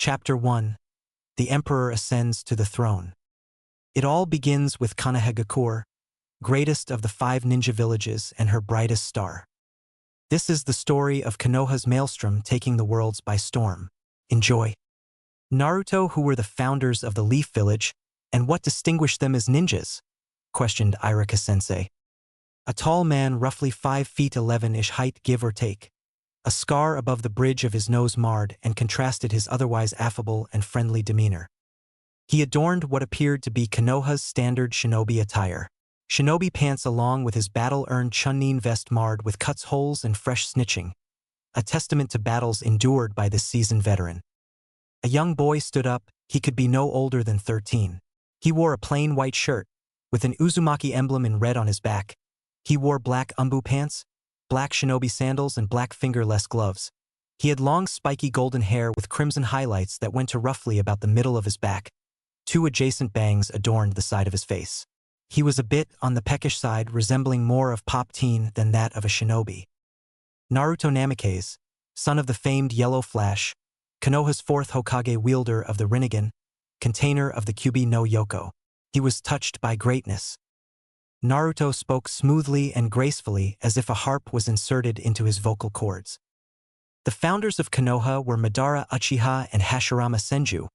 Chapter 1. The Emperor Ascends to the Throne. It all begins with Konohagakure, greatest of the 5 ninja villages and her brightest star. This is the story of Konoha's maelstrom taking the worlds by storm. Enjoy. Naruto, who were the founders of the Leaf Village, and what distinguished them as ninjas? Questioned Irika-sensei. A tall man, roughly 5 feet 11-ish height, give or take. A scar above the bridge of his nose marred and contrasted his otherwise affable and friendly demeanor. He adorned what appeared to be Konoha's standard shinobi attire. Shinobi pants along with his battle-earned Chunin vest marred with cuts, holes, and fresh snitching, a testament to battles endured by this seasoned veteran. A young boy stood up. He could be no older than 13. He wore a plain white shirt, with an Uzumaki emblem in red on his back. He wore black umbu pants, black shinobi sandals, and black fingerless gloves. He had long spiky golden hair with crimson highlights that went to roughly about the middle of his back. 2 adjacent bangs adorned the side of his face. He was a bit on the peckish side, resembling more of Pop Teen than that of a shinobi. Naruto Namikaze, son of the famed Yellow Flash, Konoha's 4th Hokage, wielder of the Rinnegan, container of the Kyuubi no Yoko. He was touched by greatness. Naruto spoke smoothly and gracefully as if a harp was inserted into his vocal cords. The founders of Konoha were Madara Uchiha and Hashirama Senju.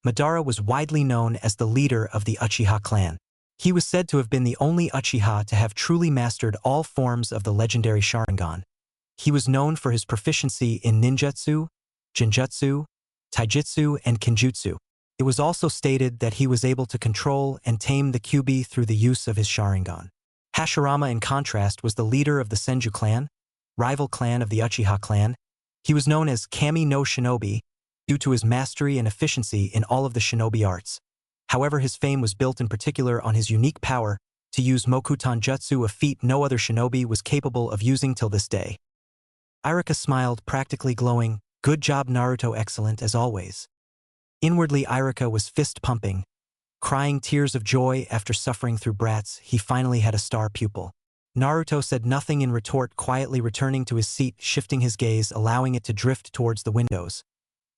Madara was widely known as the leader of the Uchiha clan. He was said to have been the only Uchiha to have truly mastered all forms of the legendary Sharingan. He was known for his proficiency in ninjutsu, genjutsu, taijutsu, and kenjutsu. It was also stated that he was able to control and tame the Kyuubi through the use of his Sharingan. Hashirama, in contrast, was the leader of the Senju clan, rival clan of the Uchiha clan. He was known as Kami no Shinobi due to his mastery and efficiency in all of the shinobi arts. However, his fame was built in particular on his unique power to use Mokutan Jutsu, a feat no other shinobi was capable of using till this day. Irika smiled, practically glowing. Good job, Naruto, excellent as always. Inwardly, Irika was fist-pumping, crying tears of joy after suffering through brats. He finally had a star pupil. Naruto said nothing in retort, quietly returning to his seat, shifting his gaze, allowing it to drift towards the windows.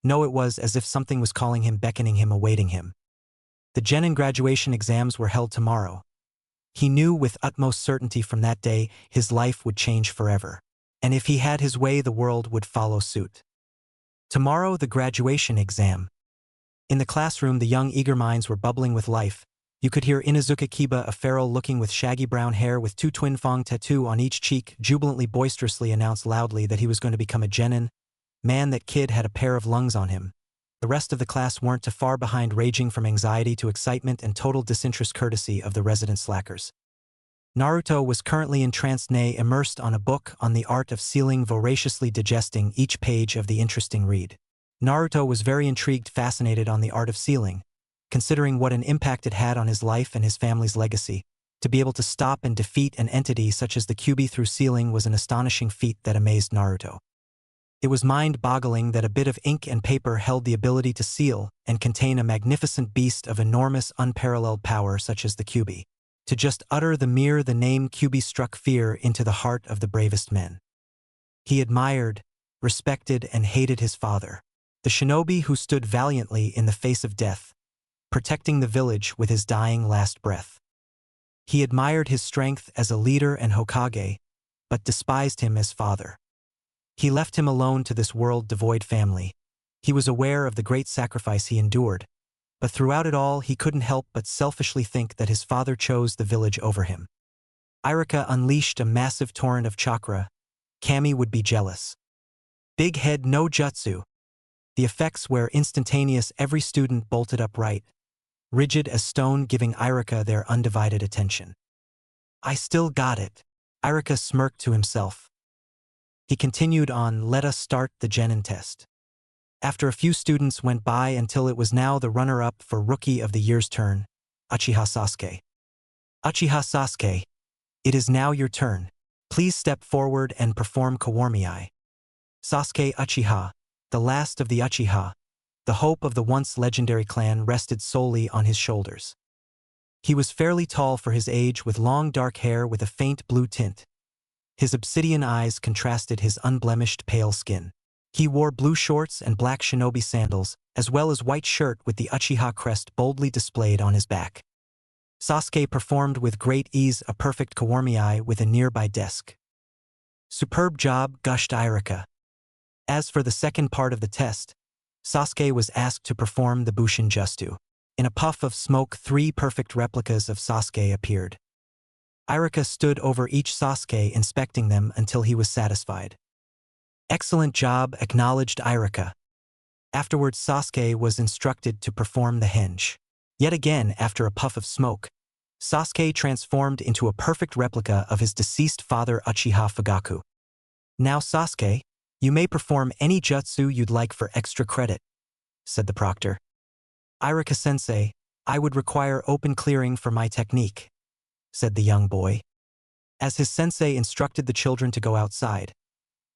No, it was as if something was calling him, beckoning him, awaiting him. The Genin graduation exams were held tomorrow. He knew with utmost certainty from that day his life would change forever. And if he had his way, the world would follow suit. Tomorrow, the graduation exam. In the classroom, the young eager minds were bubbling with life. You could hear Inuzuka Kiba, a feral looking with shaggy brown hair with 2 twin fang tattoo on each cheek, jubilantly boisterously announce loudly that he was going to become a genin. Man, that kid had a pair of lungs on him. The rest of the class weren't too far behind, raging from anxiety to excitement and total disinterest courtesy of the resident slackers. Naruto was currently entranced, nay, immersed on a book on the art of sealing, voraciously digesting each page of the interesting read. Naruto was very intrigued, fascinated on the art of sealing, considering what an impact it had on his life and his family's legacy. To be able to stop and defeat an entity such as the Kyuubi through sealing was an astonishing feat that amazed Naruto. It was mind-boggling that a bit of ink and paper held the ability to seal and contain a magnificent beast of enormous, unparalleled power such as the Kyuubi. To just utter the name Kyuubi struck fear into the heart of the bravest men. He admired, respected, and hated his father, the shinobi who stood valiantly in the face of death, protecting the village with his dying last breath. He admired his strength as a leader and Hokage, but despised him as father. He left him alone to this world-devoid family. He was aware of the great sacrifice he endured, but throughout it all he couldn't help but selfishly think that his father chose the village over him. Irika unleashed a massive torrent of chakra. Kami would be jealous. Big head no jutsu. The effects were instantaneous. Every student bolted upright, rigid as stone, giving Irika their undivided attention. I still got it. Irika smirked to himself. He continued on, let us start the genin test. After a few students went by until it was now the runner-up for Rookie of the Year's turn, Uchiha Sasuke. Uchiha Sasuke, it is now your turn. Please step forward and perform Kawarmiai. Sasuke Uchiha, the last of the Uchiha, the hope of the once legendary clan, rested solely on his shoulders. He was fairly tall for his age, with long dark hair with a faint blue tint. His obsidian eyes contrasted his unblemished pale skin. He wore blue shorts and black shinobi sandals, as well as white shirt with the Uchiha crest boldly displayed on his back. Sasuke performed with great ease a perfect Kawarmi-eye with a nearby desk. "Superb job," gushed Irika. As for the second part of the test, Sasuke was asked to perform the Bushin Jutsu. In a puff of smoke, 3 perfect replicas of Sasuke appeared. Irika stood over each Sasuke inspecting them until he was satisfied. "Excellent job," acknowledged Irika. Afterwards, Sasuke was instructed to perform the henge. Yet again, after a puff of smoke, Sasuke transformed into a perfect replica of his deceased father Uchiha Fugaku. "Now Sasuke, you may perform any jutsu you'd like for extra credit," said the proctor. "Irika-sensei, I would require open clearing for my technique," said the young boy. As his sensei instructed the children to go outside,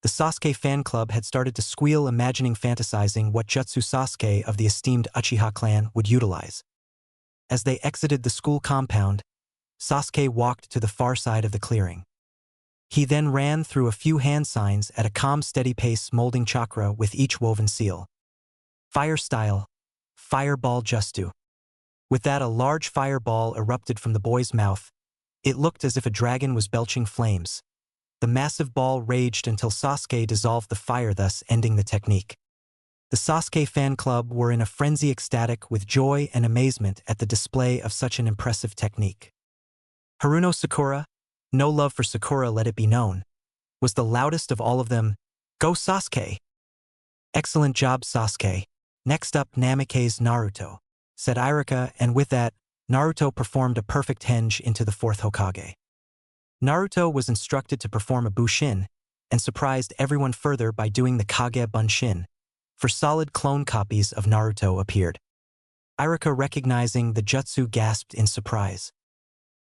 the Sasuke fan club had started to squeal, fantasizing what jutsu Sasuke of the esteemed Uchiha clan would utilize. As they exited the school compound, Sasuke walked to the far side of the clearing. He then ran through a few hand signs at a calm, steady pace, molding chakra with each woven seal. "Fire style, fireball jutsu." With that, a large fireball erupted from the boy's mouth. It looked as if a dragon was belching flames. The massive ball raged until Sasuke dissolved the fire, thus ending the technique. The Sasuke fan club were in a frenzy, ecstatic with joy and amazement at the display of such an impressive technique. Haruno Sakura, no love for Sakura let it be known, was the loudest of all of them. "Go Sasuke!" "Excellent job, Sasuke. Next up, Namikaze Naruto," said Irika, and with that, Naruto performed a perfect henge into the 4th Hokage. Naruto was instructed to perform a Bushin, and surprised everyone further by doing the Kage Bunshin. For solid clone copies of Naruto appeared. Irika, recognizing the jutsu, gasped in surprise.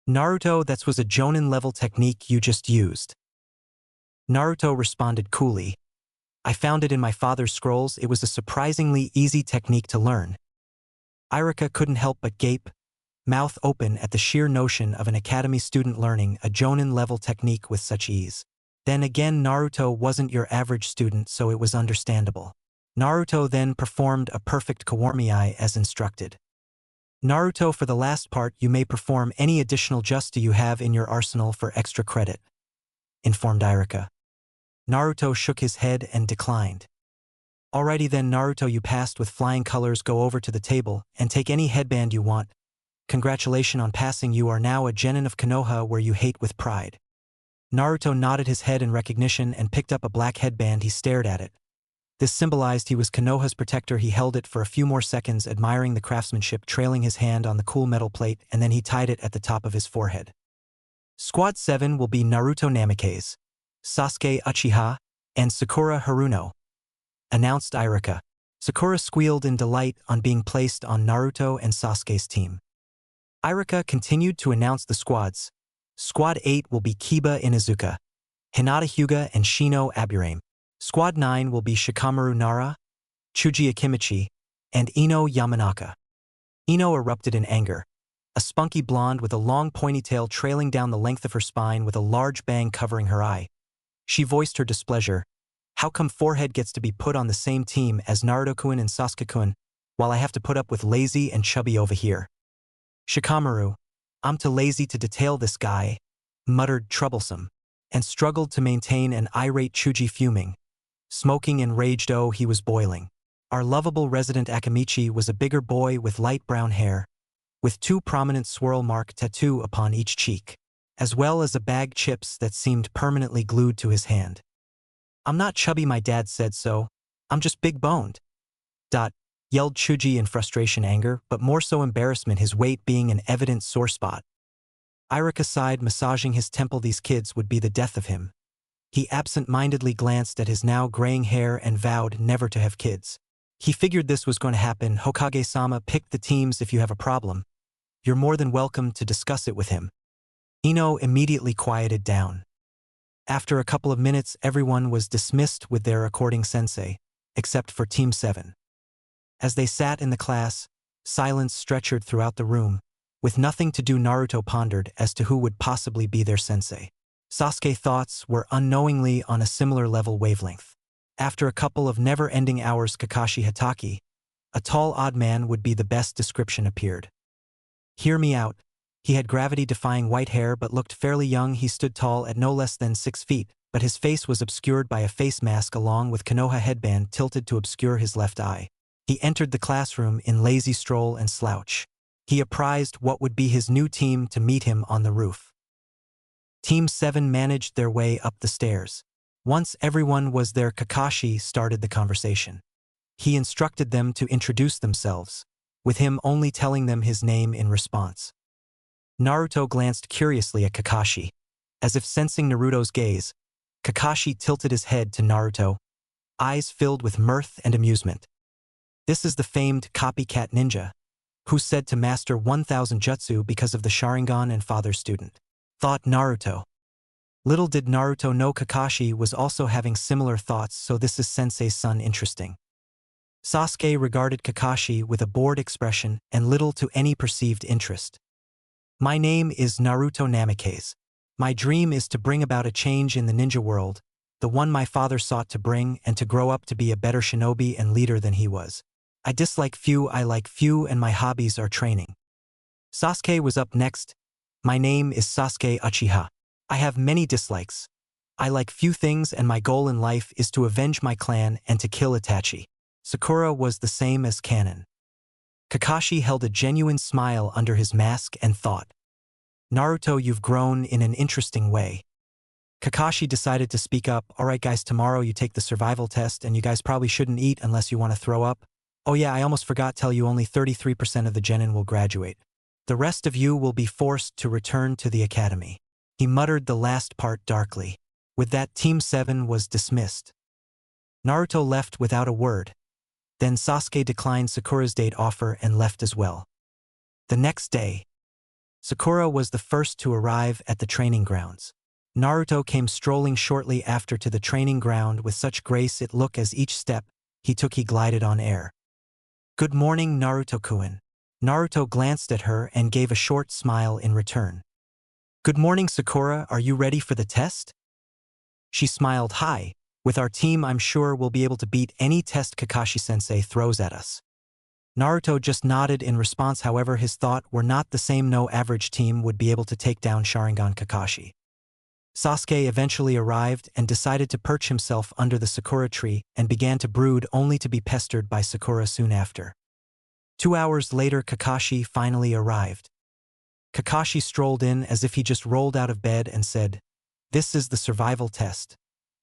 "Naruto, that was a Jonin-level technique you just used." Naruto responded coolly, "I found it in my father's scrolls. It was a surprisingly easy technique to learn." Irika couldn't help but gape, mouth open at the sheer notion of an academy student learning a Jonin-level technique with such ease. Then again, Naruto wasn't your average student, so it was understandable. Naruto then performed a perfect Kawarmi-eye as instructed. "Naruto, for the last part, you may perform any additional jutsu you have in your arsenal for extra credit," informed Irika. Naruto shook his head and declined. "Alrighty then, Naruto, you passed with flying colors. Go over to the table and take any headband you want. Congratulations on passing. You are now a genin of Konoha, where you hate with pride." Naruto nodded his head in recognition and picked up a black headband. He stared at it. This symbolized he was Konoha's protector. He held it for a few more seconds, admiring the craftsmanship, trailing his hand on the cool metal plate, and then he tied it at the top of his forehead. "Squad 7 will be Naruto Namikaze, Sasuke Uchiha, and Sakura Haruno," announced Irika. Sakura squealed in delight on being placed on Naruto and Sasuke's team. Irika continued to announce the squads. "Squad 8 will be Kiba Inuzuka, Hinata Hyuga, and Shino Aburame. Squad 9 will be Shikamaru Nara, Chuji Akimichi, and Ino Yamanaka." Ino erupted in anger, a spunky blonde with a long ponytail trailing down the length of her spine with a large bang covering her eye. She voiced her displeasure. "How come Forehead gets to be put on the same team as Naruto-kun and Sasuke-kun, while I have to put up with lazy and chubby over here?" "Shikamaru, I'm too lazy to detail this guy," muttered Troublesome, and struggled to maintain an irate Chuji, fuming, smoking, enraged. Oh, he was boiling. Our lovable resident Akimichi was a bigger boy with light brown hair, with 2 prominent swirl mark tattoo upon each cheek, as well as a bag chips that seemed permanently glued to his hand. "I'm not chubby, my dad said so. I'm just big-boned," yelled Chuji in frustration, anger, but more so embarrassment, his weight being an evident sore spot. Irika sighed, massaging his temple. These kids would be the death of him. He absent-mindedly glanced at his now graying hair and vowed never to have kids. He figured this was going to happen. "Hokage-sama, pick the teams. If you have a problem, you're more than welcome to discuss it with him." Ino immediately quieted down. After a couple of minutes, everyone was dismissed with their according sensei, except for Team 7. As they sat in the class, silence stretchered throughout the room. With nothing to do, Naruto pondered as to who would possibly be their sensei. Sasuke's thoughts were unknowingly on a similar level wavelength. After a couple of never-ending hours, Kakashi Hatake, a tall odd man would be the best description, appeared. Hear me out. He had gravity-defying white hair but looked fairly young. He stood tall at no less than 6 feet, but his face was obscured by a face mask along with Konoha headband tilted to obscure his left eye. He entered the classroom in lazy stroll and slouch. He apprised what would be his new team to meet him on the roof. Team 7 managed their way up the stairs. Once everyone was there, Kakashi started the conversation. He instructed them to introduce themselves, with him only telling them his name in response. Naruto glanced curiously at Kakashi. As if sensing Naruto's gaze, Kakashi tilted his head to Naruto, eyes filled with mirth and amusement. This is the famed copycat ninja, who's said to master 1,000 jutsu because of the Sharingan and father's student, thought Naruto. Little did Naruto know Kakashi was also having similar thoughts, so this is Sensei's son. Interesting. Sasuke regarded Kakashi with a bored expression and little to any perceived interest. My name is Naruto Namikaze. My dream is to bring about a change in the ninja world, the one my father sought to bring, and to grow up to be a better shinobi and leader than he was. I dislike few, I like few, and my hobbies are training. Sasuke was up next. My name is Sasuke Uchiha. I have many dislikes. I like few things, and my goal in life is to avenge my clan and to kill Itachi. Sakura was the same as canon. Kakashi held a genuine smile under his mask and thought, Naruto, you've grown in an interesting way. Kakashi decided to speak up. Alright guys, tomorrow you take the survival test and you guys probably shouldn't eat unless you want to throw up. Oh yeah, I almost forgot to tell you, only 33% of the genin will graduate. The rest of you will be forced to return to the academy. He muttered the last part darkly. With that, Team 7 was dismissed. Naruto left without a word. Then Sasuke declined Sakura's date offer and left as well. The next day, Sakura was the first to arrive at the training grounds. Naruto came strolling shortly after to the training ground with such grace it looked as each step he took he glided on air. Good morning, Naruto-kun. Naruto glanced at her and gave a short smile in return. Good morning, Sakura, are you ready for the test? She smiled. Hi, with our team I'm sure we'll be able to beat any test Kakashi-sensei throws at us. Naruto just nodded in response. However, his thoughts were not the same. No average team would be able to take down Sharingan Kakashi. Sasuke eventually arrived and decided to perch himself under the Sakura tree and began to brood, only to be pestered by Sakura soon after. 2 hours later, Kakashi finally arrived. Kakashi strolled in as if he just rolled out of bed and said, This is the survival test.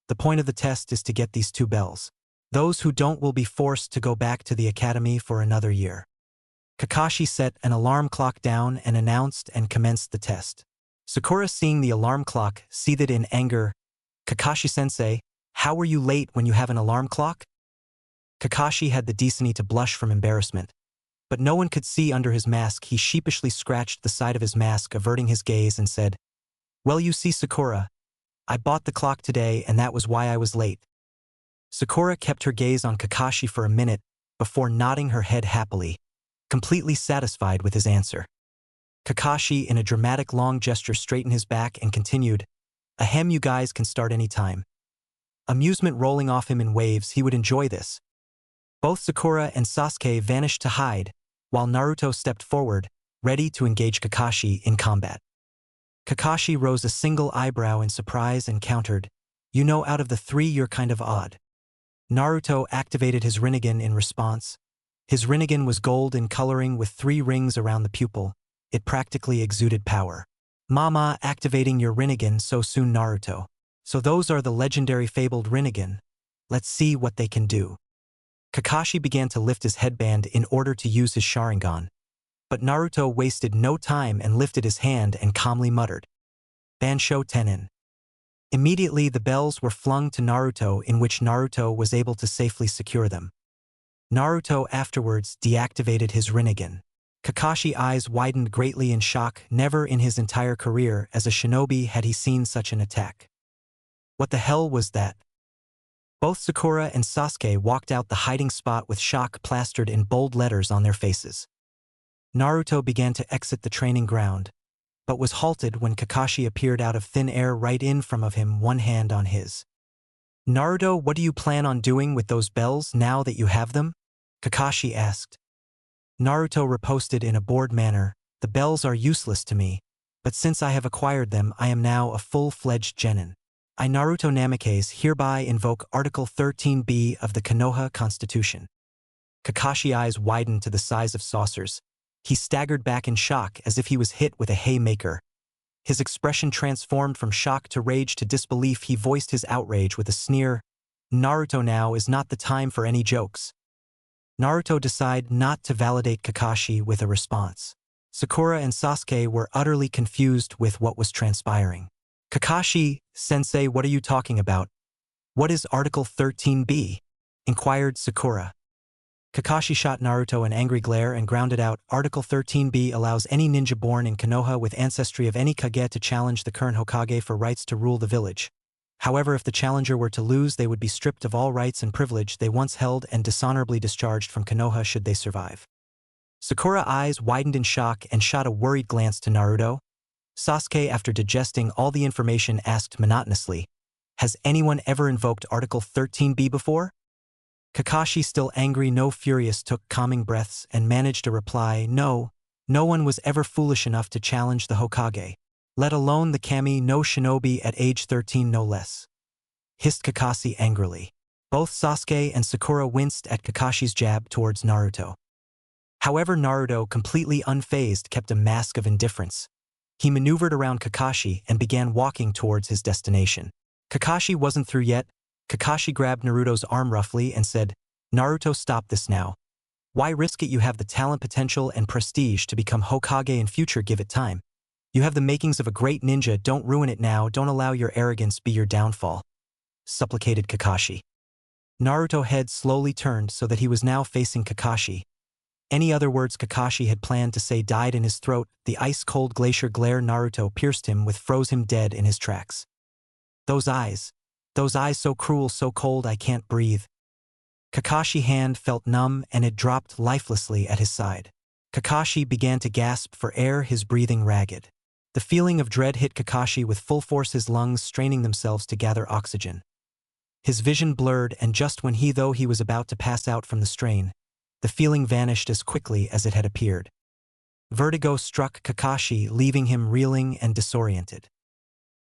The point of the test is to get these 2 bells. Those who don't will be forced to go back to the academy for another year. Kakashi set an alarm clock down and announced and commenced the test. Sakura, seeing the alarm clock, seethed in anger. Kakashi-sensei, how were you late when you have an alarm clock? Kakashi had the decency to blush from embarrassment. But no one could see under his mask. He sheepishly scratched the side of his mask, averting his gaze, and said, Well, you see, Sakura, I bought the clock today and that was why I was late. Sakura kept her gaze on Kakashi for a minute before nodding her head happily, completely satisfied with his answer. Kakashi, in a dramatic long gesture, straightened his back and continued, Ahem, you guys can start any time. Amusement rolling off him in waves, he would enjoy this. Both Sakura and Sasuke vanished to hide, while Naruto stepped forward, ready to engage Kakashi in combat. Kakashi rose a single eyebrow in surprise and countered, You know, out of the 3 you're kind of odd. Naruto activated his Rinnegan in response. His Rinnegan was gold in coloring with 3 rings around the pupil. It practically exuded power. Mama, activating your Rinnegan so soon, Naruto. So those are the legendary fabled Rinnegan. Let's see what they can do. Kakashi began to lift his headband in order to use his Sharingan. But Naruto wasted no time and lifted his hand and calmly muttered, Bansho Tenin. Immediately the bells were flung to Naruto, in which Naruto was able to safely secure them. Naruto afterwards deactivated his Rinnegan. Kakashi's eyes widened greatly in shock. Never in his entire career as a shinobi had he seen such an attack. What the hell was that? Both Sakura and Sasuke walked out the hiding spot with shock plastered in bold letters on their faces. Naruto began to exit the training ground, but was halted when Kakashi appeared out of thin air right in front of him, one hand on his Naruto, what do you plan on doing with those bells now that you have them? Kakashi asked. Naruto riposted in a bored manner, the bells are useless to me, but since I have acquired them I am now a full-fledged genin. I Naruto Namikaze hereby invoke Article 13b of the Konoha Constitution. Kakashi's eyes widened to the size of saucers. He staggered back in shock as if he was hit with a haymaker. His expression transformed from shock to rage to disbelief. He voiced his outrage with a sneer. Naruto, now is not the time for any jokes. Naruto decided not to validate Kakashi with a response. Sakura and Sasuke were utterly confused with what was transpiring. Kakashi-sensei, what are you talking about? What is Article 13b? Inquired Sakura. Kakashi shot Naruto an angry glare and grounded out, Article 13b allows any ninja born in Konoha with ancestry of any Kage to challenge the current Hokage for rights to rule the village. However, if the challenger were to lose, they would be stripped of all rights and privilege they once held and dishonorably discharged from Konoha should they survive. Sakura's eyes widened in shock and shot a worried glance to Naruto. Sasuke, after digesting all the information, asked monotonously, has anyone ever invoked Article 13b before? Kakashi, still angry no furious, took calming breaths and managed to reply, no one was ever foolish enough to challenge the Hokage, let alone the Kami no Shinobi at age 13 no less. Hissed Kakashi angrily. Both Sasuke and Sakura winced at Kakashi's jab towards Naruto. However, Naruto, completely unfazed, kept a mask of indifference. He maneuvered around Kakashi and began walking towards his destination. Kakashi wasn't through yet. Kakashi grabbed Naruto's arm roughly and said, Naruto, stop this now. Why risk it? You have the talent, potential, and prestige to become Hokage in future. Give it time. You have the makings of a great ninja. Don't ruin it now. Don't allow your arrogance be your downfall. Supplicated Kakashi. Naruto's head slowly turned so that he was now facing Kakashi. Any other words Kakashi had planned to say died in his throat. The ice-cold glacier glare Naruto pierced him with, froze him dead in his tracks. Those eyes so cruel, so cold, I can't breathe. Kakashi's hand felt numb and it dropped lifelessly at his side. Kakashi began to gasp for air, his breathing ragged. The feeling of dread hit Kakashi with full force, his lungs straining themselves to gather oxygen. His vision blurred, and just when he was about to pass out from the strain, the feeling vanished as quickly as it had appeared. Vertigo struck Kakashi, leaving him reeling and disoriented.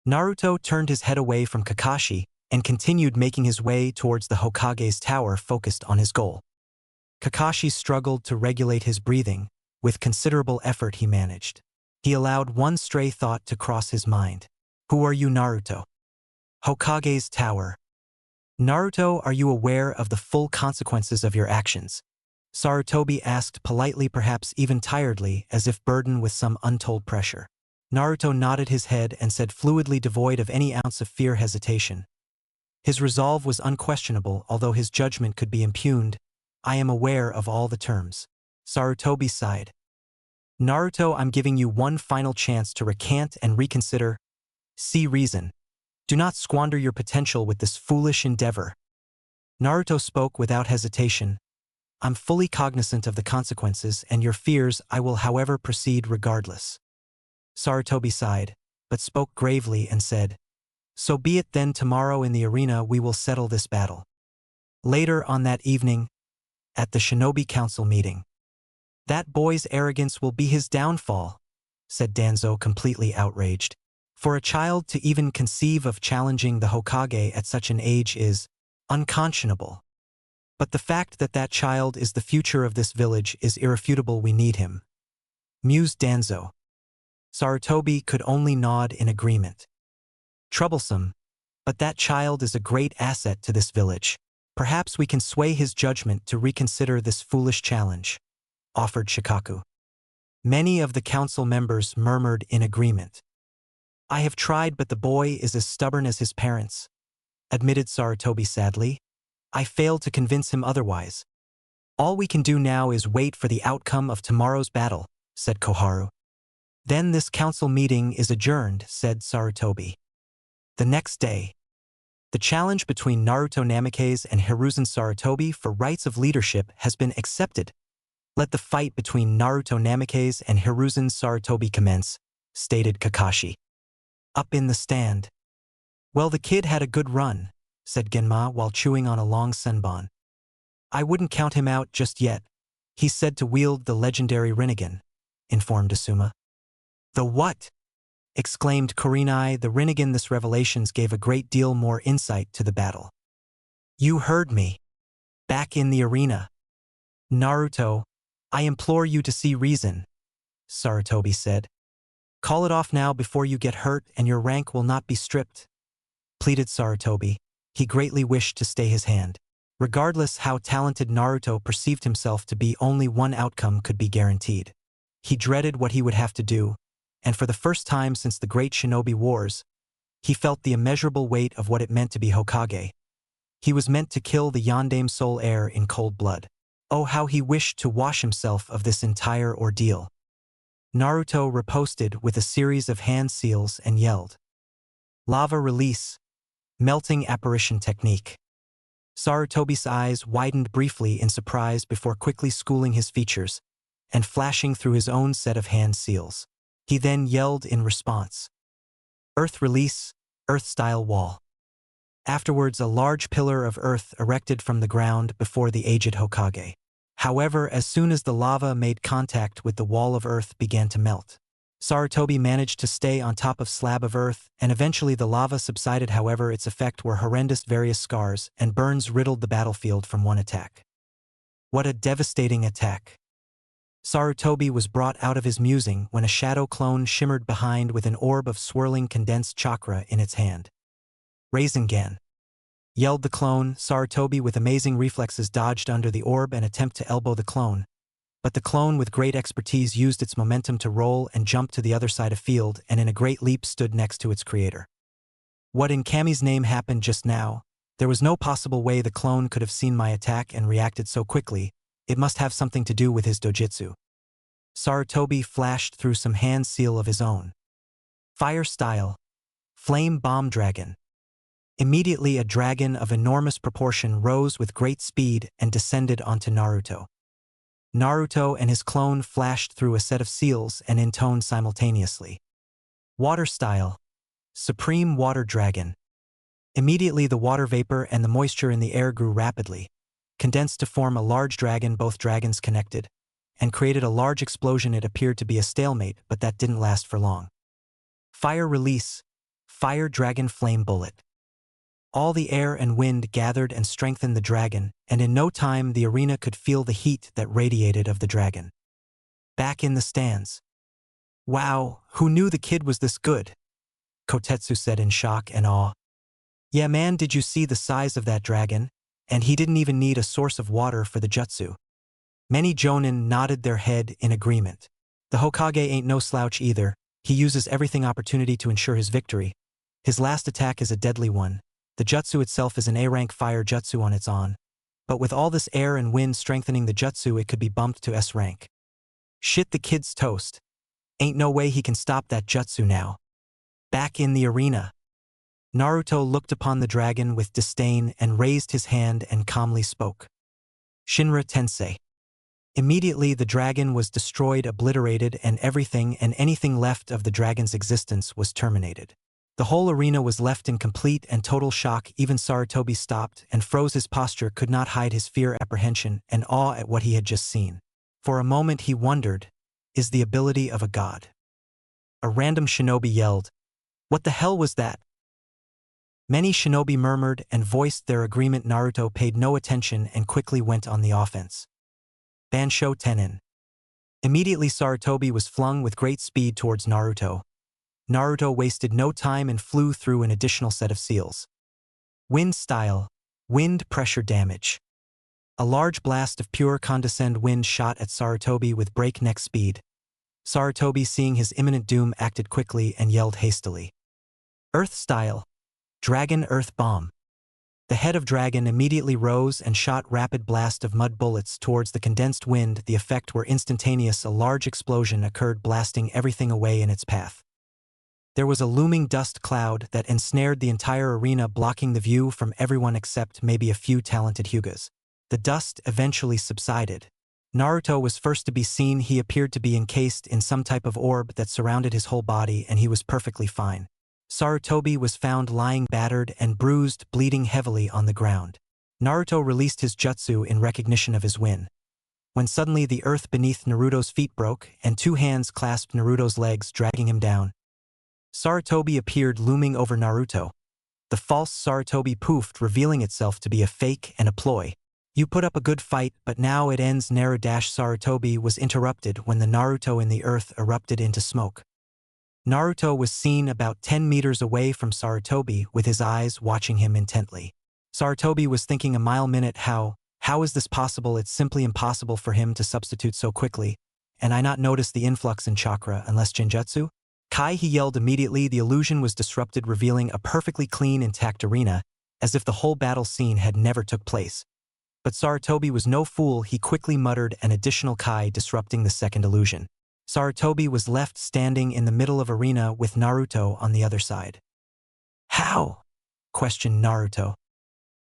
Naruto turned his head away from Kakashi and continued making his way towards the Hokage's tower, focused on his goal. Kakashi struggled to regulate his breathing. With considerable effort he managed. He allowed one stray thought to cross his mind. Who are you, Naruto? Hokage's tower. Naruto, are you aware of the full consequences of your actions? Sarutobi asked politely, perhaps even tiredly, as if burdened with some untold pressure. Naruto nodded his head and said fluidly, devoid of any ounce of fear, hesitation. His resolve was unquestionable, although his judgment could be impugned. I am aware of all the terms. Sarutobi sighed. Naruto, I'm giving you one final chance to recant and reconsider. See reason. Do not squander your potential with this foolish endeavor. Naruto spoke without hesitation. I'm fully cognizant of the consequences and your fears. I will, however, proceed regardless. Sarutobi sighed, but spoke gravely and said, so be it then. Tomorrow in the arena we will settle this battle. Later on that evening, at the Shinobi Council meeting. That boy's arrogance will be his downfall, said Danzo, completely outraged. For a child to even conceive of challenging the Hokage at such an age is unconscionable. But the fact that that child is the future of this village is irrefutable. We need him, mused Danzo. Sarutobi could only nod in agreement. Troublesome, but that child is a great asset to this village. Perhaps we can sway his judgment to reconsider this foolish challenge, offered Shikaku. Many of the council members murmured in agreement. I have tried, but the boy is as stubborn as his parents, admitted Sarutobi sadly. I failed to convince him otherwise. All we can do now is wait for the outcome of tomorrow's battle, said Koharu. Then this council meeting is adjourned, said Sarutobi. The next day, the challenge between Naruto Namikaze and Hiruzen Sarutobi for rights of leadership has been accepted. Let the fight between Naruto Namikaze and Hiruzen Sarutobi commence, stated Kakashi. Up in the stand. Well, the kid had a good run, said Genma while chewing on a long senbon. I wouldn't count him out just yet. He's said to wield the legendary Rinnegan, informed Asuma. The what? Exclaimed Kurenai. The Rinnegan. This revelations gave a great deal more insight to the battle. You heard me. Back in the arena. Naruto, I implore you to see reason, Sarutobi said. Call it off now before you get hurt and your rank will not be stripped, pleaded Sarutobi. He greatly wished to stay his hand. Regardless how talented Naruto perceived himself to be, only one outcome could be guaranteed. He dreaded what he would have to do, and for the first time since the Great Shinobi Wars, he felt the immeasurable weight of what it meant to be Hokage. He was meant to kill the Yondaime Soul Heir in cold blood. Oh, how he wished to wash himself of this entire ordeal. Naruto riposted with a series of hand seals and yelled. Lava release. Melting apparition technique. Sarutobi's eyes widened briefly in surprise before quickly schooling his features and flashing through his own set of hand seals. He then yelled in response. Earth release, earth-style wall. Afterwards, a large pillar of earth erected from the ground before the aged Hokage. However, as soon as the lava made contact with the wall of earth began to melt. Sarutobi managed to stay on top of slab of earth, and eventually the lava subsided. However, its effect were horrendous. Various scars and burns riddled the battlefield from one attack. What a devastating attack. Sarutobi was brought out of his musing when a shadow clone shimmered behind with an orb of swirling condensed chakra in its hand. Rinnegan, yelled the clone. Sarutobi with amazing reflexes dodged under the orb and attempted to elbow the clone. But the clone with great expertise used its momentum to roll and jump to the other side of field and in a great leap stood next to its creator. What in Kami's name happened just now? There was no possible way the clone could have seen my attack and reacted so quickly. It must have something to do with his dojutsu. Sarutobi flashed through some hand seal of his own. Fire style. Flame bomb dragon. Immediately a dragon of enormous proportion rose with great speed and descended onto Naruto. Naruto and his clone flashed through a set of seals and intoned simultaneously. Water style. Supreme water dragon. Immediately the water vapor and the moisture in the air grew rapidly, condensed to form a large dragon. Both dragons connected, and created a large explosion. It appeared to be a stalemate, but that didn't last for long. Fire release. Fire dragon flame bullet. All the air and wind gathered and strengthened the dragon, and in no time the arena could feel the heat that radiated of the dragon. Back in the stands. Wow, who knew the kid was this good? Kotetsu said in shock and awe. Yeah man, did you see the size of that dragon? And he didn't even need a source of water for the jutsu. Many jonin nodded their head in agreement. The Hokage ain't no slouch either. He uses everything opportunity to ensure his victory. His last attack is a deadly one. The jutsu itself is an A-rank fire jutsu on its own. But with all this air and wind strengthening the jutsu, it could be bumped to S rank. Shit, the kid's toast. Ain't no way he can stop that jutsu now. Back in the arena. Naruto looked upon the dragon with disdain and raised his hand and calmly spoke. Shinra Tensei. Immediately the dragon was destroyed, obliterated, and everything and anything left of the dragon's existence was terminated. The whole arena was left in complete and total shock. Even Sarutobi stopped and froze. His posture could not hide his fear, apprehension, and awe at what he had just seen. For a moment he wondered, is the ability of a god? A random shinobi yelled, "What the hell was that?" Many shinobi murmured and voiced their agreement. Naruto paid no attention and quickly went on the offense. Bansho Tenin. Immediately Sarutobi was flung with great speed towards Naruto. Naruto wasted no time and flew through an additional set of seals. Wind style. Wind pressure damage. A large blast of pure condescend wind shot at Sarutobi with breakneck speed. Sarutobi, seeing his imminent doom, acted quickly and yelled hastily. Earth style. Dragon earth bomb. The head of dragon immediately rose and shot rapid blast of mud bullets towards the condensed wind. The effect were instantaneous. A large explosion occurred, blasting everything away in its path. There was a looming dust cloud that ensnared the entire arena, blocking the view from everyone except maybe a few talented Hyugas. The dust eventually subsided. Naruto was first to be seen. He appeared to be encased in some type of orb that surrounded his whole body, and he was perfectly fine. Sarutobi was found lying battered and bruised, bleeding heavily on the ground. Naruto released his jutsu in recognition of his win. When suddenly the earth beneath Naruto's feet broke, and two hands clasped Naruto's legs, dragging him down. Sarutobi appeared looming over Naruto. The false Sarutobi poofed, revealing itself to be a fake and a ploy. You put up a good fight, but now it ends. Sarutobi was interrupted when the Naruto in the earth erupted into smoke. Naruto was seen about 10 meters away from Sarutobi, with his eyes watching him intently. Sarutobi was thinking a mile minute, how is this possible? It's simply impossible for him to substitute so quickly, and I not notice the influx in chakra unless Genjutsu? Kai, he yelled immediately. The illusion was disrupted, revealing a perfectly clean, intact arena, as if the whole battle scene had never took place. But Sarutobi was no fool. He quickly muttered an additional Kai, disrupting the second illusion. Sarutobi was left standing in the middle of arena with Naruto on the other side. How? Questioned Naruto.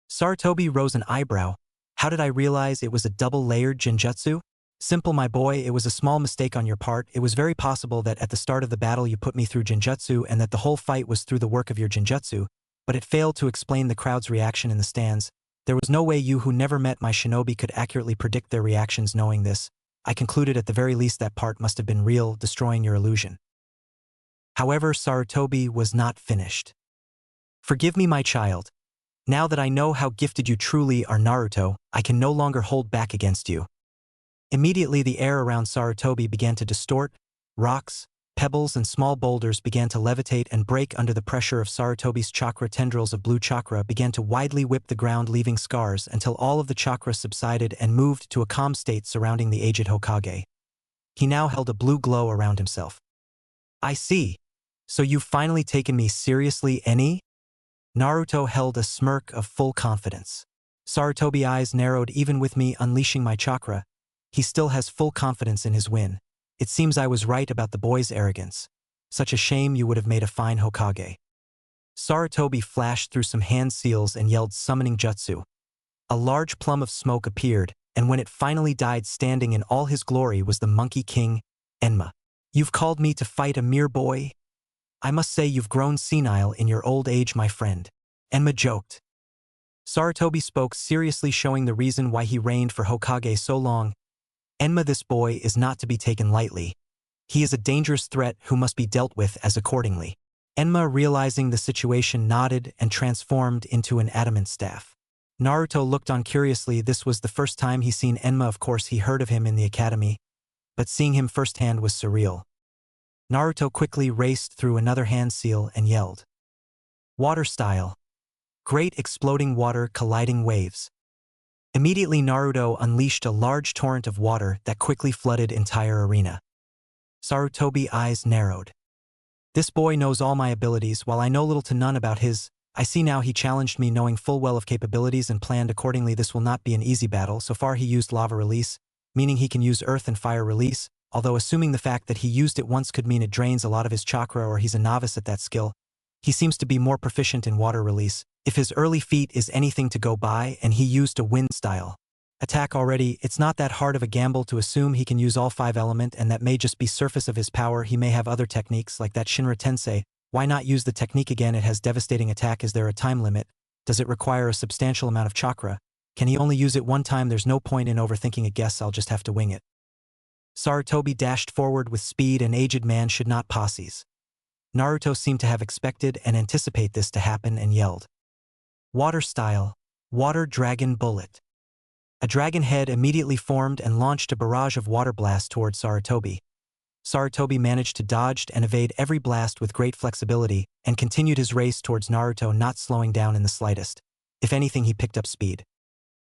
Sarutobi rose an eyebrow. How did I realize it was a double-layered Genjutsu? Simple, my boy, it was a small mistake on your part. It was very possible that at the start of the battle you put me through Genjutsu and that the whole fight was through the work of your Genjutsu, but it failed to explain the crowd's reaction in the stands. There was no way you who never met my shinobi could accurately predict their reactions. Knowing this, I concluded at the very least that part must have been real, destroying your illusion. However, Sarutobi was not finished. Forgive me, my child. Now that I know how gifted you truly are, Naruto, I can no longer hold back against you. Immediately the air around Sarutobi began to distort. Rocks, pebbles and small boulders began to levitate and break under the pressure of Sarutobi's chakra. Tendrils of blue chakra began to widely whip the ground, leaving scars, until all of the chakra subsided and moved to a calm state surrounding the aged Hokage. He now held a blue glow around himself. I see. So you've finally taken me seriously, Eni? Naruto held a smirk of full confidence. Sarutobi's eyes narrowed. Even with me unleashing my chakra, he still has full confidence in his win. It seems I was right about the boy's arrogance. Such a shame. You would have made a fine Hokage. Sarutobi flashed through some hand seals and yelled, summoning jutsu. A large plum of smoke appeared, and when it finally died, standing in all his glory was the Monkey King, Enma. You've called me to fight a mere boy? I must say you've grown senile in your old age, my friend. Enma joked. Sarutobi spoke seriously, showing the reason why he reigned for Hokage so long. Enma, this boy is not to be taken lightly. He is a dangerous threat who must be dealt with as accordingly. Enma, realizing the situation, nodded and transformed into an adamant staff. Naruto looked on curiously. This was the first time he seen Enma. Of course, he heard of him in the academy, but seeing him firsthand was surreal. Naruto quickly raced through another hand seal and yelled. Water style. Great exploding water colliding waves. Immediately Naruto unleashed a large torrent of water that quickly flooded entire arena. Sarutobi's eyes narrowed. This boy knows all my abilities, while I know little to none about his. I see now he challenged me knowing full well of capabilities and planned accordingly. This will not be an easy battle. So far he used lava release, meaning he can use earth and fire release, although assuming the fact that he used it once could mean it drains a lot of his chakra or he's a novice at that skill. He seems to be more proficient in water release. If his early feat is anything to go by and he used a wind style attack already, it's not that hard of a gamble to assume he can use all 5 elements, and that may just be surface of his power. He may have other techniques like that Shinra Tensei. Why not use the technique again? It has devastating attack. Is there a time limit? Does it require a substantial amount of chakra? Can he only use it one time? There's no point in overthinking it. Guess I'll just have to wing it. Sarutobi dashed forward with speed. An aged man should not posses. Naruto seemed to have expected and anticipate this to happen and yelled. Water style. Water dragon bullet. A dragon head immediately formed and launched a barrage of water blasts toward Sarutobi. Sarutobi managed to dodge and evade every blast with great flexibility and continued his race towards Naruto, not slowing down in the slightest. If anything, he picked up speed.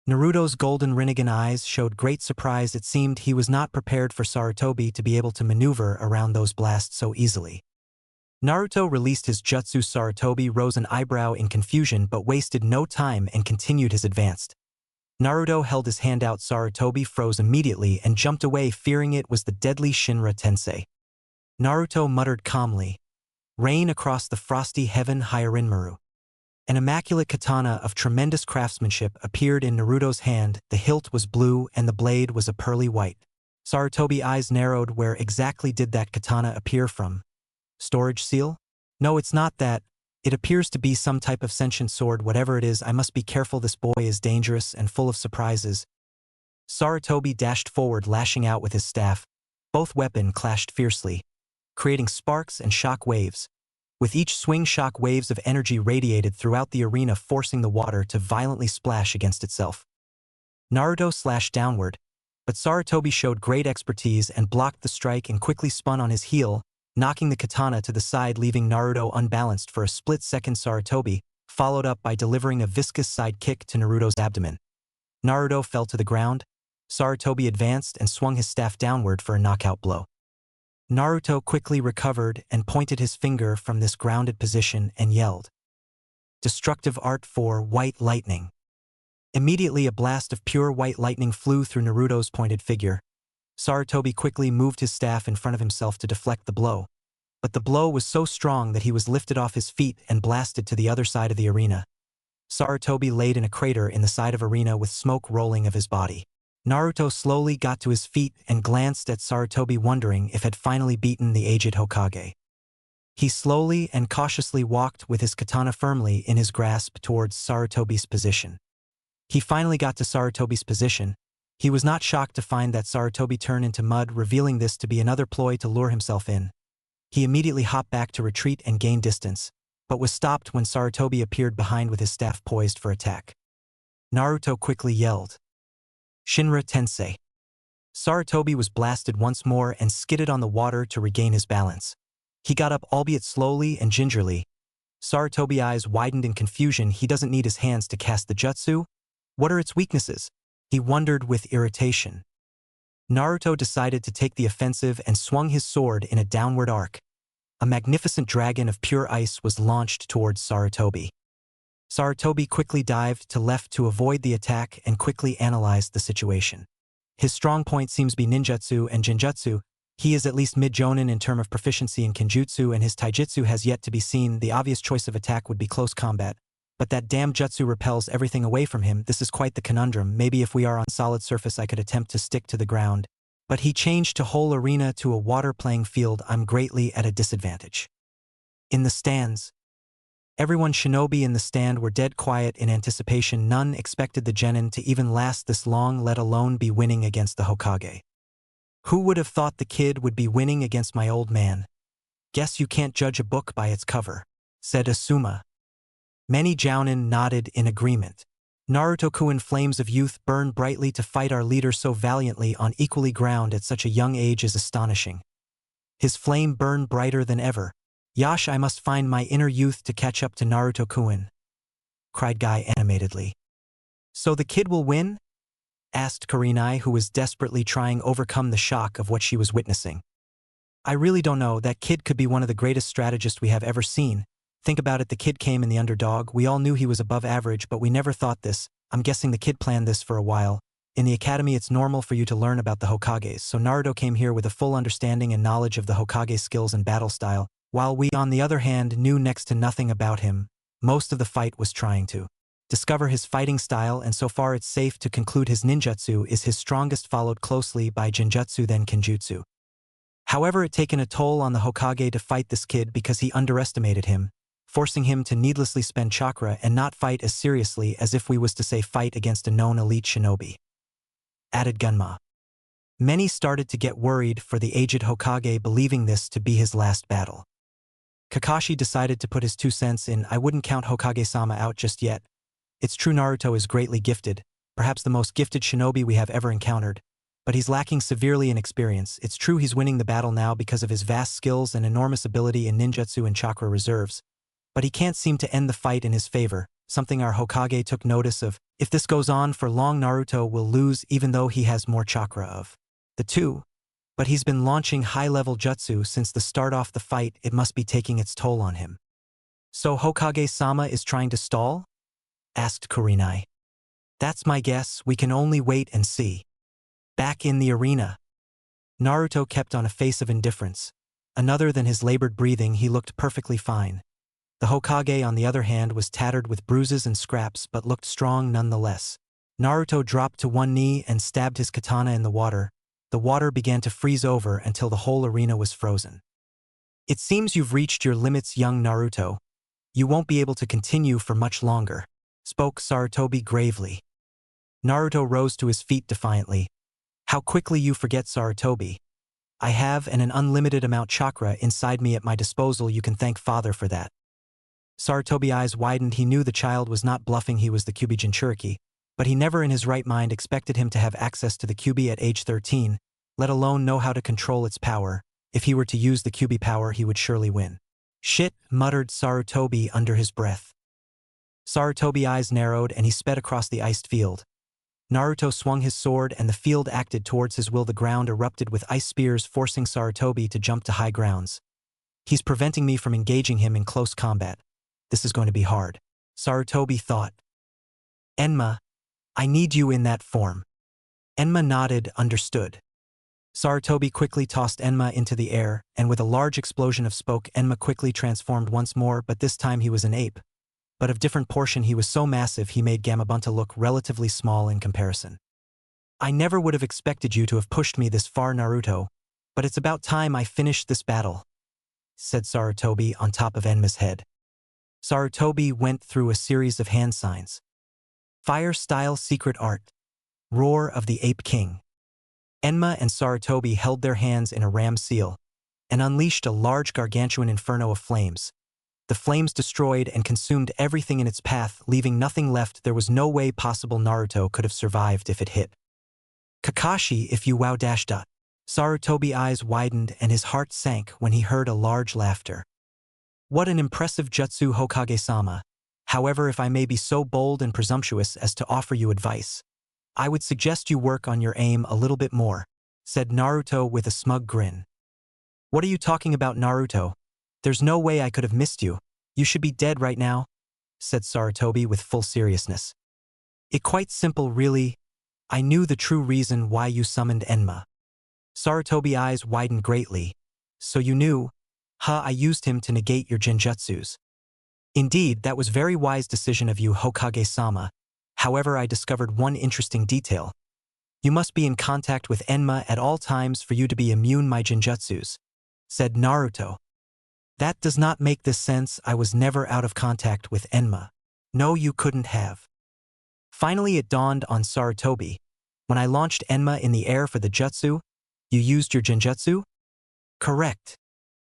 Naruto's golden Rinnegan eyes showed great surprise. It seemed he was not prepared for Sarutobi to be able to maneuver around those blasts so easily. Naruto released his jutsu. Sarutobi rose an eyebrow in confusion but wasted no time and continued his advance. Naruto held his hand out. Sarutobi froze immediately and jumped away, fearing it was the deadly Shinra Tensei. Naruto muttered calmly. Rain across the frosty heaven. Hyarinmaru. An immaculate katana of tremendous craftsmanship appeared in Naruto's hand. The hilt was blue and the blade was a pearly white. Sarutobi's eyes narrowed. Where exactly did that katana appear from? Storage seal? No, it's not that. It appears to be some type of sentient sword. Whatever it is, I must be careful. This boy is dangerous and full of surprises. Sarutobi dashed forward, lashing out with his staff. Both weapons clashed fiercely, creating sparks and shock waves. With each swing, shock waves of energy radiated throughout the arena, forcing the water to violently splash against itself. Naruto slashed downward, but Sarutobi showed great expertise and blocked the strike and quickly spun on his heel, knocking the katana to the side, leaving Naruto unbalanced for a split second. Sarutobi followed up by delivering a viscous side kick to Naruto's abdomen. Naruto fell to the ground. Sarutobi advanced and swung his staff downward for a knockout blow. Naruto quickly recovered and pointed his finger from this grounded position and yelled, "Destructive art for white lightning." Immediately a blast of pure white lightning flew through Naruto's pointed figure. Sarutobi quickly moved his staff in front of himself to deflect the blow, but the blow was so strong that he was lifted off his feet and blasted to the other side of the arena. Sarutobi laid in a crater in the side of arena with smoke rolling of his body. Naruto slowly got to his feet and glanced at Sarutobi, wondering if had finally beaten the aged Hokage. He slowly and cautiously walked with his katana firmly in his grasp towards Sarutobi's position. He finally got to Sarutobi's position. He was not shocked to find that Sarutobi turned into mud, revealing this to be another ploy to lure himself in. He immediately hopped back to retreat and gain distance, but was stopped when Sarutobi appeared behind with his staff poised for attack. Naruto quickly yelled, "Shinra Tensei." Sarutobi was blasted once more and skidded on the water to regain his balance. He got up, albeit slowly and gingerly. Sarutobi's eyes widened in confusion. He doesn't need his hands to cast the jutsu? What are its weaknesses? He wondered with irritation. Naruto decided to take the offensive and swung his sword in a downward arc. A magnificent dragon of pure ice was launched towards Sarutobi. Sarutobi quickly dived to left to avoid the attack and quickly analyzed the situation. His strong point seems to be ninjutsu and genjutsu. He is at least mid-jonin in terms of proficiency in kenjutsu, and his taijutsu has yet to be seen. The obvious choice of attack would be close combat, but that damn jutsu repels everything away from him. This is quite the conundrum. Maybe if we are on solid surface I could attempt to stick to the ground, but he changed to whole arena to a water playing field. I'm greatly at a disadvantage. In the stands, everyone shinobi in the stand were dead quiet in anticipation. None expected the genin to even last this long, let alone be winning against the Hokage. Who would have thought the kid would be winning against my old man? Guess you can't judge a book by its cover, said Asuma. Many jounin nodded in agreement. Naruto-kun, flames of youth burn brightly to fight our leader so valiantly on equally ground at such a young age is astonishing. His flame burned brighter than ever. Yash, I must find my inner youth to catch up to Naruto-kun, cried Guy animatedly. So the kid will win? Asked Kurenai, who was desperately trying to overcome the shock of what she was witnessing. I really don't know. That kid could be one of the greatest strategists we have ever seen. Think about it, the kid came in the underdog. We all knew he was above average, but we never thought this. I'm guessing the kid planned this for a while. In the academy it's normal for you to learn about the Hokages, so Naruto came here with a full understanding and knowledge of the Hokage skills and battle style, while we on the other hand knew next to nothing about him. Most of the fight was trying to discover his fighting style, and so far it's safe to conclude his ninjutsu is his strongest, followed closely by genjutsu then kenjutsu. However, it taken a toll on the Hokage to fight this kid because he underestimated him, forcing him to needlessly spend chakra and not fight as seriously as if we was to say fight against a known elite shinobi. Added Gunma. Many started to get worried for the aged Hokage, believing this to be his last battle. Kakashi decided to put his 2 cents in. I wouldn't count Hokage-sama out just yet. It's true Naruto is greatly gifted, perhaps the most gifted shinobi we have ever encountered, but he's lacking severely in experience. It's true he's winning the battle now because of his vast skills and enormous ability in ninjutsu and chakra reserves, but he can't seem to end the fight in his favor, something our Hokage took notice of. If this goes on for long, Naruto will lose even though he has more chakra of the two. But he's been launching high-level jutsu since the start off the fight. It must be taking its toll on him. So Hokage-sama is trying to stall? Asked Kurenai. That's my guess. We can only wait and see. Back in the arena, Naruto kept on a face of indifference. Another than his labored breathing, he looked perfectly fine. The Hokage, on the other hand, was tattered with bruises and scraps but looked strong nonetheless. Naruto dropped to one knee and stabbed his katana in the water. The water began to freeze over until the whole arena was frozen. It seems you've reached your limits, young Naruto. You won't be able to continue for much longer, spoke Sarutobi gravely. Naruto rose to his feet defiantly. How quickly you forget, Sarutobi. I have an unlimited amount chakra inside me at my disposal. You can thank Father for that. Sarutobi's eyes widened. He knew the child was not bluffing. He was the Kyuubi Jinchuriki, but he never in his right mind expected him to have access to the Kyuubi at age 13, let alone know how to control its power. If he were to use the Kyuubi power, he would surely win. Shit, muttered Sarutobi under his breath. Sarutobi's eyes narrowed and he sped across the iced field. Naruto swung his sword and the field acted towards his will. The ground erupted with ice spears, forcing Sarutobi to jump to high grounds. He's preventing me from engaging him in close combat. This is going to be hard, Sarutobi thought. Enma, I need you in that form. Enma nodded, understood. Sarutobi quickly tossed Enma into the air, and with a large explosion of smoke, Enma quickly transformed once more, but this time he was an ape. But of different portion, he was so massive he made Gamabunta look relatively small in comparison. I never would have expected you to have pushed me this far, Naruto, but it's about time I finished this battle, said Sarutobi on top of Enma's head. Sarutobi went through a series of hand signs. Fire-style secret art. Roar of the Ape King. Enma and Sarutobi held their hands in a ram seal and unleashed a large gargantuan inferno of flames. The flames destroyed and consumed everything in its path, leaving nothing left. There was no way possible Naruto could have survived if it hit. Kakashi, if you wow dash dot. Sarutobi's eyes widened and his heart sank when he heard a large laughter. What an impressive jutsu, Hokage-sama. However, if I may be so bold and presumptuous as to offer you advice, I would suggest you work on your aim a little bit more, said Naruto with a smug grin. What are you talking about, Naruto? There's no way I could have missed you. You should be dead right now, said Sarutobi with full seriousness. It's quite simple, really. I knew the true reason why you summoned Enma. Sarutobi's eyes widened greatly. So you knew? I used him to negate your genjutsus. Indeed, that was very wise decision of you, Hokage-sama. However, I discovered one interesting detail. You must be in contact with Enma at all times for you to be immune my genjutsus, said Naruto. That does not make this sense. I was never out of contact with Enma. No, you couldn't have. Finally, it dawned on Sarutobi. When I launched Enma in the air for the jutsu, you used your genjutsu? Correct.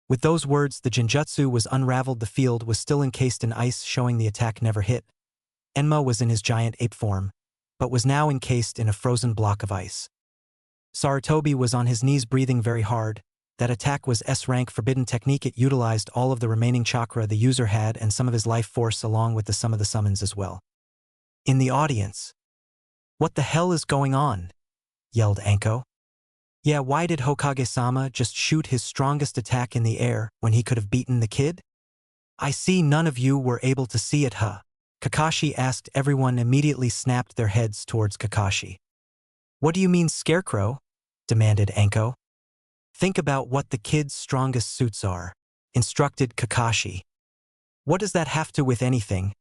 With those words, the genjutsu was unraveled. The field was still encased in ice, showing the attack never hit. Enma was in his giant ape form, but was now encased in a frozen block of ice. Sarutobi was on his knees breathing very hard. That attack was S-rank forbidden technique. It utilized all of the remaining chakra the user had and some of his life force along with the sum of the summons as well. In the audience. What the hell is going on? Yelled Anko. Yeah, why did Hokage-sama just shoot his strongest attack in the air when he could have beaten the kid? I see none of you were able to see it, huh? Kakashi asked. Everyone immediately snapped their heads towards Kakashi. What do you mean, Scarecrow? Demanded Anko. Think about what the kid's strongest suits are, instructed Kakashi. What does that have to with anything?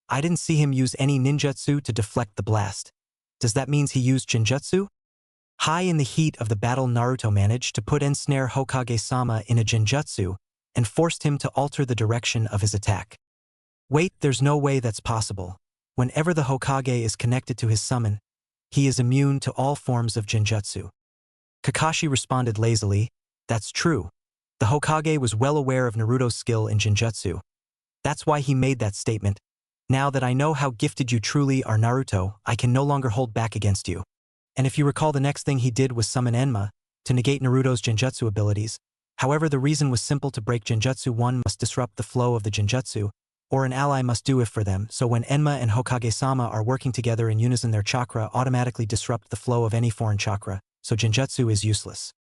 I didn't see him use any ninjutsu to deflect the blast. Does that mean he used genjutsu? High in the heat of the battle, Naruto managed to put ensnare Hokage-sama in a genjutsu and forced him to alter the direction of his attack. Wait, there's no way that's possible. Whenever the Hokage is connected to his summon, he is immune to all forms of genjutsu. Kakashi responded lazily, that's true. The Hokage was well aware of Naruto's skill in genjutsu. That's why he made that statement. Now that I know how gifted you truly are, Naruto, I can no longer hold back against you. And if you recall, the next thing he did was summon Enma to negate Naruto's genjutsu abilities. However, the reason was simple: to break genjutsu, one must disrupt the flow of the genjutsu, or an ally must do it for them. So when Enma and Hokage-sama are working together in unison, their chakra automatically disrupt the flow of any foreign chakra, so genjutsu is useless.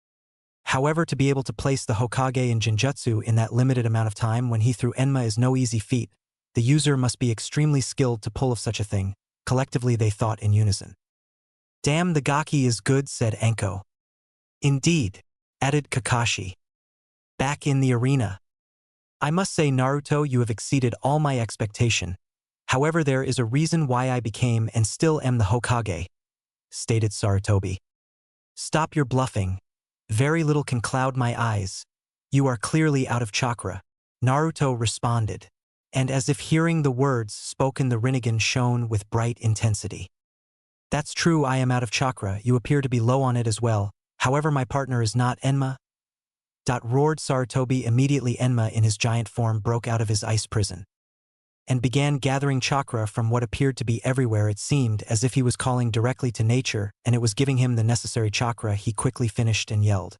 However, to be able to place the Hokage in genjutsu in that limited amount of time when he threw Enma is no easy feat. The user must be extremely skilled to pull off such a thing. Collectively, they thought in unison. Damn, the gaki is good, said Anko. Indeed, added Kakashi. Back in the arena. I must say, Naruto, you have exceeded all my expectation. However, there is a reason why I became and still am the Hokage, stated Sarutobi. Stop your bluffing. Very little can cloud my eyes. "You are clearly out of chakra," Naruto responded. And as if hearing the words spoken, the Rinnegan shone with bright intensity. "That's true, I am out of chakra. You appear to be low on it as well. However, my partner is not Enma." Roared Sarutobi. Immediately Enma in his giant form broke out of his ice prison and began gathering chakra from what appeared to be everywhere. It seemed as if he was calling directly to nature, and it was giving him the necessary chakra. He quickly finished and yelled,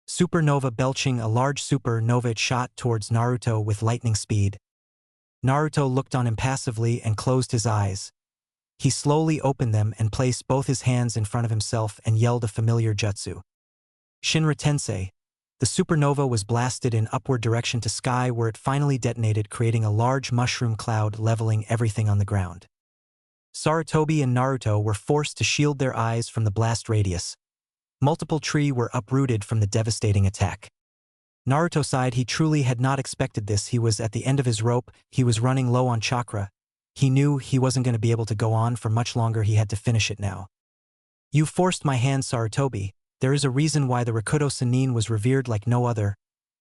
"Supernova!" Belching a large supernova, it shot towards Naruto with lightning speed. Naruto looked on impassively and closed his eyes. He slowly opened them and placed both his hands in front of himself and yelled a familiar jutsu. Shinra Tensei. The supernova was blasted in upward direction to sky, where it finally detonated, creating a large mushroom cloud leveling everything on the ground. Sarutobi and Naruto were forced to shield their eyes from the blast radius. Multiple trees were uprooted from the devastating attack. Naruto sighed. He truly had not expected this. He was at the end of his rope. He was running low on chakra. He knew he wasn't going to be able to go on for much longer. He had to finish it now. "You forced my hand, Sarutobi. There is a reason why the Rikudo Sannin was revered like no other.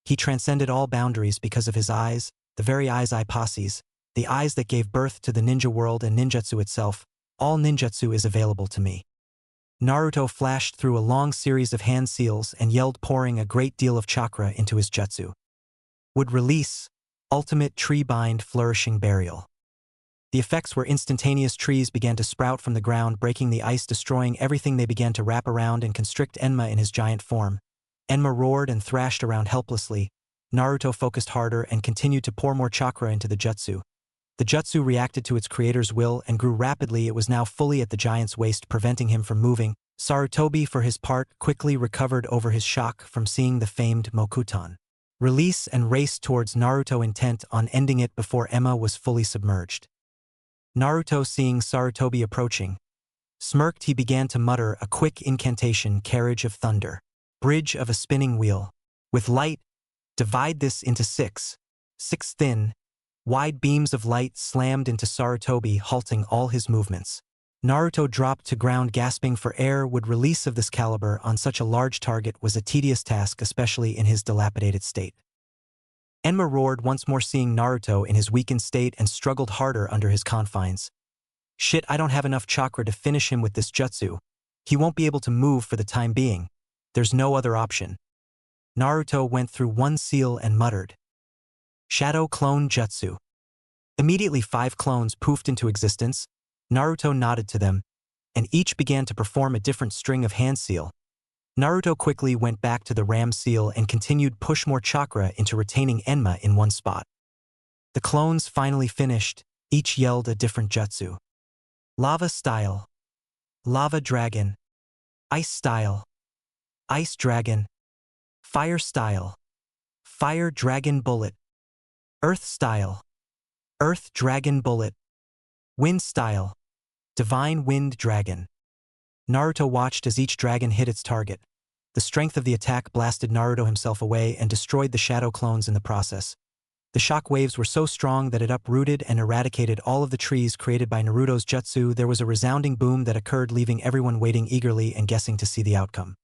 He transcended all boundaries because of his eyes, the very eyes I possess, the eyes that gave birth to the ninja world and ninjutsu itself. All ninjutsu is available to me." Naruto flashed through a long series of hand seals and yelled, pouring a great deal of chakra into his jutsu. Would release, ultimate tree bind, flourishing burial. The effects were instantaneous. Trees began to sprout from the ground, breaking the ice, destroying everything. They began to wrap around and constrict Enma in his giant form. Enma roared and thrashed around helplessly. Naruto focused harder and continued to pour more chakra into the jutsu. The jutsu reacted to its creator's will and grew rapidly. It was now fully at the giant's waist, preventing him from moving. Sarutobi, for his part, quickly recovered over his shock from seeing the famed Mokuton release and raced towards Naruto, intent on ending it before Enma was fully submerged. Naruto, seeing Sarutobi approaching, smirked. He began to mutter a quick incantation: "Carriage of thunder, bridge of a spinning wheel. With light, divide this into six." Six thin, wide beams of light slammed into Sarutobi, halting all his movements. Naruto dropped to ground, gasping for air. Would release of this caliber on such a large target was a tedious task, especially in his dilapidated state. Enma roared once more, seeing Naruto in his weakened state, and struggled harder under his confines. "Shit, I don't have enough chakra to finish him with this jutsu. He won't be able to move for the time being. There's no other option." Naruto went through one seal and muttered, "Shadow Clone Jutsu." Immediately 5 clones poofed into existence. Naruto nodded to them, and each began to perform a different string of hand seal. Naruto quickly went back to the ram seal and continued push more chakra into retaining Enma in one spot. The clones finally finished. Each yelled a different jutsu. Lava style, lava dragon, ice style, ice dragon, fire style, fire dragon bullet, earth style, earth dragon bullet, wind style, divine wind dragon. Naruto watched as each dragon hit its target. The strength of the attack blasted Naruto himself away and destroyed the shadow clones in the process. The shock waves were so strong that it uprooted and eradicated all of the trees created by Naruto's jutsu. There was a resounding boom that occurred, leaving everyone waiting eagerly and guessing to see the outcome.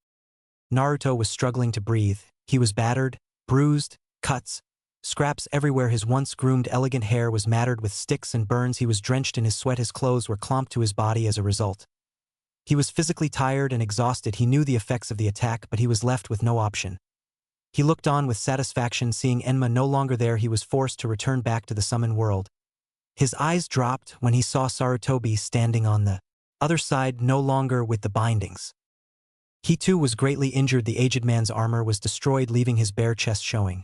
Naruto was struggling to breathe. He was battered, bruised, cuts, scraps everywhere. His once groomed, elegant hair was matted with sticks and burns. He was drenched in his sweat. His clothes were clumped to his body as a result. He was physically tired and exhausted. He knew the effects of the attack, but he was left with no option. He looked on with satisfaction, seeing Enma no longer there. He was forced to return back to the summon world. His eyes dropped when he saw Sarutobi standing on the other side, no longer with the bindings. He too was greatly injured. The aged man's armor was destroyed, leaving his bare chest showing.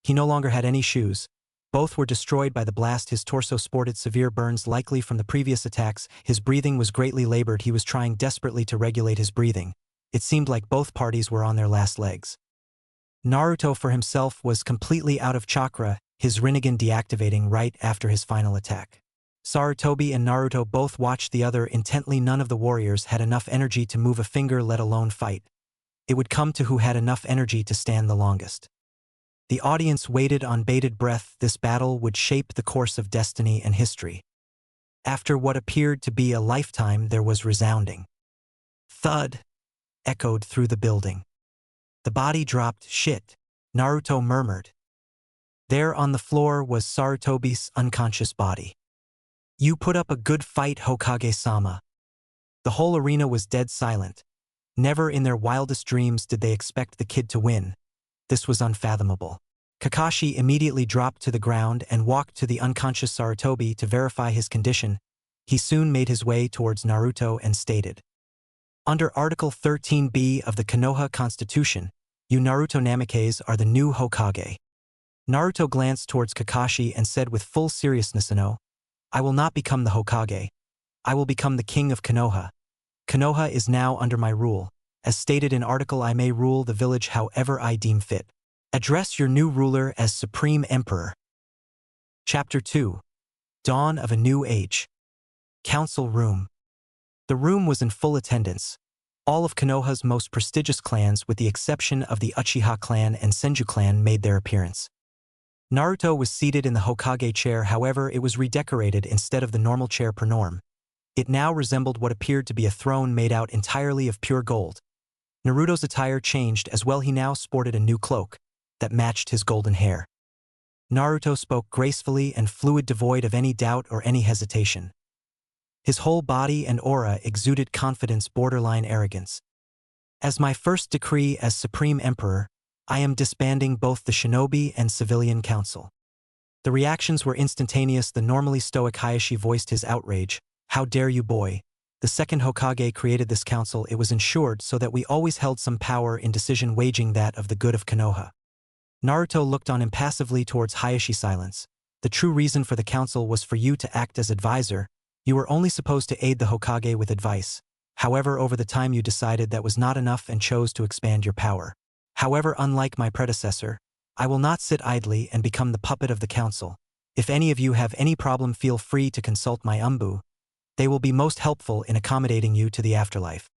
He no longer had any shoes. Both were destroyed by the blast. His torso sported severe burns, likely from the previous attacks. His breathing was greatly labored. He was trying desperately to regulate his breathing. It seemed like both parties were on their last legs. Naruto for himself was completely out of chakra, his Rinnegan deactivating right after his final attack. Sarutobi and Naruto both watched the other intently. None of the warriors had enough energy to move a finger, let alone fight. It would come to who had enough energy to stand the longest. The audience waited on bated breath. This battle would shape the course of destiny and history. After what appeared to be a lifetime, there was resounding thud echoed through the building. The body dropped. "Shit." Naruto murmured. There on the floor was Sarutobi's unconscious body. You put up a good fight, Hokage-sama. The whole arena was dead silent. Never in their wildest dreams did they expect the kid to win. This was unfathomable. Kakashi immediately dropped to the ground and walked to the unconscious Sarutobi to verify his condition. He soon made his way towards Naruto and stated, "Under Article 13b of the Konoha Constitution, you Naruto Namikes are the new Hokage." Naruto glanced towards Kakashi and said with full seriousness, "No, I will not become the Hokage. I will become the king of Konoha. Konoha is now under my rule. As stated in article, I may rule the village however I deem fit. Address your new ruler as Supreme Emperor." Chapter 2. Dawn of a New Age. Council Room. The room was in full attendance. All of Konoha's most prestigious clans, with the exception of the Uchiha clan and Senju clan, made their appearance. Naruto was seated in the Hokage chair, however, it was redecorated instead of the normal chair per norm. It now resembled what appeared to be a throne made out entirely of pure gold. Naruto's attire changed as well. He now sported a new cloak that matched his golden hair. Naruto spoke gracefully and fluid, devoid of any doubt or any hesitation. His whole body and aura exuded confidence, borderline arrogance. "As my first decree as Supreme Emperor, I am disbanding both the Shinobi and Civilian Council." The reactions were instantaneous. The normally stoic Hayashi voiced his outrage. "How dare you, boy? The second Hokage created this council. It was ensured so that we always held some power in decision, waging that of the good of Konoha." Naruto looked on impassively towards Hayashi. Silence. "The true reason for the council was for you to act as advisor. You were only supposed to aid the Hokage with advice. However, over the time you decided that was not enough and chose to expand your power. However, unlike my predecessor, I will not sit idly and become the puppet of the council. If any of you have any problem, feel free to consult my Umbu. They will be most helpful in accommodating you to the afterlife."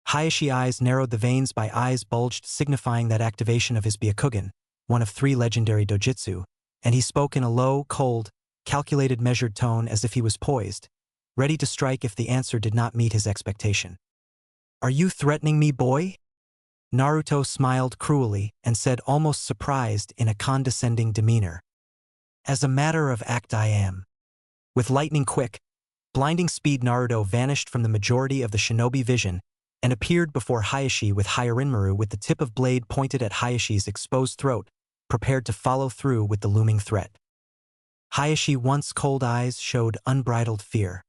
Hayashi's eyes narrowed, the veins by eyes bulged, signifying that activation of his Byakugan, one of 3 legendary dojutsu, and he spoke in a low, cold, calculated, measured tone as if he was poised, ready to strike if the answer did not meet his expectation. "Are you threatening me, boy?" Naruto smiled cruelly and said, almost surprised, in a condescending demeanor, "As a matter of fact, I am." With lightning quick, blinding speed, Naruto vanished from the majority of the shinobi vision and appeared before Hayashi with Hyarinmaru with the tip of blade pointed at Hayashi's exposed throat, prepared to follow through with the looming threat. Hayashi, once cold eyes, showed unbridled fear.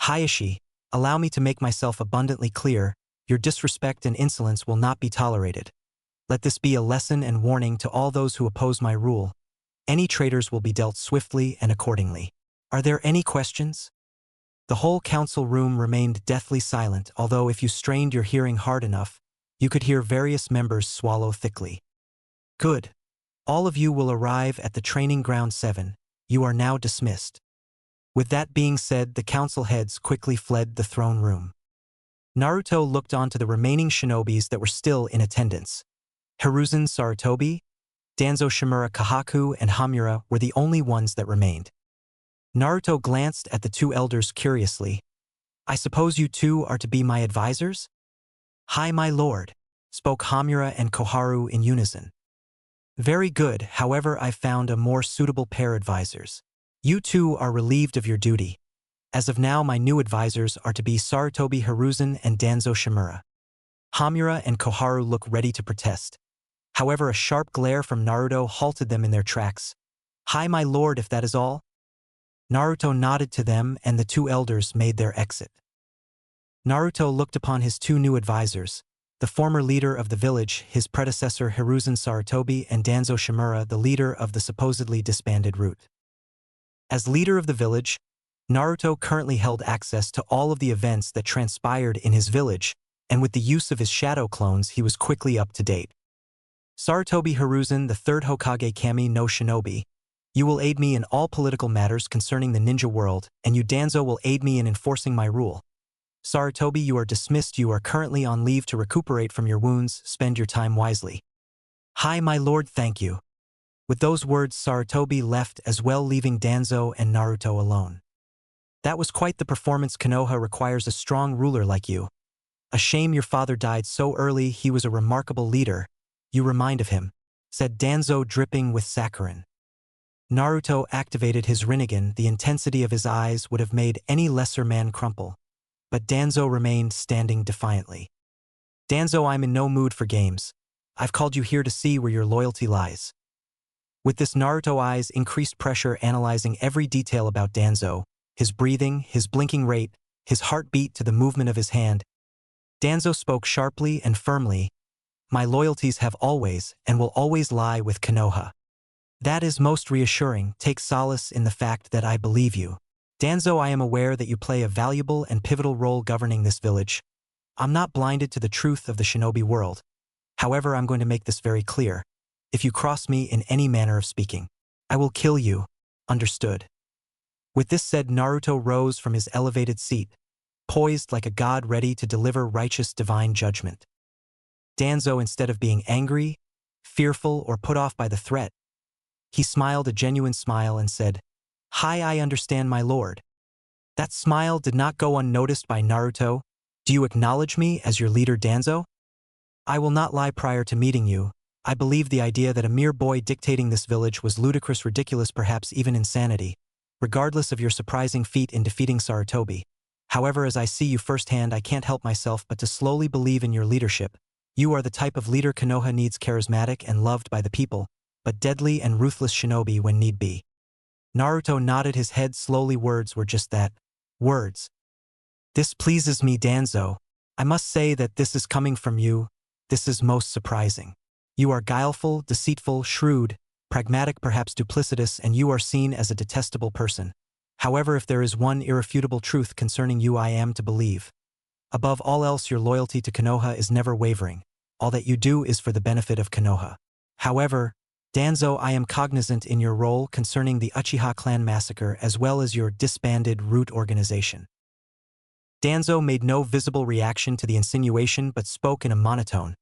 "Hayashi, allow me to make myself abundantly clear. Your disrespect and insolence will not be tolerated. Let this be a lesson and warning to all those who oppose my rule. Any traitors will be dealt swiftly and accordingly. Are there any questions?" The whole council room remained deathly silent, although if you strained your hearing hard enough, you could hear various members swallow thickly. "Good. All of you will arrive at the training ground 7. You are now dismissed." With that being said, the council heads quickly fled the throne room. Naruto looked on to the remaining shinobis that were still in attendance. Hiruzen Sarutobi, Danzo Shimura Kahaku, and Hamura were the only ones that remained. Naruto glanced at the 2 elders curiously. "I suppose you 2 are to be my advisors?" "Hi, my lord," spoke Hamura and Koharu in unison. "Very good, however, I found a more suitable pair advisors. You 2 are relieved of your duty. As of now, my new advisors are to be Sarutobi Hiruzen and Danzo Shimura." Hamura and Koharu looked ready to protest. However, a sharp glare from Naruto halted them in their tracks. "Hi, my lord, if that is all." Naruto nodded to them and the 2 elders made their exit. Naruto looked upon his 2 new advisors, the former leader of the village, his predecessor Hiruzen Sarutobi, and Danzo Shimura, the leader of the supposedly disbanded route. As leader of the village, Naruto currently held access to all of the events that transpired in his village, and with the use of his shadow clones he was quickly up to date. "Sarutobi Hiruzen, the 3rd Hokage Kami no Shinobi, you will aid me in all political matters concerning the ninja world, and you Danzo will aid me in enforcing my rule. Sarutobi, you are dismissed. You are currently on leave to recuperate from your wounds. Spend your time wisely." "Hi, my lord, thank you." With those words, Sarutobi left as well, leaving Danzo and Naruto alone. "That was quite the performance. Konoha requires a strong ruler like you. A shame your father died so early. He was a remarkable leader. You remind of him." said Danzo, dripping with saccharin. Naruto activated his Rinnegan. The intensity of his eyes would have made any lesser man crumple. But Danzo remained standing defiantly. Danzo, I'm in no mood for games. I've called you here to see where your loyalty lies. With this, Naruto eyes increased pressure, analyzing every detail about Danzo, his breathing, his blinking rate, his heartbeat to the movement of his hand. Danzo spoke sharply and firmly. My loyalties have always and will always lie with Konoha. That is most reassuring. Take solace in the fact that I believe you. Danzo, I am aware that you play a valuable and pivotal role governing this village. I'm not blinded to the truth of the shinobi world. However, I'm going to make this very clear. If you cross me in any manner of speaking, I will kill you. Understood? With this said, Naruto rose from his elevated seat, poised like a god ready to deliver righteous divine judgment. Danzo, instead of being angry, fearful, or put off by the threat, he smiled a genuine smile and said, "Hi, I understand, my lord." That smile did not go unnoticed by Naruto. Do you acknowledge me as your leader, Danzo? I will not lie, prior to meeting you, I believed the idea that a mere boy dictating this village was ludicrous, ridiculous, perhaps even insanity, regardless of your surprising feat in defeating Sarutobi. However, as I see you firsthand, I can't help myself but to slowly believe in your leadership. You are the type of leader Konoha needs, charismatic and loved by the people, but deadly and ruthless shinobi when need be. Naruto nodded his head slowly. Words were just that. Words. This pleases me, Danzo. I must say that this is coming from you. This is most surprising. You are guileful, deceitful, shrewd, pragmatic, perhaps duplicitous, and you are seen as a detestable person. However, if there is one irrefutable truth concerning you I am to believe. Above all else, your loyalty to Konoha is never wavering. All that you do is for the benefit of Konoha. However, Danzo, I am cognizant in your role concerning the Uchiha clan massacre as well as your disbanded root organization. Danzo made no visible reaction to the insinuation but spoke in a monotone,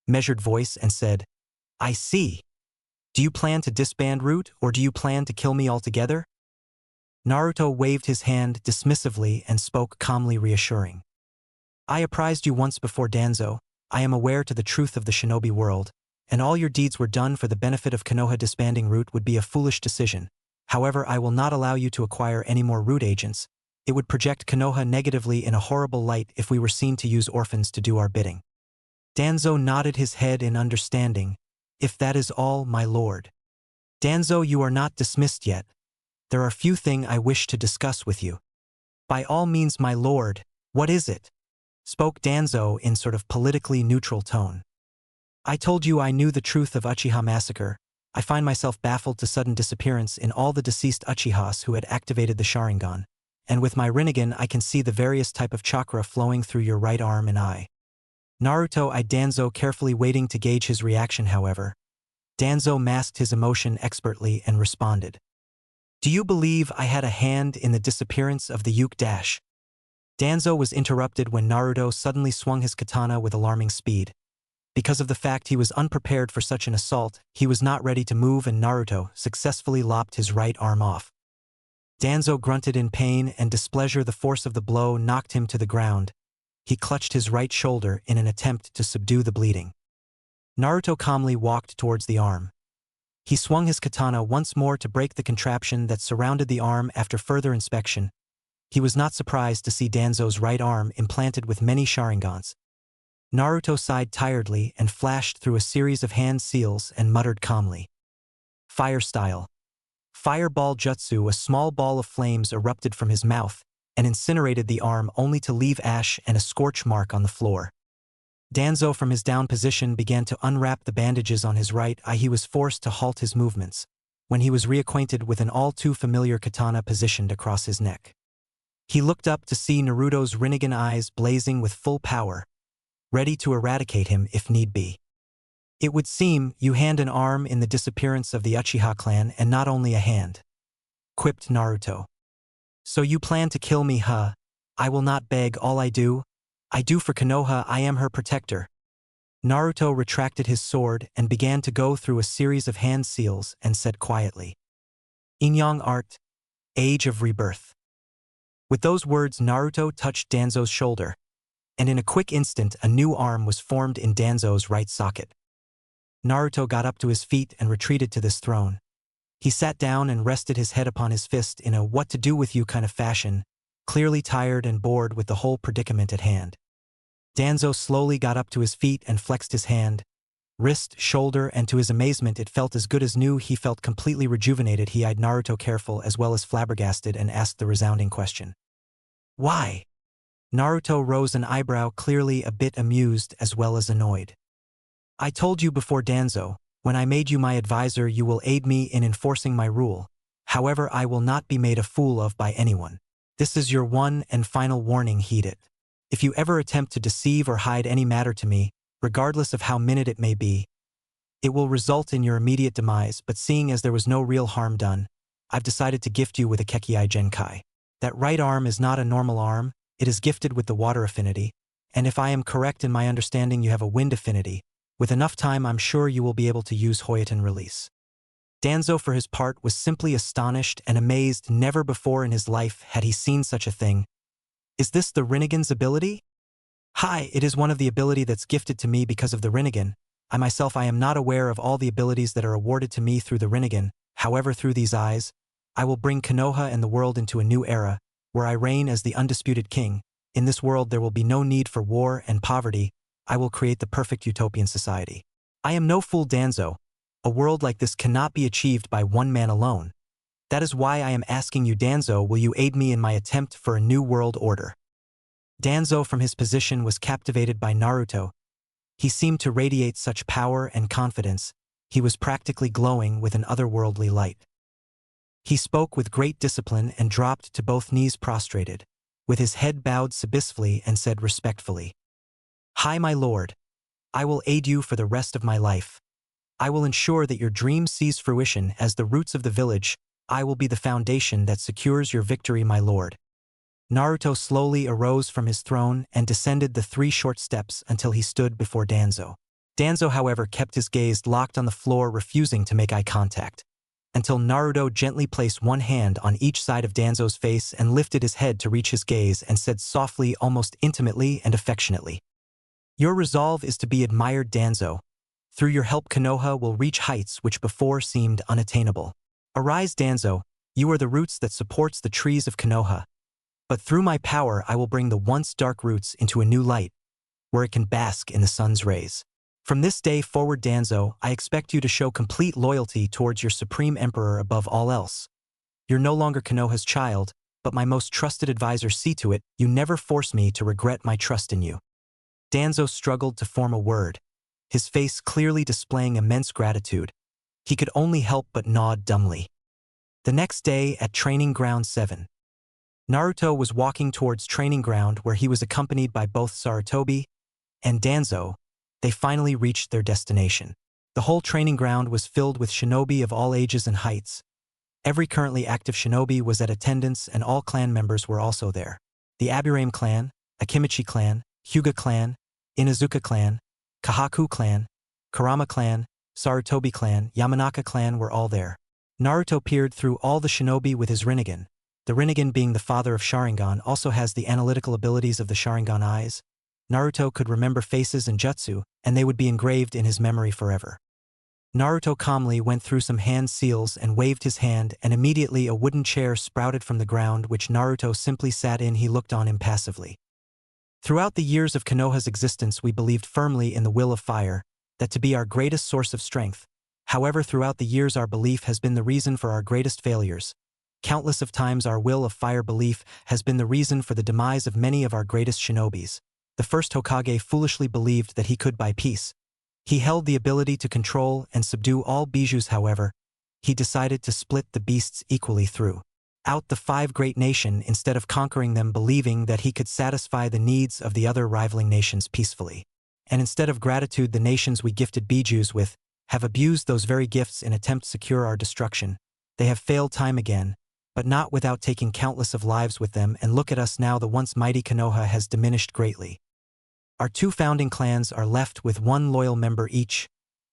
measured voice and said, I see. Do you plan to disband Root, or do you plan to kill me altogether? Naruto waved his hand dismissively and spoke calmly, reassuring. I apprised you once before, Danzo. I am aware to the truth of the shinobi world, and all your deeds were done for the benefit of Konoha. Disbanding Root would be a foolish decision. However, I will not allow you to acquire any more Root agents. It would project Konoha negatively in a horrible light if we were seen to use orphans to do our bidding. Danzo nodded his head in understanding. If that is all, my lord. Danzo, you are not dismissed yet. There are few things I wish to discuss with you. By all means, my lord. What is it? Spoke Danzo in sort of politically neutral tone. I told you I knew the truth of Uchiha massacre. I find myself baffled to sudden disappearance in all the deceased Uchihas who had activated the Sharingan. And with my Rinnegan I can see the various type of chakra flowing through your right arm and eye. Naruto eyed Danzo carefully, waiting to gauge his reaction. However, Danzo masked his emotion expertly and responded. Do you believe I had a hand in the disappearance of the Yuke Dash? Danzo was interrupted when Naruto suddenly swung his katana with alarming speed. Because of the fact he was unprepared for such an assault, he was not ready to move, and Naruto successfully lopped his right arm off. Danzo grunted in pain and displeasure. The force of the blow knocked him to the ground. He clutched his right shoulder in an attempt to subdue the bleeding. Naruto calmly walked towards the arm. He swung his katana once more to break the contraption that surrounded the arm. After further inspection, he was not surprised to see Danzo's right arm implanted with many Sharingans. Naruto sighed tiredly and flashed through a series of hand seals and muttered calmly. Fire style. Fireball jutsu. A small ball of flames erupted from his mouth and incinerated the arm, only to leave ash and a scorch mark on the floor. Danzo, from his down position, began to unwrap the bandages on his right eye. He was forced to halt his movements when he was reacquainted with an all too familiar katana positioned across his neck. He looked up to see Naruto's Rinnegan eyes blazing with full power, ready to eradicate him if need be. It would seem you hand an arm in the disappearance of the Uchiha clan, and not only a hand, quipped Naruto. So you plan to kill me, huh? I will not beg. All I do for Konoha. I am her protector. Naruto retracted his sword and began to go through a series of hand seals and said quietly, Inyang Art, Age of Rebirth. With those words, Naruto touched Danzo's shoulder, and in a quick instant a new arm was formed in Danzo's right socket. Naruto got up to his feet and retreated to this throne. He sat down and rested his head upon his fist in a what to do with you kind of fashion, clearly tired and bored with the whole predicament at hand. Danzo slowly got up to his feet and flexed his hand, wrist, shoulder, and to his amazement it felt as good as new. He felt completely rejuvenated. He eyed Naruto careful as well as flabbergasted and asked the resounding question. Why? Naruto rose an eyebrow, clearly a bit amused as well as annoyed. I told you before, Danzo, when I made you my advisor you will aid me in enforcing my rule. However, I will not be made a fool of by anyone. This is your one and final warning, heed it. If you ever attempt to deceive or hide any matter to me, regardless of how minute it may be, it will result in your immediate demise, but seeing as there was no real harm done, I've decided to gift you with a Kekkei Genkai. That right arm is not a normal arm, it is gifted with the water affinity, and if I am correct in my understanding you have a wind affinity. With enough time I'm sure you will be able to use Hoyoten release. Danzo for his part was simply astonished and amazed. Never before in his life had he seen such a thing. Is this the Rinnegan's ability? Hi, it is one of the ability that's gifted to me because of the Rinnegan. I am not aware of all the abilities that are awarded to me through the Rinnegan. However, through these eyes, I will bring Konoha and the world into a new era, where I reign as the undisputed king. In this world there will be no need for war and poverty. I will create the perfect utopian society. I am no fool, Danzo. A world like this cannot be achieved by one man alone. That is why I am asking you, Danzo, will you aid me in my attempt for a new world order? Danzo from his position was captivated by Naruto. He seemed to radiate such power and confidence. He was practically glowing with an otherworldly light. He spoke with great discipline and dropped to both knees prostrated, with his head bowed submissively and said respectfully, Hi, my lord. I will aid you for the rest of my life. I will ensure that your dream sees fruition as the roots of the village. I will be the foundation that secures your victory, my lord. Naruto slowly arose from his throne and descended the 3 short steps until he stood before Danzo. Danzo, however, kept his gaze locked on the floor, refusing to make eye contact, until Naruto gently placed one hand on each side of Danzo's face and lifted his head to reach his gaze and said softly, almost intimately and affectionately, Your resolve is to be admired, Danzo. Through your help Konoha will reach heights which before seemed unattainable. Arise, Danzo, you are the roots that supports the trees of Konoha. But through my power I will bring the once dark roots into a new light, where it can bask in the sun's rays. From this day forward, Danzo, I expect you to show complete loyalty towards your supreme emperor above all else. You're no longer Konoha's child, but my most trusted advisor. See to it, you never force me to regret my trust in you. Danzo struggled to form a word, his face clearly displaying immense gratitude. He could only help but nod dumbly. The next day at Training Ground 7. Naruto was walking towards Training Ground where he was accompanied by both Sarutobi and Danzo. They finally reached their destination. The whole training ground was filled with shinobi of all ages and heights. Every currently active shinobi was at attendance and all clan members were also there. The Aburame clan, Akimichi clan, Hyuga clan, Inazuka clan, Kahaku clan, Kurama clan, Sarutobi clan, Yamanaka clan were all there. Naruto peered through all the shinobi with his Rinnegan. The Rinnegan, being the father of Sharingan, also has the analytical abilities of the Sharingan eyes. Naruto could remember faces and jutsu, and they would be engraved in his memory forever. Naruto calmly went through some hand seals and waved his hand, and immediately a wooden chair sprouted from the ground which Naruto simply sat in. He looked on impassively. Throughout the years of Konoha's existence we believed firmly in the will of fire, that to be our greatest source of strength. However, throughout the years our belief has been the reason for our greatest failures. Countless of times our will of fire belief has been the reason for the demise of many of our greatest shinobis. The first Hokage foolishly believed that he could buy peace. He held the ability to control and subdue all bijus. However, he decided to split the beasts equally through out the 5 great nations instead of conquering them, believing that he could satisfy the needs of the other rivaling nations peacefully. And instead of gratitude, the nations we gifted bijus with have abused those very gifts in attempt to secure our destruction. They have failed time again, but not without taking countless of lives with them, and look at us now. The once mighty Konoha has diminished greatly. Our 2 founding clans are left with 1 loyal member each,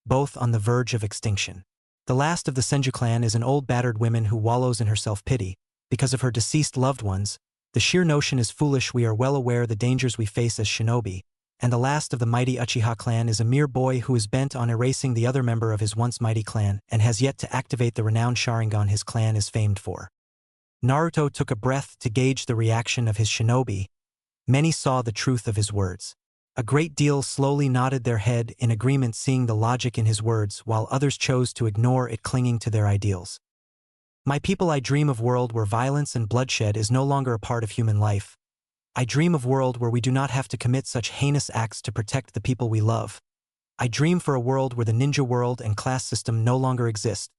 both on the verge of extinction. The last of the Senju clan is an old battered woman who wallows in her self-pity because of her deceased loved ones. The sheer notion is foolish. We are well aware the dangers we face as shinobi, and the last of the mighty Uchiha clan is a mere boy who is bent on erasing the other member of his once mighty clan and has yet to activate the renowned Sharingan his clan is famed for. Naruto took a breath to gauge the reaction of his shinobi. Many saw the truth of his words. A great deal slowly nodded their head in agreement, seeing the logic in his words, while others chose to ignore it, clinging to their ideals. My people, I dream of a world where violence and bloodshed is no longer a part of human life. I dream of a world where we do not have to commit such heinous acts to protect the people we love. I dream for a world where the ninja world and class system no longer exist.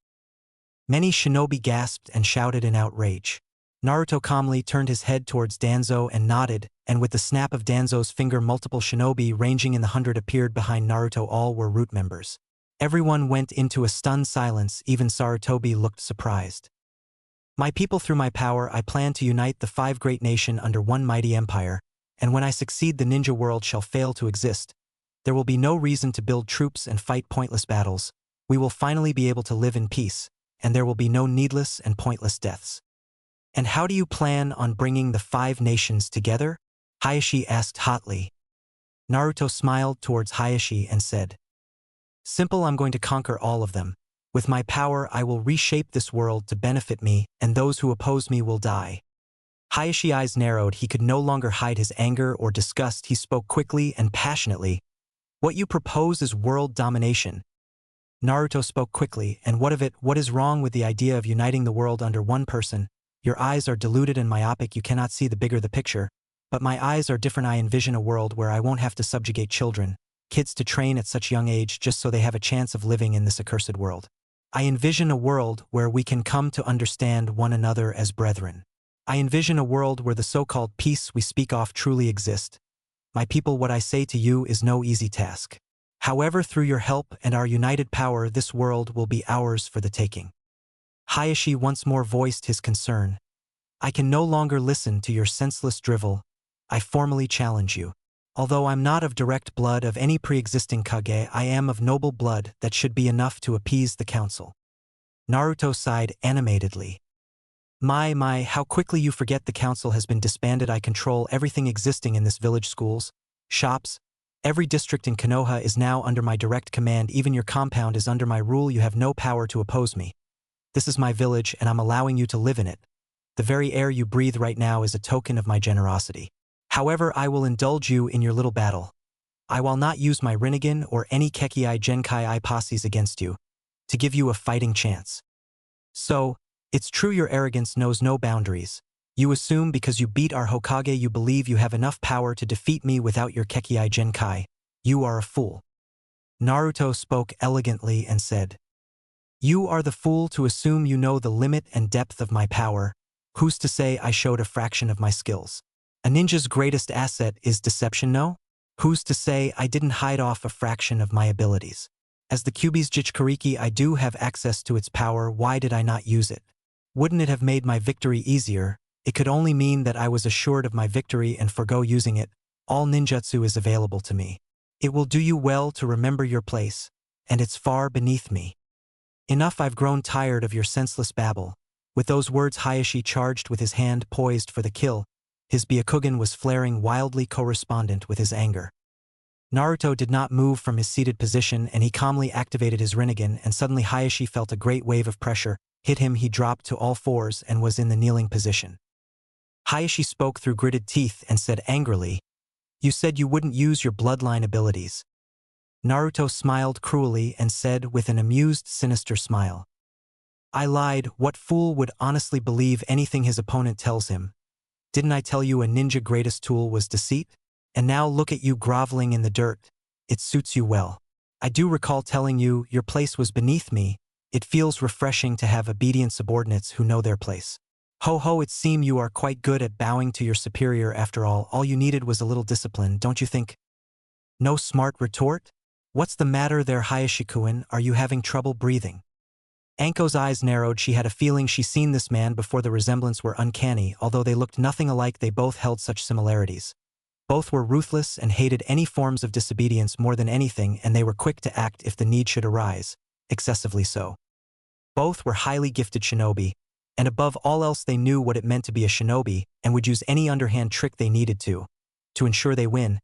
Many shinobi gasped and shouted in outrage. Naruto calmly turned his head towards Danzo and nodded, and with the snap of Danzo's finger multiple shinobi ranging in the 100 appeared behind Naruto. All were root members. Everyone went into a stunned silence, even Sarutobi looked surprised. My people, through my power I plan to unite the 5 great nations under one mighty empire, and when I succeed the ninja world shall fail to exist. There will be no reason to build troops and fight pointless battles. We will finally be able to live in peace, and there will be no needless and pointless deaths. And how do you plan on bringing the 5 nations together? Hayashi asked hotly. Naruto smiled towards Hayashi and said, Simple, I'm going to conquer all of them. With my power I will reshape this world to benefit me, and those who oppose me will die. Hayashi's eyes narrowed. He could no longer hide his anger or disgust. He spoke quickly and passionately. What you propose is world domination. Naruto spoke quickly. And what of it? What is wrong with the idea of uniting the world under one person? Your eyes are deluded and myopic. You cannot see the bigger the picture. But my eyes are different. I envision a world where I won't have to subjugate children, kids to train at such young age just so they have a chance of living in this accursed world. I envision a world where we can come to understand one another as brethren. I envision a world where the so-called peace we speak of truly exists. My people, what I say to you is no easy task. However, through your help and our united power, this world will be ours for the taking. Hayashi once more voiced his concern. I can no longer listen to your senseless drivel. I formally challenge you. Although I'm not of direct blood of any pre-existing Kage, I am of noble blood. That should be enough to appease the council. Naruto sighed animatedly. My, how quickly you forget the council has been disbanded. I control everything existing in this village, schools, shops. Every district in Konoha is now under my direct command. Even your compound is under my rule. You have no power to oppose me. This is my village and I'm allowing you to live in it. The very air you breathe right now is a token of my generosity. However, I will indulge you in your little battle. I will not use my Rinnegan or any Kekkei Genkai posses against you, to give you a fighting chance. So, it's true your arrogance knows no boundaries. You assume because you beat our Hokage you believe you have enough power to defeat me without your Kekkei Genkai. You are a fool. Naruto spoke elegantly and said, You are the fool to assume you know the limit and depth of my power. Who's to say I showed a fraction of my skills? A ninja's greatest asset is deception, no? Who's to say I didn't hide off a fraction of my abilities? As the Kyuubi's Jichikariki, I do have access to its power. Why did I not use it? Wouldn't it have made my victory easier? It could only mean that I was assured of my victory and forgo using it. All ninjutsu is available to me. It will do you well to remember your place, and it's far beneath me. Enough, I've grown tired of your senseless babble. With those words Hayashi charged with his hand poised for the kill. His Byakugan was flaring wildly correspondent with his anger. Naruto did not move from his seated position and he calmly activated his Rinnegan, and suddenly Hayashi felt a great wave of pressure hit him. He dropped to all fours and was in the kneeling position. Hayashi spoke through gritted teeth and said angrily, You said you wouldn't use your bloodline abilities. Naruto smiled cruelly and said with an amused, sinister smile, I lied. What fool would honestly believe anything his opponent tells him? Didn't I tell you a ninja greatest tool was deceit? And now look at you groveling in the dirt. It suits you well. I do recall telling you your place was beneath me. It feels refreshing to have obedient subordinates who know their place. Ho ho, it seems you are quite good at bowing to your superior after all you needed was a little discipline, don't you think? No smart retort? What's the matter there, Hayashi-kun? Are you having trouble breathing? Anko's eyes narrowed. She had a feeling she'd seen this man before. The resemblance were uncanny. Although they looked nothing alike, they both held such similarities. Both were ruthless and hated any forms of disobedience more than anything, and they were quick to act if the need should arise, excessively so. Both were highly gifted shinobi, and above all else they knew what it meant to be a shinobi and would use any underhand trick they needed to ensure they win.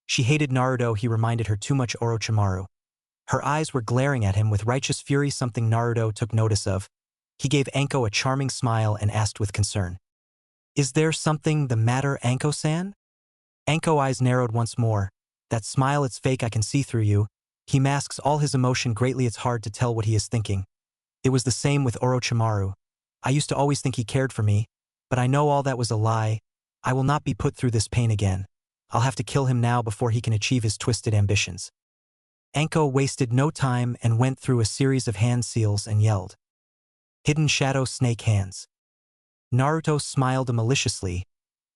She hated Naruto, he reminded her too much Orochimaru. Her eyes were glaring at him with righteous fury, something Naruto took notice of. He gave Anko a charming smile and asked with concern. Is there something the matter, Anko-san? Anko eyes narrowed once more. That smile, it's fake, I can see through you. He masks all his emotion greatly, it's hard to tell what he is thinking. It was the same with Orochimaru. I used to always think he cared for me, but I know all that was a lie. I will not be put through this pain again. I'll have to kill him now before he can achieve his twisted ambitions. Anko wasted no time and went through a series of hand seals and yelled. Hidden shadow snake hands. Naruto smiled maliciously.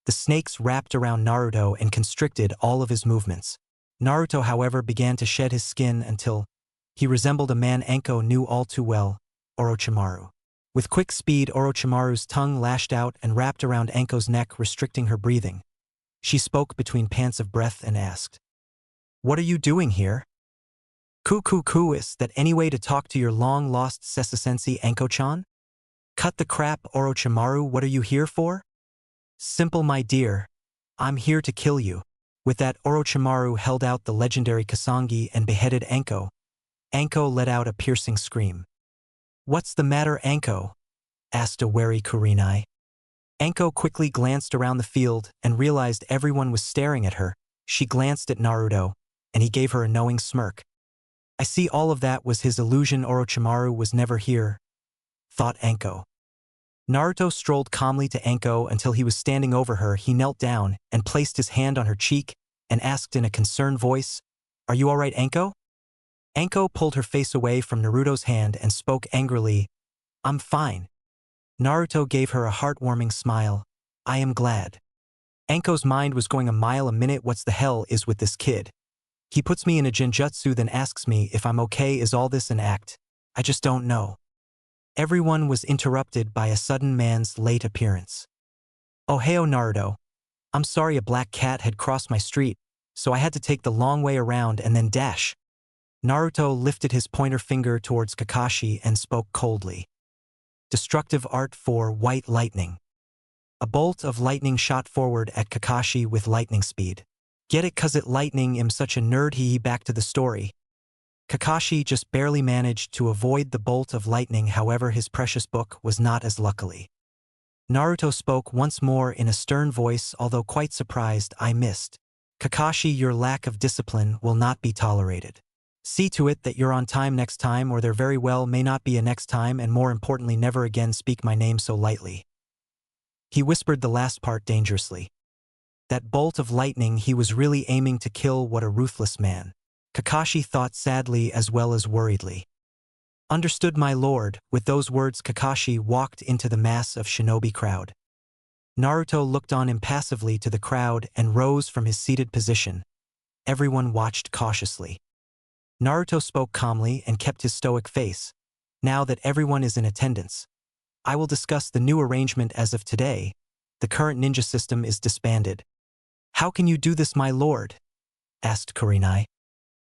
The snakes wrapped around Naruto and constricted all of his movements. Naruto, however, began to shed his skin until he resembled a man Anko knew all too well, Orochimaru. With quick speed, Orochimaru's tongue lashed out and wrapped around Anko's neck, restricting her breathing. She spoke between pants of breath and asked, What are you doing here? Is that any way to talk to your long-lost Sensei Anko-chan? Cut the crap, Orochimaru, what are you here for? Simple, my dear. I'm here to kill you. With that, Orochimaru held out the legendary Kasangi and beheaded Anko. Anko let out a piercing scream. What's the matter, Anko? Asked a wary Kurenai. Anko quickly glanced around the field and realized everyone was staring at her. She glanced at Naruto, and he gave her a knowing smirk. I see all of that was his illusion, Orochimaru was never here, thought Anko. Naruto strolled calmly to Anko until he was standing over her. He knelt down and placed his hand on her cheek and asked in a concerned voice, Are you all right, Anko? Anko pulled her face away from Naruto's hand and spoke angrily, I'm fine. Naruto gave her a heartwarming smile. I am glad. Anko's mind was going a mile a minute. What the hell is with this kid? He puts me in a genjutsu, then asks me if I'm okay. Is all this an act? I just don't know. Everyone was interrupted by a sudden man's late appearance. Ohio, Naruto. I'm sorry, a black cat had crossed my street, so I had to take the long way around and then dash. Naruto lifted his pointer finger towards Kakashi and spoke coldly. Destructive art for white lightning. A bolt of lightning shot forward at Kakashi with lightning speed. Get it, 'cause it lightning am such a nerd. He back to the story. Kakashi just barely managed to avoid the bolt of lightning, however his precious book was not as luckily. Naruto spoke once more in a stern voice, although quite surprised. I missed. Kakashi, your lack of discipline will not be tolerated. See to it that you're on time next time, or there very well may not be a next time, and more importantly, never again speak my name so lightly. He whispered the last part dangerously. That bolt of lightning, he was really aiming to kill. What a ruthless man. Kakashi thought sadly as well as worriedly. Understood, my lord. With those words, Kakashi walked into the mass of shinobi crowd. Naruto looked on impassively to the crowd and rose from his seated position. Everyone watched cautiously. Naruto spoke calmly and kept his stoic face. Now that everyone is in attendance, I will discuss the new arrangement as of today. The current ninja system is disbanded. How can you do this, my lord? Asked Kurenai.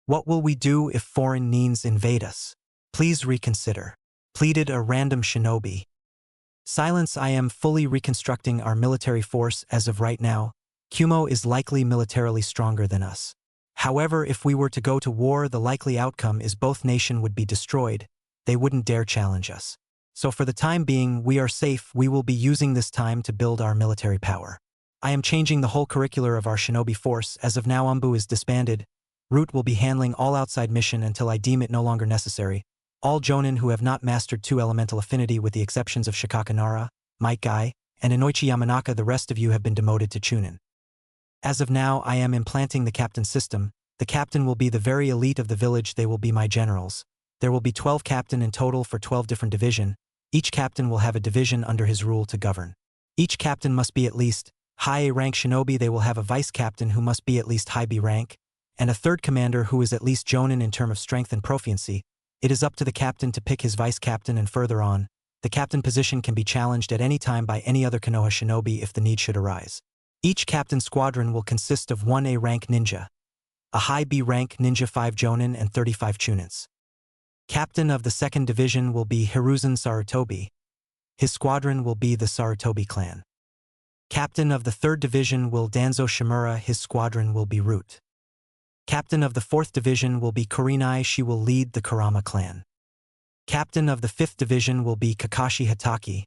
What will we do if foreign nins invade us? Please reconsider, pleaded a random shinobi. Silence, I am fully reconstructing our military force as of right now. Kumo is likely militarily stronger than us. However, if we were to go to war, the likely outcome is both nations would be destroyed. They wouldn't dare challenge us. So for the time being, we are safe. We will be using this time to build our military power. I am changing the whole curricular of our shinobi force. As of now, Umbu is disbanded. Root will be handling all outside mission until I deem it no longer necessary. All jonin who have not mastered 2 elemental affinity, with the exceptions of Shikaka Nara, Might Guy, and Inoichi Yamanaka, the rest of you have been demoted to chunin. As of now, I am implanting the captain system. The captain will be the very elite of the village. They will be my generals. There will be 12 captain in total for 12 different division. Each captain will have a division under his rule to govern. Each captain must be at least high A rank shinobi. They will have a vice captain who must be at least high B rank, and a third commander who is at least jonin in term of strength and proficiency. It is up to the captain to pick his vice captain, and further on, the captain position can be challenged at any time by any other Konoha shinobi if the need should arise. Each captain squadron will consist of 1 A rank ninja, a high B rank ninja, 5 jonin, and 35 chunins. Captain of the 2nd division will be Hiruzen Sarutobi. His squadron will be the Sarutobi clan. Captain of the 3rd division will Danzo Shimura. His squadron will be Root. Captain of the 4th Division will be Kurenai, she will lead the Kurama clan. Captain of the 5th Division will be Kakashi Hitaki,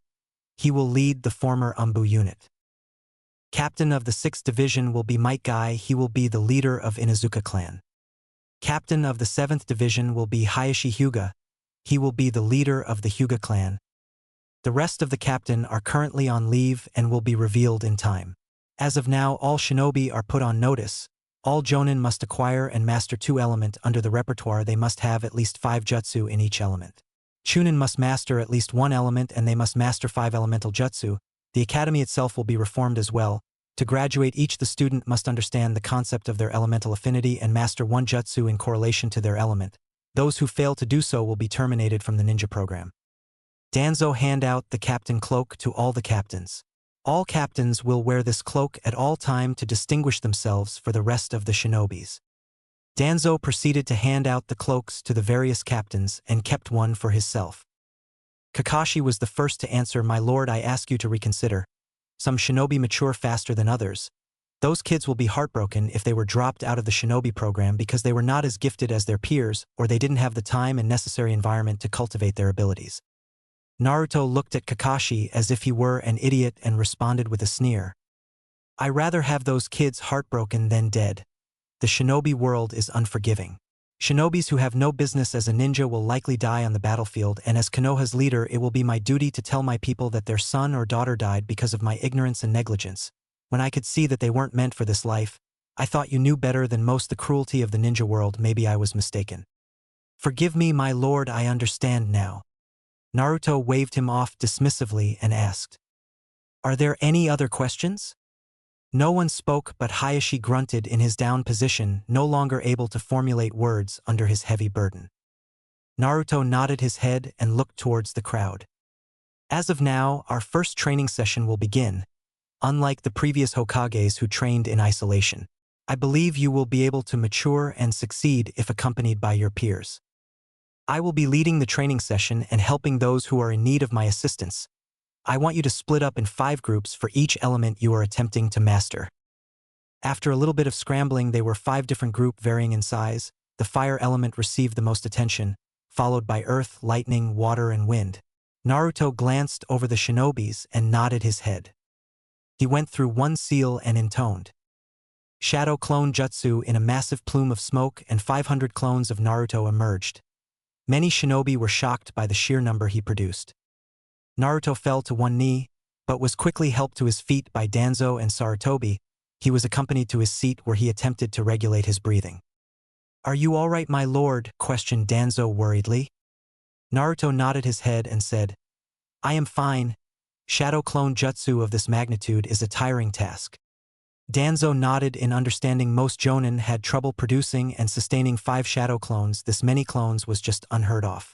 he will lead the former Umbu unit. Captain of the 6th Division will be Might Guy, he will be the leader of Inazuka clan. Captain of the 7th Division will be Hayashi Hyuga, he will be the leader of the Hyuga clan. The rest of the captain are currently on leave and will be revealed in time. As of now, all shinobi are put on notice. All jonin must acquire and master 2 element under the repertoire. They must have at least 5 jutsu in each element. Chunin must master at least 1 element and they must master 5 elemental jutsu. The academy itself will be reformed as well. To graduate, the student must understand the concept of their elemental affinity and master 1 jutsu in correlation to their element. Those who fail to do so will be terminated from the ninja program. Danzo hand out the captain cloak to all the captains. All captains will wear this cloak at all time to distinguish themselves for the rest of the shinobis. Danzo proceeded to hand out the cloaks to the various captains and kept one for himself. Kakashi was the first to answer, "My lord, I ask you to reconsider. Some shinobi mature faster than others. Those kids will be heartbroken if they were dropped out of the shinobi program because they were not as gifted as their peers or they didn't have the time and necessary environment to cultivate their abilities." Naruto looked at Kakashi as if he were an idiot and responded with a sneer. "I rather have those kids heartbroken than dead. The shinobi world is unforgiving. Shinobis who have no business as a ninja will likely die on the battlefield, and as Konoha's leader it will be my duty to tell my people that their son or daughter died because of my ignorance and negligence. When I could see that they weren't meant for this life, I thought you knew better than most the cruelty of the ninja world. Maybe I was mistaken. Forgive me, my lord, I understand now." Naruto waved him off dismissively and asked, "Are there any other questions?" No one spoke, but Hayashi grunted in his down position, no longer able to formulate words under his heavy burden. Naruto nodded his head and looked towards the crowd. "As of now, our first training session will begin. Unlike the previous Hokages who trained in isolation, I believe you will be able to mature and succeed if accompanied by your peers. I will be leading the training session and helping those who are in need of my assistance. I want you to split up in 5 groups for each element you are attempting to master." After a little bit of scrambling, they were 5 different groups varying in size. The fire element received the most attention, followed by earth, lightning, water, and wind. Naruto glanced over the shinobis and nodded his head. He went through one seal and intoned Shadow Clone Jutsu. In a massive plume of smoke and 500 clones of Naruto emerged. Many shinobi were shocked by the sheer number he produced. Naruto fell to one knee, but was quickly helped to his feet by Danzo and Sarutobi. He was accompanied to his seat where he attempted to regulate his breathing. "Are you all right, my lord?" questioned Danzo worriedly. Naruto nodded his head and said, "I am fine. Shadow Clone Jutsu of this magnitude is a tiring task." Danzo nodded in understanding. Most jonin had trouble producing and sustaining 5 shadow clones. This many clones was just unheard of.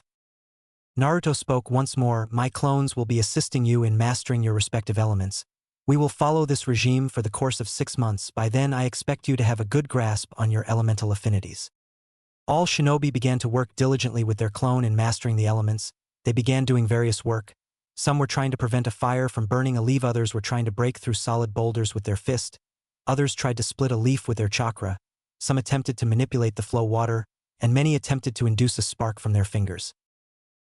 Naruto spoke once more, "My clones will be assisting you in mastering your respective elements. We will follow this regime for the course of 6 months. By then I expect you to have a good grasp on your elemental affinities." All shinobi began to work diligently with their clone in mastering the elements. They began doing various work. Some were trying to prevent a fire from burning a leaf, others were trying to break through solid boulders with their fist. Others tried to split a leaf with their chakra. Some attempted to manipulate the flow water, and many attempted to induce a spark from their fingers.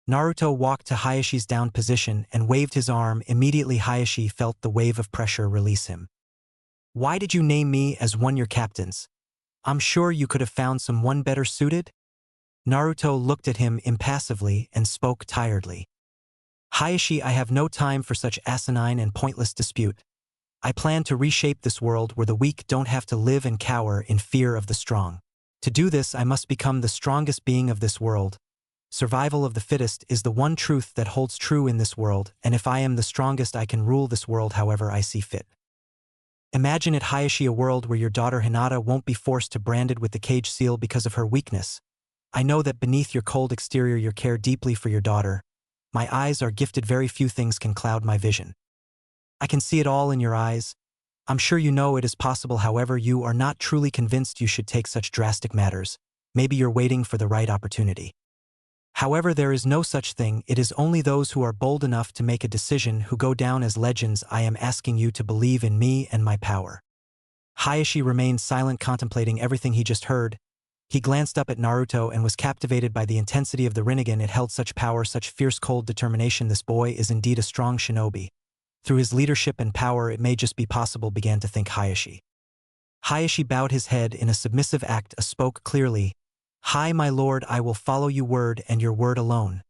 Naruto walked to Hayashi's down position and waved his arm. Immediately Hayashi felt the wave of pressure release him. "Why did you name me as one of your captains? I'm sure you could have found someone better suited?" Naruto looked at him impassively and spoke tiredly. "Hayashi, I have no time for such asinine and pointless dispute. I plan to reshape this world where the weak don't have to live and cower in fear of the strong. To do this, I must become the strongest being of this world. Survival of the fittest is the one truth that holds true in this world, and if I am the strongest, I can rule this world however I see fit. Imagine it, Hayashi, a world where your daughter Hinata won't be forced to branded with the cage seal because of her weakness. I know that beneath your cold exterior you care deeply for your daughter. My eyes are gifted, very few things can cloud my vision. I can see it all in your eyes. I'm sure you know it is possible, however you are not truly convinced you should take such drastic matters. Maybe you're waiting for the right opportunity. However, there is no such thing. It is only those who are bold enough to make a decision who go down as legends. I am asking you to believe in me and my power." Hayashi remained silent, contemplating everything he just heard. He glanced up at Naruto and was captivated by the intensity of the Rinnegan. It held such power, such fierce cold determination. This boy is indeed a strong shinobi. Through his leadership and power, it may just be possible, began to think Hayashi. Hayashi bowed his head in a submissive act, spoke clearly. Hi, my lord, I will follow you word and your word alone.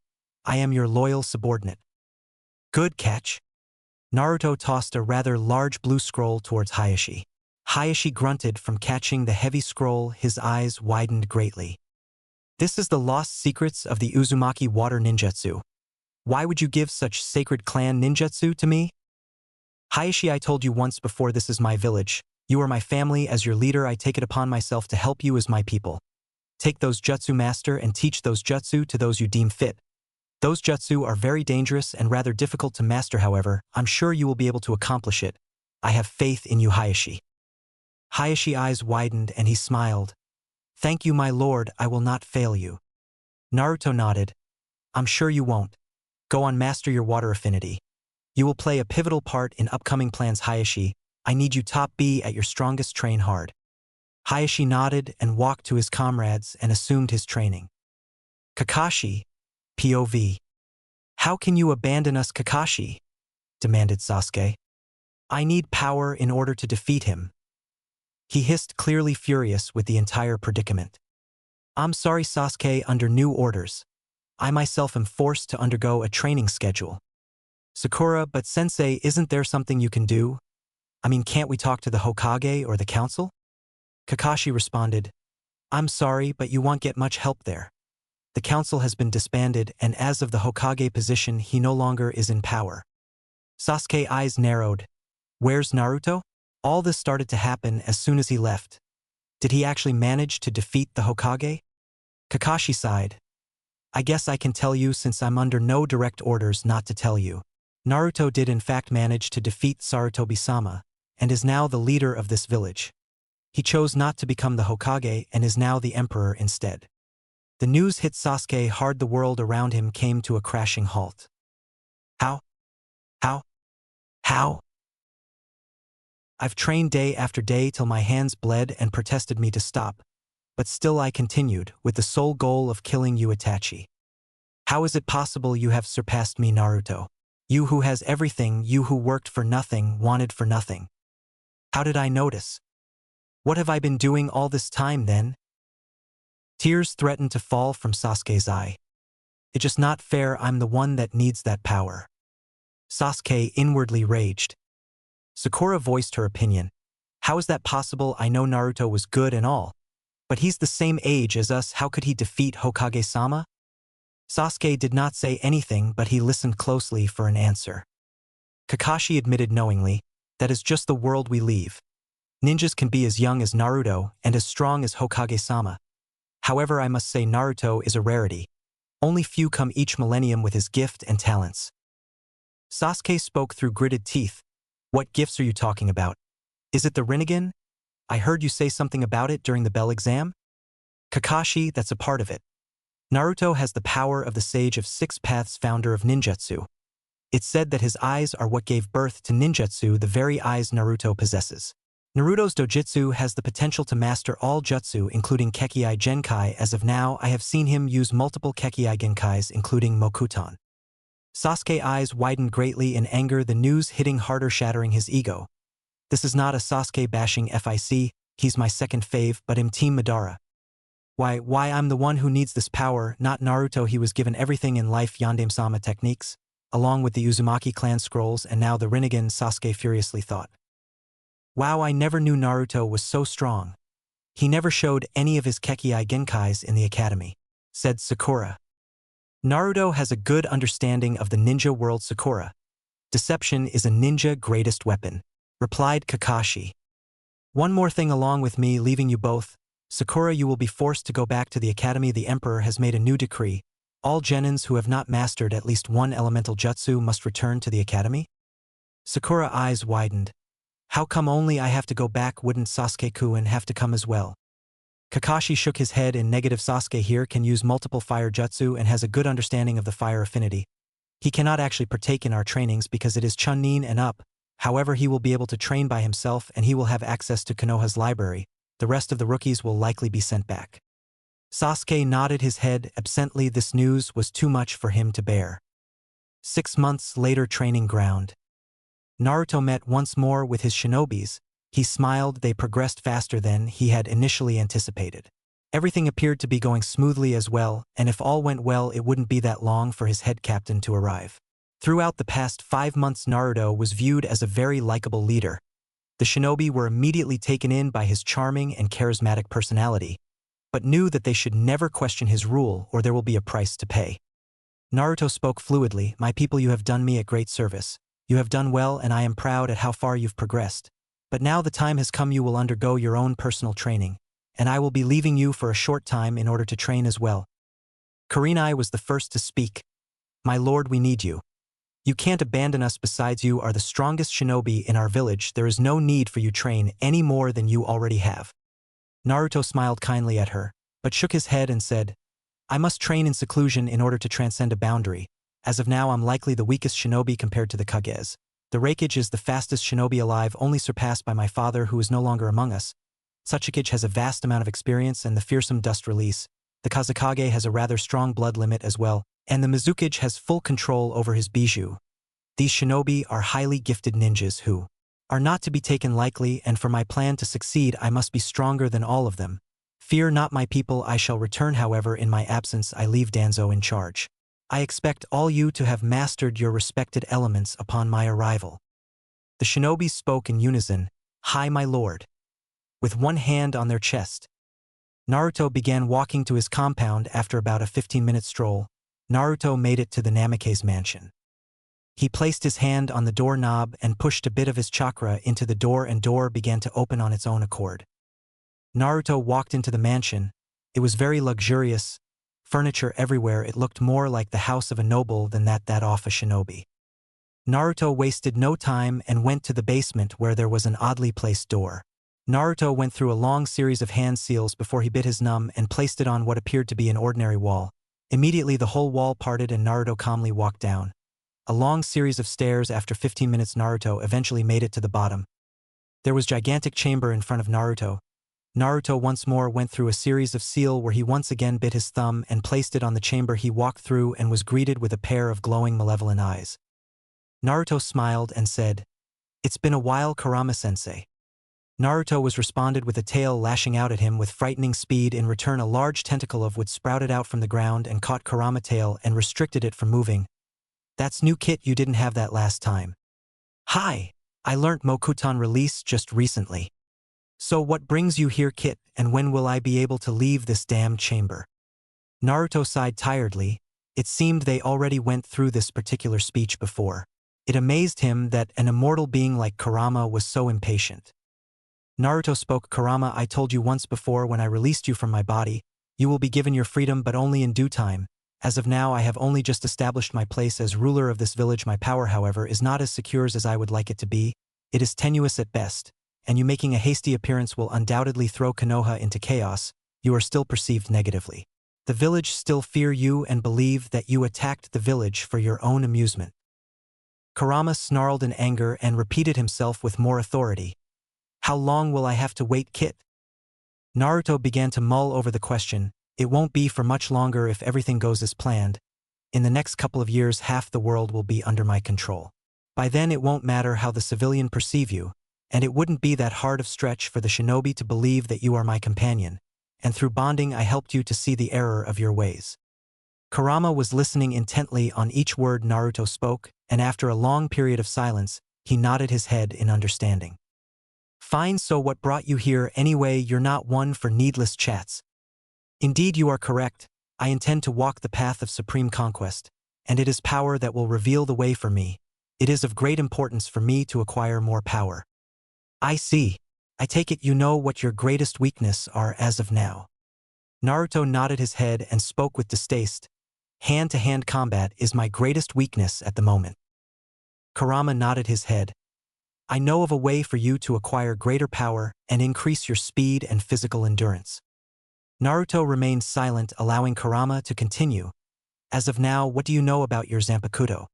I am your loyal subordinate. Good catch. Naruto tossed a rather large blue scroll towards Hayashi. Hayashi grunted from catching the heavy scroll, his eyes widened greatly. This is the lost secrets of the Uzumaki water ninjutsu. Why would you give such sacred clan ninjutsu to me? Hayashi, I told you once before, this is my village. You are my family. As your leader, I take it upon myself to help you as my people. Take those jutsu, master, and teach those jutsu to those you deem fit. Those jutsu are very dangerous and rather difficult to master, however, I'm sure you will be able to accomplish it. I have faith in you, Hayashi. Hayashi's eyes widened and he smiled. Thank you, my lord, I will not fail you. Naruto nodded. I'm sure you won't. Go on, master your water affinity. You will play a pivotal part in upcoming plans, Hayashi. I need you top B at your strongest, train hard. Hayashi nodded and walked to his comrades and assumed his training. Kakashi, POV. How can you abandon us, Kakashi? Demanded Sasuke. I need power in order to defeat him. He hissed, clearly furious with the entire predicament. I'm sorry, Sasuke, under new orders. I myself am forced to undergo a training schedule. Sakura, but sensei, isn't there something you can do? I mean, can't we talk to the Hokage or the council? Kakashi responded, I'm sorry, but you won't get much help there. The council has been disbanded, and as of the Hokage position, he no longer is in power. Sasuke's eyes narrowed. Where's Naruto? All this started to happen as soon as he left. Did he actually manage to defeat the Hokage? Kakashi sighed. I guess I can tell you since I'm under no direct orders not to tell you. Naruto did in fact manage to defeat Sarutobi-sama, and is now the leader of this village. He chose not to become the Hokage and is now the emperor instead. The news hit Sasuke hard. The world around him came to a crashing halt. How? I've trained day after day till my hands bled and protested me to stop, but still I continued, with the sole goal of killing you, Itachi. How is it possible you have surpassed me, Naruto? You who has everything, you who worked for nothing, wanted for nothing. How did I notice? What have I been doing all this time then? Tears threatened to fall from Sasuke's eye. It's just not fair, I'm the one that needs that power. Sasuke inwardly raged. Sakura voiced her opinion. How is that possible? I know Naruto was good and all, but he's the same age as us, how could he defeat Hokage-sama? Sasuke did not say anything, but he listened closely for an answer. Kakashi admitted knowingly, that is just the world we leave. Ninjas can be as young as Naruto and as strong as Hokage-sama. However, I must say Naruto is a rarity. Only few come each millennium with his gift and talents. Sasuke spoke through gritted teeth. What gifts are you talking about? Is it the Rinnegan? I heard you say something about it during the Bell exam? Kakashi, that's a part of it. Naruto has the power of the Sage of Six Paths, founder of ninjutsu. It's said that his eyes are what gave birth to ninjutsu, the very eyes Naruto possesses. Naruto's dojutsu has the potential to master all jutsu, including Kekkei Genkai. As of now, I have seen him use multiple Kekkei Genkais, including Mokuton. Sasuke's eyes widened greatly in anger, the news hitting harder, shattering his ego. This is not a Sasuke bashing FIC, he's my second fave, but I'm Team Madara. Why I'm the one who needs this power, not Naruto. He was given everything in life, Yondaime-sama techniques, along with the Uzumaki clan scrolls, and now the Rinnegan, Sasuke furiously thought. Wow, I never knew Naruto was so strong. He never showed any of his Kekkei Genkais in the academy, said Sakura. Naruto has a good understanding of the ninja world, Sakura. Deception is a ninja greatest weapon, replied Kakashi. One more thing, along with me leaving you both, Sakura, you will be forced to go back to the academy. The emperor has made a new decree. All genins who have not mastered at least one elemental jutsu must return to the academy. Sakura's eyes widened. How come only I have to go back? Wouldn't Sasuke-kun have to come as well? Kakashi shook his head in negative. Sasuke here can use multiple fire jutsu and has a good understanding of the fire affinity. He cannot actually partake in our trainings because it is Chunin and up. However, he will be able to train by himself and he will have access to Konoha's library. The rest of the rookies will likely be sent back. Sasuke nodded his head absently. This news was too much for him to bear. 6 months later, training ground. Naruto met once more with his shinobis. He smiled. They progressed faster than he had initially anticipated. Everything appeared to be going smoothly as well, and if all went well, it wouldn't be that long for his head captain to arrive. Throughout the past 5 months, Naruto was viewed as a very likable leader. The shinobi were immediately taken in by his charming and charismatic personality, but knew that they should never question his rule or there will be a price to pay. Naruto spoke fluidly. "My people, you have done me a great service. You have done well, and I am proud at how far you've progressed. But now the time has come. You will undergo your own personal training, and I will be leaving you for a short time in order to train as well." Kurenai was the first to speak. "My lord, we need you. You can't abandon us. Besides, you are the strongest shinobi in our village. There is no need for you to train any more than you already have." Naruto smiled kindly at her, but shook his head and said, "I must train in seclusion in order to transcend a boundary. As of now, I'm likely the weakest shinobi compared to the Kages. The Raikage is the fastest shinobi alive, only surpassed by my father, who is no longer among us. Sachikage has a vast amount of experience and the fearsome dust release. The Kazekage has a rather strong blood limit as well, and the Mizukage has full control over his bijou. These shinobi are highly gifted ninjas who are not to be taken lightly, and for my plan to succeed, I must be stronger than all of them. Fear not, my people. I shall return. However, in my absence, I leave Danzo in charge. I expect all you to have mastered your respected elements upon my arrival." The shinobi spoke in unison, "Hi, my lord." With one hand on their chest, Naruto began walking to his compound. After about a 15-minute stroll, Naruto made it to the Namake's mansion. He placed his hand on the doorknob and pushed a bit of his chakra into the door, and door began to open on its own accord. Naruto walked into the mansion. It was very luxurious. Furniture everywhere. It looked more like the house of a noble than that of a shinobi. Naruto wasted no time and went to the basement, where there was an oddly placed door. Naruto went through a long series of hand seals before he bit his num and placed it on what appeared to be an ordinary wall. Immediately the whole wall parted and Naruto calmly walked down a long series of stairs. After 15 minutes, Naruto eventually made it to the bottom. There was a gigantic chamber in front of Naruto. Naruto once more went through a series of seal where he once again bit his thumb and placed it on the chamber. He walked through and was greeted with a pair of glowing malevolent eyes. Naruto smiled and said, "It's been a while, Kurama-sensei." Naruto was responded with a tail lashing out at him with frightening speed. In return, a large tentacle of wood sprouted out from the ground and caught Kurama's tail and restricted it from moving. "That's new, Kit. You didn't have that last time." "Hi, I learnt Mokuton release just recently. So what brings you here, Kit, and when will I be able to leave this damned chamber?" Naruto sighed tiredly. It seemed they already went through this particular speech before. It amazed him that an immortal being like Kurama was so impatient. Naruto spoke. "Kurama, I told you once before, when I released you from my body, you will be given your freedom, but only in due time. As of now, I have only just established my place as ruler of this village. My power, however, is not as secure as I would like it to be. It is tenuous at best, and you making a hasty appearance will undoubtedly throw Konoha into chaos. You are still perceived negatively. The village still fear you and believe that you attacked the village for your own amusement." Kurama snarled in anger and repeated himself with more authority. "How long will I have to wait, Kit?" Naruto began to mull over the question. "It won't be for much longer if everything goes as planned. In the next couple of years, half the world will be under my control. By then it won't matter how the civilian perceive you, and it wouldn't be that hard of stretch for the shinobi to believe that you are my companion, and through bonding I helped you to see the error of your ways." Kurama was listening intently on each word Naruto spoke, and after a long period of silence, he nodded his head in understanding. "Fine, so what brought you here anyway? You're not one for needless chats." "Indeed, you are correct. I intend to walk the path of supreme conquest, and it is power that will reveal the way for me. It is of great importance for me to acquire more power." "I see. I take it you know what your greatest weakness are as of now." Naruto nodded his head and spoke with distaste. "Hand-to-hand combat is my greatest weakness at the moment." Kurama nodded his head. "I know of a way for you to acquire greater power and increase your speed and physical endurance." Naruto remained silent, allowing Kurama to continue. "As of now, what do you know about your Zanpakuto?"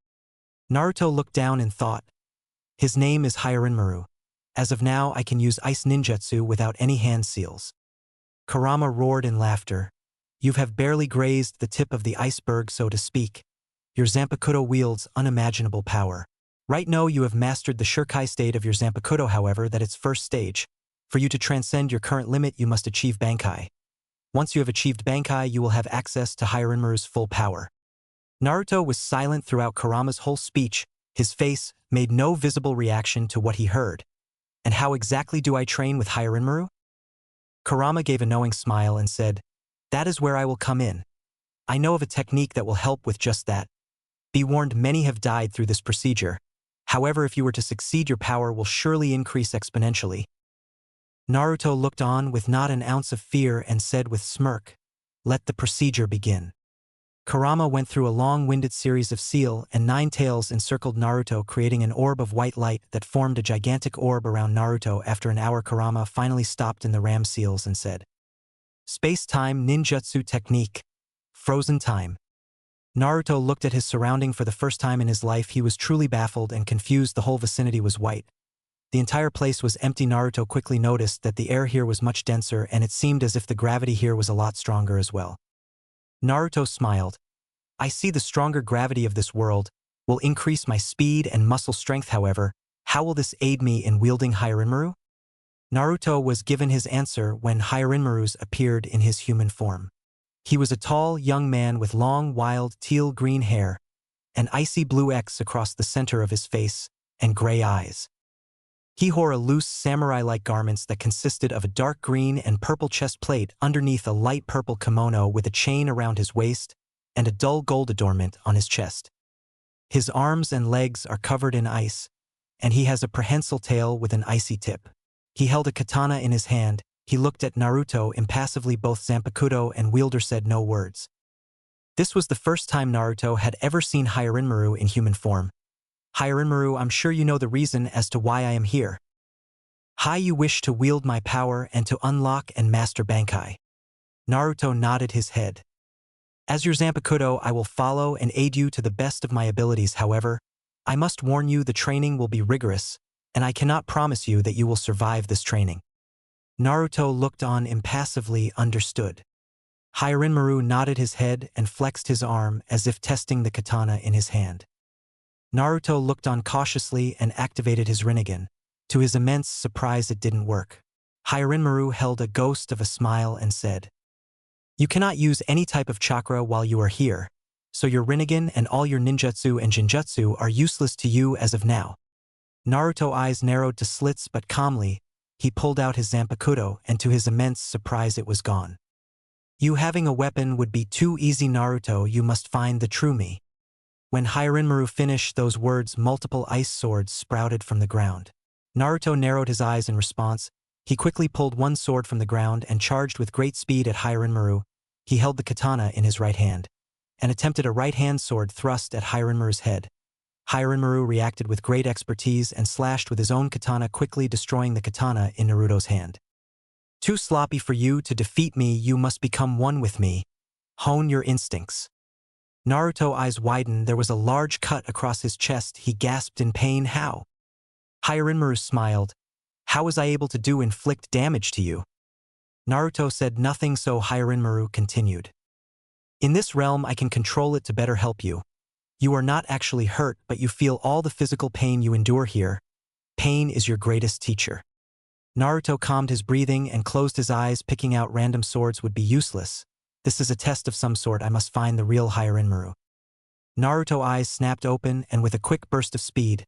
Naruto looked down in thought. "His name is Hyarinmaru. As of now, I can use ice ninjutsu without any hand seals." Kurama roared in laughter. You have barely grazed the tip of the iceberg, so to speak. Your Zanpakuto wields unimaginable power. Right now you have mastered the Shurkai state of your Zanpakuto, however, that its first stage. For you to transcend your current limit, you must achieve Bankai. Once you have achieved Bankai, you will have access to Hirinmaru's full power. Naruto was silent throughout Kurama's whole speech. His face made no visible reaction to what he heard. And how exactly do I train with Hirinmaru? Kurama gave a knowing smile and said, "That is where I will come in. I know of a technique that will help with just that. Be warned, many have died through this procedure. However, if you were to succeed, your power will surely increase exponentially." Naruto looked on with not an ounce of fear and said with smirk, "Let the procedure begin." Kurama went through a long-winded series of seal and 9 tails encircled Naruto, creating an orb of white light that formed a gigantic orb around Naruto. After an hour, Kurama finally stopped in the ram seals and said, "Space-time ninjutsu technique. Frozen time." Naruto looked at his surrounding for the first time in his life. He was truly baffled and confused. The whole vicinity was white. The entire place was empty. Naruto quickly noticed that the air here was much denser, and it seemed as if the gravity here was a lot stronger as well. Naruto smiled. "I see the stronger gravity of this world will increase my speed and muscle strength. However, how will this aid me in wielding Hirinmaru?" Naruto was given his answer when Hirinmaru's appeared in his human form. He was a tall, young man with long, wild, teal-green hair, an icy blue X across the center of his face, and gray eyes. He wore a loose samurai-like garments that consisted of a dark green and purple chest plate underneath a light purple kimono with a chain around his waist and a dull gold adornment on his chest. His arms and legs are covered in ice, and he has a prehensile tail with an icy tip. He held a katana in his hand. He looked at Naruto impassively. Both Zanpakuto and wielder said no words. This was the first time Naruto had ever seen Hirinmaru in human form. "Hirinmaru, I'm sure you know the reason as to why I am here. You wish to wield my power and to unlock and master Bankai." Naruto nodded his head. "As your Zanpakuto, I will follow and aid you to the best of my abilities. However, I must warn you, the training will be rigorous, and I cannot promise you that you will survive this training." Naruto looked on impassively. "Understood." Hirinmaru nodded his head and flexed his arm as if testing the katana in his hand. Naruto looked on cautiously and activated his Rinnegan. To his immense surprise, it didn't work. Hirinmaru held a ghost of a smile and said, "You cannot use any type of chakra while you are here, so your Rinnegan and all your ninjutsu and jinjutsu are useless to you as of now." Naruto's eyes narrowed to slits, but calmly, he pulled out his Zanpakuto, and to his immense surprise it was gone. "You having a weapon would be too easy, Naruto. You must find the true me." When Hirinmaru finished those words, multiple ice swords sprouted from the ground. Naruto narrowed his eyes in response. He quickly pulled one sword from the ground and charged with great speed at Hirinmaru. He held the katana in his right hand and attempted a right-hand sword thrust at Hirinmaru's head. Hirinmaru reacted with great expertise and slashed with his own katana, quickly destroying the katana in Naruto's hand. "Too sloppy for you to defeat me. You must become one with me. Hone your instincts." Naruto's eyes widened. There was a large cut across his chest. He gasped in pain. "How?" Hirinmaru smiled. "How was I able to inflict damage to you?" Naruto said nothing, so Hirinmaru continued. "In this realm I can control it to better help you. You are not actually hurt, but you feel all the physical pain you endure here. Pain is your greatest teacher." Naruto calmed his breathing and closed his eyes. Picking out random swords would be useless. This is a test of some sort. I must find the real Hirinmaru. Naruto's eyes snapped open, and with a quick burst of speed,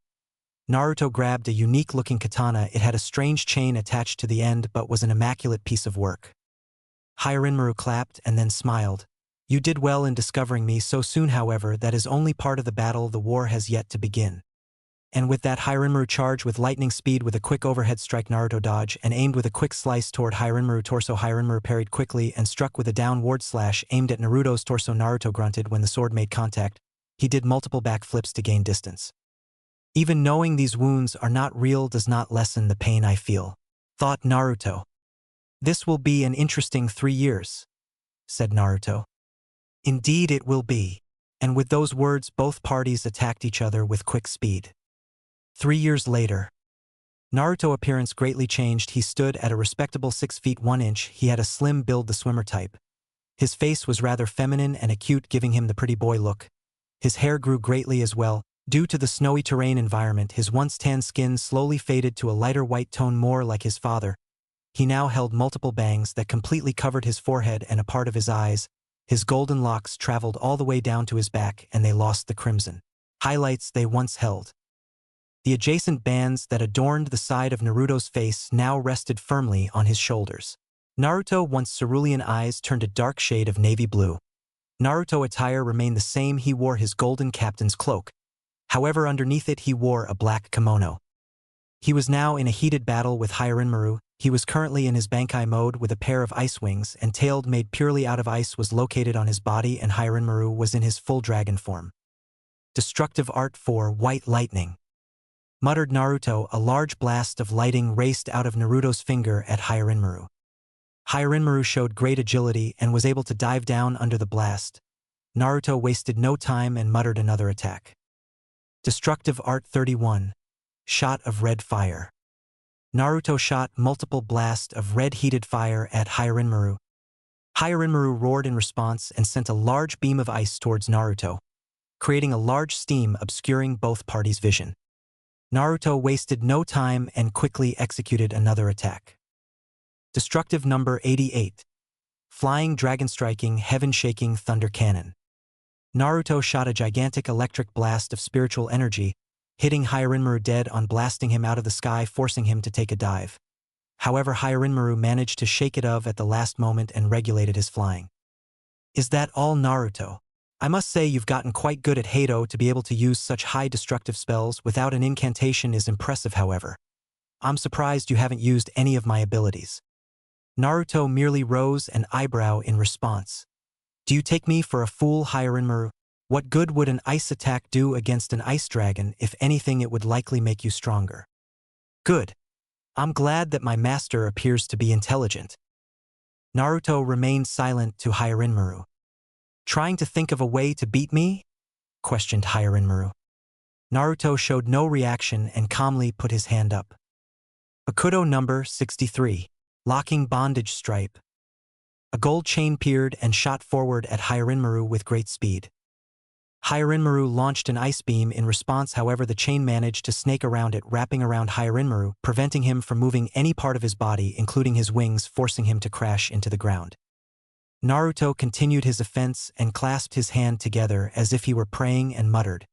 Naruto grabbed a unique-looking katana. It had a strange chain attached to the end, but was an immaculate piece of work. Hirinmaru clapped and then smiled. "You did well in discovering me so soon. However, that is only part of the battle. The war has yet to begin." And with that, Hirinmaru charged with lightning speed. With a quick overhead strike, Naruto dodged and aimed with a quick slice toward Hirinmaru's torso. Hirinmaru parried quickly and struck with a downward slash aimed at Naruto's torso. Naruto grunted when the sword made contact. He did multiple backflips to gain distance. "Even knowing these wounds are not real does not lessen the pain I feel," thought Naruto. "This will be an interesting 3 years," said Naruto. "Indeed it will be." And with those words, both parties attacked each other with quick speed. 3 years later, Naruto's appearance greatly changed. He stood at a respectable 6 feet 1 inch. He had a slim build, the swimmer type. His face was rather feminine and acute, giving him the pretty boy look. His hair grew greatly as well. Due to the snowy terrain environment, his once tan skin slowly faded to a lighter white tone, more like his father. He now held multiple bangs that completely covered his forehead and a part of his eyes. His golden locks traveled all the way down to his back, and they lost the crimson highlights they once held. The adjacent bands that adorned the side of Naruto's face now rested firmly on his shoulders. Naruto, once cerulean eyes, turned a dark shade of navy blue. Naruto attire remained the same. He wore his golden captain's cloak. However, underneath it he wore a black kimono. He was now in a heated battle with Rinnegan. He was currently in his Bankai mode with a pair of ice wings and tailed made purely out of ice was located on his body, and Rinnegan was in his full dragon form. Destructive Art 4 White Lightning, muttered Naruto. A large blast of lighting raced out of Naruto's finger at Rinnegan. Rinnegan showed great agility and was able to dive down under the blast. Naruto wasted no time and muttered another attack. Destructive Art 31 Shot of Red Fire. Naruto shot multiple blasts of red heated fire at Rinnegan. Rinnegan roared in response and sent a large beam of ice towards Naruto, creating a large steam obscuring both parties' vision. Naruto wasted no time and quickly executed another attack. Destructive number 88. Flying Dragon Striking Heaven Shaking Thunder Cannon. Naruto shot a gigantic electric blast of spiritual energy, hitting Rinnegan dead on, blasting him out of the sky, forcing him to take a dive. However, Rinnegan managed to shake it off at the last moment and regulated his flying. Is that all, Naruto? I must say you've gotten quite good at Hado. To be able to use such high destructive spells without an incantation is impressive. However, I'm surprised you haven't used any of my abilities. Naruto merely rose an eyebrow in response. Do you take me for a fool, Rinnegan? What good would an ice attack do against an ice dragon? If anything, it would likely make you stronger. Good. I'm glad that my master appears to be intelligent. Naruto remained silent to Rinnegan. Trying to think of a way to beat me? Questioned Rinnegan. Naruto showed no reaction and calmly put his hand up. Bakudo number 63. Locking Bondage Stripe. A gold chain appeared and shot forward at Rinnegan with great speed. Rinnegan launched an ice beam in response. However, the chain managed to snake around it, wrapping around Rinnegan, preventing him from moving any part of his body, including his wings, forcing him to crash into the ground. Naruto continued his offense and clasped his hand together as if he were praying and muttered.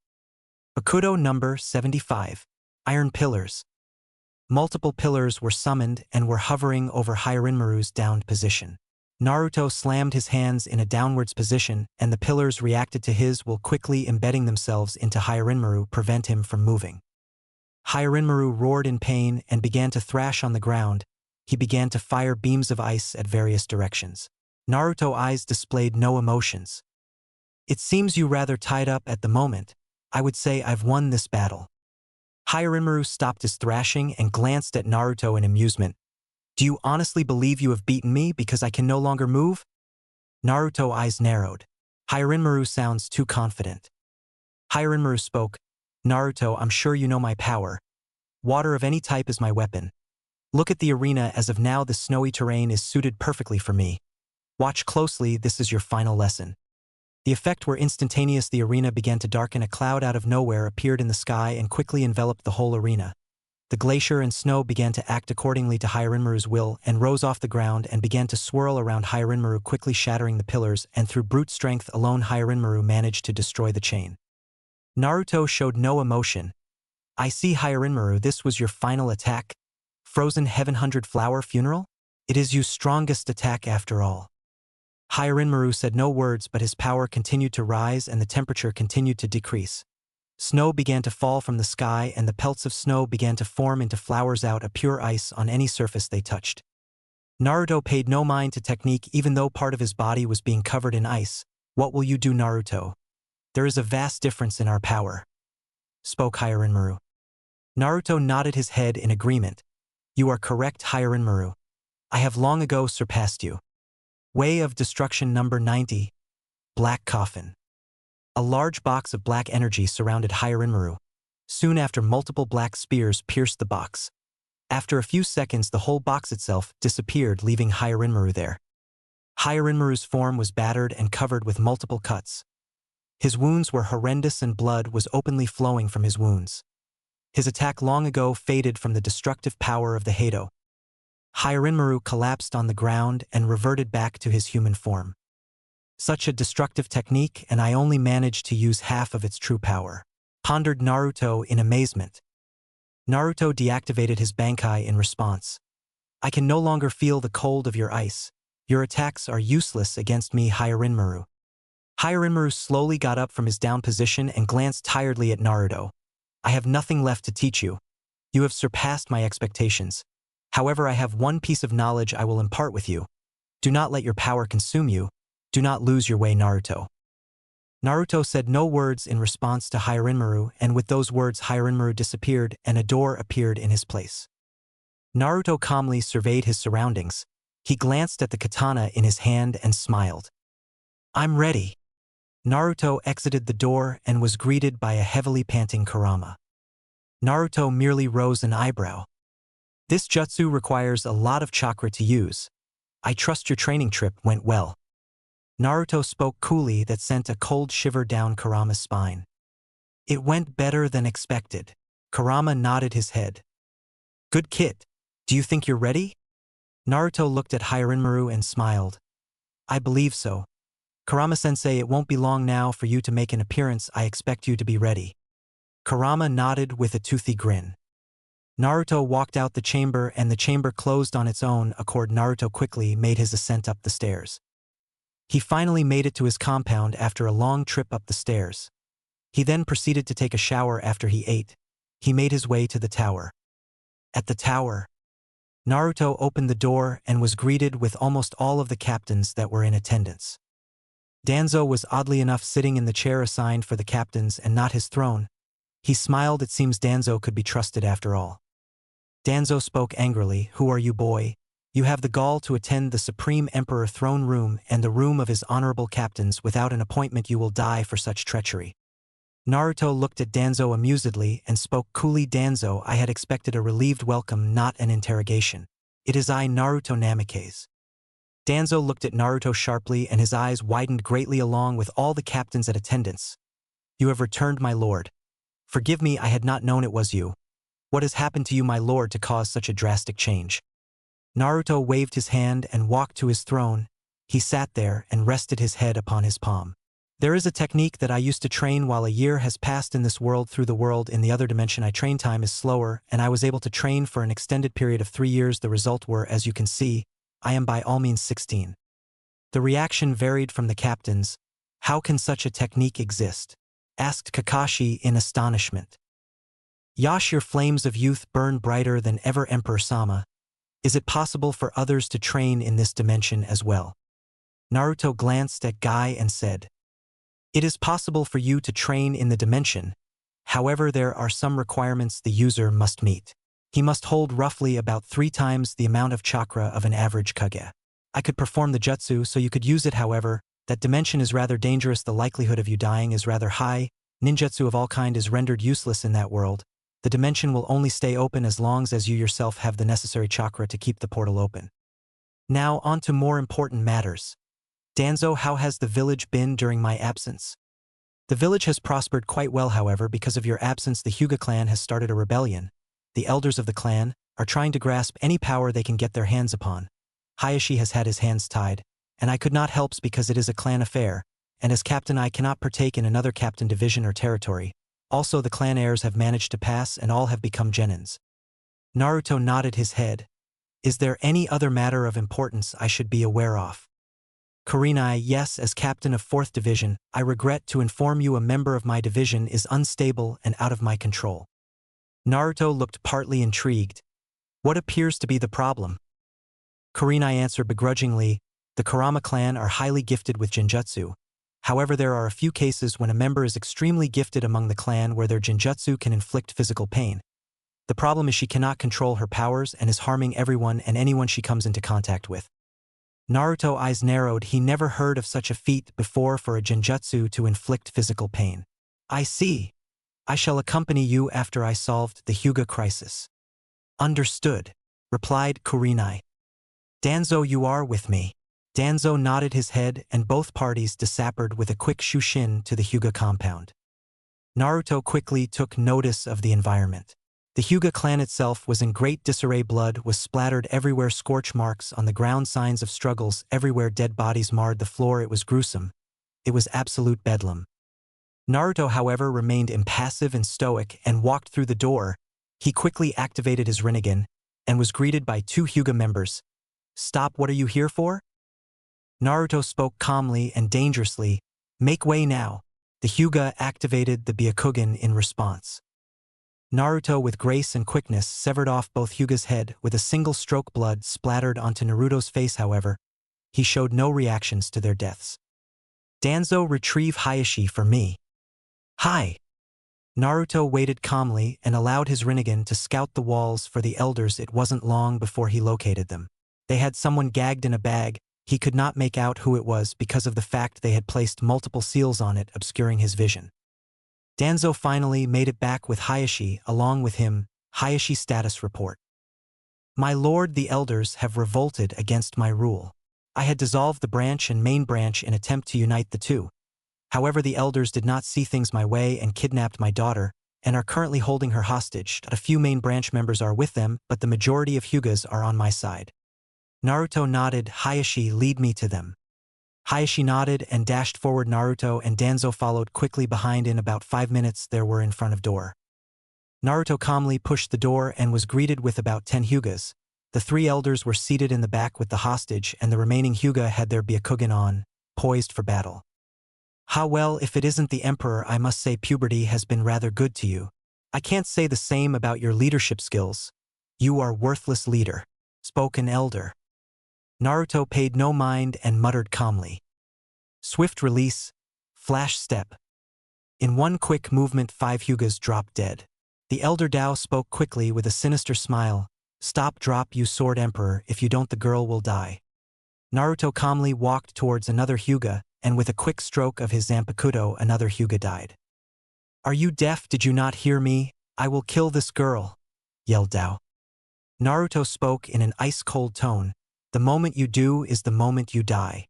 Bakudo number 75. Iron Pillars. Multiple pillars were summoned and were hovering over Rinnegan's downed position. Naruto slammed his hands in a downwards position, and the pillars reacted to his will, quickly embedding themselves into Rinnegan, prevent him from moving. Rinnegan roared in pain and began to thrash on the ground. He began to fire beams of ice at various directions. Naruto's eyes displayed no emotions. It seems you rather tied up at the moment. I would say I've won this battle. Rinnegan stopped his thrashing and glanced at Naruto in amusement. Do you honestly believe you have beaten me because I can no longer move? Naruto's eyes narrowed. Rinnegan sounds too confident. Rinnegan spoke. Naruto, I'm sure you know my power. Water of any type is my weapon. Look at the arena. As of now, the snowy terrain is suited perfectly for me. Watch closely, this is your final lesson. The effect were instantaneous. The arena began to darken. A cloud out of nowhere appeared in the sky and quickly enveloped the whole arena. The glacier and snow began to act accordingly to Rinnegan's will and rose off the ground and began to swirl around Rinnegan, quickly shattering the pillars, and through brute strength alone Rinnegan managed to destroy the chain. Naruto showed no emotion. I see, Rinnegan, this was your final attack? Frozen Heaven 100 Flower Funeral? It is your strongest attack after all. Rinnegan said no words, but his power continued to rise and the temperature continued to decrease. Snow began to fall from the sky and the pelts of snow began to form into flowers out of pure ice on any surface they touched. Naruto paid no mind to technique even though part of his body was being covered in ice. What will you do, Naruto? There is a vast difference in our power, spoke Rinnegan. Naruto nodded his head in agreement. You are correct, Rinnegan. I have long ago surpassed you. Way of Destruction number 90. Black Coffin. A large box of black energy surrounded Rinnegan. Soon after, multiple black spears pierced the box. After a few seconds, the whole box itself disappeared, leaving Rinnegan there. Rinmaru's form was battered and covered with multiple cuts. His wounds were horrendous and blood was openly flowing from his wounds. His attack long ago faded from the destructive power of the Hado. Rinmaru collapsed on the ground and reverted back to his human form. Such a destructive technique, and I only managed to use half of its true power, pondered Naruto in amazement. Naruto deactivated his Bankai in response. I can no longer feel the cold of your ice. Your attacks are useless against me, Rinmaru. Rinmaru slowly got up from his down position and glanced tiredly at Naruto. I have nothing left to teach you. You have surpassed my expectations. However, I have one piece of knowledge I will impart with you. Do not let your power consume you. Do not lose your way, Naruto. Naruto said no words in response to Rinmaru, and with those words Rinmaru disappeared and a door appeared in his place. Naruto calmly surveyed his surroundings. He glanced at the katana in his hand and smiled. I'm ready. Naruto exited the door and was greeted by a heavily panting Kurama. Naruto merely rose an eyebrow. This jutsu requires a lot of chakra to use. I trust your training trip went well. Naruto spoke coolly that sent a cold shiver down Kurama's spine. It went better than expected. Kurama nodded his head. Good kid. Do you think you're ready? Naruto looked at Rinmaru and smiled. I believe so. Kurama-sensei, it won't be long now for you to make an appearance. I expect you to be ready. Kurama nodded with a toothy grin. Naruto walked out the chamber and the chamber closed on its own accord. Naruto quickly made his ascent up the stairs. He finally made it to his compound after a long trip up the stairs. He then proceeded to take a shower after he ate. He made his way to the tower. At the tower, Naruto opened the door and was greeted with almost all of the captains that were in attendance. Danzo was oddly enough sitting in the chair assigned for the captains and not his throne. He smiled. It seems Danzo could be trusted after all. Danzo spoke angrily. Who are you, boy? You have the gall to attend the Supreme Emperor throne room and the room of his honorable captains without an appointment. You will die for such treachery. Naruto looked at Danzo amusedly and spoke coolly. Danzo, I had expected a relieved welcome, not an interrogation. It is I, Naruto Namikaze. Danzo looked at Naruto sharply and his eyes widened greatly along with all the captains at attendance. You have returned, my lord. Forgive me, I had not known it was you. What has happened to you, my lord, to cause such a drastic change? Naruto waved his hand and walked to his throne. He sat there and rested his head upon his palm. There is a technique that I used to train while a year has passed in this world. Through the world in the other dimension, I train time is slower, and I was able to train for an extended period of 3 years. The result were, as you can see, I am by all means 16. The reaction varied from the captains. How can such a technique exist? Asked Kakashi in astonishment. Yash, your flames of youth burn brighter than ever, Emperor Sama. Is it possible for others to train in this dimension as well? Naruto glanced at Guy and said, it is possible for you to train in the dimension. However, there are some requirements the user must meet. He must hold roughly about 3 times the amount of chakra of an average Kage. I could perform the jutsu so you could use it. However, that dimension is rather dangerous. The likelihood of you dying is rather high. Ninjutsu of all kind is rendered useless in that world. The dimension will only stay open as long as you yourself have the necessary chakra to keep the portal open. Now on to more important matters. Danzo, how has the village been during my absence? The village has prospered quite well. However, because of your absence, the Hyuga clan has started a rebellion. The elders of the clan are trying to grasp any power they can get their hands upon. Hayashi has had his hands tied, and I could not help because it is a clan affair, and as captain I cannot partake in another captain division or territory. Also, the clan heirs have managed to pass and all have become genins. Naruto nodded his head. Is there any other matter of importance I should be aware of? Kurenai, yes, as captain of 4th Division, I regret to inform you a member of my division is unstable and out of my control. Naruto looked partly intrigued. What appears to be the problem? Kurenai answered begrudgingly, the Kurama clan are highly gifted with genjutsu. However, there are a few cases when a member is extremely gifted among the clan where their genjutsu can inflict physical pain. The problem is she cannot control her powers and is harming everyone and anyone she comes into contact with. Naruto's eyes narrowed. He never heard of such a feat before for a genjutsu to inflict physical pain. I see. I shall accompany you after I solved the Hyuga crisis. Understood, replied Kurenai. Danzo, you are with me. Danzo nodded his head and both parties disappeared with a quick shushin to the Hyuga compound. Naruto quickly took notice of the environment. The Hyuga clan itself was in great disarray. Blood was splattered everywhere, scorch marks on the ground, signs of struggles everywhere, dead bodies marred the floor. It was gruesome. It was absolute bedlam. Naruto, however, remained impassive and stoic and walked through the door. He quickly activated his Rinnegan and was greeted by two Hyuga members. "Stop, what are you here for?" Naruto spoke calmly and dangerously. "Make way now." The Hyuga activated the Byakugan in response. Naruto, with grace and quickness, severed off both Hyuga's head with a single stroke. Blood splattered onto Naruto's face, however. He showed no reactions to their deaths. "Danzo, retrieve Hayashi for me." "Hi." Naruto waited calmly and allowed his Rinnegan to scout the walls for the elders. It wasn't long before he located them. They had someone gagged in a bag. He could not make out who it was because of the fact they had placed multiple seals on it, obscuring his vision. Danzo finally made it back with Hayashi along with him. Hayashi status report. "My lord, the elders have revolted against my rule. I had dissolved the branch and main branch in attempt to unite the two. However, the elders did not see things my way and kidnapped my daughter and are currently holding her hostage. A few main branch members are with them, but the majority of Hyugas are on my side." Naruto nodded. "Hayashi, lead me to them." Hayashi nodded and dashed forward. Naruto and Danzo followed quickly behind. In about 5 minutes they were in front of door. Naruto calmly pushed the door and was greeted with about 10 Hyugas. The 3 elders were seated in the back with the hostage, and the remaining Hyuga had their Byakugan on, poised for battle. "How well, if it isn't the Emperor, I must say puberty has been rather good to you. I can't say the same about your leadership skills. You are worthless leader," spoke an elder. Naruto paid no mind and muttered calmly. Swift release, flash step. In one quick movement 5 Hyugas dropped dead. The elder Dao spoke quickly with a sinister smile. "Stop, drop, you sword emperor, if you don't the girl will die." Naruto calmly walked towards another Hyuga, and with a quick stroke of his Zanpakuto another Hyuga died. "Are you deaf? Did you not hear me? I will kill this girl," yelled Dao. Naruto spoke in an ice-cold tone. "The moment you do is the moment you die."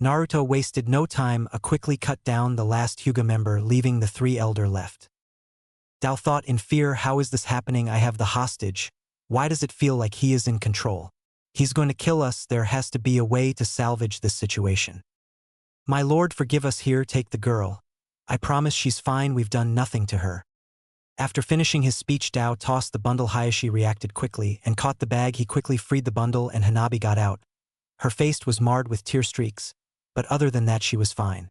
Naruto wasted no time, quickly cut down the last Hyuga member, leaving the 3 elder left. Dao thought in fear, "How is this happening? I have the hostage. Why does it feel like he is in control? He's going to kill us. There has to be a way to salvage this situation." "My lord, forgive us here, take the girl. I promise she's fine, we've done nothing to her." After finishing his speech, Dao tossed the bundle. Hayashi reacted quickly and caught the bag. He quickly freed the bundle and Hanabi got out. Her face was marred with tear streaks, but other than that she was fine.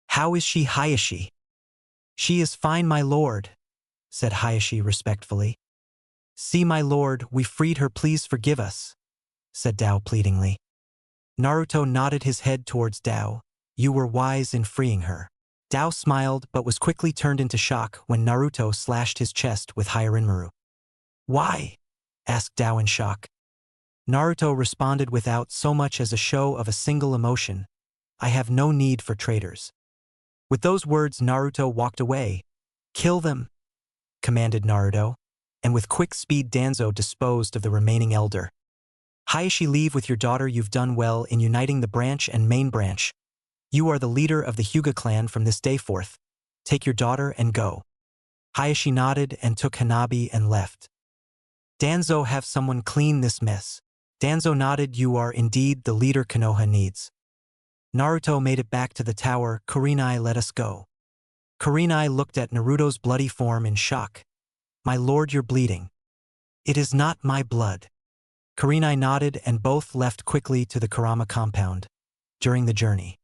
"How is she, Hayashi?" "She is fine, my lord," said Hayashi respectfully. "See, my lord, we freed her, please forgive us," said Dao pleadingly. Naruto nodded his head towards Dao. "You were wise in freeing her." Dao smiled but was quickly turned into shock when Naruto slashed his chest with Hyarinmaru. "Why?" asked Dao in shock. Naruto responded without so much as a show of a single emotion. "I have no need for traitors." With those words Naruto walked away. "Kill them," commanded Naruto, and with quick speed Danzo disposed of the remaining elder. "Hayashi, leave with your daughter. You've done well in uniting the branch and main branch. You are the leader of the Hyuga clan from this day forth. Take your daughter and go." Hayashi nodded and took Hanabi and left. "Danzo, have someone clean this mess." Danzo nodded. "You are indeed the leader Konoha needs." Naruto made it back to the tower. "Kurenai, let us go." Kurenai looked at Naruto's bloody form in shock. "My lord, you're bleeding." "It is not my blood." Kurenai nodded and both left quickly to the Kurama compound. During the journey,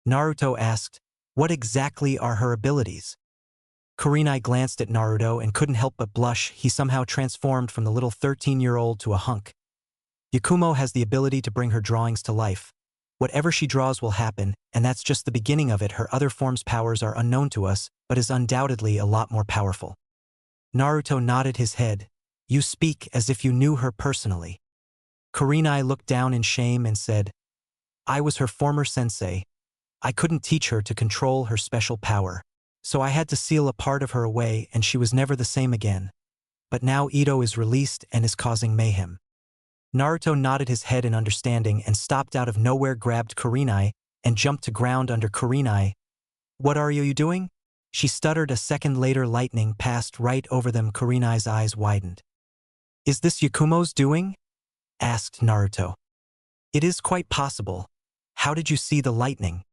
Naruto asked, "What exactly are her abilities?" Kurenai glanced at Naruto and couldn't help but blush. He somehow transformed from the little 13-year-old to a hunk. Yakumo has the ability to bring her drawings to life. Whatever she draws will happen, and that's just the beginning of it. Her other form's powers are unknown to us, but is undoubtedly a lot more powerful. Naruto nodded his head. "You speak as if you knew her personally." Kurenai looked down in shame and said, "I was her former sensei. I couldn't teach her to control her special power, so I had to seal a part of her away and she was never the same again. But now Ito is released and is causing mayhem." Naruto nodded his head in understanding and stopped out of nowhere, grabbed Kurenai, and jumped to ground under Kurenai. "What are you doing?" She stuttered. A second later, lightning passed right over them. Kurenai's eyes widened. "Is this Yakumo's doing?" asked Naruto. "It is quite possible. How did you see the lightning?"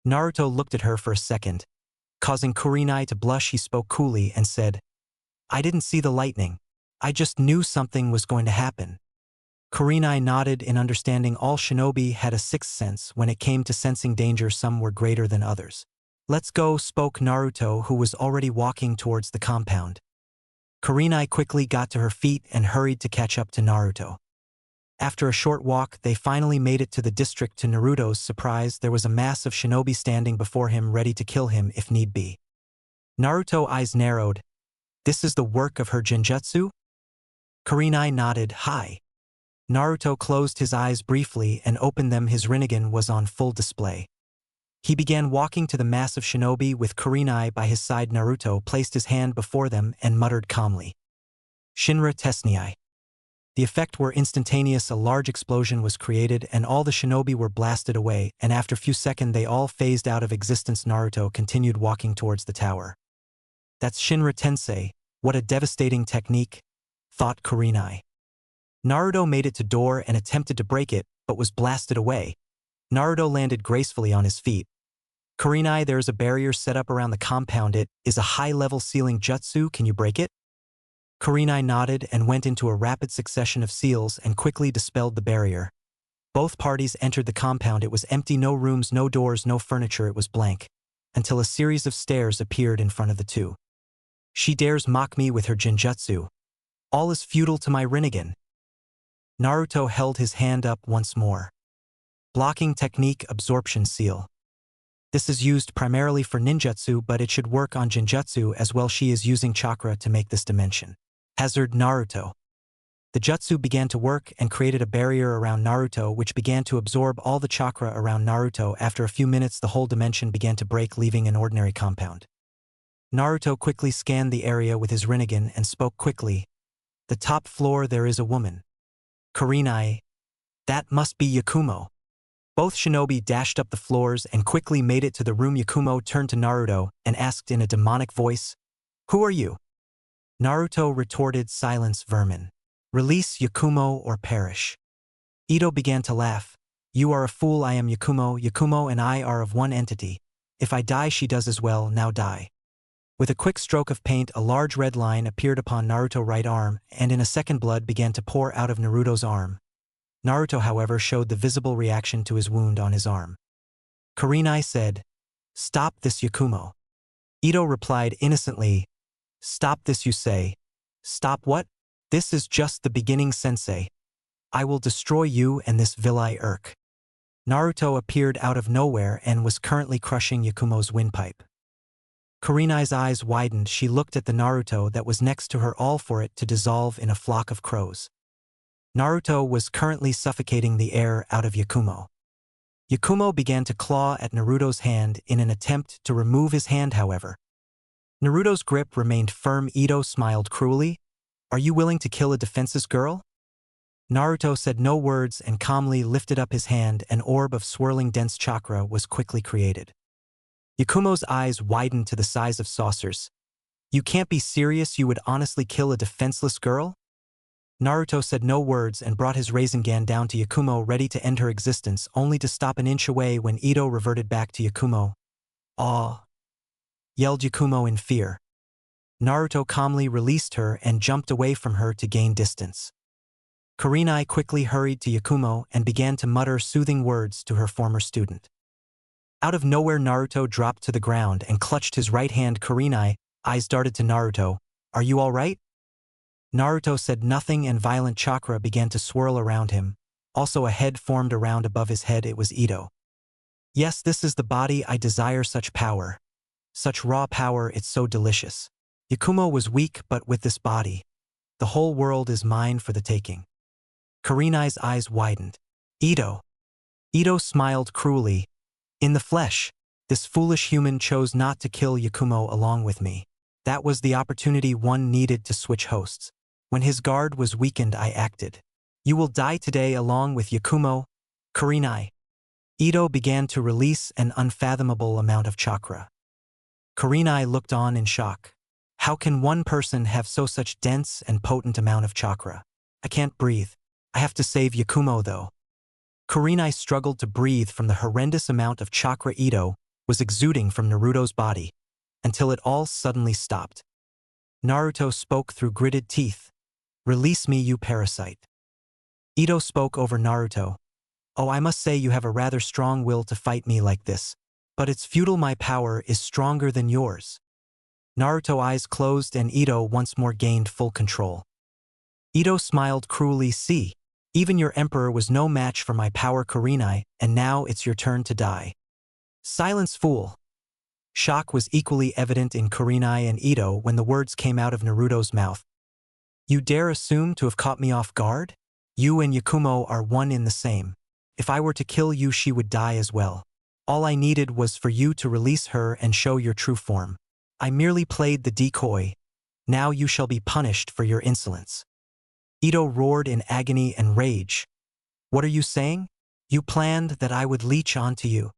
Naruto looked at her for a second. Causing Kurenai to blush, he spoke coolly and said, "I didn't see the lightning. I just knew something was going to happen." Kurenai nodded in understanding. All shinobi had a sixth sense when it came to sensing danger. Some were greater than others. "Let's go," spoke Naruto, who was already walking towards the compound. Kurenai quickly got to her feet and hurried to catch up to Naruto. After a short walk, they finally made it to the district. To Naruto's surprise, there was a mass of shinobi standing before him, ready to kill him if need be. Naruto's eyes narrowed. "This is the work of her genjutsu?" Kurenai nodded. "Hi." Naruto closed his eyes briefly and opened them. His Rinnegan was on full display. He began walking to the mass of shinobi with Kurenai by his side. Naruto placed his hand before them and muttered calmly, "Shinra Tesnii." The effect were instantaneous. A large explosion was created and all the shinobi were blasted away, and after a few seconds they all phased out of existence. Naruto continued walking towards the tower. "That's Shinra Tensei. What a devastating technique," thought Kurenai. Naruto made it to door and attempted to break it, but was blasted away. Naruto landed gracefully on his feet. "Kurenai, there is a barrier set up around the compound. It is a high-level sealing jutsu. Can you break it?" Kurenai nodded and went into a rapid succession of seals and quickly dispelled the barrier. Both parties entered the compound. It was empty. No rooms, no doors, no furniture. It was blank. Until a series of stairs appeared in front of the two. "She dares mock me with her genjutsu. All is futile to my Rinnegan." Naruto held his hand up once more. Blocking technique, absorption seal. This is used primarily for ninjutsu, but it should work on genjutsu as well. She is using chakra to make this dimension. Hazard Naruto. The jutsu began to work and created a barrier around Naruto, which began to absorb all the chakra around Naruto. After a few minutes, the whole dimension began to break, leaving an ordinary compound. Naruto quickly scanned the area with his Rinnegan and spoke quickly. "The top floor, there is a woman." Kurenai. "That must be Yakumo." Both shinobi dashed up the floors and quickly made it to the room. Yakumo turned to Naruto and asked in a demonic voice, "Who are you?" Naruto retorted, "Silence, vermin. Release Yakumo or perish." Ito began to laugh. "You are a fool. I am Yakumo. Yakumo and I are of one entity. If I die, she does as well. Now die." With a quick stroke of paint, a large red line appeared upon Naruto's right arm, and in a second blood began to pour out of Naruto's arm. Naruto, however, showed the visible reaction to his wound on his arm. Kurenai said, "Stop this, Yakumo." Ito replied innocently, "Stop this, you say? Stop what? This is just the beginning, sensei. I will destroy you and this villi irk." Naruto appeared out of nowhere and was currently crushing Yakumo's windpipe. Kurenai's eyes widened. She looked at the Naruto that was next to her, all for it to dissolve in a flock of crows. Naruto was currently suffocating the air out of Yakumo. Yakumo began to claw at Naruto's hand in an attempt to remove his hand, however. Naruto's grip remained firm. Ito smiled cruelly. "Are you willing to kill a defenseless girl?" Naruto said no words and calmly lifted up his hand. An orb of swirling dense chakra was quickly created. Yakumo's eyes widened to the size of saucers. "You can't be serious. You would honestly kill a defenseless girl?" Naruto said no words and brought his Rinnegan down to Yakumo, ready to end her existence, only to stop an inch away when Ito reverted back to Yakumo. "Aw!" yelled Yakumo in fear. Naruto calmly released her and jumped away from her to gain distance. Kurenai quickly hurried to Yakumo and began to mutter soothing words to her former student. Out of nowhere, Naruto dropped to the ground and clutched his right hand. Kurenai eyes darted to Naruto. "Are you all right?" Naruto said nothing and violent chakra began to swirl around him. Also a head formed around above his head. It was Ito. "Yes, this is the body I desire. Such power. Such raw power, it's so delicious." Yakumo was weak, but with this body, the whole world is mine for the taking. Kurenai's eyes widened. "Ito." Ito smiled cruelly. "In the flesh, this foolish human chose not to kill Yakumo along with me. That was the opportunity one needed to switch hosts. When his guard was weakened, I acted. You will die today along with Yakumo, Kurenai. Ito began to release an unfathomable amount of chakra. Kurenai looked on in shock. How can one person have such dense and potent amount of chakra? I can't breathe. I have to save Yakumo though. Kurenai struggled to breathe from the horrendous amount of chakra Ito was exuding from Naruto's body, until it all suddenly stopped. Naruto spoke through gritted teeth. Release me, you parasite. Ito spoke over Naruto. Oh, I must say you have a rather strong will to fight me like this, but it's futile. My power is stronger than yours. Naruto's eyes closed and Ito once more gained full control. Ito smiled cruelly. See, even your emperor was no match for my power, Kurenai, and now it's your turn to die. Silence, fool. Shock was equally evident in Kurenai and Ito when the words came out of Naruto's mouth. You dare assume to have caught me off guard? You and Yakumo are one in the same. If I were to kill you, she would die as well. All I needed was for you to release her and show your true form. I merely played the decoy. Now you shall be punished for your insolence. Ito roared in agony and rage. What are you saying? You planned that I would leech onto you.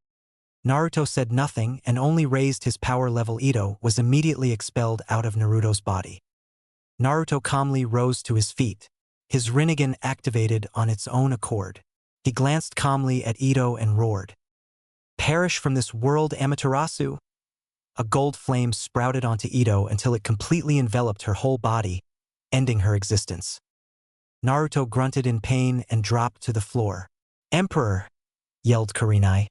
Naruto said nothing and only raised his power level. Ito was immediately expelled out of Naruto's body. Naruto calmly rose to his feet. His Rinnegan activated on its own accord. He glanced calmly at Ito and roared. Perish from this world, Amaterasu! A gold flame sprouted onto Ito until it completely enveloped her whole body, ending her existence. Naruto grunted in pain and dropped to the floor. Emperor! Yelled Kurenai.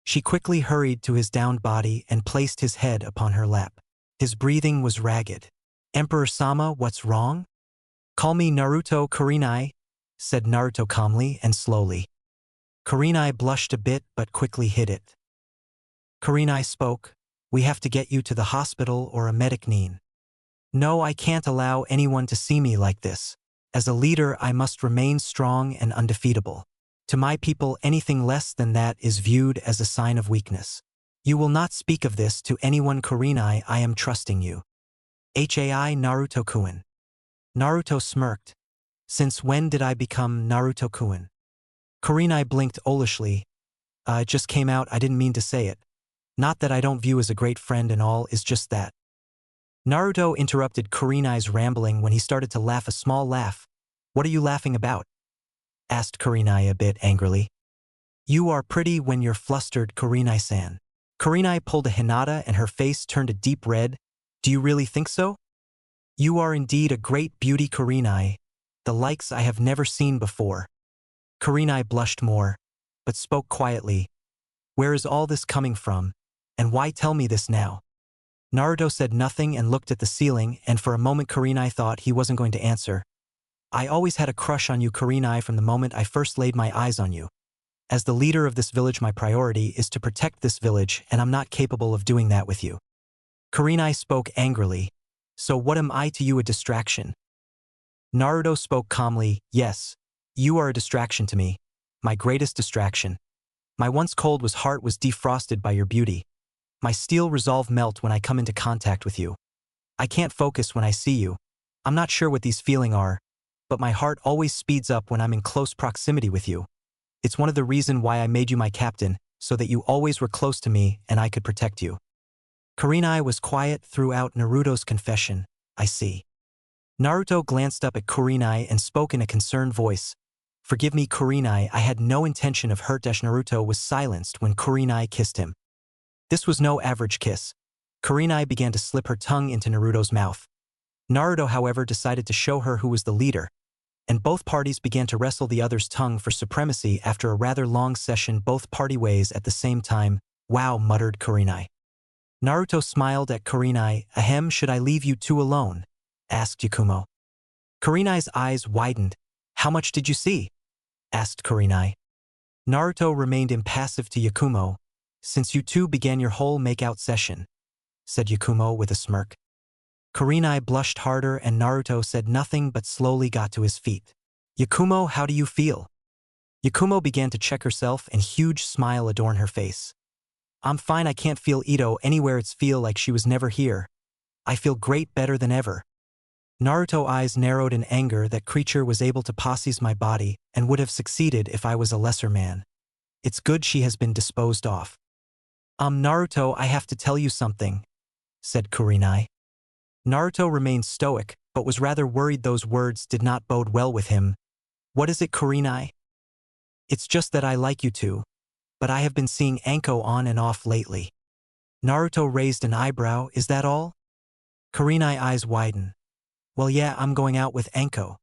She quickly hurried to his downed body and placed his head upon her lap. His breathing was ragged. Emperor-sama, what's wrong? Call me Naruto, Kurenai, said Naruto calmly and slowly. Kurenai blushed a bit but quickly hid it. Kurenai spoke. We have to get you to the hospital or a medic need. No, I can't allow anyone to see me like this. As a leader, I must remain strong and undefeatable. To my people, anything less than that is viewed as a sign of weakness. You will not speak of this to anyone, Kurenai. I am trusting you. Hai Naruto-kun. Naruto smirked. Since when did I become Naruto-kun? Kurenai blinked owlishly. It just came out, I didn't mean to say it. Not that I don't view as a great friend and all, it's just that. Naruto interrupted Kurenai's rambling when he started to laugh a small laugh. What are you laughing about? Asked Kurenai a bit angrily. You are pretty when you're flustered, Kurenai-san. Kurenai pulled a Hinata and her face turned a deep red. Do you really think so? You are indeed a great beauty, Kurenai. The likes I have never seen before. Kurenai blushed more, but spoke quietly. Where is all this coming from? And why tell me this now? Naruto said nothing and looked at the ceiling, and for a moment Kurenai thought he wasn't going to answer. I always had a crush on you, Kurenai, from the moment I first laid my eyes on you. As the leader of this village, my priority is to protect this village, and I'm not capable of doing that with you. Kurenai spoke angrily. So what am I to you, a distraction? Naruto spoke calmly. Yes, you are a distraction to me. My greatest distraction. My once cold heart was defrosted by your beauty. My steel resolve melt when I come into contact with you. I can't focus when I see you. I'm not sure what these feelings are, but my heart always speeds up when I'm in close proximity with you. It's one of the reasons why I made you my captain, so that you always were close to me and I could protect you. Kurenai was quiet throughout Naruto's confession. I see. Naruto glanced up at Kurenai and spoke in a concerned voice. Forgive me, Kurenai, I had no intention of hurt. Naruto was silenced when Kurenai kissed him. This was no average kiss. Kurenai began to slip her tongue into Naruto's mouth. Naruto, however, decided to show her who was the leader, and both parties began to wrestle the other's tongue for supremacy after a rather long session both party ways at the same time. Wow, muttered Kurenai. Naruto smiled at Kurenai. Ahem, should I leave you two alone? Asked Yakumo. Kurenai's eyes widened. How much did you see? Asked Kurenai. Naruto remained impassive to Yakumo. Since you two began your whole make-out session, said Yakumo with a smirk. Kurenai blushed harder and Naruto said nothing but slowly got to his feet. Yakumo, how do you feel? Yakumo began to check herself and huge smile adorned her face. I'm fine, I can't feel Ito anywhere, it's feel like she was never here. I feel great, better than ever. Naruto eyes narrowed in anger. That creature was able to possess my body and would have succeeded if I was a lesser man. It's good she has been disposed of. Naruto, I have to tell you something, said Kurenai. Naruto remained stoic, but was rather worried those words did not bode well with him. What is it, Kurenai? It's just that I like you too, but I have been seeing Anko on and off lately. Naruto raised an eyebrow. Is that all? Kurenai eyes widen. Well, yeah, I'm going out with Anko.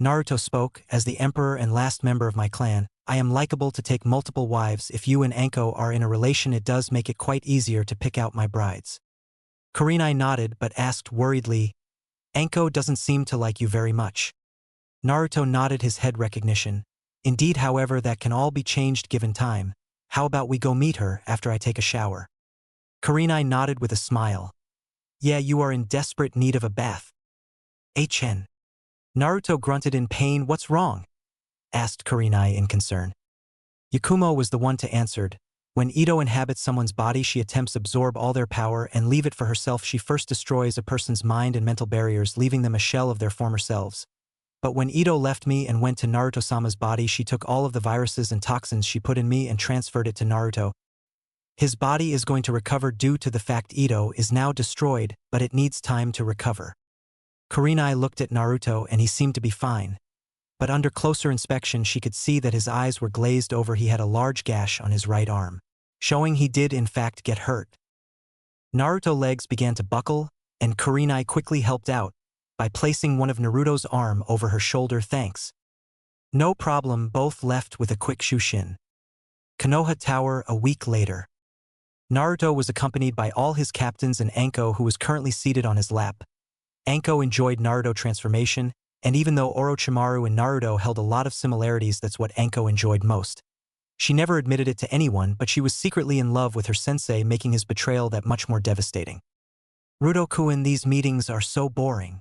Naruto spoke. As the emperor and last member of my clan, I am likable to take multiple wives. If you and Anko are in a relation, it does make it quite easier to pick out my brides. Kurenai nodded but asked worriedly, Anko doesn't seem to like you very much. Naruto nodded his head recognition. Indeed, however, that can all be changed given time. How about we go meet her after I take a shower? Kurenai nodded with a smile. Yeah, you are in desperate need of a bath. HN. Naruto grunted in pain. What's wrong? Asked Kurenai in concern. Yakumo was the one to answer. When Ito inhabits someone's body, she attempts absorb all their power and leave it for herself. She first destroys a person's mind and mental barriers, leaving them a shell of their former selves. But when Ito left me and went to Naruto-sama's body, she took all of the viruses and toxins she put in me and transferred it to Naruto. His body is going to recover due to the fact Ito is now destroyed, but it needs time to recover. Kurenai looked at Naruto and he seemed to be fine. But under closer inspection she could see that his eyes were glazed over. He had a large gash on his right arm, showing he did in fact get hurt. Naruto's legs began to buckle, and Kurenai quickly helped out by placing one of Naruto's arm over her shoulder. Thanks. No problem. Both left with a quick shushin. Konoha Tower a week later. Naruto was accompanied by all his captains and Anko, who was currently seated on his lap. Anko enjoyed Naruto transformation, and even though Orochimaru and Naruto held a lot of similarities, that's what Anko enjoyed most. She never admitted it to anyone, but she was secretly in love with her sensei, making his betrayal that much more devastating. Rudo-kun, these meetings are so boring.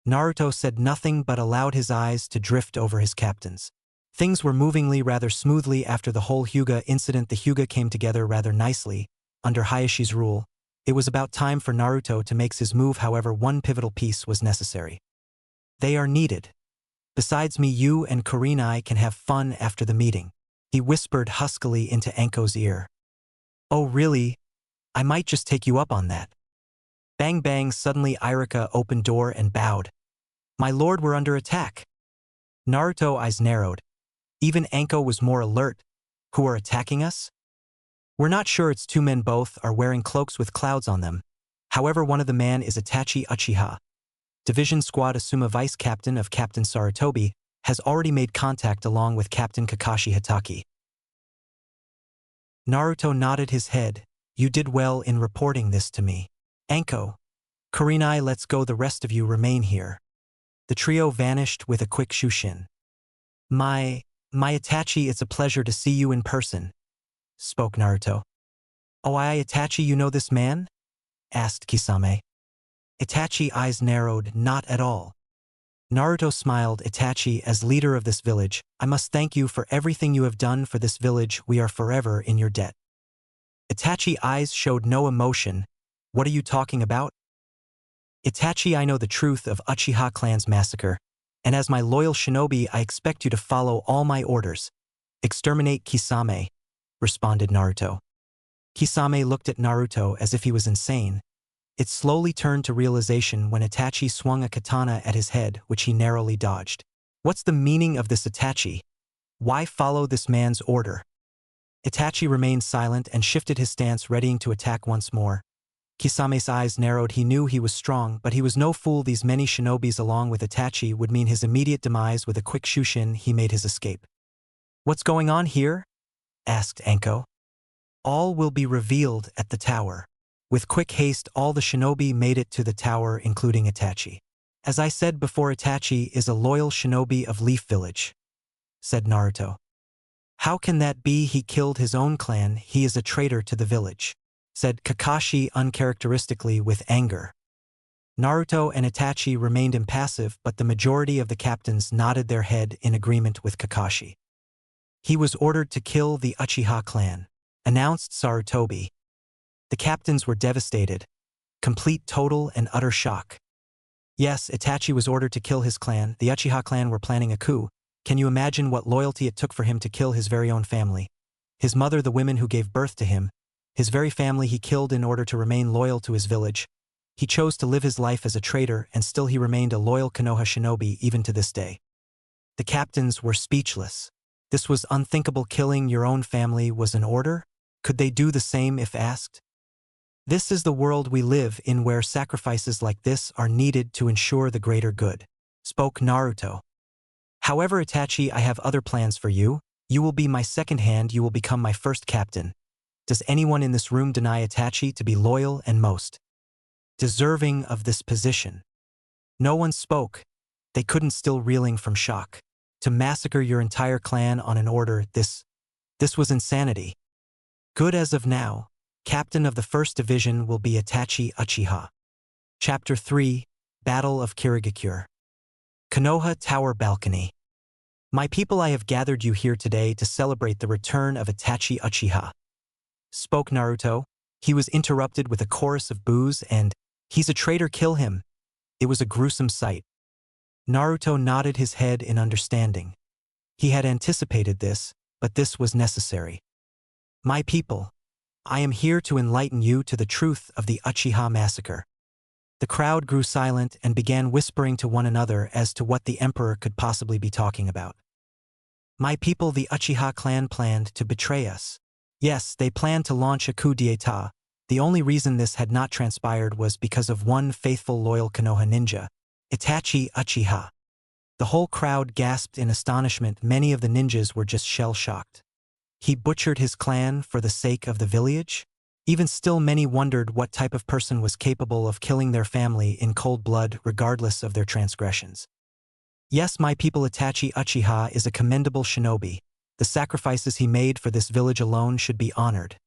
Naruto said nothing but allowed his eyes to drift over his captains. Things were movingly rather smoothly after the whole Hyuga incident. The Hyuga came together rather nicely, under Hayashi's rule. It was about time for Naruto to make his move. However, one pivotal piece was necessary. They are needed. Besides me, you and Kurenai can have fun after the meeting, he whispered huskily into Anko's ear. Oh really? I might just take you up on that. Bang bang, suddenly Irika opened door and bowed. My lord, we're under attack. Naruto eyes narrowed. Even Anko was more alert. Who are attacking us? We're not sure. It's two men. Both are wearing cloaks with clouds on them. However, one of the man is Itachi Uchiha. Division Squad Asuma, vice captain of Captain Sarutobi, has already made contact along with Captain Kakashi Hitaki. Naruto nodded his head. You did well in reporting this to me. Anko. Kurenai, let's go. The rest of you remain here. The trio vanished with a quick shushin. My Itachi, it's a pleasure to see you in person, spoke Naruto. Oh, Itachi, you know this man? Asked Kisame. Itachi eyes narrowed. Not at all. Naruto smiled. Itachi, as leader of this village, I must thank you for everything you have done for this village. We are forever in your debt. Itachi eyes showed no emotion. What are you talking about? Itachi, I know the truth of Uchiha clan's massacre, and as my loyal shinobi I expect you to follow all my orders. Exterminate Kisame, responded Naruto. Kisame looked at Naruto as if he was insane. It slowly turned to realization when Itachi swung a katana at his head, which he narrowly dodged. What's the meaning of this, Itachi? Why follow this man's order? Itachi remained silent and shifted his stance, readying to attack once more. Kisame's eyes narrowed. He knew he was strong, but he was no fool. These many shinobis along with Itachi would mean his immediate demise. With a quick shushin, he made his escape. What's going on here? Asked Anko. All will be revealed at the tower. With quick haste, all the shinobi made it to the tower, including Itachi. As I said before, Itachi is a loyal shinobi of Leaf Village, said Naruto. How can that be? He killed his own clan. He is a traitor to the village, said Kakashi uncharacteristically with anger. Naruto and Itachi remained impassive, but the majority of the captains nodded their head in agreement with Kakashi. He was ordered to kill the Uchiha clan, announced Sarutobi. The captains were devastated. Complete, total, and utter shock. Yes, Itachi was ordered to kill his clan. The Uchiha clan were planning a coup. Can you imagine what loyalty it took for him to kill his very own family? His mother, the women who gave birth to him, his very family he killed in order to remain loyal to his village. He chose to live his life as a traitor, and still he remained a loyal Konoha shinobi even to this day. The captains were speechless. This was unthinkable. Killing your own family was an order? Could they do the same if asked? This is the world we live in, where sacrifices like this are needed to ensure the greater good, spoke Naruto. However, Itachi, I have other plans for you. You will be my second hand. You will become my first captain. Does anyone in this room deny Itachi to be loyal and most deserving of this position? No one spoke. They couldn't, still reeling from shock. To massacre your entire clan on an order, this was insanity. Good. As of now, captain of the 1st Division will be Itachi Uchiha. Chapter 3, Battle of Kirigakure. Konoha Tower Balcony. My people, I have gathered you here today to celebrate the return of Itachi Uchiha, spoke Naruto. He was interrupted with a chorus of boos and, "He's a traitor, kill him." It was a gruesome sight. Naruto nodded his head in understanding. He had anticipated this, but this was necessary. My people, I am here to enlighten you to the truth of the Uchiha massacre. The crowd grew silent and began whispering to one another as to what the emperor could possibly be talking about. My people, the Uchiha clan planned to betray us. Yes, they planned to launch a coup d'état. The only reason this had not transpired was because of one faithful, loyal Konoha ninja, Itachi Uchiha. The whole crowd gasped in astonishment. Many of the ninjas were just shell-shocked. He butchered his clan for the sake of the village? Even still, many wondered what type of person was capable of killing their family in cold blood regardless of their transgressions. Yes, my people, Itachi Uchiha is a commendable shinobi. The sacrifices he made for this village alone should be honored.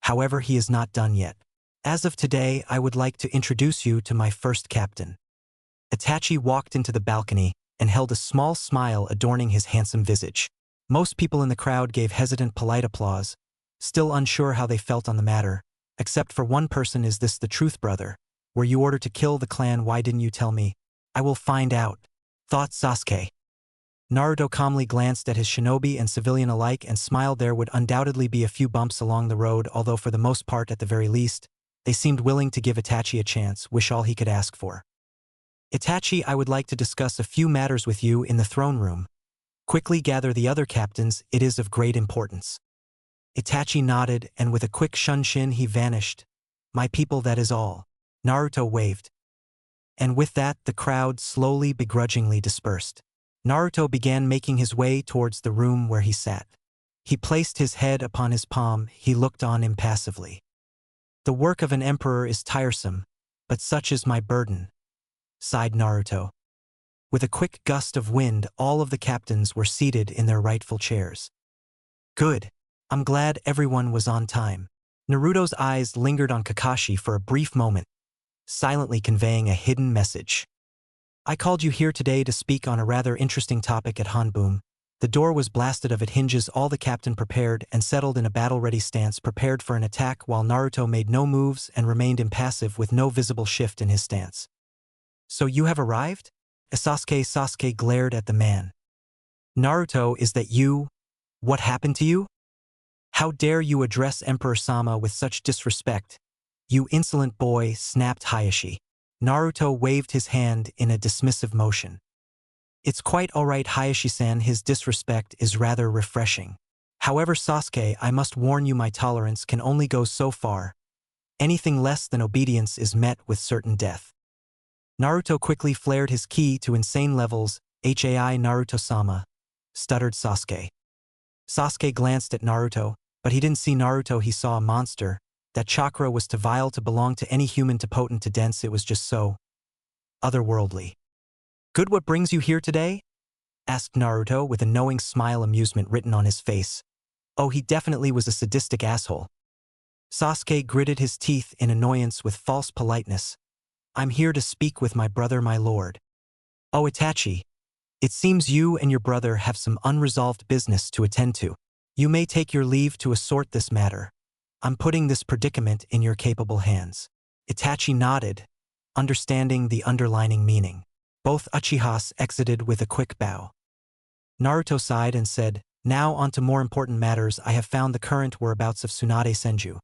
However, he is not done yet. As of today, I would like to introduce you to my first captain. Itachi walked into the balcony and held a small smile adorning his handsome visage. Most people in the crowd gave hesitant, polite applause, still unsure how they felt on the matter, except for one person. Is this the truth, brother? Were you ordered to kill the clan? Why didn't you tell me? I will find out, thought Sasuke. Naruto calmly glanced at his shinobi and civilian alike and smiled. There would undoubtedly be a few bumps along the road, although for the most part, at the very least, they seemed willing to give Itachi a chance, wish all he could ask for. Itachi, I would like to discuss a few matters with you in the throne room. Quickly gather the other captains, it is of great importance. Itachi nodded, and with a quick shunshin he vanished. My people, that is all. Naruto waved. And with that, the crowd slowly, begrudgingly dispersed. Naruto began making his way towards the room where he sat. He placed his head upon his palm. He looked on impassively. The work of an emperor is tiresome, but such is my burden, sighed Naruto. With a quick gust of wind, all of the captains were seated in their rightful chairs. Good. I'm glad everyone was on time. Naruto's eyes lingered on Kakashi for a brief moment, silently conveying a hidden message. I called you here today to speak on a rather interesting topic. At Hanboom, the door was blasted of its hinges. All the captain prepared and settled in a battle-ready stance, prepared for an attack, while Naruto made no moves and remained impassive with no visible shift in his stance. So you have arrived? Sasuke glared at the man. Naruto, is that you? What happened to you? How dare you address Emperor Sama with such disrespect? You insolent boy, snapped Hayashi. Naruto waved his hand in a dismissive motion. It's quite alright, Hayashi-san, his disrespect is rather refreshing. However, Sasuke, I must warn you, my tolerance can only go so far. Anything less than obedience is met with certain death. Naruto quickly flared his ki to insane levels. Hai Naruto-sama, stuttered Sasuke. Sasuke glanced at Naruto, but he didn't see Naruto, he saw a monster. That chakra was too vile to belong to any human, too potent, too dense. It was just so otherworldly. Good, what brings you here today? Asked Naruto with a knowing smile, amusement written on his face. Oh, he definitely was a sadistic asshole. Sasuke gritted his teeth in annoyance with false politeness. I'm here to speak with my brother, my lord. Oh, Itachi. It seems you and your brother have some unresolved business to attend to. You may take your leave to assort this matter. I'm putting this predicament in your capable hands. Itachi nodded. understanding the underlining meaning. Both Uchihas exited with a quick bow. Naruto sighed and said, "Now on to more important matters. I have found the current whereabouts of Tsunade Senju.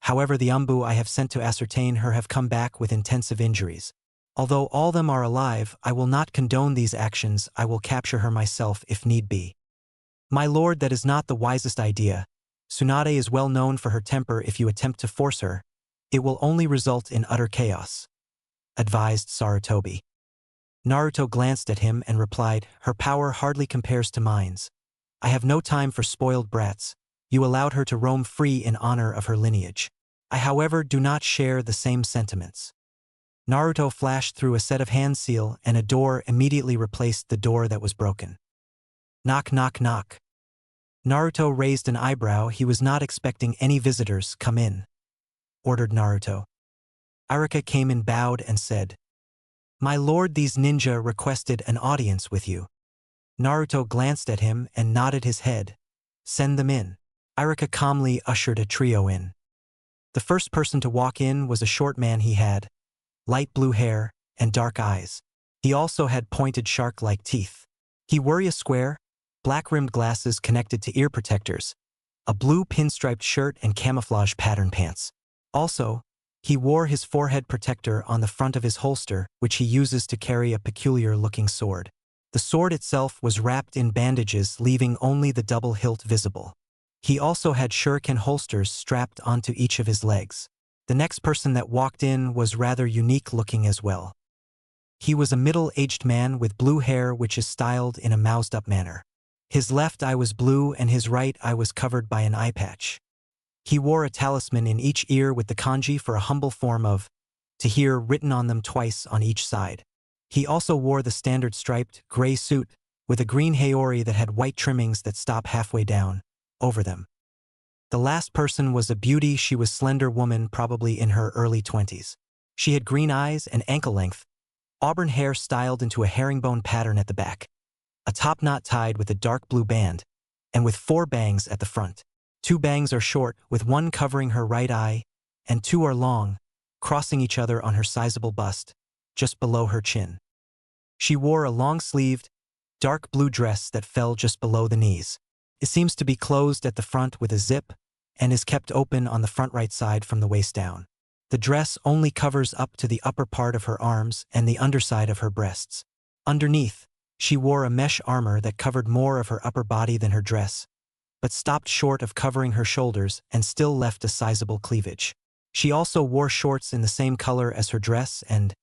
However, the Umbu I have sent to ascertain her have come back with intensive injuries. Although all them are alive, I will not condone these actions. I will capture her myself if need be." "My lord, that is not the wisest idea. Tsunade is well known for her temper. If you attempt to force her, it will only result in utter chaos," advised Sarutobi. Naruto glanced at him and replied, "Her power hardly compares to mine's. I have no time for spoiled brats. You allowed her to roam free in honor of her lineage. I, however, do not share the same sentiments." Naruto flashed through a set of hand seal, and a door immediately replaced the door that was broken. Knock, knock, knock. Naruto raised an eyebrow. He was not expecting any visitors. "Come in," ordered Naruto. Arika came in, bowed, and said, "My lord, these ninja requested an audience with you." Naruto glanced at him and nodded his head. "Send them in." Arika calmly ushered a trio in. The first person to walk in was a short man. He had light blue hair and dark eyes. He also had pointed shark-like teeth. He wore a square, black-rimmed glasses connected to ear protectors, a blue pinstriped shirt and camouflage pattern pants. Also, he wore his forehead protector on the front of his holster, which he uses to carry a peculiar-looking sword. The sword itself was wrapped in bandages, leaving only the double hilt visible. He also had shuriken holsters strapped onto each of his legs. The next person that walked in was rather unique-looking as well. He was a middle-aged man with blue hair which is styled in a moused-up manner. His left eye was blue and his right eye was covered by an eye patch. He wore a talisman in each ear with the kanji for a humble form of "to hear" written on them twice on each side. He also wore the standard striped, gray suit with a green haori that had white trimmings that stop halfway down over them. The last person was a beauty. She was a slender woman, probably in her early 20s. She had green eyes and ankle-length, auburn hair styled into a herringbone pattern at the back, a top knot tied with a dark blue band, and with 4 bangs at the front. 2 bangs are short, with one covering her right eye, and 2 are long, crossing each other on her sizable bust, just below her chin. She wore a long-sleeved, dark blue dress that fell just below the knees. It seems to be closed at the front with a zip, and is kept open on the front right side from the waist down. The dress only covers up to the upper part of her arms and the underside of her breasts. Underneath, she wore a mesh armor that covered more of her upper body than her dress, but stopped short of covering her shoulders and still left a sizable cleavage. She also wore shorts in the same color as her dress and,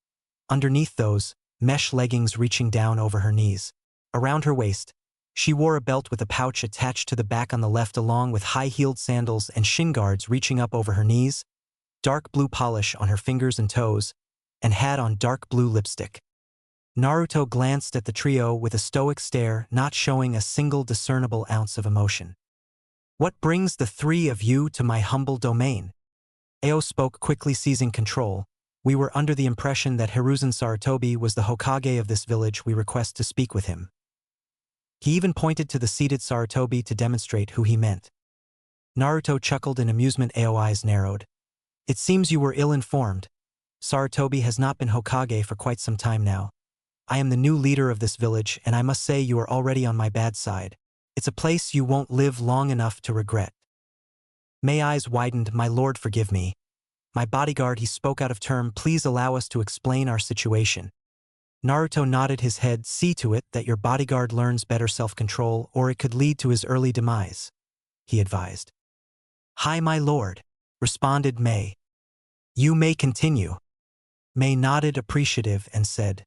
underneath those, mesh leggings reaching down over her knees. Around her waist, she wore a belt with a pouch attached to the back on the left, along with high-heeled sandals and shin guards reaching up over her knees, dark blue polish on her fingers and toes, and had on dark blue lipstick. Naruto glanced at the trio with a stoic stare, not showing a single discernible ounce of emotion. "What brings the 3 of you to my humble domain?" Ao spoke, quickly seizing control. "We were under the impression that Hiruzen Sarutobi was the Hokage of this village. We request to speak with him." He even pointed to the seated Sarutobi to demonstrate who he meant. Naruto chuckled in amusement. Ao's eyes narrowed. "It seems you were ill-informed. Sarutobi has not been Hokage for quite some time now. I am the new leader of this village, and I must say you are already on my bad side. It's a place you won't live long enough to regret." Mei's eyes widened. "My lord, forgive me. My bodyguard," he spoke out of turn. "Please allow us to explain our situation." Naruto nodded his head. "See to it that your bodyguard learns better self-control, or it could lead to his early demise," he advised. "Hi, my lord," responded Mei. "You may continue." Mei nodded, appreciative, and said,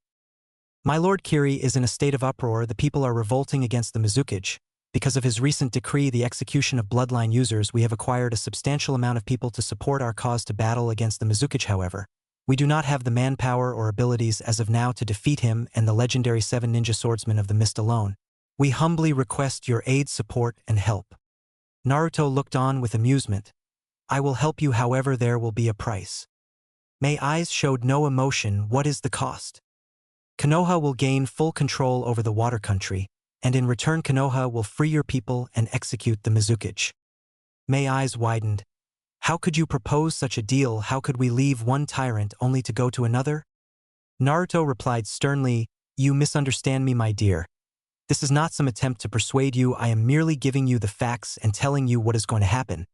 "My lord, Kiri is in a state of uproar. The people are revolting against the Mizukage. Because of his recent decree, the execution of bloodline users, we have acquired a substantial amount of people to support our cause to battle against the Mizukage. However, we do not have the manpower or abilities as of now to defeat him and the legendary 7 ninja swordsmen of the mist alone. We humbly request your aid, support, and help." Naruto looked on with amusement. "I will help you, however there will be a price." Mei's eyes showed no emotion. "What is the cost?" "Konoha will gain full control over the water country, and in return Konoha will free your people and execute the Mizukage." Mei's eyes widened. "How could you propose such a deal? How could we leave one tyrant only to go to another?" Naruto replied sternly, "You misunderstand me, my dear. This is not some attempt to persuade you, I am merely giving you the facts and telling you what is going to happen.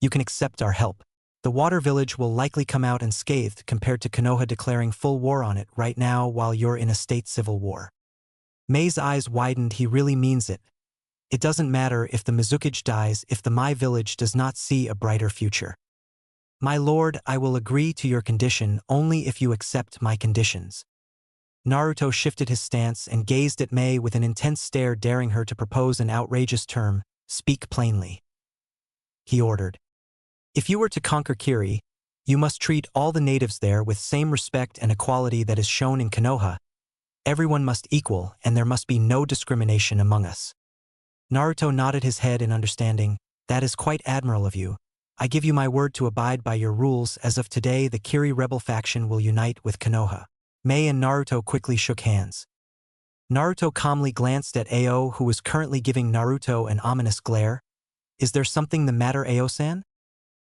You can accept our help. The water village will likely come out unscathed compared to Konoha declaring full war on it right now while you're in a state civil war." Mei's eyes widened. He really means it. It doesn't matter if the Mizukage dies if the Mai village does not see a brighter future. My lord, I will agree to your condition only if you accept my conditions. Naruto shifted his stance and gazed at Mei with an intense stare, daring her to propose an outrageous term. "Speak plainly," he ordered. "If you were to conquer Kiri, you must treat all the natives there with same respect and equality that is shown in Konoha. Everyone must equal, and there must be no discrimination among us." Naruto nodded his head in understanding. "That is quite admirable of you. I give you my word to abide by your rules. As of today, the Kiri rebel faction will unite with Konoha." Mei and Naruto quickly shook hands. Naruto calmly glanced at Ao, who was currently giving Naruto an ominous glare. "Is there something the matter, Ao-san?"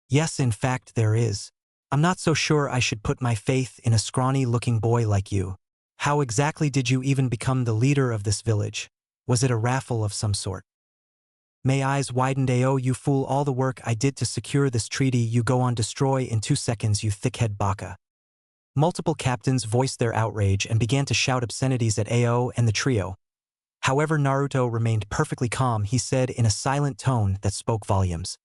"Yes, in fact there is. I'm not so sure I should put my faith in a scrawny-looking boy like you. How exactly did you even become the leader of this village? Was it a raffle of some sort?" Mei eyes widened. "Ao, you fool, all the work I did to secure this treaty you go on destroy in 2 seconds, you thickhead baka." Multiple captains voiced their outrage and began to shout obscenities at Ao and the trio. However, Naruto remained perfectly calm. He said in a silent tone that spoke volumes.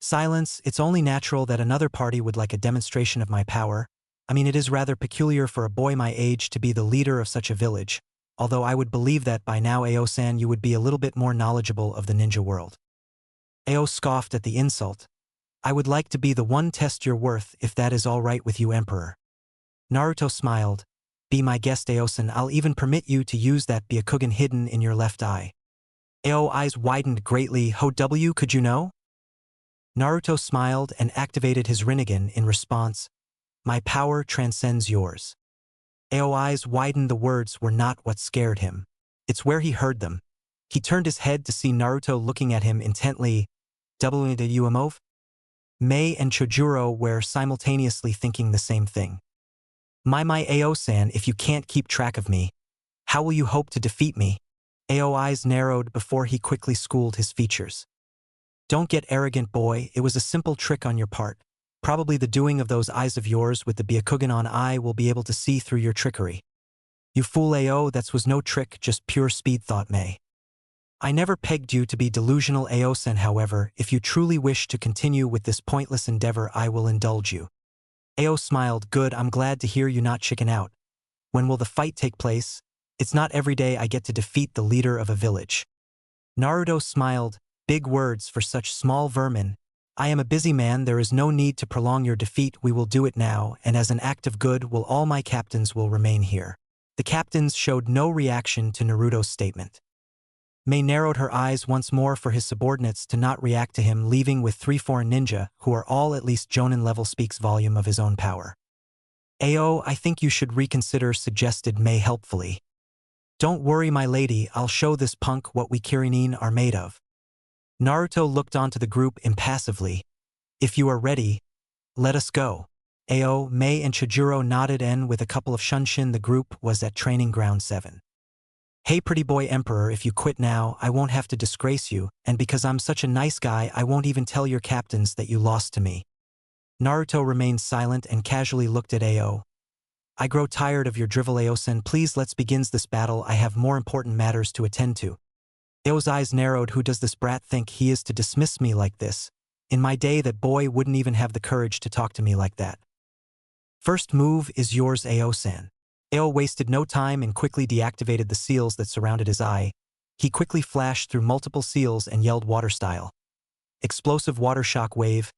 "Silence, it's only natural that another party would like a demonstration of my power. I mean, it is rather peculiar for a boy my age to be the leader of such a village, although I would believe that by now, Ao-san, you would be a little bit more knowledgeable of the ninja world." Ao scoffed at the insult. "I would like to be the one test your worth if that is all right with you, Emperor." Naruto smiled. "Be my guest, Ao-san. I'll even permit you to use that Byakugan hidden in your left eye." Ao eyes widened greatly. "How could you know?" Naruto smiled and activated his Rinnegan in response. "My power transcends yours." Ao eyes widened. The words were not what scared him. It's where he heard them. He turned his head to see Naruto looking at him intently. "WUMOV?" Mei and Chojuro were simultaneously thinking the same thing. My Ao-san, if you can't keep track of me, how will you hope to defeat me?" Ao eyes narrowed before he quickly schooled his features. "Don't get arrogant, boy. It was a simple trick on your part. Probably the doing of those eyes of yours with the Byakugan on eye will be able to see through your trickery." "You fool, Ao, that was no trick, just pure speed," thought Mei. "I never pegged you to be delusional, Ao-san. However, if you truly wish to continue with this pointless endeavor, I will indulge you." Ao smiled. "Good, I'm glad to hear you not chicken out. When will the fight take place? It's not every day I get to defeat the leader of a village." Naruto smiled. "Big words for such small vermin. I am a busy man, there is no need to prolong your defeat, we will do it now, and as an act of good will all my captains will remain here." The captains showed no reaction to Naruto's statement. Mei narrowed her eyes once more for his subordinates to not react to him, leaving with 3 foreign ninja, who are all at least Jonin level. Speaks volume of his own power. "Ao, I think you should reconsider," suggested Mei helpfully. "Don't worry, my lady, I'll show this punk what we Kirinin are made of." Naruto looked onto the group impassively. "If you are ready, let us go." Ao, Mei and Chojuro nodded, and with a couple of Shunshin the group was at Training Ground 7. "Hey pretty boy Emperor, if you quit now, I won't have to disgrace you, and because I'm such a nice guy I won't even tell your captains that you lost to me." Naruto remained silent and casually looked at Ao. "I grow tired of your drivel, Ao-san. Please let's begin this battle. I have more important matters to attend to." Ao's eyes narrowed. "Who does this brat think he is to dismiss me like this? In my day that boy wouldn't even have the courage to talk to me like that." "First move is yours, Ao-san." Ao wasted no time and quickly deactivated the seals that surrounded his eye. He quickly flashed through multiple seals and yelled water style. Explosive water shock wave.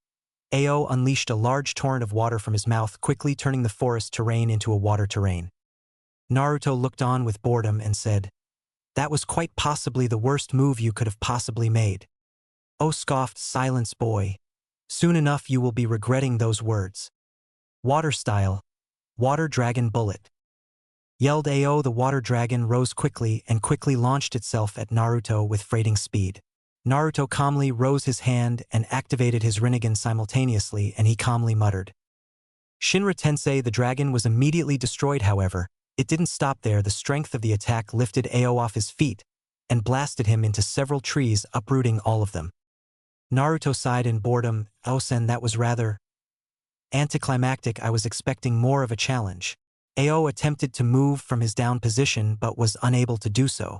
Ao unleashed a large torrent of water from his mouth, quickly turning the forest terrain into a water terrain. Naruto looked on with boredom and said, "That was quite possibly the worst move you could have possibly made." "Oh," scoffed, "silence, boy. Soon enough you will be regretting those words." "Water style. Water dragon bullet," yelled Ao. The water dragon rose quickly and quickly launched itself at Naruto with freighting speed. Naruto calmly rose his hand and activated his Rinnegan simultaneously, and he calmly muttered, Shinra Tensei the dragon was immediately destroyed. However, it didn't stop there. The strength of the attack lifted Ao off his feet and blasted him into several trees, uprooting all of them. Naruto sighed in boredom. "Oh-sen, that was rather anticlimactic. I was expecting more of a challenge." Ao attempted to move from his down position but was unable to do so.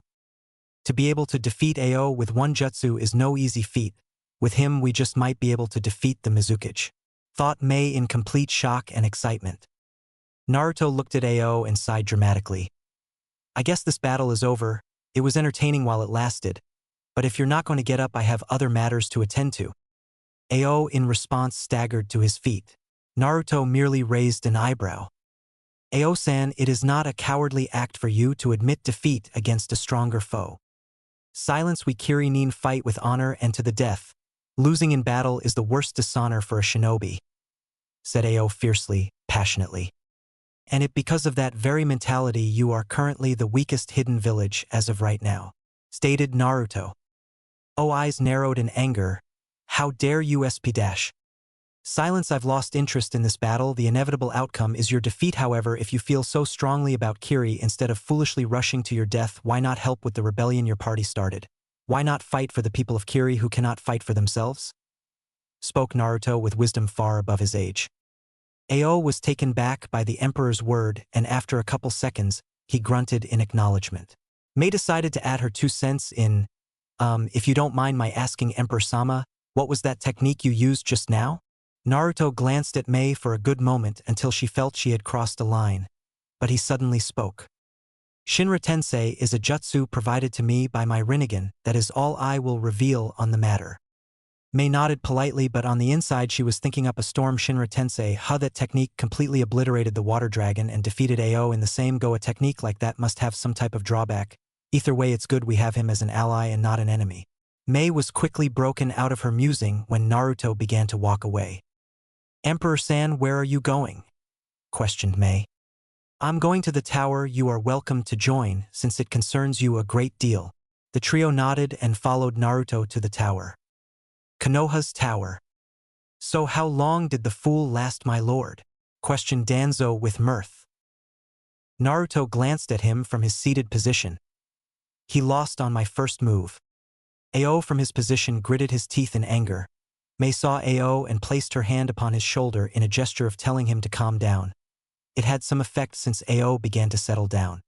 To be able to defeat Ao with one jutsu is no easy feat. With him we just might be able to defeat the Mizukage, thought Mei in complete shock and excitement. Naruto looked at Ao and sighed dramatically. "I guess this battle is over. It was entertaining while it lasted. But if you're not going to get up, I have other matters to attend to." Ao in response staggered to his feet. Naruto merely raised an eyebrow. "Ao-san, it is not a cowardly act for you to admit defeat against a stronger foe. Silence, we Kiri-nin fight with honor and to the death. Losing in battle is the worst dishonor for a shinobi," said Ao fiercely, passionately. "And it because of that very mentality you are currently the weakest hidden village as of right now," stated Naruto. Ao eyes narrowed in anger. "How dare you SP-? Silence, I've lost interest in this battle. The inevitable outcome is your defeat. However, if you feel so strongly about Kiri, instead of foolishly rushing to your death, why not help with the rebellion your party started? Why not fight for the people of Kiri who cannot fight for themselves?" spoke Naruto with wisdom far above his age. Ao was taken back by the Emperor's word, and after a couple seconds, he grunted in acknowledgement. Mei decided to add her 2 cents in, "If you don't mind my asking, Emperor-sama, what was that technique you used just now?" Naruto glanced at Mei for a good moment until she felt she had crossed a line, but he suddenly spoke. "Shinra Tensei is a jutsu provided to me by my Rinnegan. That is all I will reveal on the matter." Mei nodded politely, but on the inside she was thinking up a storm. Shinra Tensei, that technique completely obliterated the water dragon and defeated Ao in the same go. A technique like that must have some type of drawback. Either way, it's good we have him as an ally and not an enemy. Mei was quickly broken out of her musing when Naruto began to walk away. "Emperor-san, where are you going?" questioned Mei. "I'm going to the tower. You are welcome to join, since it concerns you a great deal." The trio nodded and followed Naruto to the tower. Konoha's tower. "So how long did the fool last, my lord?" questioned Danzo with mirth. Naruto glanced at him from his seated position. "He lost on my first move." Ao from his position gritted his teeth in anger. Mei saw Ao and placed her hand upon his shoulder in a gesture of telling him to calm down. It had some effect since Ao began to settle down.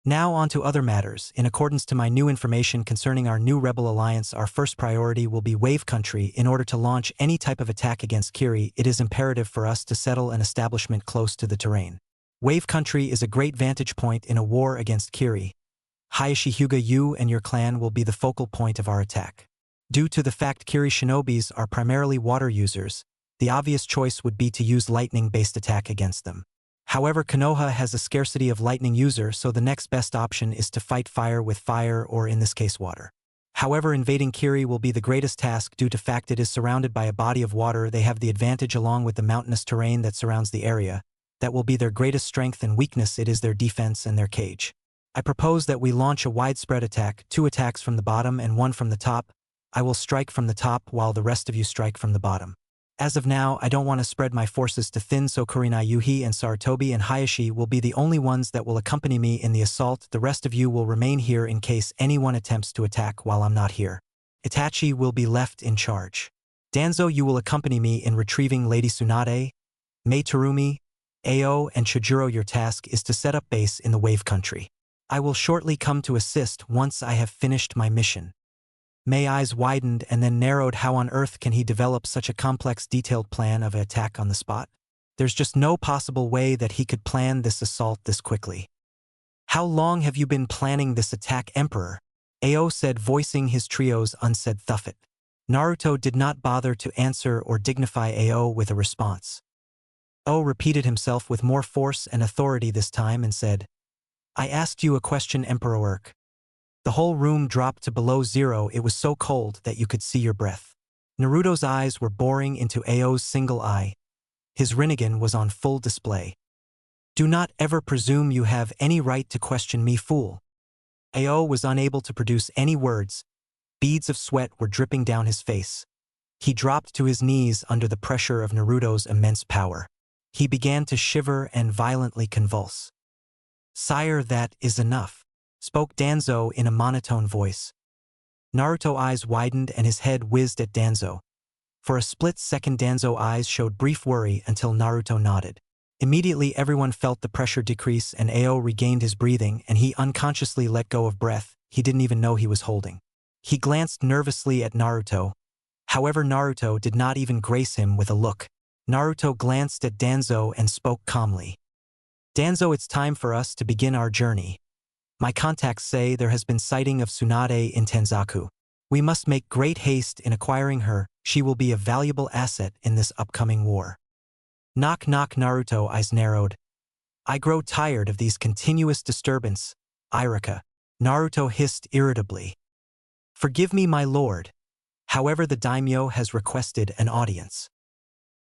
"Now on to other matters. In accordance to my new information concerning our new rebel alliance, our first priority will be Wave Country. In order to launch any type of attack against Kiri, it is imperative for us to settle an establishment close to the terrain. Wave Country is a great vantage point in a war against Kiri. Hayashi Hyuga, you and your clan will be the focal point of our attack. Due to the fact Kiri shinobis are primarily water users, the obvious choice would be to use lightning-based attack against them. However, Konoha has a scarcity of lightning user, so the next best option is to fight fire with fire, or in this case water. However, invading Kiri will be the greatest task due to fact it is surrounded by a body of water. They have the advantage along with the mountainous terrain that surrounds the area. That will be their greatest strength and weakness. It is their defense and their cage. I propose that we launch a widespread attack, 2 attacks from the bottom and 1 from the top. I will strike from the top while the rest of you strike from the bottom. As of now, I don't want to spread my forces too thin, so Kurenai Yuhi and Sarutobi and Hayashi will be the only ones that will accompany me in the assault. The rest of you will remain here in case anyone attempts to attack while I'm not here. Itachi will be left in charge. Danzo, you will accompany me in retrieving Lady Tsunade. Mei Terumi, Ao, and Chijuro, your task is to set up base in the Wave Country. I will shortly come to assist once I have finished my mission. Mei's eyes widened and then narrowed. How on earth can he develop such a complex, detailed plan of an attack on the spot? There's just no possible way that he could plan this assault this quickly. How long have you been planning this attack, Emperor? Ao said, voicing his trio's unsaid thuffet. Naruto did not bother to answer or dignify Ao with a response. Ao repeated himself with more force and authority this time and said, I asked you a question, Emperor. The whole room dropped to below zero. It was so cold that you could see your breath. Naruto's eyes were boring into Ao's single eye. His Rinnegan was on full display. Do not ever presume you have any right to question me, fool. Ao was unable to produce any words. Beads of sweat were dripping down his face. He dropped to his knees under the pressure of Naruto's immense power. He began to shiver and violently convulse. "Sire, that is enough," spoke Danzo in a monotone voice. Naruto's eyes widened and his head whizzed at Danzo. For a split second Danzo's eyes showed brief worry until Naruto nodded. Immediately everyone felt the pressure decrease and Ao regained his breathing and he unconsciously let go of breath he didn't even know he was holding. He glanced nervously at Naruto. However, Naruto did not even grace him with a look. Naruto glanced at Danzo and spoke calmly. "Danzo, it's time for us to begin our journey. My contacts say there has been sighting of Tsunade in Tenzaku. We must make great haste in acquiring her. She will be a valuable asset in this upcoming war." Knock knock. Naruto's eyes narrowed. "I grow tired of these continuous disturbance, Irika," Naruto hissed irritably. "Forgive me, my lord. However, the daimyo has requested an audience."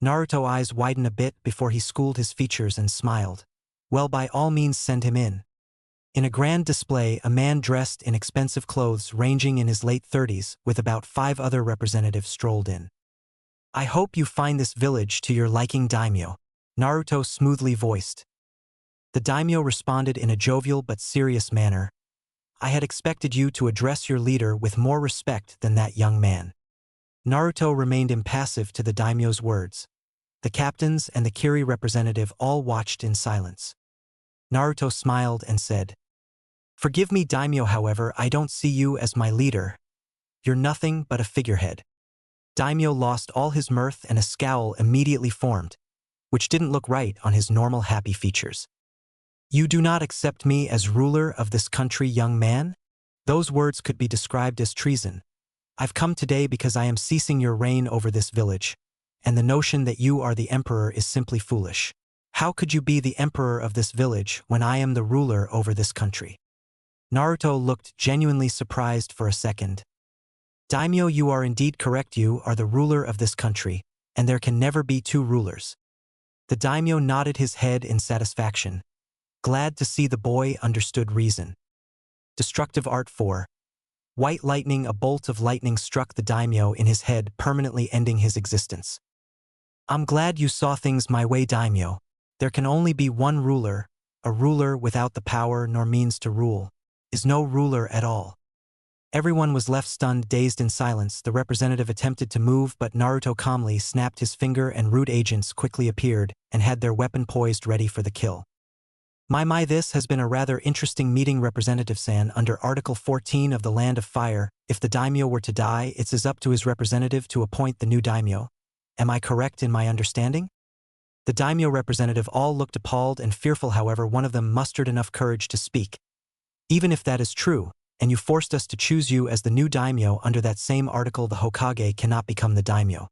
Naruto's eyes widened a bit before he schooled his features and smiled. "Well, by all means send him in." In a grand display, a man dressed in expensive clothes ranging in his late 30s with about 5 other representatives strolled in. "I hope you find this village to your liking, daimyo," Naruto smoothly voiced. The daimyo responded in a jovial but serious manner. "I had expected you to address your leader with more respect than that, young man." Naruto remained impassive to the daimyo's words. The captains and the Kiri representative all watched in silence. Naruto smiled and said, "Forgive me, daimyo, however, I don't see you as my leader. You're nothing but a figurehead." Daimyo lost all his mirth and a scowl immediately formed, which didn't look right on his normal happy features. "You do not accept me as ruler of this country, young man?" Those words could be described as treason. "I've come today because I am ceasing your reign over this village, and the notion that you are the emperor is simply foolish. How could you be the emperor of this village when I am the ruler over this country?" Naruto looked genuinely surprised for a second. "Daimyo, you are indeed correct. You are the ruler of this country, and there can never be two rulers." The daimyo nodded his head in satisfaction, glad to see the boy understood reason. Destructive Art 4. White lightning. A bolt of lightning struck the daimyo in his head, permanently ending his existence. "I'm glad you saw things my way, daimyo. There can only be one ruler. A ruler without the power nor means to rule is no ruler at all." Everyone was left stunned, dazed in silence. The representative attempted to move, but Naruto calmly snapped his finger and root agents quickly appeared and had their weapon poised ready for the kill. My, this has been a rather interesting meeting, Representative-san. Under Article 14 of the Land of Fire, if the daimyo were to die, it is up to his representative to appoint the new daimyo. Am I correct in my understanding? The daimyo representative all looked appalled and fearful. However, one of them mustered enough courage to speak. "Even if that is true, and you forced us to choose you as the new daimyo under that same article, the Hokage cannot become the daimyo."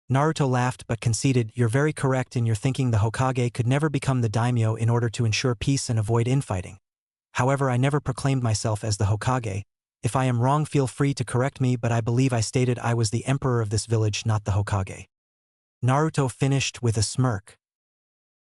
Naruto laughed but conceded, "You're very correct in your thinking. The Hokage could never become the daimyo in order to ensure peace and avoid infighting. However, I never proclaimed myself as the Hokage. If I am wrong, feel free to correct me, but I believe I stated I was the emperor of this village, not the Hokage." Naruto finished with a smirk.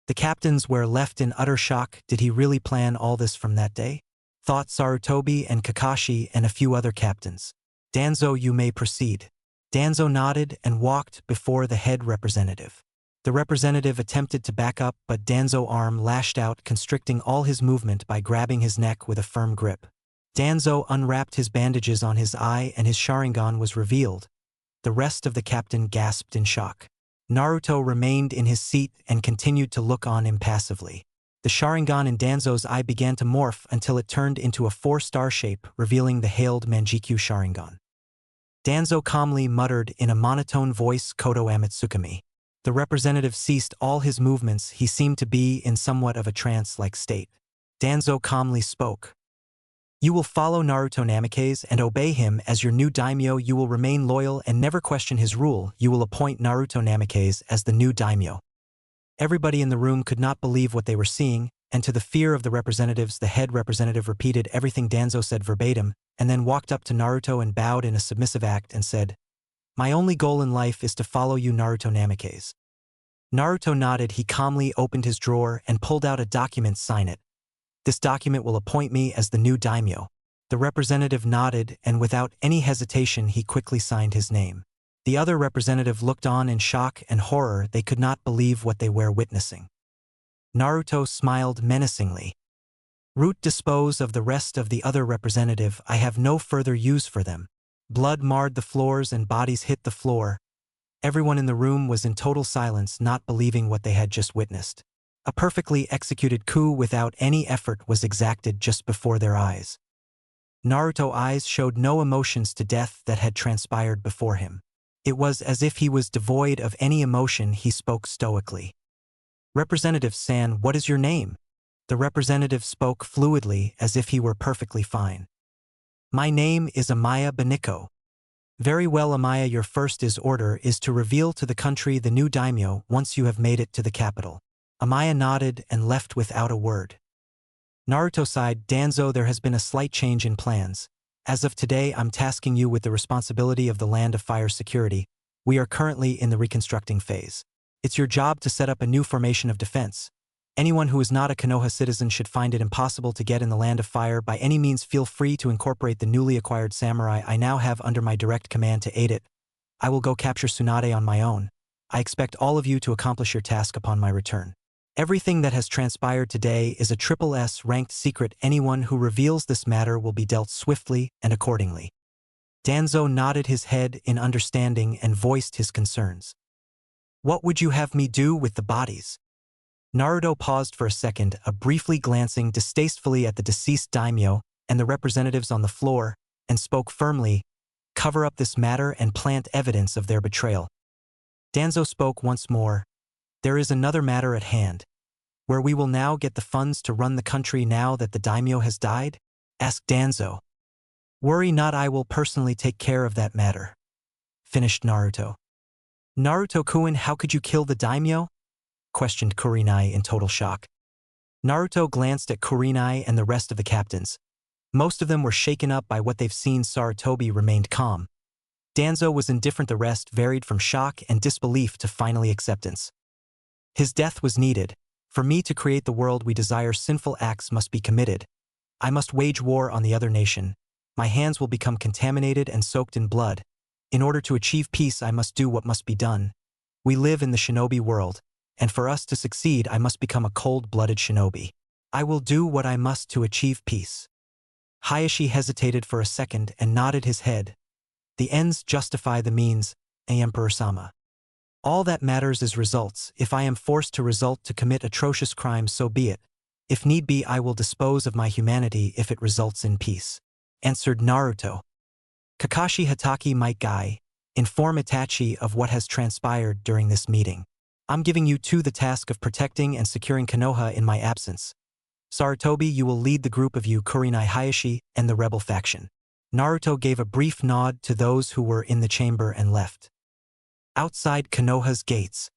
The captains were left in utter shock. Did he really plan all this from that day? Thought Sarutobi and Kakashi and a few other captains. "Danzo, you may proceed." Danzo nodded and walked before the head representative. The representative attempted to back up, but Danzo's arm lashed out, constricting all his movement by grabbing his neck with a firm grip. Danzo unwrapped his bandages on his eye and his Sharingan was revealed. The rest of the captain gasped in shock. Naruto remained in his seat and continued to look on impassively. The Sharingan in Danzo's eye began to morph until it turned into a 4-star shape, revealing the hailed Manjikyu Sharingan. Danzo calmly muttered in a monotone voice, "Koto Amatsukami." The representative ceased all his movements. He seemed to be in somewhat of a trance-like state. Danzo calmly spoke. "You will follow Naruto Namikaze and obey him as your new daimyo. You will remain loyal and never question his rule. You will appoint Naruto Namikaze as the new daimyo." Everybody in the room could not believe what they were seeing, and to the fear of the representatives, the head representative repeated everything Danzo said verbatim, and then walked up to Naruto and bowed in a submissive act and said, "My only goal in life is to follow you, Naruto Namikaze." Naruto nodded. He calmly opened his drawer and pulled out a document. "Sign it. This document will appoint me as the new daimyo." The representative nodded, and without any hesitation he quickly signed his name. The other representative looked on in shock and horror. They could not believe what they were witnessing. Naruto smiled menacingly. Root dispose of the rest of the other representative. I have no further use for them. Blood marred the floors and bodies hit the floor. Everyone in the room was in total silence, not believing what they had just witnessed. A perfectly executed coup without any effort was exacted just before their eyes. Naruto's eyes showed no emotions to death that had transpired before him. It was as if he was devoid of any emotion. He spoke stoically. Representative San, what is your name? The representative spoke fluidly as if he were perfectly fine. My name is Amaya Beniko. Very well, Amaya, your first order is to reveal to the country the new daimyo once you have made it to the capital. Amaya nodded and left without a word. Naruto sighed. Danzo, there has been a slight change in plans. As of today, I'm tasking you with the responsibility of the Land of Fire security. We are currently in the reconstructing phase. It's your job to set up a new formation of defense. Anyone who is not a Konoha citizen should find it impossible to get in the Land of Fire. By any means, feel free to incorporate the newly acquired samurai I now have under my direct command to aid it. I will go capture Tsunade on my own. I expect all of you to accomplish your task upon my return. Everything that has transpired today is a SSS ranked secret. Anyone who reveals this matter will be dealt swiftly and accordingly. Danzo nodded his head in understanding and voiced his concerns. What would you have me do with the bodies? Naruto paused for a second, briefly glancing distastefully at the deceased daimyo and the representatives on the floor, and spoke firmly, cover up this matter and plant evidence of their betrayal. Danzo spoke once more. There is another matter at hand. Where we will now get the funds to run the country now that the daimyo has died? Asked Danzo. Worry not, I will personally take care of that matter. Finished Naruto. Naruto-kun, how could you kill the daimyo? Questioned Kurenai in total shock. Naruto glanced at Kurenai and the rest of the captains. Most of them were shaken up by what they've seen. Sarutobi remained calm. Danzo was indifferent. The rest varied from shock and disbelief to finally acceptance. His death was needed. For me to create the world we desire, sinful acts must be committed. I must wage war on the other nation. My hands will become contaminated and soaked in blood. In order to achieve peace, I must do what must be done. We live in the shinobi world, and for us to succeed, I must become a cold-blooded shinobi. I will do what I must to achieve peace. Hayashi hesitated for a second and nodded his head. The ends justify the means, Emperor-sama. All that matters is results. If I am forced to commit atrocious crimes, so be it. If need be, I will dispose of my humanity if it results in peace. Answered Naruto. Kakashi Hatake Might Guy, inform Itachi of what has transpired during this meeting. I'm giving you two the task of protecting and securing Konoha in my absence. Sarutobi, you will lead the group of you, Kurenai, Hayashi, and the rebel faction. Naruto gave a brief nod to those who were in the chamber and left. Outside Konoha's gates,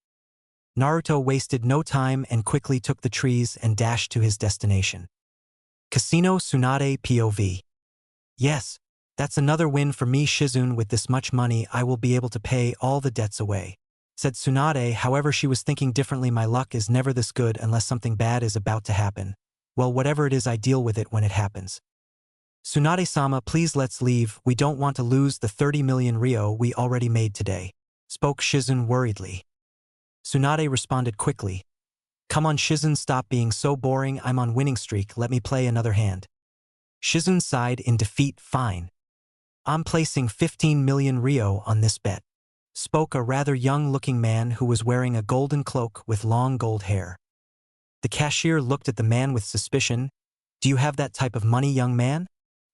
Naruto wasted no time and quickly took the trees and dashed to his destination. Casino Tsunade POV. Yes, that's another win for me, Shizune. With this much money, I will be able to pay all the debts away. Said Tsunade. However, she was thinking differently. My luck is never this good unless something bad is about to happen. Well, whatever it is, I deal with it when it happens. Tsunade-sama, please let's leave. We don't want to lose the 30 million ryo we already made today. Spoke Shizune worriedly. Tsunade responded quickly. Come on Shizune, stop being so boring. I'm on winning streak, let me play another hand. Shizune sighed in defeat. Fine. I'm placing 15 million ryo on this bet. Spoke a rather young-looking man who was wearing a golden cloak with long gold hair. The cashier looked at the man with suspicion. Do you have that type of money, young man?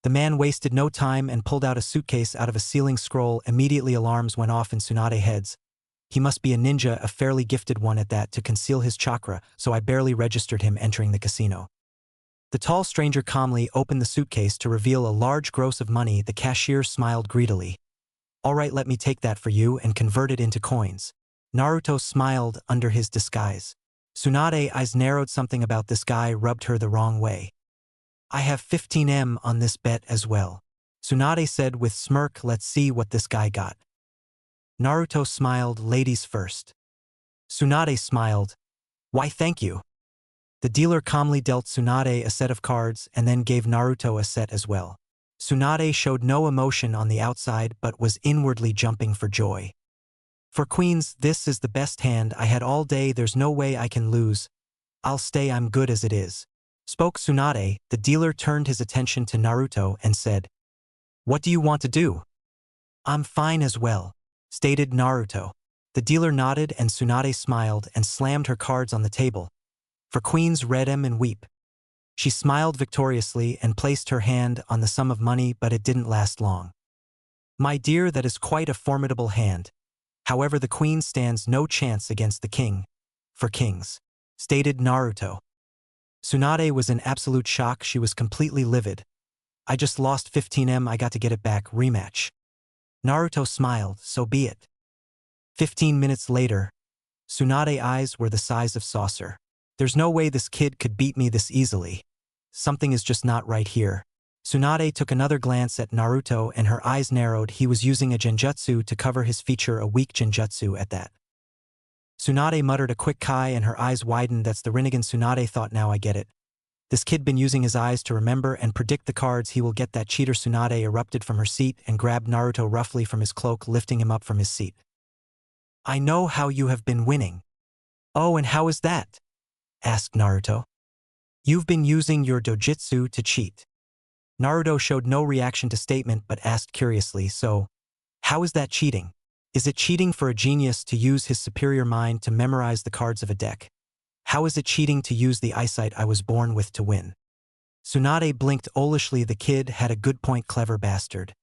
The man wasted no time and pulled out a suitcase out of a ceiling scroll. Immediately alarms went off in Tsunade's heads. He must be a ninja, a fairly gifted one at that, to conceal his chakra, so I barely registered him entering the casino. The tall stranger calmly opened the suitcase to reveal a large gross of money. The cashier smiled greedily. All right, let me take that for you and convert it into coins. Naruto smiled under his disguise. Tsunade's eyes narrowed. Something about this guy rubbed her the wrong way. I have 15M on this bet as well. Tsunade said with smirk. Let's see what this guy got. Naruto smiled. Ladies first. Tsunade smiled. Why, thank you. The dealer calmly dealt Tsunade a set of cards and then gave Naruto a set as well. Tsunade showed no emotion on the outside but was inwardly jumping for joy. For queens, this is the best hand I had all day. There's no way I can lose. I'll stay. I'm good as it is. Spoke Tsunade. The dealer turned his attention to Naruto and said, "What do you want to do?" "I'm fine as well," stated Naruto. The dealer nodded and Tsunade smiled and slammed her cards on the table. For queens, read 'em and weep. She smiled victoriously and placed her hand on the sum of money, but it didn't last long. "My dear, that is quite a formidable hand. However, the queen stands no chance against the king. For kings," stated Naruto. Tsunade was in absolute shock. She was completely livid. "I just lost 15M. I got to get it back. Rematch." Naruto smiled. "So be it." 15 minutes later, Tsunade's eyes were the size of saucer. "There's no way this kid could beat me this easily. Something is just not right here." Tsunade took another glance at Naruto and her eyes narrowed. He was using a genjutsu to cover his feature, a weak genjutsu at that. Tsunade muttered a quick kai and her eyes widened. "That's the Rinnegan." Tsunade thought, "Now I get it. This kid been using his eyes to remember and predict the cards. He will get that cheater." Tsunade erupted from her seat and grabbed Naruto roughly from his cloak, lifting him up from his seat. "I know how you have been winning." "Oh, and how is that?" asked Naruto. "You've been using your dojutsu to cheat." Naruto showed no reaction to statement but asked curiously, "So, how is that cheating? Is it cheating for a genius to use his superior mind to memorize the cards of a deck? How is it cheating to use the eyesight I was born with to win?" Tsunade blinked owlishly. The kid had a good point, clever bastard.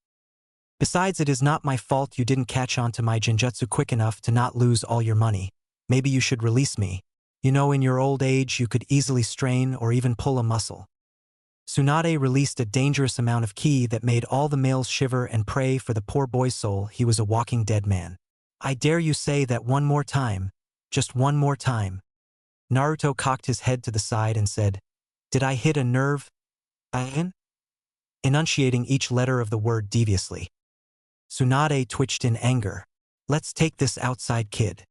"Besides, it is not my fault you didn't catch on to my genjutsu quick enough to not lose all your money. Maybe you should release me. You know, in your old age you could easily strain or even pull a muscle." Tsunade released a dangerous amount of ki that made all the males shiver and pray for the poor boy's soul. He was a walking dead man. "I dare you say that one more time. Just one more time." Naruto cocked his head to the side and said, "Did I hit a nerve?" Enunciating each letter of the word deviously. Tsunade twitched in anger. "Let's take this outside kid."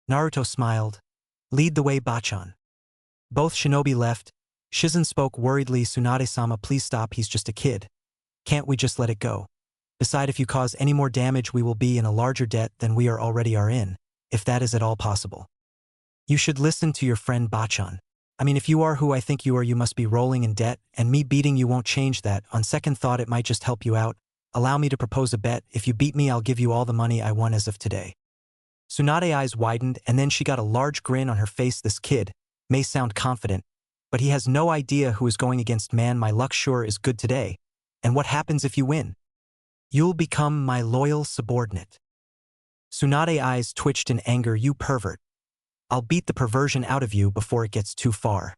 Naruto smiled. "Lead the way, Bachan." Both shinobi left. Shizen spoke worriedly. "Tsunade-sama, please stop. He's just a kid. Can't we just let it go? Besides, if you cause any more damage we will be in a larger debt than we already are in, if that is at all possible. You should listen to your friend Bachan. I mean, if you are who I think you are, you must be rolling in debt, and me beating you won't change that. On second thought, it might just help you out. Allow me to propose a bet. If you beat me, I'll give you all the money I won as of today." Tsunade's eyes widened, and then she got a large grin on her face. This kid may sound confident, but he has no idea who is going against. "Man, my luck sure is good today. And what happens if you win? You'll become my loyal subordinate." Tsunade's eyes twitched in anger. "You pervert. I'll beat the perversion out of you before it gets too far."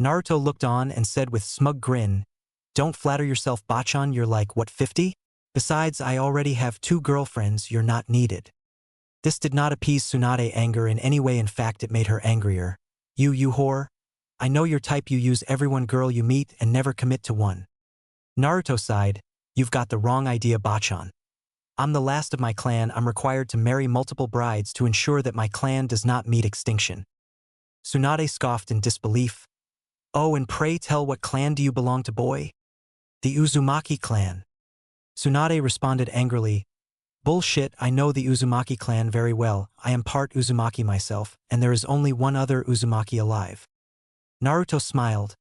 Naruto looked on and said with smug grin, "Don't flatter yourself, Bachan. You're like, what, 50? Besides, I already have 2 girlfriends. You're not needed." This did not appease Tsunade's anger in any way. In fact, it made her angrier. You whore. I know your type. You use everyone girl you meet and never commit to one." Naruto sighed. "You've got the wrong idea, Bachan. I'm the last of my clan. I'm required to marry multiple brides to ensure that my clan does not meet extinction." Tsunade scoffed in disbelief. "Oh, and pray tell, what clan do you belong to, boy?" "The Uzumaki clan." Tsunade responded angrily. "Bullshit, I know the Uzumaki clan very well. I am part Uzumaki myself, and there is only one other Uzumaki alive." Naruto smiled.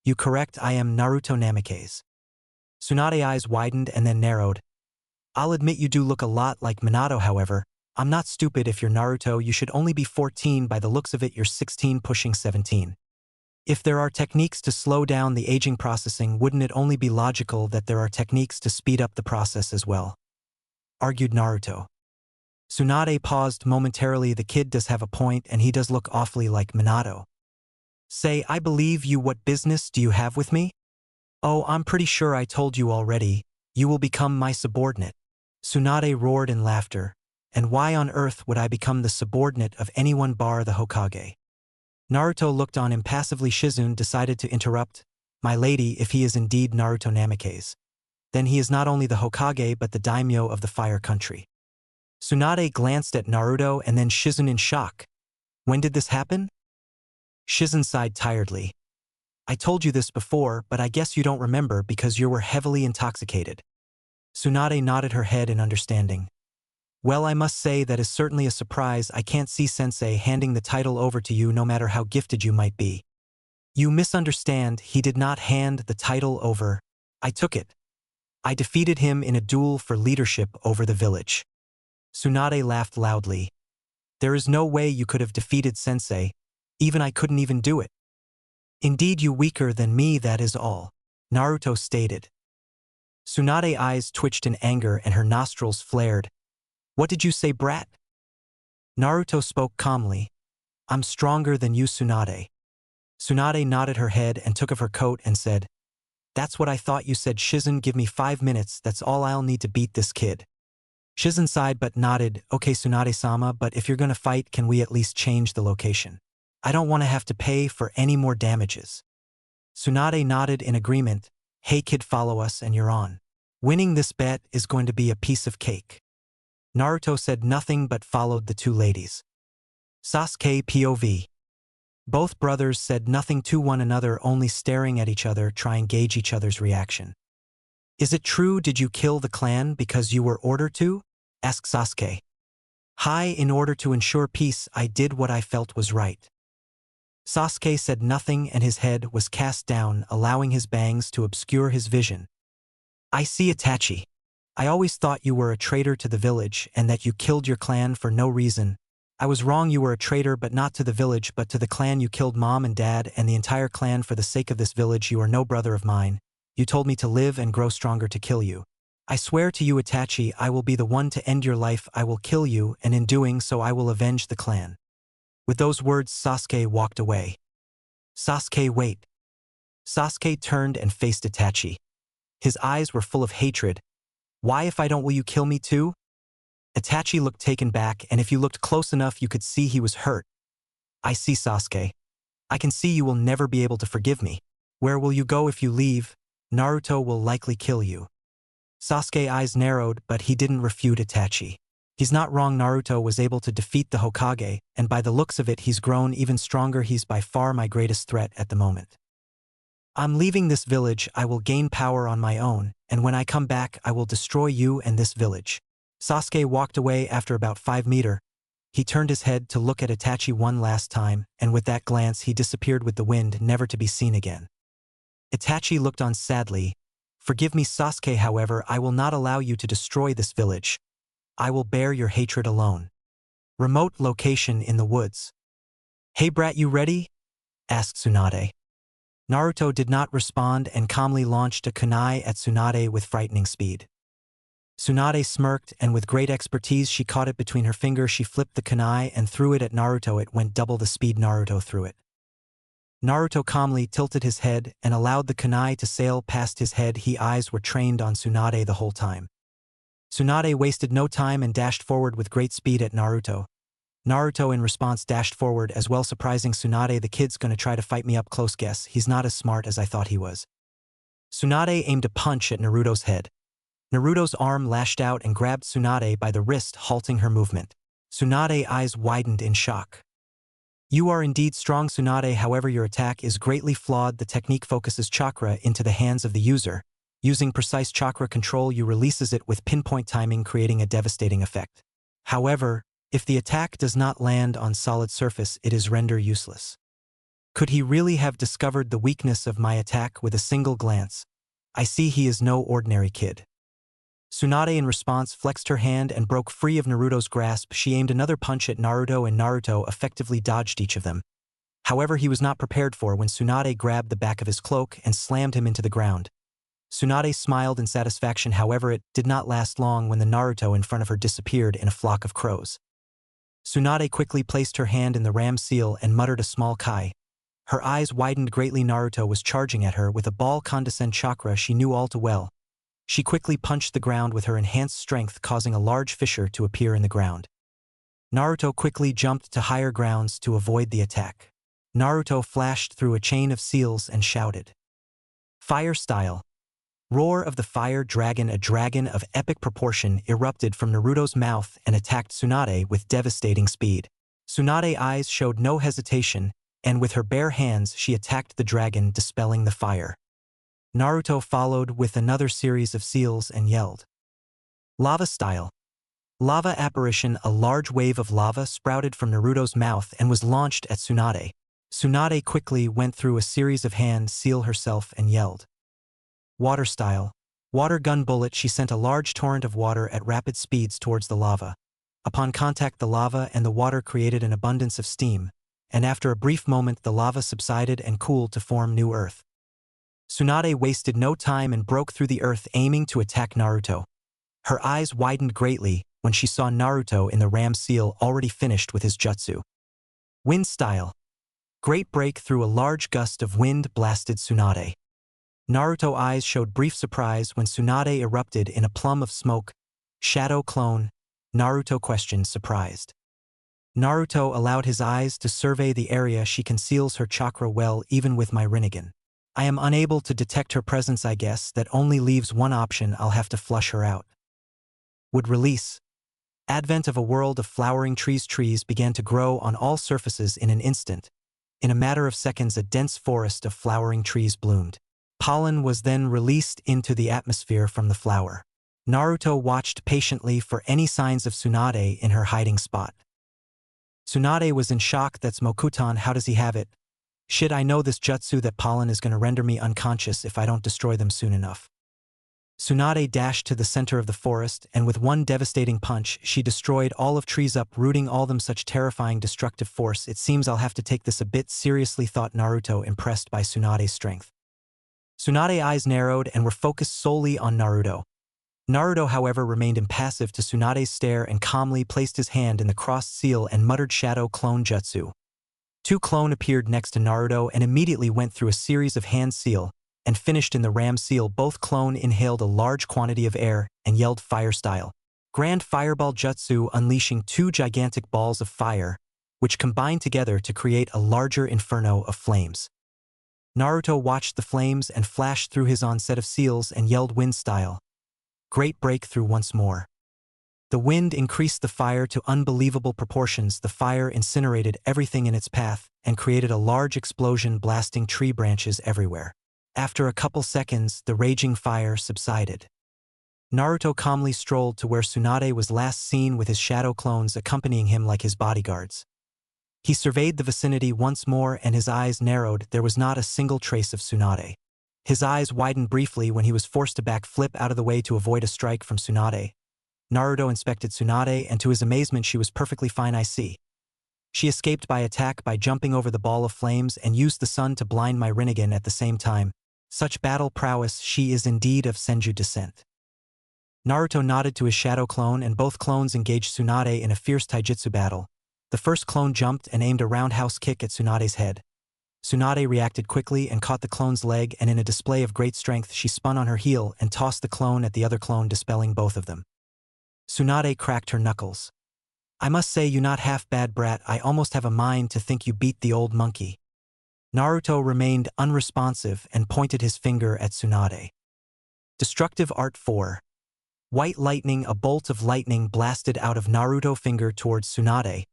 "You correct, I am Naruto Namikaze." Tsunade's eyes widened and then narrowed. "I'll admit you do look a lot like Minato. However, I'm not stupid. If you're Naruto, you should only be 14. By the looks of it, you're 16 pushing 17. If there are techniques to slow down the aging processing, wouldn't it only be logical that there are techniques to speed up the process as well?" argued Naruto. Tsunade paused momentarily. The kid does have a point, and he does look awfully like Minato. "Say, I believe you. What business do you have with me?" "Oh, I'm pretty sure I told you already. You will become my subordinate." Tsunade roared in laughter. "And why on earth would I become the subordinate of anyone bar the Hokage?" Naruto looked on impassively. Shizen decided to interrupt. "My lady, if he is indeed Naruto Namikaze, then he is not only the Hokage but the daimyo of the Fire Country." Tsunade glanced at Naruto and then Shizen in shock. "When did this happen?" Shizen sighed tiredly. "I told you this before, but I guess you don't remember because you were heavily intoxicated." Tsunade nodded her head in understanding. Well, I must say that is certainly a surprise. I can't see Sensei handing the title over to you no matter how gifted you might be. You misunderstand, he did not hand the title over. I took it. I defeated him in a duel for leadership over the village. Tsunade laughed loudly. There is no way you could have defeated Sensei. Even I couldn't even do it. Indeed, you weaker than me, that is all, Naruto stated. Tsunade's eyes twitched in anger and her nostrils flared. What did you say, brat? Naruto spoke calmly. I'm stronger than you, Tsunade. Tsunade nodded her head and took off her coat and said, That's what I thought you said, Shizen. Give me 5 minutes, that's all I'll need to beat this kid. Shizen sighed but nodded. Okay, Tsunade-sama, but if you're gonna fight, can we at least change the location? I don't want to have to pay for any more damages. Tsunade nodded in agreement. Hey kid, follow us and you're on. Winning this bet is going to be a piece of cake. Naruto said nothing but followed the two ladies. Sasuke POV. Both brothers said nothing to one another, only staring at each other, trying to gauge each other's reaction. Is it true, did you kill the clan because you were ordered to? Asked Sasuke. Hi, in order to ensure peace, I did what I felt was right. Sasuke said nothing and his head was cast down, allowing his bangs to obscure his vision. I see, Itachi. I always thought you were a traitor to the village and that you killed your clan for no reason. I was wrong, you were a traitor, but not to the village but to the clan. You killed mom and dad and the entire clan for the sake of this village. You are no brother of mine. You told me to live and grow stronger to kill you. I swear to you, Itachi, I will be the one to end your life. I will kill you, and in doing so I will avenge the clan. With those words, Sasuke walked away. Sasuke, wait. Sasuke turned and faced Itachi. His eyes were full of hatred. Why, if I don't, will you kill me too? Itachi looked taken back, and if you looked close enough you could see he was hurt. I see, Sasuke. I can see you will never be able to forgive me. Where will you go if you leave? Naruto will likely kill you. Sasuke's eyes narrowed, but he didn't refute Itachi. He's not wrong, Naruto was able to defeat the Hokage, and by the looks of it he's grown even stronger. He's by far my greatest threat at the moment. I'm leaving this village. I will gain power on my own, and when I come back I will destroy you and this village. Sasuke walked away after about 5 meters. He turned his head to look at Itachi one last time, and with that glance he disappeared with the wind, never to be seen again. Itachi looked on sadly. Forgive me, Sasuke, however, I will not allow you to destroy this village. I will bear your hatred alone. Remote location in the woods. Hey brat, you ready? Asked Tsunade. Naruto did not respond and calmly launched a kunai at Tsunade with frightening speed. Tsunade smirked, and with great expertise she caught it between her fingers. She flipped the kunai and threw it at Naruto. It went double the speed Naruto threw it. Naruto calmly tilted his head and allowed the kunai to sail past his head. His eyes were trained on Tsunade the whole time. Tsunade wasted no time and dashed forward with great speed at Naruto. Naruto in response dashed forward as well, surprising Tsunade. The kid's gonna try to fight me up close. Guess he's not as smart as I thought he was. Tsunade aimed a punch at Naruto's head. Naruto's arm lashed out and grabbed Tsunade by the wrist, halting her movement. Tsunade's eyes widened in shock. You are indeed strong, Tsunade, however your attack is greatly flawed. The technique focuses chakra into the hands of the user. Using precise chakra control, you releases it with pinpoint timing, creating a devastating effect. However, if the attack does not land on solid surface, it is rendered useless. Could he really have discovered the weakness of my attack with a single glance? I see he is no ordinary kid. Tsunade in response flexed her hand and broke free of Naruto's grasp. She aimed another punch at Naruto and Naruto effectively dodged each of them. However, he was not prepared for when Tsunade grabbed the back of his cloak and slammed him into the ground. Tsunade smiled in satisfaction, however it did not last long when the Naruto in front of her disappeared in a flock of crows. Tsunade quickly placed her hand in the ram seal and muttered a small kai. Her eyes widened greatly. Naruto was charging at her with a ball condescend chakra she knew all too well. She quickly punched the ground with her enhanced strength, causing a large fissure to appear in the ground. Naruto quickly jumped to higher grounds to avoid the attack. Naruto flashed through a chain of seals and shouted. Fire style. Roar of the fire dragon. A dragon of epic proportion erupted from Naruto's mouth and attacked Tsunade with devastating speed. Tsunade's eyes showed no hesitation, and with her bare hands she attacked the dragon, dispelling the fire. Naruto followed with another series of seals and yelled. Lava style. Lava apparition. A large wave of lava sprouted from Naruto's mouth and was launched at Tsunade. Tsunade quickly went through a series of hand seal herself and yelled. Water style. Water gun bullet. She sent a large torrent of water at rapid speeds towards the lava. Upon contact, the lava and the water created an abundance of steam, and after a brief moment the lava subsided and cooled to form new earth. Tsunade wasted no time and broke through the earth, aiming to attack Naruto. Her eyes widened greatly when she saw Naruto in the ram seal already finished with his jutsu. Wind style. Great break through. A large gust of wind blasted Tsunade. Naruto eyes showed brief surprise when Tsunade erupted in a plume of smoke. Shadow clone. Naruto questioned, surprised. Naruto allowed his eyes to survey the area. She conceals her chakra well even with my Rinnegan. I am unable to detect her presence. I guess that only leaves one option. I'll have to flush her out. Would release. Advent of a world of flowering trees. Trees began to grow on all surfaces in an instant. In a matter of seconds a dense forest of flowering trees bloomed. Pollen was then released into the atmosphere from the flower. Naruto watched patiently for any signs of Tsunade in her hiding spot. Tsunade was in shock. That's Mokutan. How does he have it? Shit, I know this jutsu. That pollen is gonna render me unconscious if I don't destroy them soon enough. Tsunade dashed to the center of the forest, and with one devastating punch, she destroyed all of trees, uprooting all them. Such terrifying destructive force. It seems I'll have to take this a bit seriously, thought Naruto, impressed by Tsunade's strength. Tsunade's eyes narrowed and were focused solely on Naruto. Naruto, however, remained impassive to Tsunade's stare and calmly placed his hand in the crossed seal and muttered shadow clone jutsu. Two clone appeared next to Naruto and immediately went through a series of hand seal and finished in the ram seal. Both clone inhaled a large quantity of air and yelled fire style. Grand fireball jutsu, unleashing two gigantic balls of fire, which combined together to create a larger inferno of flames. Naruto watched the flames and flashed through his onset of seals and yelled wind style. Great breakthrough once more. The wind increased the fire to unbelievable proportions. The fire incinerated everything in its path and created a large explosion, blasting tree branches everywhere. After a couple seconds, the raging fire subsided. Naruto calmly strolled to where Tsunade was last seen with his shadow clones accompanying him like his bodyguards. He surveyed the vicinity once more and his eyes narrowed. There was not a single trace of Tsunade. His eyes widened briefly when he was forced to backflip out of the way to avoid a strike from Tsunade. Naruto inspected Tsunade, and to his amazement she was perfectly fine. I see. She escaped by attack by jumping over the ball of flames and used the sun to blind my Rinnegan at the same time. Such battle prowess. She is indeed of Senju descent. Naruto nodded to his shadow clone and both clones engaged Tsunade in a fierce taijutsu battle. The first clone jumped and aimed a roundhouse kick at Tsunade's head. Tsunade reacted quickly and caught the clone's leg, and in a display of great strength she spun on her heel and tossed the clone at the other clone, dispelling both of them. Tsunade cracked her knuckles. I must say you not half bad, brat. I almost have a mind to think you beat the old monkey. Naruto remained unresponsive and pointed his finger at Tsunade. Destructive Art 4. White lightning. A bolt of lightning blasted out of Naruto's finger towards Tsunade.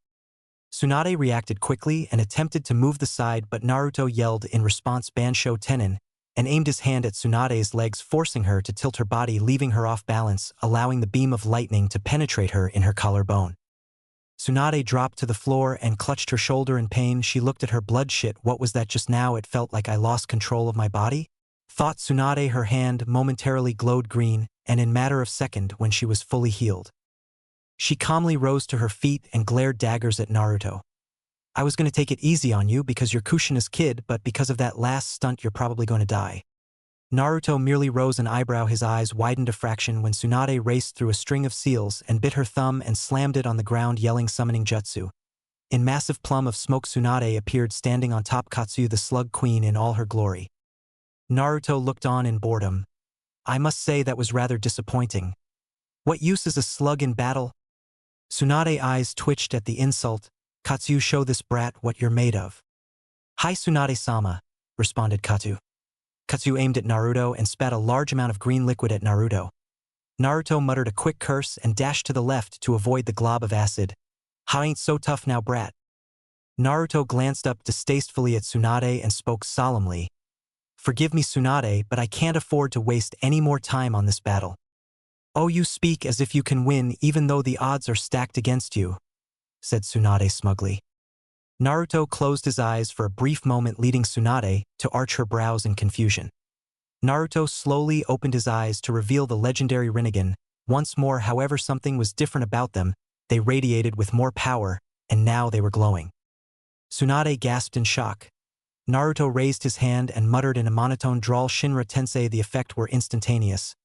Tsunade reacted quickly and attempted to move the side, but Naruto yelled in response Bansho Tenin and aimed his hand at Tsunade's legs, forcing her to tilt her body, leaving her off balance, allowing the beam of lightning to penetrate her in her collarbone. Tsunade dropped to the floor and clutched her shoulder in pain. She looked at her. Blood. Shit, what was that just now? It felt like I lost control of my body, thought Tsunade. Her hand momentarily glowed green, and in matter of second when she was fully healed. She calmly rose to her feet and glared daggers at Naruto. I was going to take it easy on you because you're Kushina's kid, but because of that last stunt you're probably going to die. Naruto merely rose an eyebrow. His eyes widened a fraction when Tsunade raced through a string of seals and bit her thumb and slammed it on the ground, yelling summoning jutsu. In massive plume of smoke Tsunade appeared standing on top, Katsuyu the Slug Queen in all her glory. Naruto looked on in boredom. I must say that was rather disappointing. What use is a slug in battle? Tsunade's eyes twitched at the insult. Katsuyu, show this brat what you're made of. Hi Tsunade-sama, responded Katsuyu. Katsuyu aimed at Naruto and spat a large amount of green liquid at Naruto. Naruto muttered a quick curse and dashed to the left to avoid the glob of acid. I ain't so tough now, brat. Naruto glanced up distastefully at Tsunade and spoke solemnly. Forgive me, Tsunade, but I can't afford to waste any more time on this battle. "Oh, you speak as if you can win even though the odds are stacked against you," said Tsunade smugly. Naruto closed his eyes for a brief moment, leading Tsunade to arch her brows in confusion. Naruto slowly opened his eyes to reveal the legendary Rinnegan. Once more, however, something was different about them. They radiated with more power, and now they were glowing. Tsunade gasped in shock. Naruto raised his hand and muttered in a monotone drawl, "Shinra Tensei." The effect were instantaneous.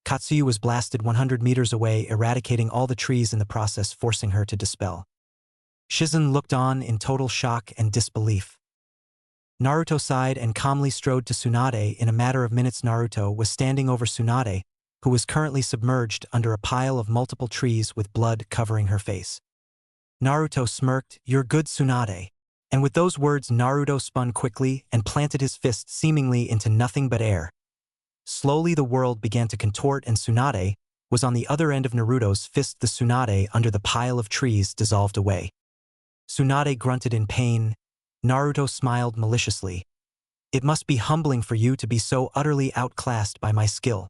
Katsuyu was blasted 100 meters away, eradicating all the trees in the process, forcing her to dispel. Shizen looked on in total shock and disbelief. Naruto sighed and calmly strode to Tsunade. In a matter of minutes, Naruto was standing over Tsunade, who was currently submerged under a pile of multiple trees with blood covering her face. Naruto smirked, "You're good, Tsunade." And with those words, Naruto spun quickly and planted his fist seemingly into nothing but air. Slowly the world began to contort, and Tsunade was on the other end of Naruto's fist. The Tsunade under the pile of trees dissolved away. Tsunade grunted in pain. Naruto smiled maliciously. "It must be humbling for you to be so utterly outclassed by my skill."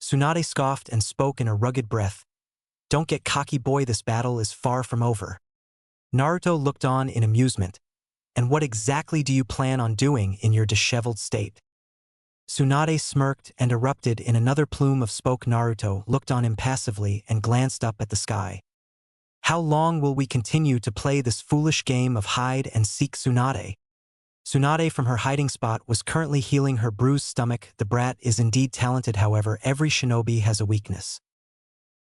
Tsunade scoffed and spoke in a rugged breath. "Don't get cocky, boy, this battle is far from over." Naruto looked on in amusement. "And what exactly do you plan on doing in your disheveled state?" Tsunade smirked and erupted in another plume of smoke. Naruto looked on impassively and glanced up at the sky. "How long will we continue to play this foolish game of hide and seek?" Tsunade from her hiding spot was currently healing her bruised stomach. "The brat is indeed talented, however, every shinobi has a weakness."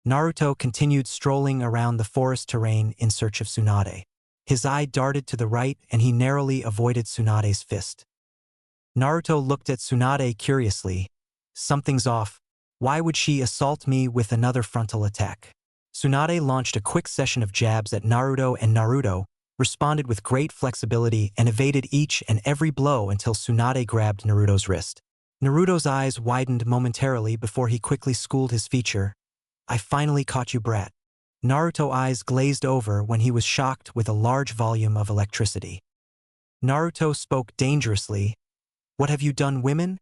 Naruto continued strolling around the forest terrain in search of Tsunade. His eye darted to the right and he narrowly avoided Tsunade's fist. Naruto looked at Tsunade curiously. "Something's off. Why would she assault me with another frontal attack?" Tsunade launched a quick session of jabs at Naruto, and Naruto responded with great flexibility and evaded each and every blow until Tsunade grabbed Naruto's wrist. Naruto's eyes widened momentarily before he quickly schooled his feature. "I finally caught you, brat." Naruto's eyes glazed over when he was shocked with a large volume of electricity. Naruto spoke dangerously. "What have you done, women?"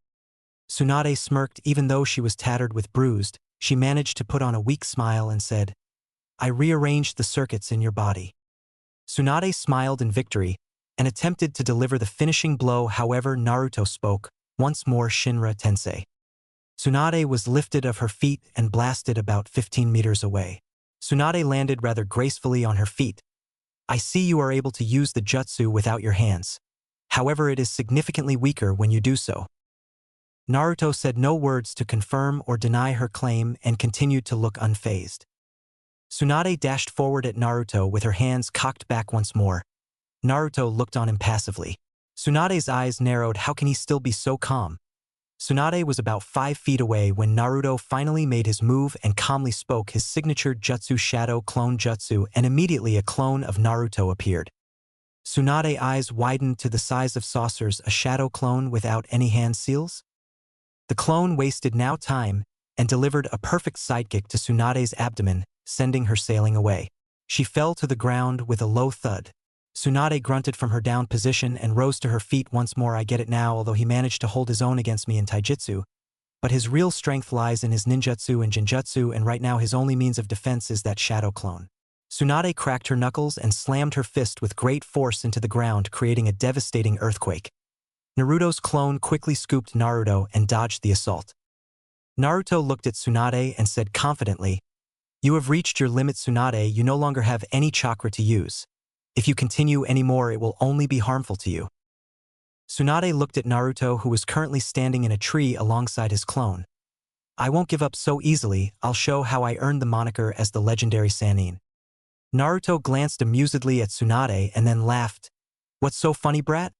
Tsunade smirked. Even though she was tattered with bruised, she managed to put on a weak smile and said, "I rearranged the circuits in your body." Tsunade smiled in victory and attempted to deliver the finishing blow. However, Naruto spoke once more, "Shinra Tensei." Tsunade was lifted off her feet and blasted about 15 meters away. Tsunade landed rather gracefully on her feet. "I see you are able to use the jutsu without your hands. However, it is significantly weaker when you do so." Naruto said no words to confirm or deny her claim and continued to look unfazed. Tsunade dashed forward at Naruto with her hands cocked back once more. Naruto looked on impassively. Tsunade's eyes narrowed. How can he still be so calm? Tsunade was about 5 feet away when Naruto finally made his move and calmly spoke his signature jutsu, Shadow Clone Jutsu, and immediately a clone of Naruto appeared. Tsunade's eyes widened to the size of saucers. A shadow clone without any hand seals? The clone wasted no time and delivered a perfect sidekick to Tsunade's abdomen, sending her sailing away. She fell to the ground with a low thud. Tsunade grunted from her down position and rose to her feet once more. "I get it now. Although he managed to hold his own against me in taijutsu, but his real strength lies in his ninjutsu and jinjutsu, and right now his only means of defense is that shadow clone." Tsunade cracked her knuckles and slammed her fist with great force into the ground, creating a devastating earthquake. Naruto's clone quickly scooped Naruto and dodged the assault. Naruto looked at Tsunade and said confidently, "You have reached your limit, Tsunade. You no longer have any chakra to use. If you continue anymore, it will only be harmful to you." Tsunade looked at Naruto, who was currently standing in a tree alongside his clone. "I won't give up so easily. I'll show how I earned the moniker as the legendary Sannin." Naruto glanced amusedly at Tsunade and then laughed. "What's so funny, brat?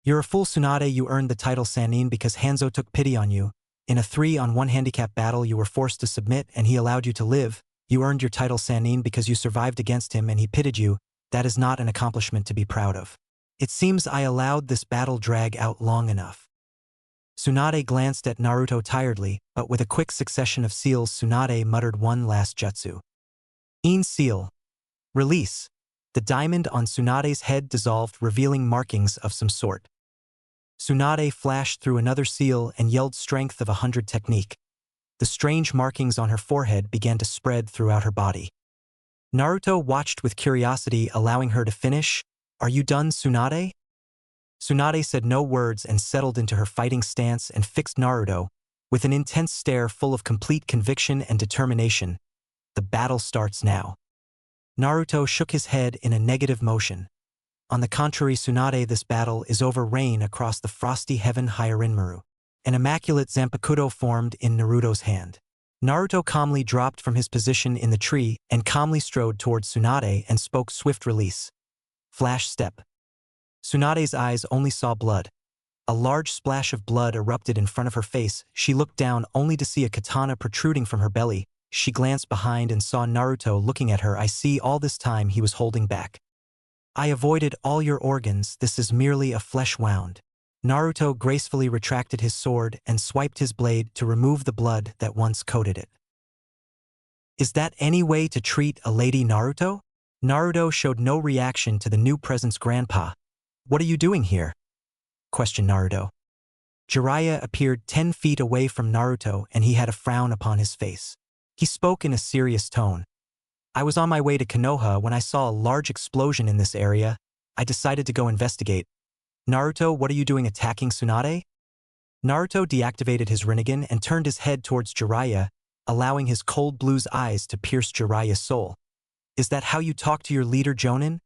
You're a fool, Tsunade. You earned the title Sannin because Hanzo took pity on you. In a 3-on-1 handicap battle, you were forced to submit and he allowed you to live. You earned your title Sannin because you survived against him and he pitied you. That is not an accomplishment to be proud of. It seems I allowed this battle drag out long enough." Tsunade glanced at Naruto tiredly, but with a quick succession of seals, Tsunade muttered one last jutsu. "Een seal. Release." The diamond on Tsunade's head dissolved, revealing markings of some sort. Tsunade flashed through another seal and yelled strength of 100 technique. The strange markings on her forehead began to spread throughout her body. Naruto watched with curiosity, allowing her to finish. "Are you done, Tsunade?" Tsunade said no words and settled into her fighting stance and fixed Naruto with an intense stare full of complete conviction and determination. "The battle starts now." Naruto shook his head in a negative motion. "On the contrary, Tsunade, this battle is over." Rain across the frosty heaven. Hyarinmaru. An immaculate Zanpakuto formed in Naruto's hand. Naruto calmly dropped from his position in the tree and calmly strode towards Tsunade and spoke. "Swift release." Flash step. Tsunade's eyes only saw blood. A large splash of blood erupted in front of her face. She looked down only to see a katana protruding from her belly. She glanced behind and saw Naruto looking at her. "I see, all this time he was holding back. I avoided all your organs. This is merely a flesh wound." Naruto gracefully retracted his sword and swiped his blade to remove the blood that once coated it. "Is that any way to treat a lady, Naruto?" Naruto showed no reaction to the new presence. "Grandpa, what are you doing here?" questioned Naruto. Jiraiya appeared 10 feet away from Naruto and he had a frown upon his face. He spoke in a serious tone. "I was on my way to Konoha when I saw a large explosion in this area. I decided to go investigate." "Naruto, what are you doing attacking Tsunade?" Naruto deactivated his Rinnegan and turned his head towards Jiraiya, allowing his cold blue eyes to pierce Jiraiya's soul. "Is that how you talk to your leader, Jonin?"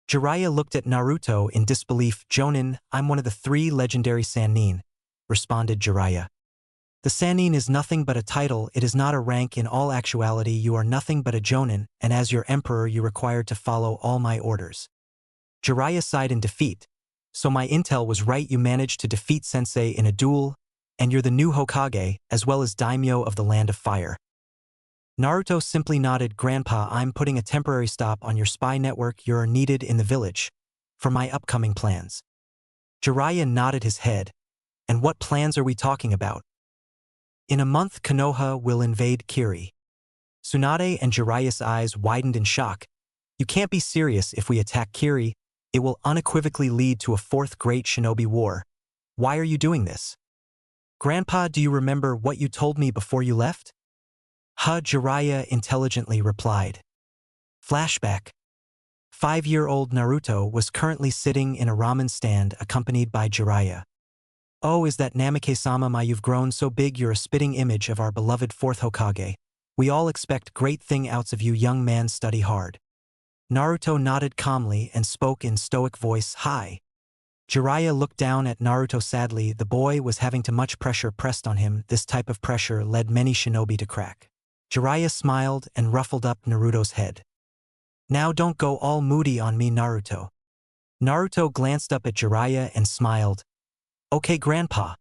Jiraiya looked at Naruto in disbelief. "Jonin, I'm one of the 3 legendary Sannin," responded Jiraiya. "The Sannin is nothing but a title, it is not a rank. In all actuality, you are nothing but a Jonin, and as your emperor you required to follow all my orders." Jiraiya sighed in defeat. "So my intel was right, you managed to defeat Sensei in a duel, and you're the new Hokage, as well as daimyo of the Land of Fire." Naruto simply nodded. "Grandpa, I'm putting a temporary stop on your spy network. You're needed in the village for my upcoming plans." Jiraiya nodded his head. "And what plans are we talking about?" "In a month, Konoha will invade Kiri." Tsunade and Jiraiya's eyes widened in shock. "You can't be serious. If we attack Kiri, it will unequivocally lead to a 4th Great Shinobi War. Why are you doing this?" "Grandpa, do you remember what you told me before you left?" Jiraiya intelligently replied. Flashback. 5-year-old Naruto was currently sitting in a ramen stand accompanied by Jiraiya. "Oh, is that Namike-sama? You've grown so big, you're a spitting image of our beloved 4th Hokage. We all expect great thing outs of you, young man, study hard." Naruto nodded calmly and spoke in stoic voice. "Hi." Jiraiya looked down at Naruto sadly. The boy was having too much pressure pressed on him. This type of pressure led many shinobi to crack. Jiraiya smiled and ruffled up Naruto's head. "Now don't go all moody on me, Naruto." Naruto glanced up at Jiraiya and smiled. "Okay, Grandpa."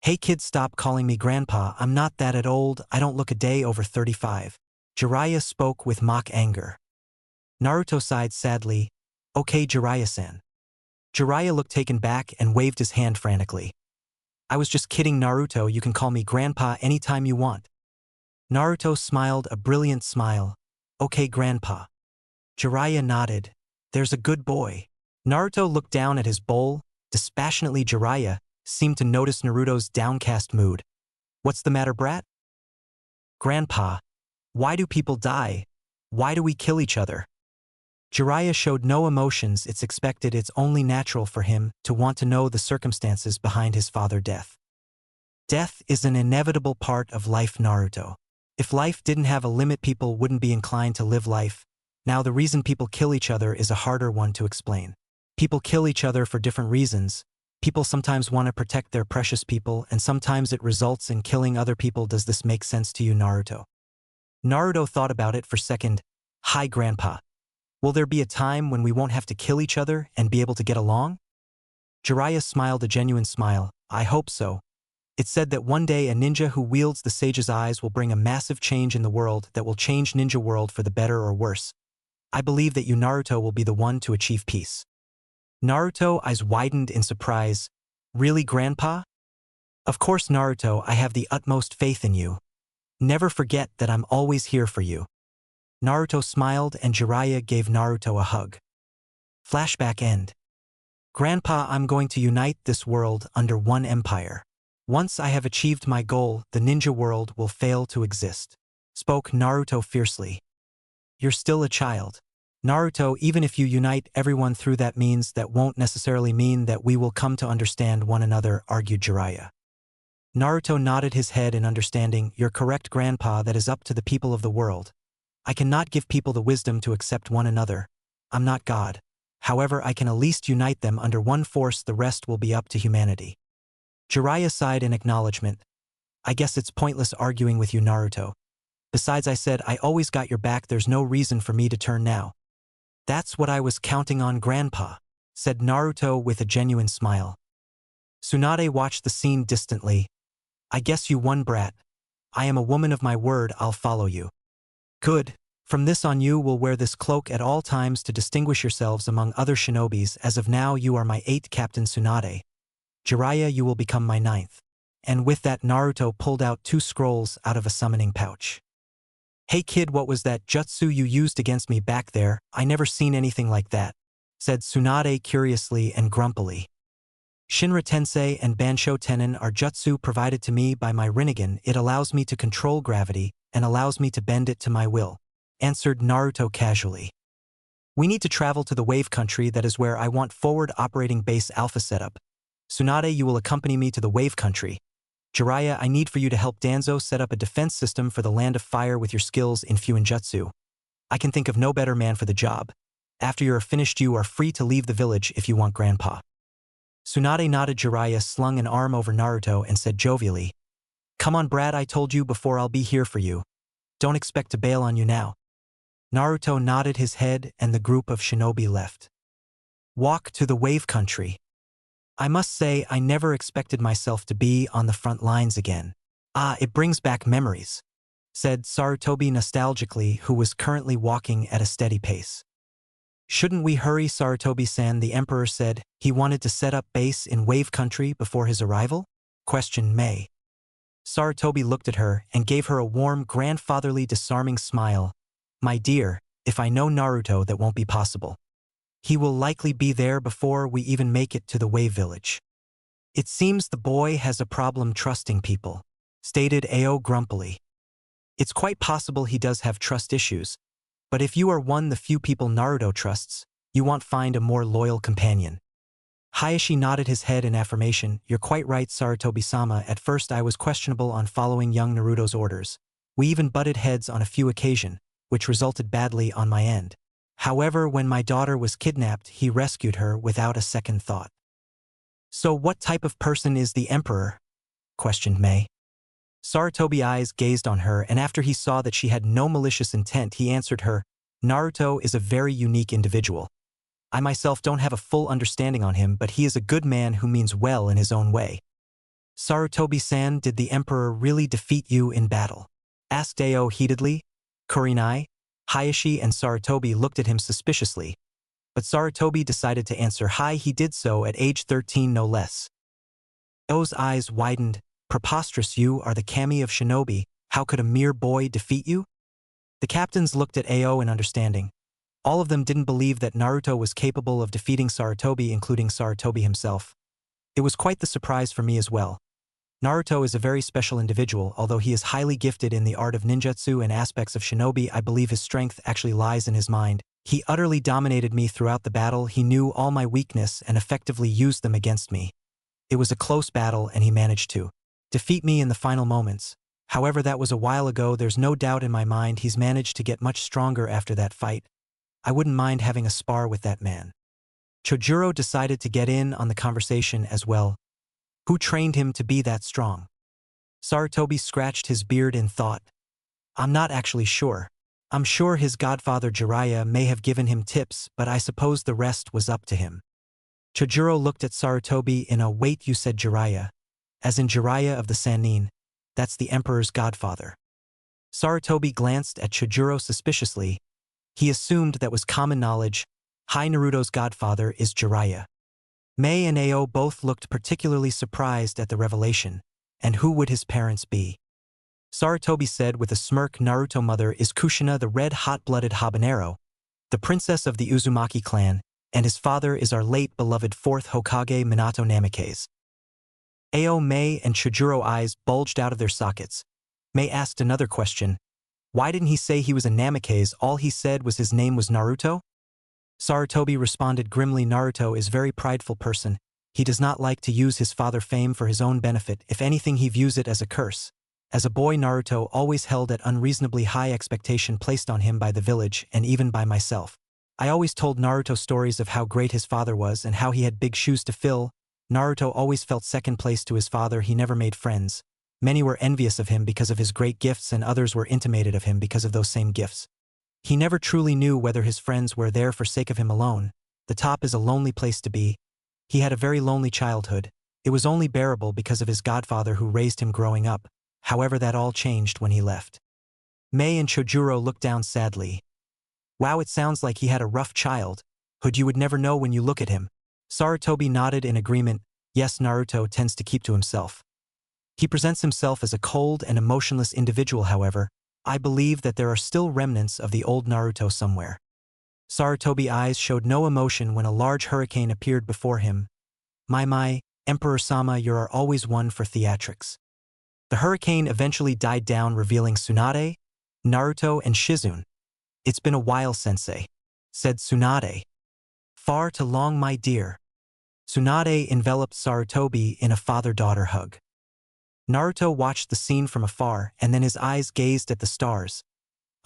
"Hey kid, stop calling me Grandpa. I'm not that old. I don't look a day over 35. Jiraiya spoke with mock anger. Naruto sighed sadly. "Okay, Jiraiya-san." Jiraiya looked taken back and waved his hand frantically. "I was just kidding, Naruto. You can call me Grandpa anytime you want." Naruto smiled a brilliant smile. "Okay, Grandpa." Jiraiya nodded. "There's a good boy." Naruto looked down at his bowl. Dispassionately, Jiraiya seemed to notice Naruto's downcast mood. "What's the matter, brat?" "Grandpa, why do people die? Why do we kill each other?" Jiraiya showed no emotions. It's expected, it's only natural for him to want to know the circumstances behind his father's death. Death is an inevitable part of life, Naruto. If life didn't have a limit, people wouldn't be inclined to live life. Now, the reason people kill each other is a harder one to explain. People kill each other for different reasons. People sometimes want to protect their precious people, and sometimes it results in killing other people. Does this make sense to you, Naruto? Naruto thought about it for a second. "Hi, Grandpa. Will there be a time when we won't have to kill each other and be able to get along?" Jiraiya smiled a genuine smile. "I hope so. It's said that one day a ninja who wields the sage's eyes will bring a massive change in the world that will change ninja world for the better or worse. I believe that you, Naruto, will be the one to achieve peace." Naruto's eyes widened in surprise. "Really, Grandpa?" "Of course, Naruto, I have the utmost faith in you. Never forget that I'm always here for you." Naruto smiled and Jiraiya gave Naruto a hug. Flashback end. "Grandpa, I'm going to unite this world under one empire." Once I have achieved my goal, the ninja world will fail to exist, spoke Naruto fiercely. You're still a child. Naruto, even if you unite everyone through that means, that won't necessarily mean that we will come to understand one another, argued Jiraiya. Naruto nodded his head in understanding. You're correct, Grandpa, that is up to the people of the world. I cannot give people the wisdom to accept one another. I'm not God. However, I can at least unite them under one force, the rest will be up to humanity. Jiraiya sighed in acknowledgement. I guess it's pointless arguing with you, Naruto. Besides, I said I always got your back, there's no reason for me to turn now. That's what I was counting on, Grandpa, said Naruto with a genuine smile. Tsunade watched the scene distantly. I guess you won, brat. I am a woman of my word, I'll follow you. Good. From this on you will wear this cloak at all times to distinguish yourselves among other shinobis. As of now you are my 8th Captain Tsunade. Jiraiya, you will become my 9th. And with that, Naruto pulled out 2 scrolls out of a summoning pouch. Hey kid, what was that jutsu you used against me back there? I never seen anything like that, said Tsunade curiously and grumpily. Shinra Tensei and Bansho Tenin are jutsu provided to me by my Rinnegan. It allows me to control gravity and allows me to bend it to my will, answered Naruto casually. We need to travel to the wave country, that is where I want forward operating base alpha setup. Tsunade, you will accompany me to the wave country. Jiraiya, I need for you to help Danzo set up a defense system for the land of fire with your skills in Fuinjutsu. I can think of no better man for the job. After you are finished, you are free to leave the village if you want, Grandpa. Tsunade nodded. Jiraiya slung an arm over Naruto and said jovially, Come on, Brad, I told you before, I'll be here for you. Don't expect to bail on you now. Naruto nodded his head and the group of shinobi left. Walk to the wave country. I must say, I never expected myself to be on the front lines again. Ah, it brings back memories, said Sarutobi nostalgically, who was currently walking at a steady pace. Shouldn't we hurry, Sarutobi-san? The Emperor said he wanted to set up base in wave country before his arrival? Questioned May. Sarutobi looked at her and gave her a warm, grandfatherly, disarming smile. My dear, if I know Naruto, that won't be possible. He will likely be there before we even make it to the wave village. It seems the boy has a problem trusting people, stated Ao grumpily. It's quite possible he does have trust issues, but if you are one the few people Naruto trusts, you won't find a more loyal companion. Hayashi nodded his head in affirmation. You're quite right, Sarutobi-sama. At first I was questionable on following young Naruto's orders. We even butted heads on a few occasions, which resulted badly on my end. However, when my daughter was kidnapped, he rescued her without a second thought. So what type of person is the Emperor? Questioned May. Sarutobi's eyes gazed on her, and after he saw that she had no malicious intent, he answered her, Naruto is a very unique individual. I myself don't have a full understanding on him, but he is a good man who means well in his own way. Sarutobi-san, did the Emperor really defeat you in battle? Asked Ao heatedly. Kurenai? Hayashi and Sarutobi looked at him suspiciously, but Sarutobi decided to answer hi. He did so at age 13 no less. Ao's eyes widened. Preposterous, you are the kami of shinobi, how could a mere boy defeat you? The captains looked at Ao in understanding. All of them didn't believe that Naruto was capable of defeating Sarutobi, including Sarutobi himself. It was quite the surprise for me as well. Naruto is a very special individual. Although he is highly gifted in the art of ninjutsu and aspects of shinobi, I believe his strength actually lies in his mind. He utterly dominated me throughout the battle. He knew all my weakness and effectively used them against me. It was a close battle and he managed to defeat me in the final moments. However, that was a while ago. There's no doubt in my mind he's managed to get much stronger after that fight. I wouldn't mind having a spar with that man. Chojuro decided to get in on the conversation as well. Who trained him to be that strong? Sarutobi scratched his beard in thought. I'm not actually sure. I'm sure his godfather Jiraiya may have given him tips, but I suppose the rest was up to him. Chojuro looked at Sarutobi in a wait, you said Jiraiya? As in Jiraiya of the Sannin, that's the Emperor's godfather. Sarutobi glanced at Chojuro suspiciously. He assumed that was common knowledge. Hi, Naruto's godfather is Jiraiya. May and Ao both looked particularly surprised at the revelation. And who would his parents be? Sarutobi said with a smirk, Naruto's mother is Kushina, the red hot-blooded habanero, the princess of the Uzumaki clan, and his father is our late beloved 4th Hokage Minato Namikaze. Ao, Mei, and Chojuro eyes bulged out of their sockets. Mei asked another question. Why didn't he say he was a Namikaze? All he said was his name was Naruto? Sarutobi responded grimly. Naruto is a very prideful person. He does not like to use his father's fame for his own benefit. If anything, he views it as a curse. As a boy, Naruto always held at unreasonably high expectation placed on him by the village and even by myself. I always told Naruto stories of how great his father was and how he had big shoes to fill. Naruto always felt second place to his father. He never made friends. Many were envious of him because of his great gifts and others were intimidated of him because of those same gifts. He never truly knew whether his friends were there for sake of him alone. The top is a lonely place to be. He had a very lonely childhood. It was only bearable because of his godfather who raised him growing up. However, that all changed when he left. Mei and Chojuro looked down sadly. Wow, it sounds like he had a rough childhood. You would never know when you look at him. Sarutobi nodded in agreement. Yes, Naruto tends to keep to himself. He presents himself as a cold and emotionless individual. However, I believe that there are still remnants of the old Naruto somewhere. Sarutobi's eyes showed no emotion when a large hurricane appeared before him. My, Emperor-sama, you are always one for theatrics. The hurricane eventually died down, revealing Tsunade, Naruto, and Shizune. It's been a while, sensei, said Tsunade. Far too long, my dear. Tsunade enveloped Sarutobi in a father-daughter hug. Naruto watched the scene from afar and then his eyes gazed at the stars.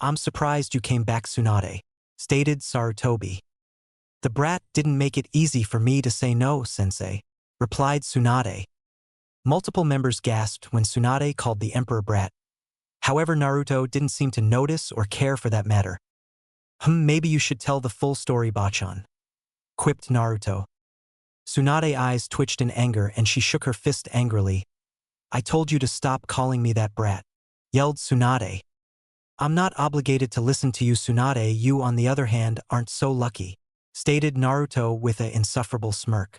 I'm surprised you came back, Tsunade, stated Sarutobi. The brat didn't make it easy for me to say no, sensei, replied Tsunade. Multiple members gasped when Tsunade called the emperor brat. However, Naruto didn't seem to notice or care for that matter. Maybe you should tell the full story, Bachan, quipped Naruto. Tsunade's eyes twitched in anger and she shook her fist angrily. I told you to stop calling me that brat, yelled Tsunade. I'm not obligated to listen to you, Tsunade. You, on the other hand, aren't so lucky, stated Naruto with an insufferable smirk.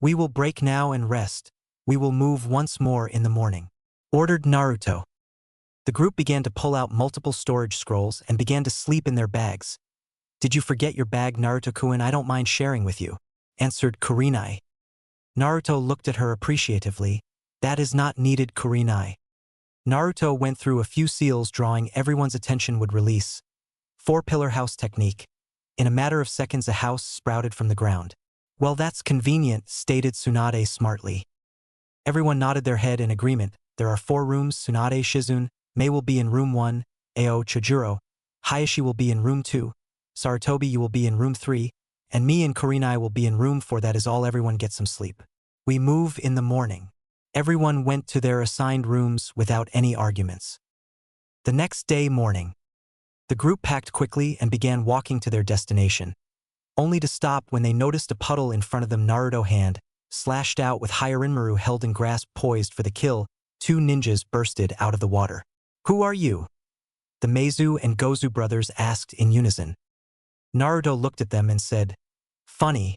We will break now and rest. We will move once more in the morning, ordered Naruto. The group began to pull out multiple storage scrolls and began to sleep in their bags. Did you forget your bag, Naruto-kun? I don't mind sharing with you, answered Kurenai. Naruto looked at her appreciatively. That is not needed, Kurenai. Naruto went through a few seals, drawing everyone's attention would release. 4-pillar house technique. In a matter of seconds, a house sprouted from the ground. Well, that's convenient, stated Tsunade smartly. Everyone nodded their head in agreement. There are 4 rooms. Tsunade, Shizune, Mei will be in room 1, Ao, Chojuro, Hayashi will be in room 2, Sarutobi, you will be in room 3, and me and Kurenai will be in room 4. That is all. Everyone get some sleep. We move in the morning. Everyone went to their assigned rooms without any arguments. The next day morning, the group packed quickly and began walking to their destination, only to stop when they noticed a puddle in front of them. Naruto's hand slashed out with Hyarinmaru held in grasp, poised for the kill. 2 ninjas bursted out of the water. Who are you? The Meizu and Gozu brothers asked in unison. Naruto looked at them and said, Funny,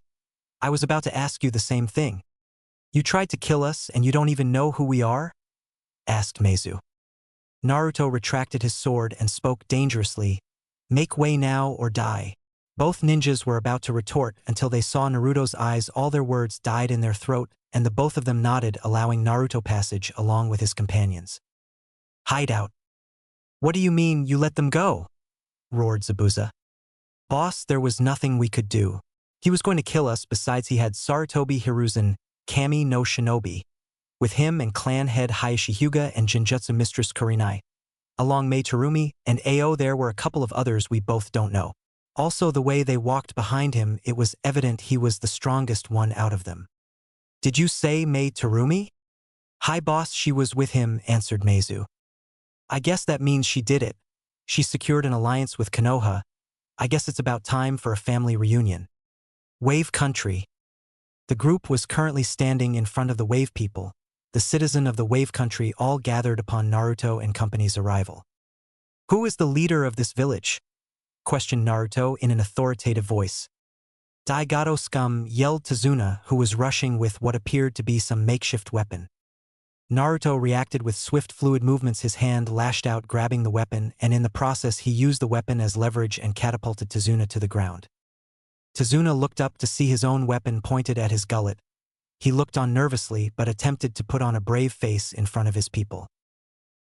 I was about to ask you the same thing. You tried to kill us and you don't even know who we are? Asked Meizu. Naruto retracted his sword and spoke dangerously. Make way now or die. Both ninjas were about to retort until they saw Naruto's eyes. All their words died in their throat, and the both of them nodded, allowing Naruto passage along with his companions. Hideout. What do you mean you let them go? Roared Zabuza. Boss, there was nothing we could do. He was going to kill us. Besides, he had Sarutobi Hiruzen, Kami no Shinobi, with him and clan head Hayashi Hyuga and Jinjutsu mistress Kurenai. Along Mei Terumi and Ao there were a couple of others we both don't know. Also, the way they walked behind him, it was evident he was the strongest one out of them. Did you say Mei Terumi? Hi boss, she was with him, answered Meizu. I guess that means she did it. She secured an alliance with Konoha. I guess it's about time for a family reunion. Wave Country. The group was currently standing in front of the Wave people, the citizen of the Wave Country, all gathered upon Naruto and company's arrival. Who is the leader of this village? Questioned Naruto in an authoritative voice. Daigato scum, yelled Tazuna, who was rushing with what appeared to be some makeshift weapon. Naruto reacted with swift fluid movements. His hand lashed out, grabbing the weapon, and in the process he used the weapon as leverage and catapulted Tazuna to the ground. Tazuna looked up to see his own weapon pointed at his gullet. He looked on nervously but attempted to put on a brave face in front of his people.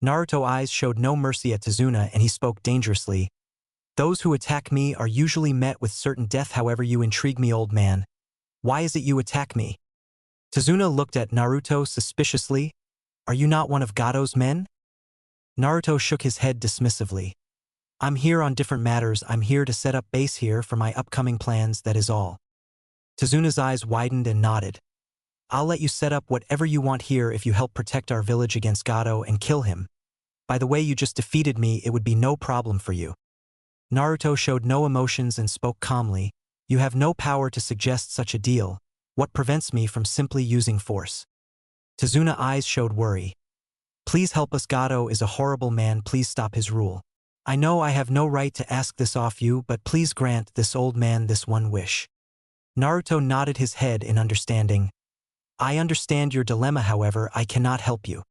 Naruto's eyes showed no mercy at Tazuna and he spoke dangerously. Those who attack me are usually met with certain death, however you intrigue me, old man. Why is it you attack me? Tazuna looked at Naruto suspiciously. Are you not one of Gado's men? Naruto shook his head dismissively. I'm here on different matters. I'm here to set up base here for my upcoming plans, that is all. Tazuna's eyes widened and nodded. I'll let you set up whatever you want here if you help protect our village against Gado and kill him. By the way, you just defeated me, it would be no problem for you. Naruto showed no emotions and spoke calmly. You have no power to suggest such a deal. What prevents me from simply using force? Tazuna's eyes showed worry. Please help us. Gado is a horrible man. Please stop his rule. I know I have no right to ask this off you, but please grant this old man this one wish. Naruto nodded his head in understanding. I understand your dilemma, however, I cannot help you.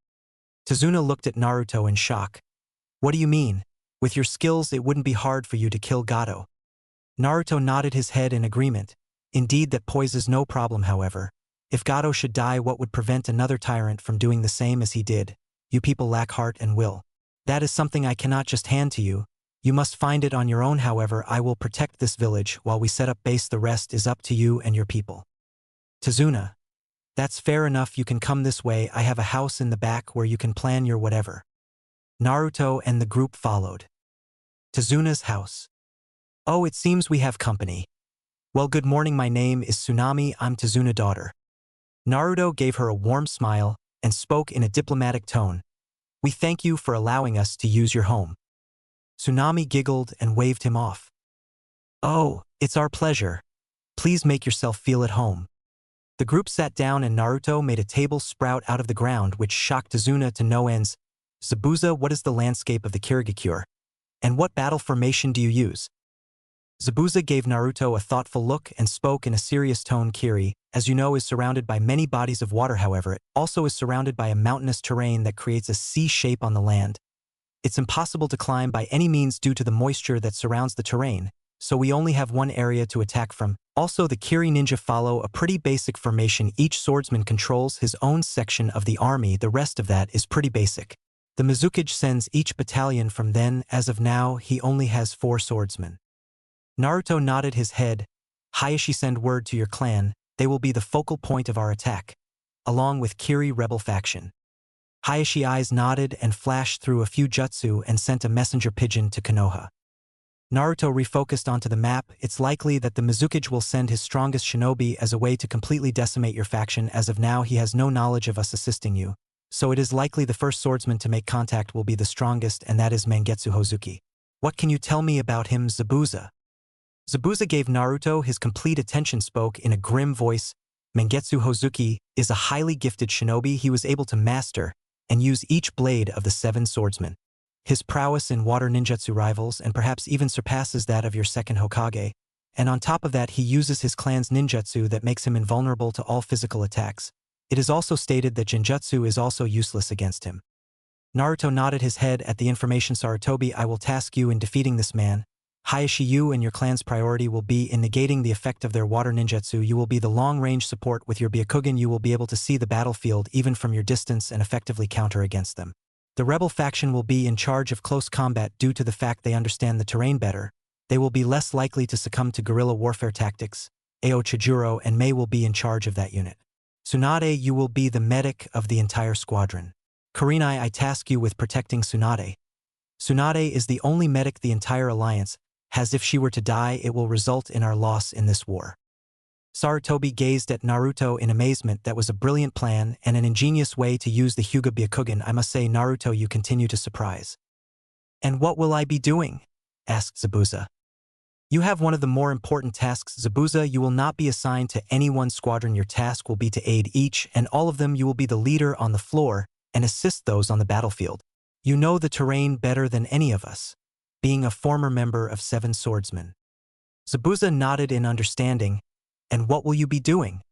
Tazuna looked at Naruto in shock. What do you mean? With your skills, it wouldn't be hard for you to kill Gado. Naruto nodded his head in agreement. Indeed, that poses no problem, however. If Gado should die, what would prevent another tyrant from doing the same as he did? You people lack heart and will. That is something I cannot just hand to you. You must find it on your own, however. I will protect this village while we set up base. The rest is up to you and your people. Tazuna. That's fair enough. You can come this way. I have a house in the back where you can plan your whatever. Naruto and the group followed. Tazuna's house. Oh, it seems we have company. Well, good morning. My name is Tsunami. I'm Tazuna's daughter. Naruto gave her a warm smile and spoke in a diplomatic tone. We thank you for allowing us to use your home. Tsunami giggled and waved him off. Oh, it's our pleasure. Please make yourself feel at home. The group sat down and Naruto made a table sprout out of the ground, which shocked Tazuna to no ends. Zabuza, what is the landscape of the Kirigakure? And what battle formation do you use? Zabuza gave Naruto a thoughtful look and spoke in a serious tone. Kiri, as you know, is surrounded by many bodies of water, however, it also is surrounded by a mountainous terrain that creates a C shape on the land. It's impossible to climb by any means due to the moisture that surrounds the terrain, so we only have one area to attack from. Also, the Kiri ninja follow a pretty basic formation. Each swordsman controls his own section of the army. The rest of that is pretty basic. The Mizukage sends each battalion from then. As of now, he only has 4 swordsmen. Naruto nodded his head. Hayashi, send word to your clan. They will be the focal point of our attack, along with Kiri rebel faction. Hayashi eyes nodded and flashed through a few jutsu and sent a messenger pigeon to Konoha. Naruto refocused onto the map. It's likely that the Mizukage will send his strongest shinobi as a way to completely decimate your faction. As of now, he has no knowledge of us assisting you, so it is likely the first swordsman to make contact will be the strongest, and that is Mangetsu Hozuki. What can you tell me about him? Zabuza. Zabuza gave Naruto his complete attention, spoke in a grim voice. Mangetsu Hozuki is a highly gifted shinobi. He was able to master and use each blade of the 7 swordsmen. His prowess in water ninjutsu rivals and perhaps even surpasses that of your second Hokage, and on top of that he uses his clan's ninjutsu that makes him invulnerable to all physical attacks. It is also stated that genjutsu is also useless against him. Naruto nodded his head at the information. Sarutobi, I will task you in defeating this man. Hayashi, you and your clan's priority will be in negating the effect of their water ninjutsu. You will be the long-range support with your Byakugan. You will be able to see the battlefield even from your distance and effectively counter against them. The rebel faction will be in charge of close combat due to the fact they understand the terrain better. They will be less likely to succumb to guerrilla warfare tactics. Ao Chijuro and Mei will be in charge of that unit. Tsunade, you will be the medic of the entire squadron. Kurenai, I task you with protecting Tsunade. Tsunade is the only medic the entire alliance has. If she were to die, it will result in our loss in this war. Sarutobi gazed at Naruto in amazement. That was a brilliant plan and an ingenious way to use the Hyuga Byakugan. I must say, Naruto, you continue to surprise. And what will I be doing? Asked Zabuza. You have one of the more important tasks, Zabuza. You will not be assigned to any one squadron. Your task will be to aid each and all of them. You will be the leader on the floor and assist those on the battlefield. You know the terrain better than any of us, being a former member of 7 swordsmen. Zabuza nodded in understanding. And what will you be doing?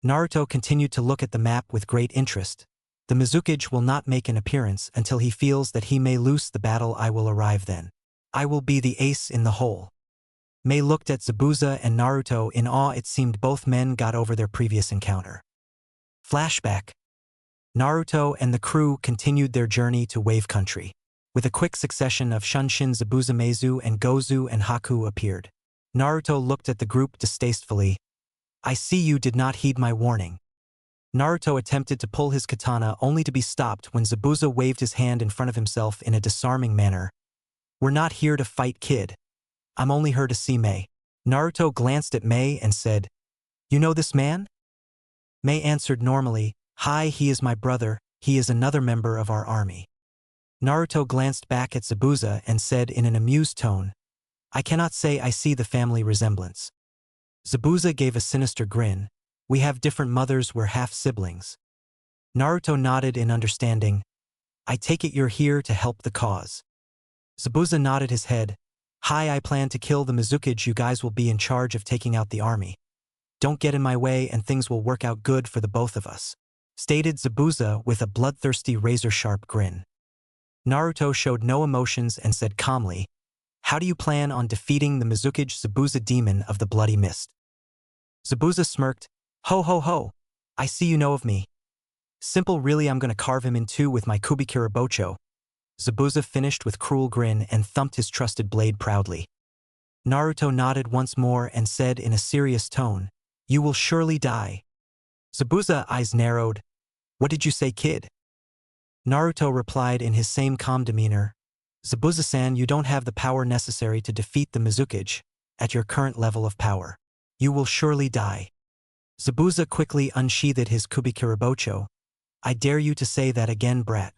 Naruto continued to look at the map with great interest. The Mizukage will not make an appearance until he feels that he may lose the battle. I will arrive then. I will be the ace in the hole. Mei looked at Zabuza and Naruto in awe. It seemed both men got over their previous encounter. Flashback. Naruto and the crew continued their journey to Wave Country. With a quick succession of Shunshin, Zabuza, Meizu, and Gozu and Haku appeared. Naruto looked at the group distastefully. I see you did not heed my warning. Naruto attempted to pull his katana only to be stopped when Zabuza waved his hand in front of himself in a disarming manner. We're not here to fight, kid. I'm only here to see Mei. Naruto glanced at Mei and said, You know this man? Mei answered normally, Hi, he is my brother, he is another member of our army. Naruto glanced back at Zabuza and said in an amused tone, I cannot say I see the family resemblance. Zabuza gave a sinister grin. We have different mothers, we're half-siblings. Naruto nodded in understanding. I take it you're here to help the cause. Zabuza nodded his head. Hi, I plan to kill the Mizukage, you guys will be in charge of taking out the army. Don't get in my way and things will work out good for the both of us, stated Zabuza with a bloodthirsty razor-sharp grin. Naruto showed no emotions and said calmly, How do you plan on defeating the Mizukage Zabuza demon of the bloody mist? Zabuza smirked, Ho ho ho, I see you know of me. Simple, really, I'm gonna carve him in two with my Kubikirabocho. Zabuza finished with cruel grin and thumped his trusted blade proudly. Naruto nodded once more and said in a serious tone, You will surely die. Zabuza's eyes narrowed. What did you say, kid? Naruto replied in his same calm demeanor, Zabuza-san, you don't have the power necessary to defeat the Mizukage. At your current level of power, you will surely die. Zabuza quickly unsheathed his Kubikirabocho. I dare you to say that again, brat.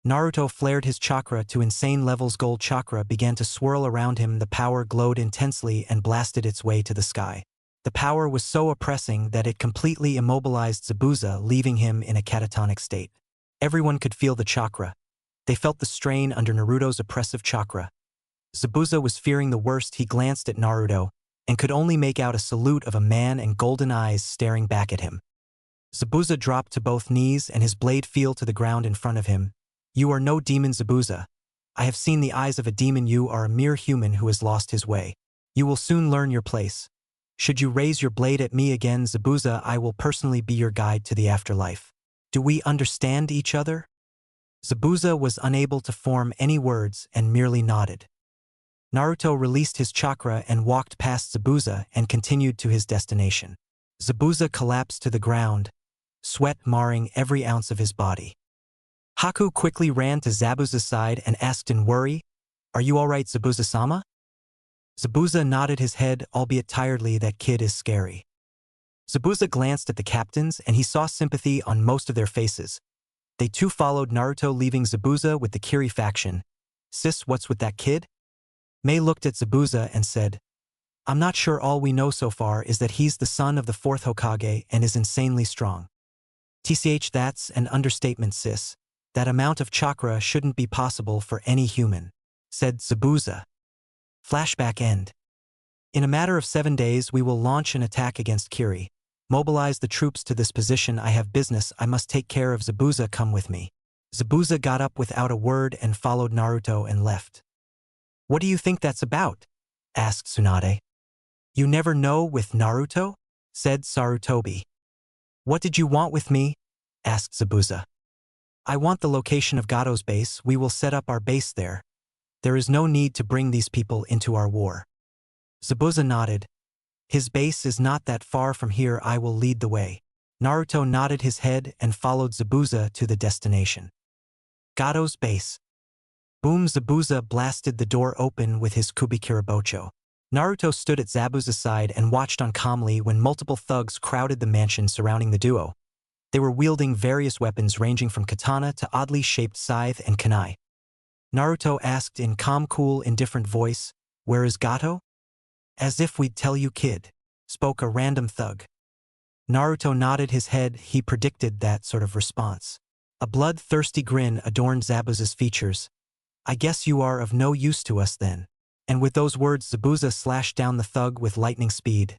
Naruto flared his chakra to insane levels. Gold chakra began to swirl around him. The power glowed intensely and blasted its way to the sky. The power was so oppressing that it completely immobilized Zabuza, leaving him in a catatonic state. Everyone could feel the chakra. They felt the strain under Naruto's oppressive chakra. Zabuza was fearing the worst. He glanced at Naruto and could only make out a silhouette of a man and golden eyes staring back at him. Zabuza dropped to both knees and his blade fell to the ground in front of him. You are no demon, Zabuza. I have seen the eyes of a demon. You are a mere human who has lost his way. You will soon learn your place. Should you raise your blade at me again, Zabuza, I will personally be your guide to the afterlife. Do we understand each other? Zabuza was unable to form any words and merely nodded. Naruto released his chakra and walked past Zabuza and continued to his destination. Zabuza collapsed to the ground, sweat marring every ounce of his body. Haku quickly ran to Zabuza's side and asked in worry, Are you all right, Zabuza-sama? Zabuza nodded his head, albeit tiredly. That kid is scary. Zabuza glanced at the captains and he saw sympathy on most of their faces. They too followed Naruto, leaving Zabuza with the Kiri faction. Sis, what's with that kid? Mei looked at Zabuza and said, I'm not sure. All we know so far is that he's the son of the 4th Hokage and is insanely strong. TCH, that's an understatement, sis. That amount of chakra shouldn't be possible for any human, said Zabuza. Flashback end. In a matter of 7 days we will launch an attack against Kiri. Mobilize the troops to this position. I have business I must take care of. Zabuza, come with me. Zabuza got up without a word and followed Naruto and left. What do you think that's about? Asked Tsunade. You never know with Naruto? Said Sarutobi. What did you want with me? Asked Zabuza. I want the location of Gato's base. We will set up our base there. There is no need to bring these people into our war. Zabuza nodded. His base is not that far from here. I will lead the way. Naruto nodded his head and followed Zabuza to the destination. Gato's base. Boom! Zabuza blasted the door open with his Kubikirabocho. Naruto stood at Zabuza's side and watched on calmly when multiple thugs crowded the mansion surrounding the duo. They were wielding various weapons ranging from katana to oddly shaped scythe and kunai. Naruto asked in calm, cool, indifferent voice, Where is Gato? As if we'd tell you, kid, spoke a random thug. Naruto nodded his head. He predicted that sort of response. A bloodthirsty grin adorned Zabuza's features. I guess you are of no use to us then. And with those words, Zabuza slashed down the thug with lightning speed.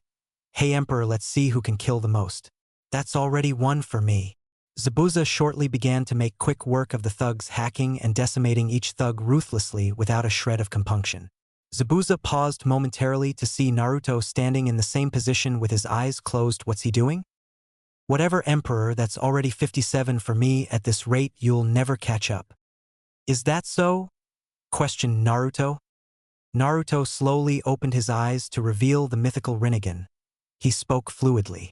Hey Emperor, let's see who can kill the most. That's already one for me. Zabuza shortly began to make quick work of the thugs, hacking and decimating each thug ruthlessly without a shred of compunction. Zabuza paused momentarily to see Naruto standing in the same position with his eyes closed. What's he doing? Whatever emperor, that's already 57 for me. At this rate, you'll never catch up. Is that so? Questioned Naruto. Naruto slowly opened his eyes to reveal the mythical Rinnegan. He spoke fluidly.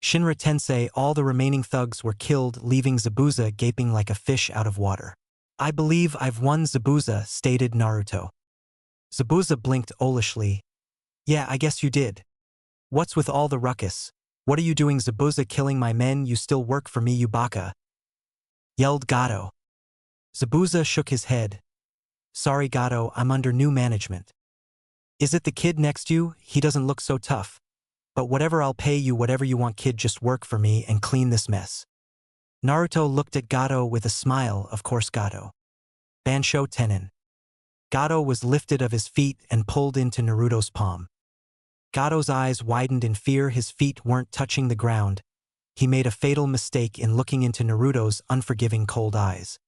Shinra Tensei, all the remaining thugs were killed, leaving Zabuza gaping like a fish out of water. I believe I've won, Zabuza, stated Naruto. Zabuza blinked owlishly. Yeah, I guess you did. What's with all the ruckus? What are you doing, Zabuza? Killing my men? You still work for me, you baka? Yelled Gato. Zabuza shook his head. Sorry, Gato, I'm under new management. Is it the kid next you? He doesn't look so tough. But whatever, I'll pay you whatever you want, kid, just work for me and clean this mess. Naruto looked at Gato with a smile. Of course, Gato. Bansho Tenin. Gato was lifted of his feet and pulled into Naruto's palm. Gato's eyes widened in fear. His feet weren't touching the ground. He made a fatal mistake in looking into Naruto's unforgiving cold eyes.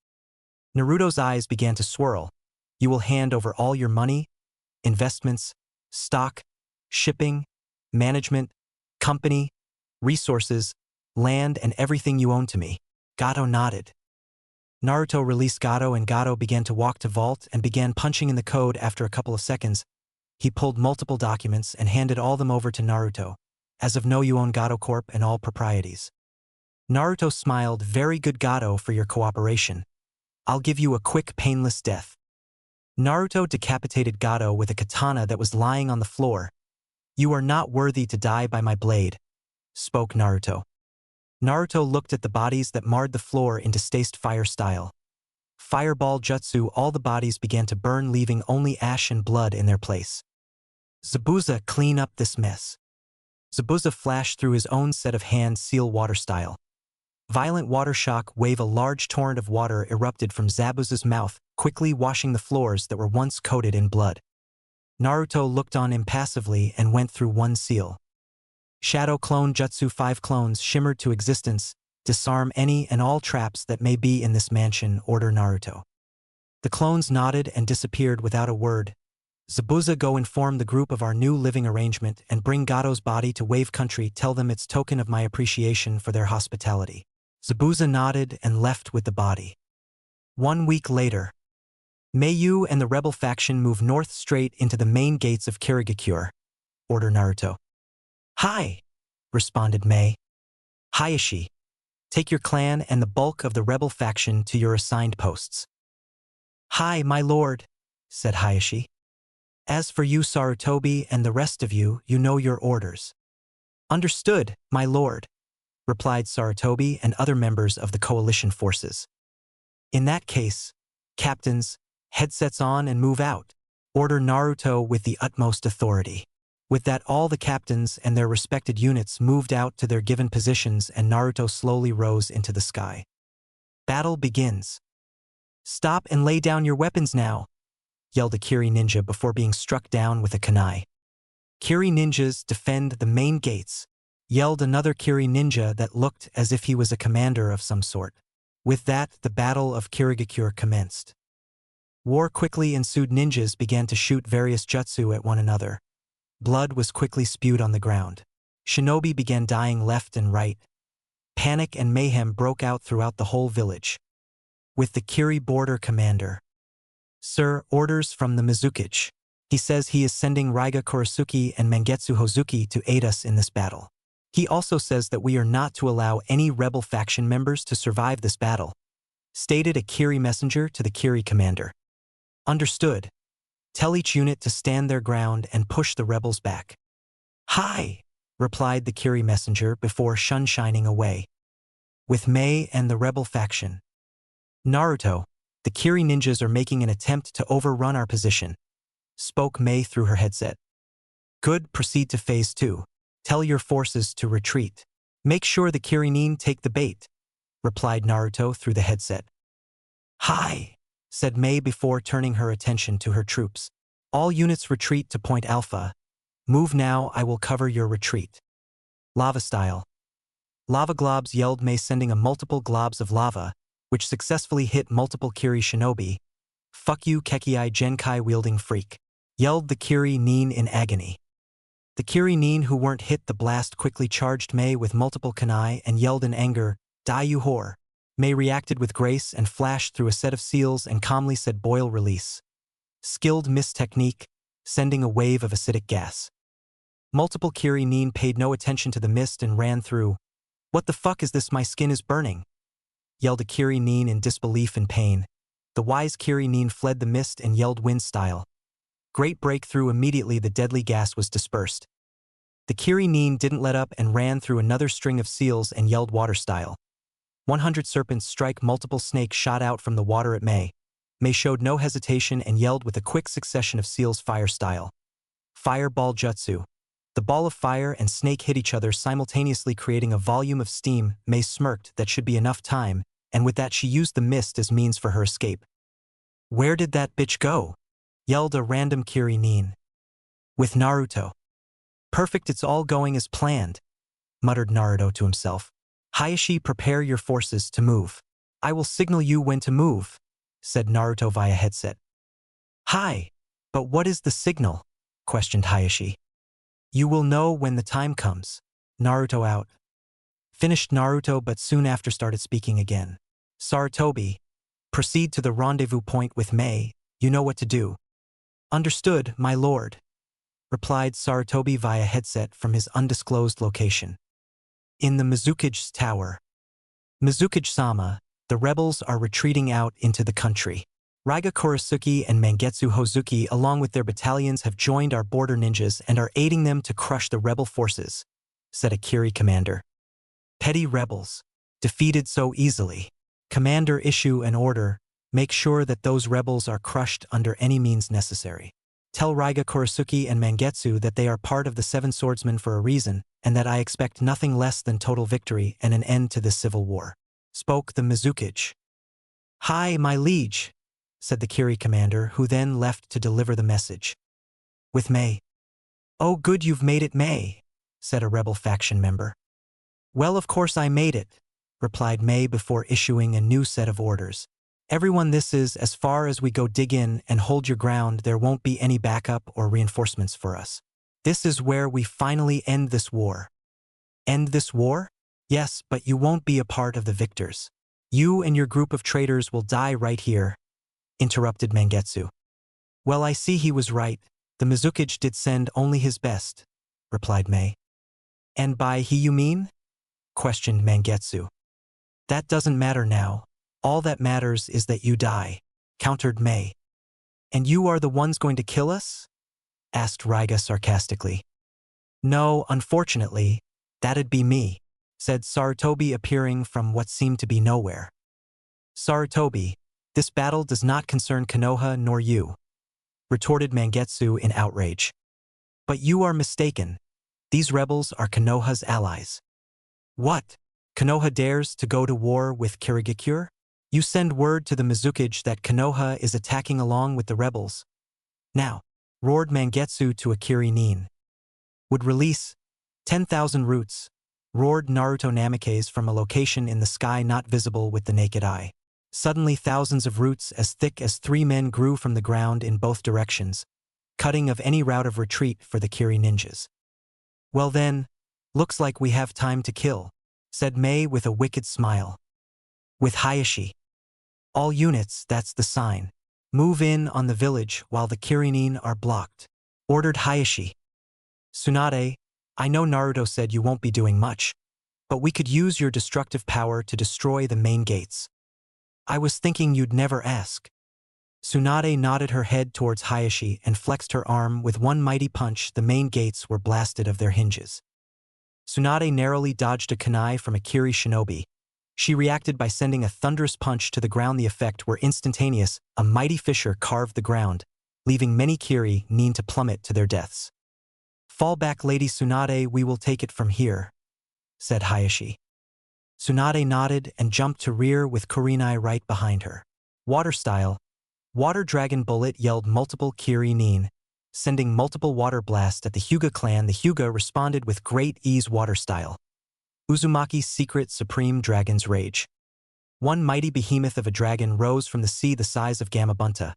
Naruto's eyes began to swirl. You will hand over all your money, investments, stock, shipping, management, company, resources, land, and everything you own to me. Gato nodded. Naruto released Gato and Gato began to walk to vault and began punching in the code. After a couple of seconds, he pulled multiple documents and handed all them over to Naruto. As of now, you own Gato Corp and all proprieties. Naruto smiled. Very good, Gato, for your cooperation. I'll give you a quick, painless death. Naruto decapitated Gato with a katana that was lying on the floor. You are not worthy to die by my blade, spoke Naruto. Naruto looked at the bodies that marred the floor into staced fire style. Fireball jutsu, all the bodies began to burn, leaving only ash and blood in their place. Zabuza, clean up this mess. Zabuza flashed through his own set of hands, seal water style. Violent water shock wave, a large torrent of water erupted from Zabuza's mouth, quickly washing the floors that were once coated in blood. Naruto looked on impassively and went through one seal. Shadow Clone Jutsu, 5 clones shimmered to existence. Disarm any and all traps that may be in this mansion, order Naruto. The clones nodded and disappeared without a word. Zabuza, go inform the group of our new living arrangement and bring Gato's body to Wave Country. Tell them it's token of my appreciation for their hospitality. Zabuza nodded and left with the body. 1 week later, Meiyu and the rebel faction move north straight into the main gates of Kirigakure, order Naruto. Hi, responded Mei. Hayashi, take your clan and the bulk of the rebel faction to your assigned posts. Hi, my lord, said Hayashi. As for you, Sarutobi, and the rest of you, you know your orders. Understood, my lord, replied Sarutobi and other members of the coalition forces. In that case, captains, headsets on and move out, order Naruto with the utmost authority. With that, all the captains and their respected units moved out to their given positions and Naruto slowly rose into the sky. Battle begins. Stop and lay down your weapons now, yelled a Kiri ninja before being struck down with a kunai. Kiri ninjas defend the main gates, yelled another Kiri ninja that looked as if he was a commander of some sort. With that, the Battle of Kirigakure commenced. War quickly ensued. Ninjas began to shoot various jutsu at one another. Blood was quickly spewed on the ground. Shinobi began dying left and right. Panic and mayhem broke out throughout the whole village. With the Kiri border commander. Sir, orders from the Mizukage. He says he is sending Raiga Kurisuke and Mangetsu Hozuki to aid us in this battle. He also says that we are not to allow any rebel faction members to survive this battle, stated a Kiri messenger to the Kiri commander. Understood. Tell each unit to stand their ground and push the rebels back. Hi, replied the Kiri messenger before shining away. With Mei and the rebel faction. Naruto, the Kiri ninjas are making an attempt to overrun our position, spoke Mei through her headset. Good, proceed to phase 2. Tell your forces to retreat. Make sure the Kirinin take the bait, replied Naruto through the headset. Hi, said Mei before turning her attention to her troops. All units retreat to Point Alpha. Move now, I will cover your retreat. Lava style. Lava globs, yelled Mei, sending a multiple globs of lava, which successfully hit multiple Kiri shinobi. Fuck you, Kekiai Genkai wielding freak, yelled the Kiri nin in agony. The Kiri-nin who weren't hit the blast quickly charged Mei with multiple kunai and yelled in anger, "Die you whore." Mei reacted with grace and flashed through a set of seals and calmly said boil release. Skilled mist technique, sending a wave of acidic gas. Multiple Kiri-nin paid no attention to the mist and ran through. "What the fuck is this? My skin is burning," yelled a Kiri-nin in disbelief and pain. The wise Kiri-nin fled the mist and yelled wind style. Great breakthrough. Immediately the deadly gas was dispersed. The Kiri-nin didn't let up and ran through another string of seals and yelled water style. 100 serpents strike. Multiple snakes shot out from the water at Mei. Mei showed no hesitation and yelled with a quick succession of seals fire style. Fireball jutsu. The ball of fire and snake hit each other simultaneously, creating a volume of steam. Mei smirked. That should be enough time, and with that she used the mist as means for her escape. "Where did that bitch go?" yelled a random Kiri-nin. "With Naruto." "Perfect, it's all going as planned," muttered Naruto to himself. "Hayashi, prepare your forces to move. I will signal you when to move," said Naruto via headset. "Hi, but what is the signal?" questioned Hayashi. "You will know when the time comes." Naruto out. Finished Naruto, but soon after started speaking again. "Sarutobi, proceed to the rendezvous point with Mei. You know what to do." "Understood, my lord," replied Sarutobi via headset from his undisclosed location. In the Mizukage Tower. Mizukage-sama, the rebels are retreating out into the country. Raiga Kurisuke and Mangetsu Hozuki along with their battalions have joined our border ninjas and are aiding them to crush the rebel forces, said a Kiri commander. "Petty rebels. Defeated so easily. Commander, issue an order. Make sure that those rebels are crushed under any means necessary. Tell Raiga Kurisuke and Mangetsu that they are part of the Seven Swordsmen for a reason, and that I expect nothing less than total victory and an end to this civil war," spoke the Mizukage. "Hi, my liege," said the Kiri commander, who then left to deliver the message. "With Mei." "Oh good, you've made it, Mei," said a rebel faction member. "Well, of course I made it," replied Mei before issuing a new set of orders. "Everyone, this is as far as we go. Dig in and hold your ground. There won't be any backup or reinforcements for us. This is where we finally end this war." "End this war?" "Yes, but you won't be a part of the victors. You and your group of traitors will die right here," interrupted Mangetsu. "Well, I see he was right. The Mizukage did send only his best," replied Mei. "And by he you mean?" questioned Mangetsu. "That doesn't matter now. All that matters is that you die," countered Mei. "And you are the ones going to kill us?" asked Raiga sarcastically. "No, unfortunately, that'd be me," said Sarutobi, appearing from what seemed to be nowhere. "Sarutobi, this battle does not concern Konoha nor you," retorted Mangetsu in outrage. "But you are mistaken. These rebels are Konoha's allies." "What? Konoha dares to go to war with Kirigakure? You send word to the Mizukage that Konoha is attacking along with the rebels now," roared Mangetsu to a Kiri-nin. "Would release 10,000 roots," roared Naruto Namikaze from a location in the sky not visible with the naked eye. Suddenly thousands of roots as thick as 3 men grew from the ground in both directions, cutting of any route of retreat for the Kiri ninjas. "Well then, looks like we have time to kill," said Mei with a wicked smile. "With Hayashi. All units, that's the sign. Move in on the village while the Kiri-nin are blocked," ordered Hayashi. "Tsunade, I know Naruto said you won't be doing much, but we could use your destructive power to destroy the main gates." "I was thinking you'd never ask." Tsunade nodded her head towards Hayashi and flexed her arm. With one mighty punch, the main gates were blasted of their hinges. Tsunade narrowly dodged a kunai from a Kiri shinobi. She reacted by sending a thunderous punch to the ground. The effect were instantaneous. A mighty fissure carved the ground, leaving many Kiri-nin to plummet to their deaths. "Fall back, Lady Tsunade, we will take it from here," said Hayashi. Tsunade nodded and jumped to rear with Kurenai right behind her. "Water style." Water Dragon Bullet yelled multiple Kiri-nin, sending multiple water blasts at the Hyuga clan. The Hyuga responded with great ease. Water style. Uzumaki's secret supreme dragon's rage. One mighty behemoth of a dragon rose from the sea the size of Gamabunta.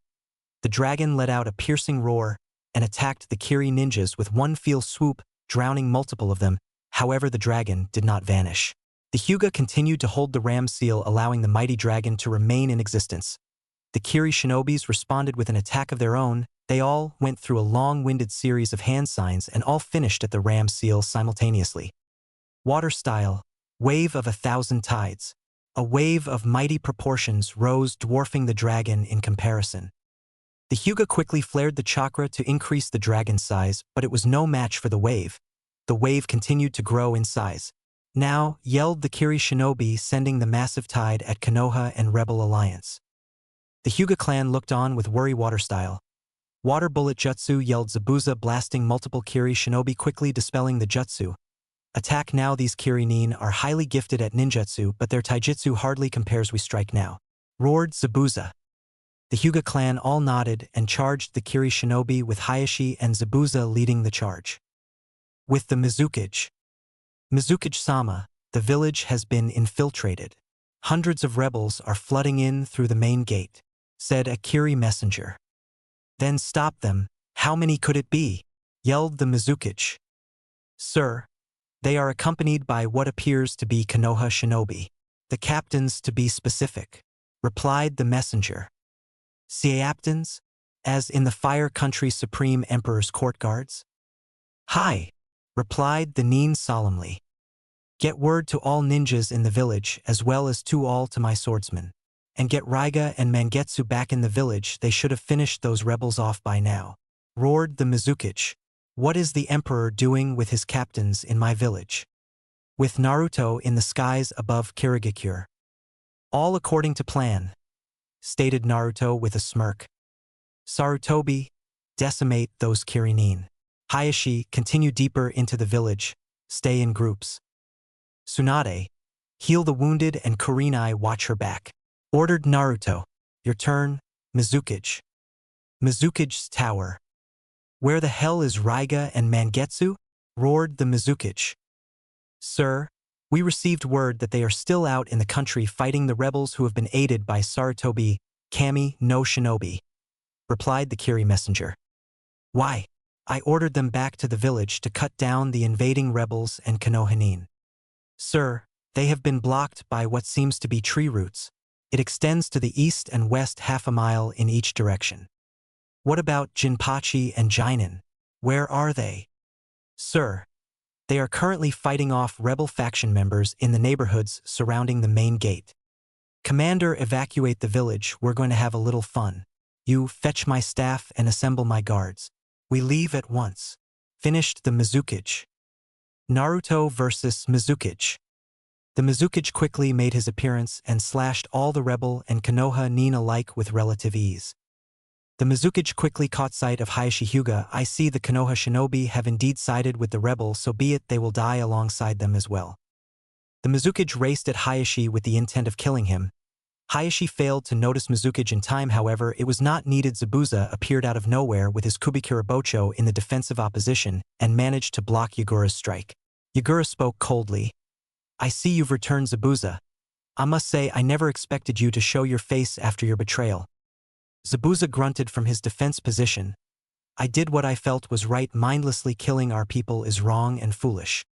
The dragon let out a piercing roar, and attacked the Kiri ninjas with one fell swoop, drowning multiple of them. However, the dragon did not vanish. The Hyuga continued to hold the ram seal, allowing the mighty dragon to remain in existence. The Kiri shinobis responded with an attack of their own. They all went through a long-winded series of hand signs and all finished at the ram seal simultaneously. Water style, wave of 1,000 tides. A wave of mighty proportions rose, dwarfing the dragon in comparison. The Hyuga quickly flared the chakra to increase the dragon's size, but it was no match for the wave. The wave continued to grow in size. Now, yelled the Kiri shinobi, sending the massive tide at Konoha and Rebel Alliance. The Hyuga clan looked on with worry. Water style. Water bullet jutsu, yelled Zabuza, blasting multiple Kiri shinobi, quickly dispelling the jutsu. Attack now. These Kiri nin are highly gifted at ninjutsu, but their taijutsu hardly compares. We strike now, roared Zabuza. The Hyuga clan all nodded and charged the Kiri shinobi, with Hayashi and Zabuza leading the charge. With the Mizukage. Mizukage-sama, the village has been infiltrated. Hundreds of rebels are flooding in through the main gate, said a Kiri messenger. Then stop them. How many could it be? Yelled the Mizukage. Sir, they are accompanied by what appears to be Konoha shinobi. The captains, to be specific, replied the messenger. Captains? As in the Fire Country Supreme Emperor's court guards? Hi, replied the nin solemnly. Get word to all ninjas in the village, as well as to my swordsmen. And get Raiga and Mangetsu back in the village. They should have finished those rebels off by now, roared the Mizukage. What is the emperor doing with his captains in my village? With Naruto in the skies above Kirigakure. All according to plan, stated Naruto with a smirk. Sarutobi, decimate those Kiri nin. Hayashi, continue deeper into the village, stay in groups. Tsunade, heal the wounded, and Kurenai, watch her back, ordered Naruto. Your turn, Mizukage. Mizukage's tower. Where the hell is Raiga and Mangetsu? Roared the Mizukage. Sir, we received word that they are still out in the country fighting the rebels who have been aided by Sarutobi, Kami no Shinobi, replied the Kiri messenger. Why? I ordered them back to the village to cut down the invading rebels and Konoha nin. Sir, they have been blocked by what seems to be tree roots. It extends to the east and west, half a mile in each direction. What about Jinpachi and Jinin? Where are they? Sir, they are currently fighting off rebel faction members in the neighborhoods surrounding the main gate. Commander, evacuate the village. We're going to have a little fun. You fetch my staff and assemble my guards. We leave at once. Finished the Mizukage. Naruto versus Mizukage. The Mizukage quickly made his appearance and slashed all the rebel and Konoha nin alike with relative ease. The Mizukage quickly caught sight of Hayashi. Hyuga, I see the Konoha shinobi have indeed sided with the rebel, so be it, they will die alongside them as well. The Mizukage raced at Hayashi with the intent of killing him. Hayashi failed to notice Mizukage in time, however, it was not needed. Zabuza appeared out of nowhere with his Kubikura Bocho in the defensive opposition and managed to block Yagura's strike. Yagura spoke coldly. I see you've returned, Zabuza. I must say I never expected you to show your face after your betrayal. Zabuza grunted from his defense position. I did what I felt was right. Mindlessly killing our people is wrong and foolish.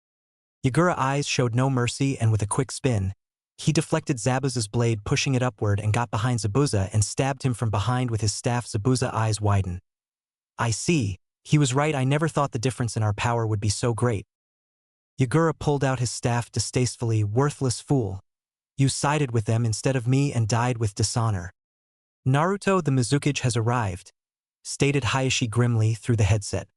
Yagura's eyes showed no mercy, and with a quick spin, he deflected Zabuza's blade, pushing it upward, and got behind Zabuza and stabbed him from behind with his staff. Zabuza's eyes widened. I see. He was right. I never thought the difference in our power would be so great. Yagura pulled out his staff distastefully. Worthless fool. You sided with them instead of me and died with dishonor. Naruto, the Mizukage has arrived, stated Hayashi grimly through the headset.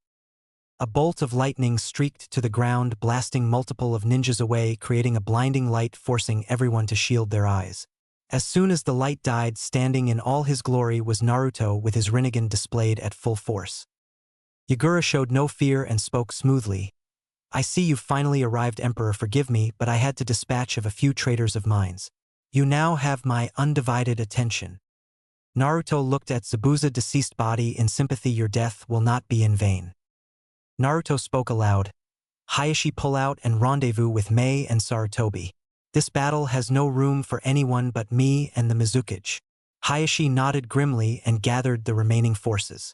A bolt of lightning streaked to the ground, blasting multiple of ninjas away, creating a blinding light, forcing everyone to shield their eyes. As soon as the light died, standing in all his glory was Naruto with his Rinnegan displayed at full force. Yagura showed no fear and spoke smoothly. I see you've finally arrived, Emperor. Forgive me, but I had to dispatch of a few traitors of mine. You now have my undivided attention. Naruto looked at Zabuza's deceased body in sympathy. Your death will not be in vain. Naruto spoke aloud. Hayashi, pull out and rendezvous with Mei and Sarutobi. This battle has no room for anyone but me and the Mizukage. Hayashi nodded grimly and gathered the remaining forces.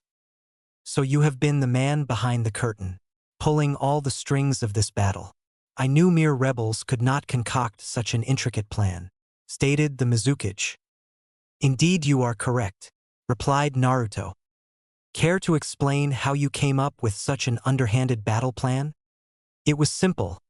So you have been the man behind the curtain, pulling all the strings of this battle. I knew mere rebels could not concoct such an intricate plan, stated the Mizukage. Indeed you are correct, replied Naruto. Care to explain how you came up with such an underhanded battle plan? It was simple.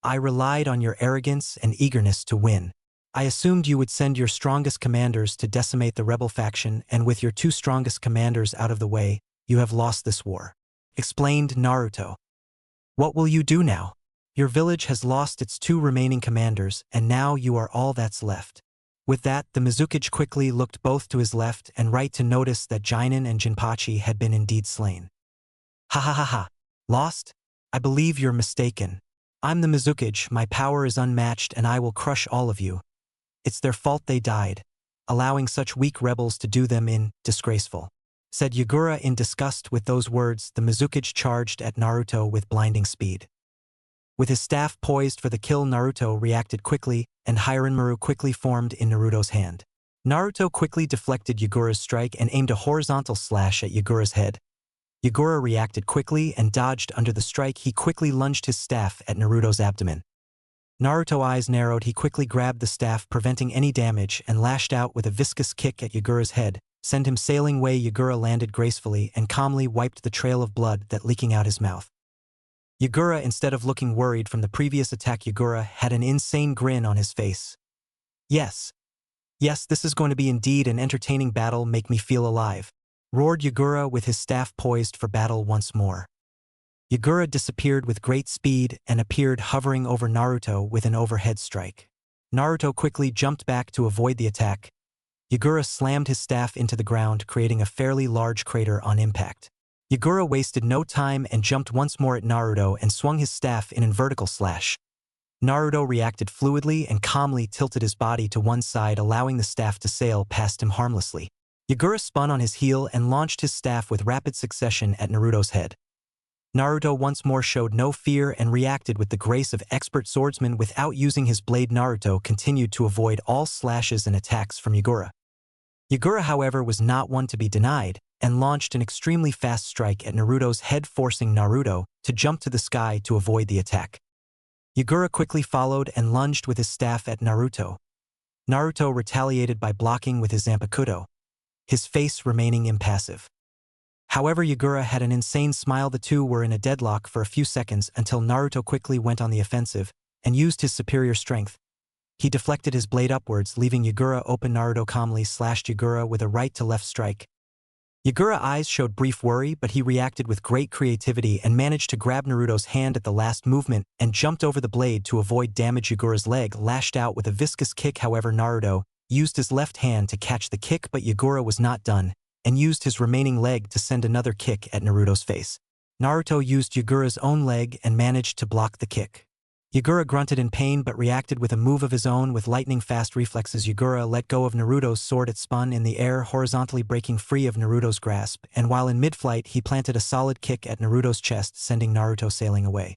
I relied on your arrogance and eagerness to win. I assumed you would send your strongest commanders to decimate the rebel faction, and with your two strongest commanders out of the way, you have lost this war, explained Naruto. What will you do now? Your village has lost its two remaining commanders, and now you are all that's left. With that, the Mizukage quickly looked both to his left and right to notice that Jinin and Jinpachi had been indeed slain. Ha ha ha ha. Lost? I believe you're mistaken. I'm the Mizukage, my power is unmatched, and I will crush all of you. It's their fault they died, allowing such weak rebels to do them in, disgraceful, said Yagura in disgust. With those words, the Mizukage charged at Naruto with blinding speed. With his staff poised for the kill, Naruto reacted quickly, and Hiranmaru quickly formed in Naruto's hand. Naruto quickly deflected Yagura's strike and aimed a horizontal slash at Yagura's head. Yagura reacted quickly and dodged under the strike. He quickly lunged his staff at Naruto's abdomen. Naruto's eyes narrowed. He quickly grabbed the staff, preventing any damage, and lashed out with a viscous kick at Yagura's head, send him sailing away. Yagura landed gracefully and calmly wiped the trail of blood that leaking out his mouth. Yagura, instead of looking worried from the previous attack, Yagura had an insane grin on his face. Yes, this is going to be indeed an entertaining battle. Make me feel alive, roared Yagura with his staff poised for battle once more. Yagura disappeared with great speed and appeared hovering over Naruto with an overhead strike. Naruto quickly jumped back to avoid the attack. Yagura slammed his staff into the ground, creating a fairly large crater on impact. Yagura wasted no time and jumped once more at Naruto and swung his staff in a vertical slash. Naruto reacted fluidly and calmly tilted his body to one side, allowing the staff to sail past him harmlessly. Yagura spun on his heel and launched his staff with rapid succession at Naruto's head. Naruto once more showed no fear and reacted with the grace of expert swordsman without using his blade. Naruto continued to avoid all slashes and attacks from Yagura. Yagura, however, was not one to be denied, and launched an extremely fast strike at Naruto's head, forcing Naruto to jump to the sky to avoid the attack. Yagura quickly followed and lunged with his staff at Naruto. Naruto retaliated by blocking with his Zanpakuto, his face remaining impassive. However, Yagura had an insane smile. The two were in a deadlock for a few seconds until Naruto quickly went on the offensive and used his superior strength. He deflected his blade upwards, leaving Yagura open. Naruto calmly slashed Yagura with a right-to-left strike. Yagura's eyes showed brief worry, but he reacted with great creativity and managed to grab Naruto's hand at the last movement and jumped over the blade to avoid damage. Yagura's leg lashed out with a viscous kick. However, Naruto used his left hand to catch the kick, but Yagura was not done and used his remaining leg to send another kick at Naruto's face. Naruto used Yagura's own leg and managed to block the kick. Yagura grunted in pain but reacted with a move of his own with lightning-fast reflexes. Yagura let go of Naruto's sword. It spun in the air, horizontally breaking free of Naruto's grasp, and while in mid-flight he planted a solid kick at Naruto's chest, sending Naruto sailing away.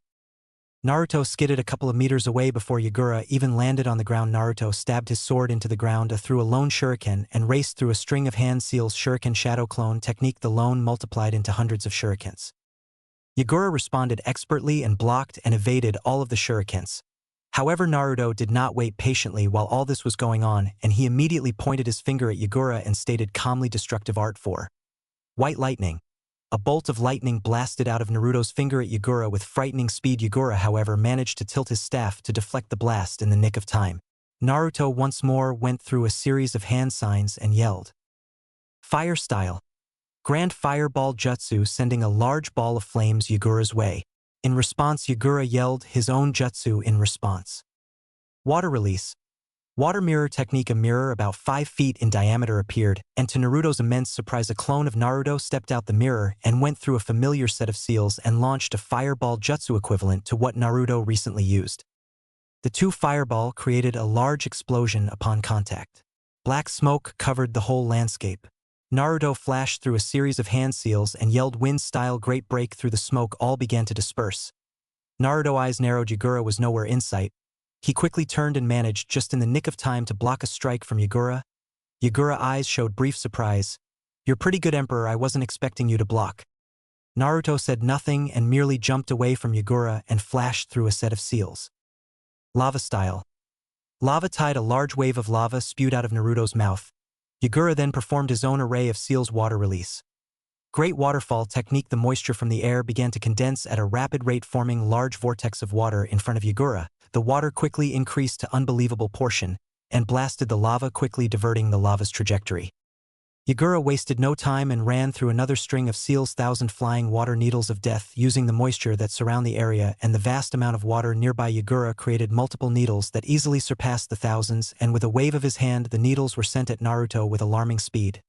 Naruto skidded a couple of meters away before Yagura even landed on the ground. Naruto stabbed his sword into the ground, threw a lone shuriken, and raced through a string of hand seals. Shuriken shadow clone technique. The lone multiplied into hundreds of shurikens. Yagura responded expertly and blocked and evaded all of the shurikens. However, Naruto did not wait patiently while all this was going on, and he immediately pointed his finger at Yagura and stated calmly, "Destructive art 4. White lightning." A bolt of lightning blasted out of Naruto's finger at Yagura with frightening speed. Yagura, however, managed to tilt his staff to deflect the blast in the nick of time. Naruto once more went through a series of hand signs and yelled, "Fire style." Grand Fireball Jutsu, sending a large ball of flames Yagura's way. In response, Yagura yelled his own jutsu in response. Water release. Water mirror technique. A mirror about 5 feet in diameter appeared, and to Naruto's immense surprise, a clone of Naruto stepped out the mirror and went through a familiar set of seals and launched a fireball jutsu equivalent to what Naruto recently used. The two fireball created a large explosion upon contact. Black smoke covered the whole landscape. Naruto flashed through a series of hand seals and yelled wind-style great break. Through the smoke all began to disperse. Naruto's eyes narrowed. Yagura was nowhere in sight. He quickly turned and managed just in the nick of time to block a strike from Yagura. Yagura's eyes showed brief surprise. "You're pretty good, Emperor. I wasn't expecting you to block." Naruto said nothing and merely jumped away from Yagura and flashed through a set of seals. Lava style. Lava tied a large wave of lava spewed out of Naruto's mouth. Yagura then performed his own array of seals water release. Great waterfall technique. The moisture from the air began to condense at a rapid rate, forming large vortex of water in front of Yagura. The water quickly increased to unbelievable portion and blasted the lava, quickly diverting the lava's trajectory. Yagura wasted no time and ran through another string of seals, 1,000 flying water needles of death. Using the moisture that surround the area and the vast amount of water nearby, Yagura created multiple needles that easily surpassed the thousands, and with a wave of his hand the needles were sent at Naruto with alarming speed.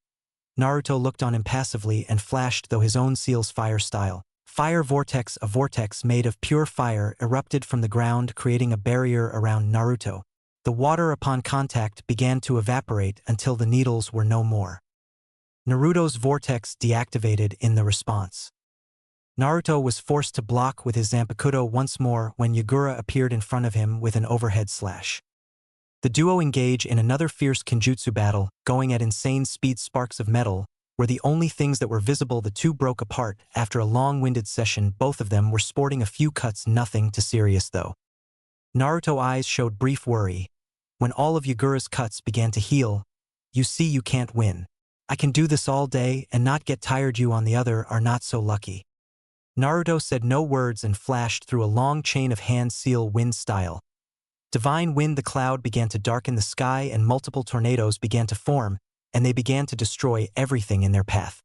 Naruto looked on impassively and flashed though his own seal's fire style. Fire vortex. A vortex made of pure fire erupted from the ground, creating a barrier around Naruto. The water upon contact began to evaporate until the needles were no more. Naruto's vortex deactivated in the response. Naruto was forced to block with his Zanpakuto once more when Yagura appeared in front of him with an overhead slash. The duo engage in another fierce kenjutsu battle, going at insane speed. Sparks of metal were the only things that were visible. The two broke apart after a long-winded session. Both of them were sporting a few cuts, nothing too serious though. Naruto's eyes showed brief worry. When all of Yagura's cuts began to heal, "You see, you can't win. I can do this all day and not get tired. You on the other are not so lucky." Naruto said no words and flashed through a long chain of hand seal wind style. Divine wind. The cloud began to darken the sky and multiple tornadoes began to form, and they began to destroy everything in their path.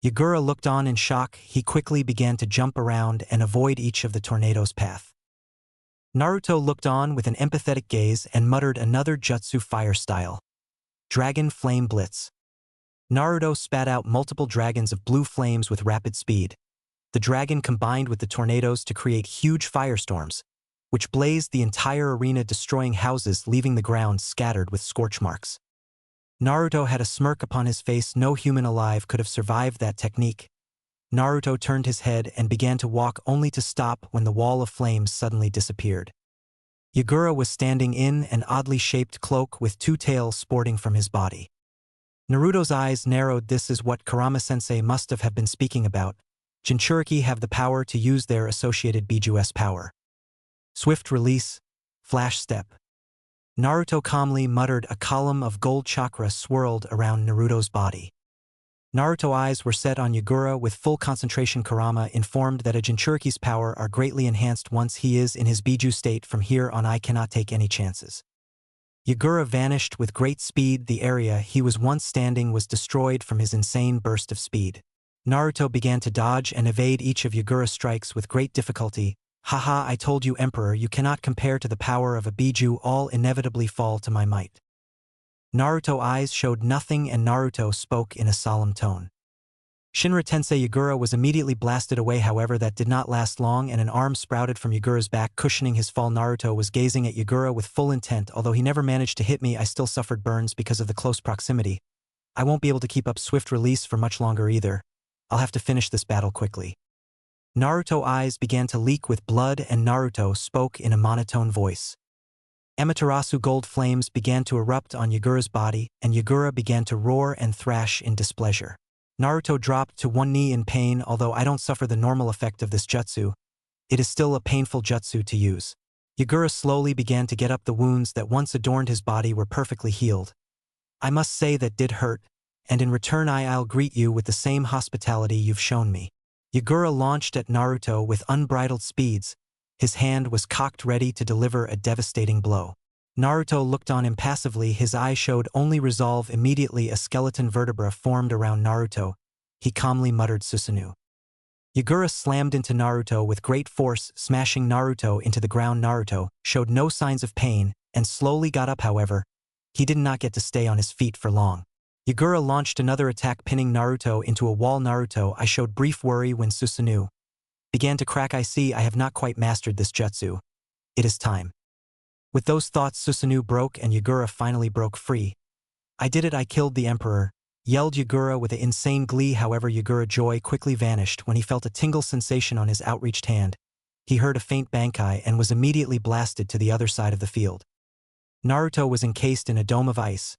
Yagura looked on in shock. He quickly began to jump around and avoid each of the tornadoes' path. Naruto looked on with an empathetic gaze and muttered another jutsu fire style. Dragon Flame Blitz. Naruto spat out multiple dragons of blue flames with rapid speed. The dragon combined with the tornadoes to create huge firestorms, which blazed the entire arena, destroying houses, leaving the ground scattered with scorch marks. Naruto had a smirk upon his face. No human alive could have survived that technique. Naruto turned his head and began to walk, only to stop when the wall of flames suddenly disappeared. Yagura was standing in an oddly shaped cloak with two tails sporting from his body. Naruto's eyes narrowed. This is what Kurama-sensei must have been speaking about. Jinchuriki have the power to use their associated Biju's power. Swift release, flash step. Naruto calmly muttered. A column of gold chakra swirled around Naruto's body. Naruto's eyes were set on Yagura with full concentration. Kurama informed that a Jinchuriki's power are greatly enhanced once he is in his Biju state. From here on I cannot take any chances. Yagura vanished with great speed. The area he was once standing was destroyed from his insane burst of speed. Naruto began to dodge and evade each of Yagura's strikes with great difficulty. "Haha, I told you, Emperor, you cannot compare to the power of a Biju. All inevitably fall to my might." Naruto's eyes showed nothing and Naruto spoke in a solemn tone. Shinra Tensei. Yagura was immediately blasted away, however that did not last long and an arm sprouted from Yagura's back, cushioning his fall. Naruto was gazing at Yagura with full intent. "Although he never managed to hit me, I still suffered burns because of the close proximity. I won't be able to keep up swift release for much longer either. I'll have to finish this battle quickly." Naruto's eyes began to leak with blood and Naruto spoke in a monotone voice. Amaterasu gold flames began to erupt on Yagura's body and Yagura began to roar and thrash in displeasure. Naruto dropped to one knee in pain. "Although I don't suffer the normal effect of this jutsu, it is still a painful jutsu to use." Yagura slowly began to get up. The wounds that once adorned his body were perfectly healed. "I must say that did hurt, and in return I'll greet you with the same hospitality you've shown me." Yagura launched at Naruto with unbridled speeds. His hand was cocked ready to deliver a devastating blow. Naruto looked on impassively. His eye showed only resolve. Immediately a skeleton vertebra formed around Naruto. He calmly muttered Susanoo. Yagura slammed into Naruto with great force, smashing Naruto into the ground. Naruto showed no signs of pain and slowly got up. However, he did not get to stay on his feet for long. Yagura launched another attack, pinning Naruto into a wall. Naruto I showed brief worry when Susanoo began to crack. "I see I have not quite mastered this jutsu. It is time." With those thoughts Susanoo broke and Yagura finally broke free. "I did it, I killed the Emperor," yelled Yagura with an insane glee. However, Yagura's joy quickly vanished when he felt a tingle sensation on his outreached hand. He heard a faint bankai and was immediately blasted to the other side of the field. Naruto was encased in a dome of ice.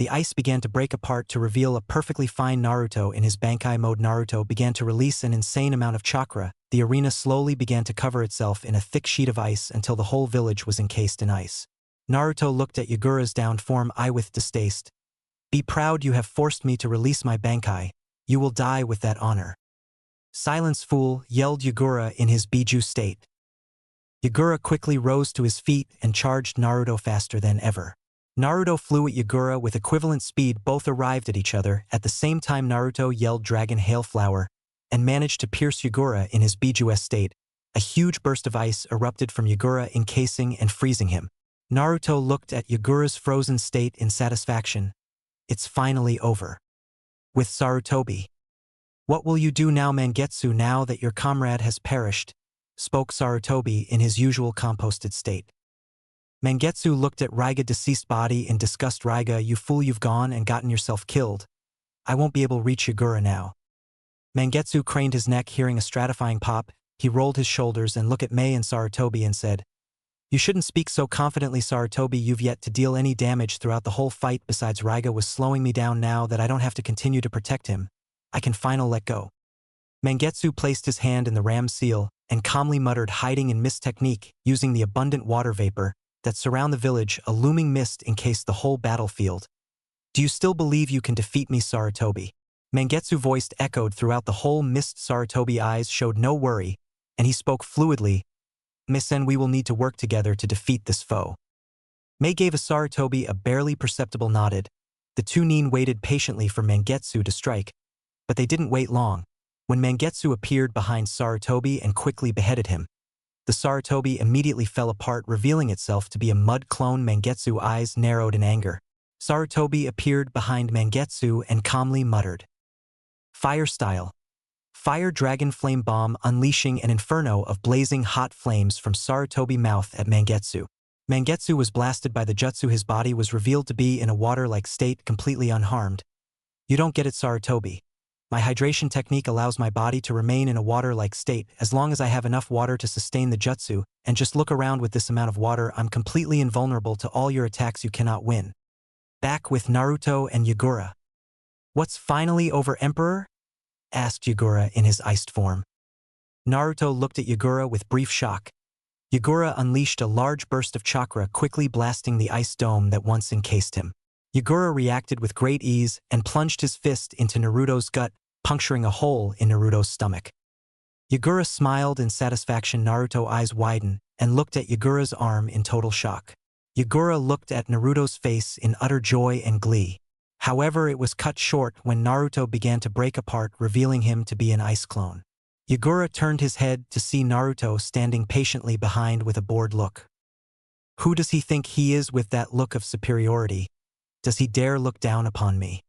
the ice began to break apart to reveal a perfectly fine Naruto in his Bankai mode. Naruto began to release an insane amount of chakra. The arena slowly began to cover itself in a thick sheet of ice until the whole village was encased in ice. Naruto looked at Yagura's downed form eye with distaste. Be proud, you have forced me to release my Bankai. You will die with that honor. Silence, fool, yelled Yagura in his Biju state. Yagura quickly rose to his feet and charged Naruto faster than ever. Naruto flew at Yagura with equivalent speed. Both arrived at each other. At the same time, Naruto yelled Dragon Hail Flower and managed to pierce Yagura in his Biju state. A huge burst of ice erupted from Yagura, encasing and freezing him. Naruto looked at Yagura's frozen state in satisfaction. It's finally over. With Sarutobi. What will you do now, Mangetsu, now that your comrade has perished? Spoke Sarutobi in his usual composted state. Mangetsu looked at Raiga's deceased body in disgust. Raiga, you fool, you've gone and gotten yourself killed. I won't be able to reach Yagura now. Mangetsu craned his neck, hearing a stratifying pop. He rolled his shoulders and looked at Mei and Sarutobi and said, You shouldn't speak so confidently, Sarutobi. You've yet to deal any damage throughout the whole fight. Besides, Raiga was slowing me down. Now that I don't have to continue to protect him, I can finally let go. Mangetsu placed his hand in the ram seal and calmly muttered, hiding in mist technique, using the abundant water vapor that surround the village. A looming mist encased the whole battlefield. Do you still believe you can defeat me, Sarutobi? Mangetsu voiced echoed throughout the whole mist. Sarutobi's eyes showed no worry, and he spoke fluidly. Misen, we will need to work together to defeat this foe. Mei gave a Sarutobi a barely perceptible nodded. The two nin waited patiently for Mangetsu to strike, but they didn't wait long. When Mangetsu appeared behind Sarutobi and quickly beheaded him, the Sarutobi immediately fell apart, revealing itself to be a mud clone. Mangetsu's eyes narrowed in anger. Sarutobi appeared behind Mangetsu and calmly muttered, Fire style. Fire Dragon Flame Bomb, unleashing an inferno of blazing hot flames from Sarutobi's mouth at Mangetsu. Mangetsu was blasted by the jutsu. His body was revealed to be in a water-like state, completely unharmed. You don't get it, Sarutobi. My hydration technique allows my body to remain in a water-like state as long as I have enough water to sustain the jutsu, and just look around. With this amount of water, I'm completely invulnerable to all your attacks. You cannot win. Back with Naruto and Yagura. What's finally over, Emperor? Asked Yagura in his iced form. Naruto looked at Yagura with brief shock. Yagura unleashed a large burst of chakra, quickly blasting the ice dome that once encased him. Yagura reacted with great ease and plunged his fist into Naruto's gut, puncturing a hole in Naruto's stomach. Yagura smiled in satisfaction. Naruto's eyes widened and looked at Yagura's arm in total shock. Yagura looked at Naruto's face in utter joy and glee. However, it was cut short when Naruto began to break apart, revealing him to be an ice clone. Yagura turned his head to see Naruto standing patiently behind with a bored look. Who does he think he is with that look of superiority? Does he dare look down upon me?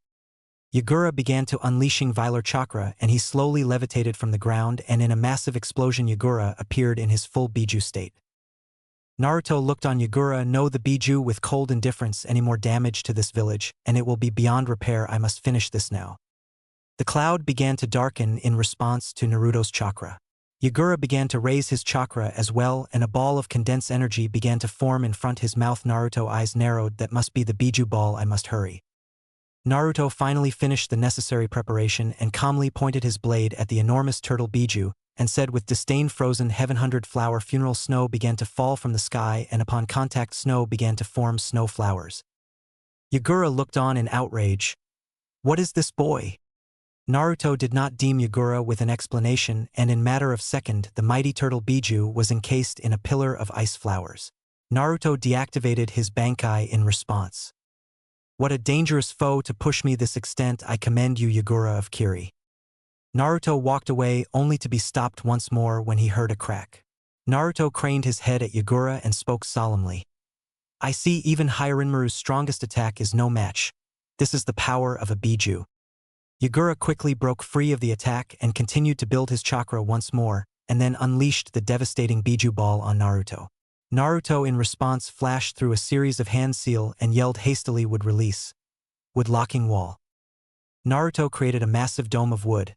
Yagura began to unleashing Vilar Chakra, and he slowly levitated from the ground, and in a massive explosion Yagura appeared in his full Biju state. Naruto looked on Yagura. No, the Biju with cold indifference. Any more damage to this village, and it will be beyond repair. I must finish this now. The cloud began to darken in response to Naruto's chakra. Yagura began to raise his chakra as well, and a ball of condensed energy began to form in front his mouth. Naruto's eyes narrowed. That must be the Biju ball. I must hurry. Naruto finally finished the necessary preparation and calmly pointed his blade at the enormous turtle Biju and said with disdain, Frozen Heaven 100 flower funeral snow began to fall from the sky, and upon contact snow began to form snow flowers. Yagura looked on in outrage. What is this, boy? Naruto did not deem Yagura with an explanation, and in matter of second the mighty turtle Biju was encased in a pillar of ice flowers. Naruto deactivated his Bankai in response. What a dangerous foe to push me this extent. I commend you, Yagura of Kiri. Naruto walked away only to be stopped once more when he heard a crack. Naruto craned his head at Yagura and spoke solemnly. I see even Hirinmaru's strongest attack is no match. This is the power of a Biju. Yagura quickly broke free of the attack and continued to build his chakra once more, and then unleashed the devastating Biju ball on Naruto. Naruto in response flashed through a series of hand seal and yelled hastily, wood release. Wood locking wall. Naruto created a massive dome of wood.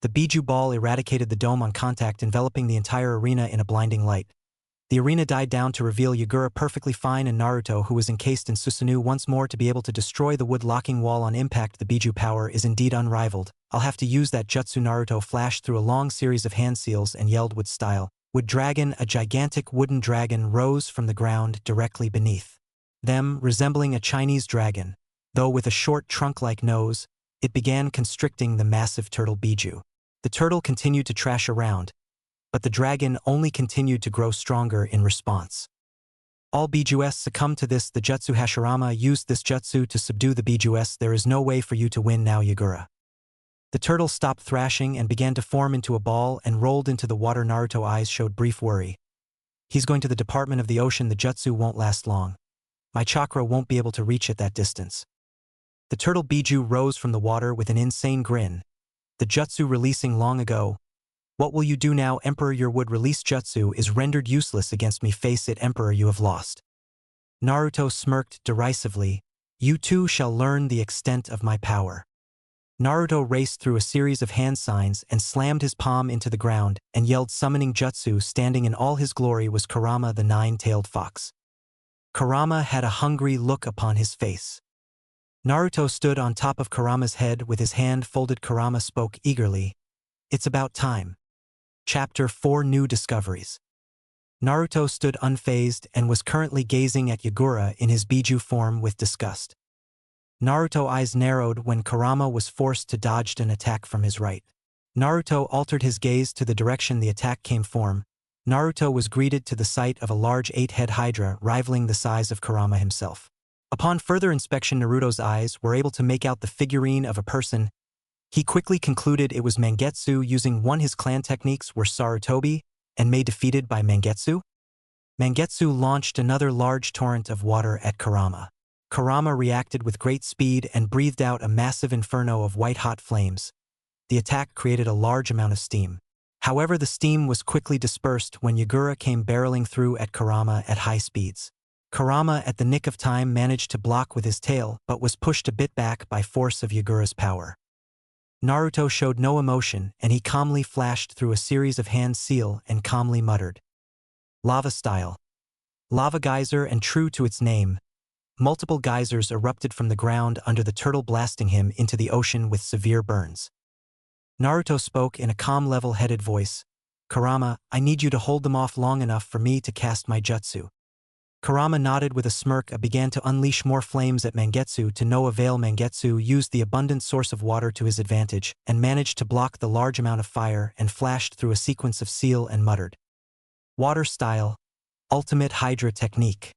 The Biju ball eradicated the dome on contact, enveloping the entire arena in a blinding light. The arena died down to reveal Yagura perfectly fine and Naruto, who was encased in Susanoo once more, to be able to destroy the wood locking wall on impact. The Biju power is indeed unrivaled. I'll have to use that jutsu. Naruto flashed through a long series of hand seals and yelled with style. Wood dragon. A gigantic wooden dragon rose from the ground directly beneath them, resembling a Chinese dragon, though with a short trunk-like nose. It began constricting the massive turtle Biju. The turtle continued to trash around, but the dragon only continued to grow stronger in response. All Bijus succumbed to this. The jutsu Hashirama used this jutsu to subdue the Bijus. There is no way for you to win now, Yagura. The turtle stopped thrashing and began to form into a ball and rolled into the water. Naruto's eyes showed brief worry. He's going to the Department of the Ocean. The jutsu won't last long. My chakra won't be able to reach at that distance. The turtle Biju rose from the water with an insane grin. The jutsu releasing long ago. What will you do now, Emperor? Your wood release jutsu is rendered useless against me. Face it, Emperor, you have lost. Naruto smirked derisively. You too shall learn the extent of my power. Naruto raced through a series of hand signs and slammed his palm into the ground and yelled summoning jutsu. Standing in all his glory was Kurama, the nine-tailed fox. Kurama had a hungry look upon his face. Naruto stood on top of Kurama's head with his hand folded. Kurama spoke eagerly. It's about time. Chapter 4: New Discoveries. Naruto stood unfazed and was currently gazing at Yagura in his Biju form with disgust. Naruto's eyes narrowed when Kurama was forced to dodge an attack from his right. Naruto altered his gaze to the direction the attack came from. Naruto was greeted to the sight of a large 8-head hydra rivaling the size of Kurama himself. Upon further inspection, Naruto's eyes were able to make out the figurine of a person. He quickly concluded it was Mangetsu. Using one his clan techniques were Sarutobi and Mei defeated by Mangetsu. Mangetsu launched another large torrent of water at Kurama. Kurama reacted with great speed and breathed out a massive inferno of white-hot flames. The attack created a large amount of steam. However, the steam was quickly dispersed when Yagura came barreling through at Kurama at high speeds. Kurama, at the nick of time, managed to block with his tail but was pushed a bit back by force of Yagura's power. Naruto showed no emotion and he calmly flashed through a series of hand seal and calmly muttered. Lava style. Lava geyser, and true to its name, multiple geysers erupted from the ground under the turtle, blasting him into the ocean with severe burns. Naruto spoke in a calm, level-headed voice. Kurama, I need you to hold them off long enough for me to cast my jutsu. Kurama nodded with a smirk and began to unleash more flames at Mangetsu to no avail. Mangetsu used the abundant source of water to his advantage and managed to block the large amount of fire and flashed through a sequence of seal and muttered. Water style. Ultimate Hydra technique.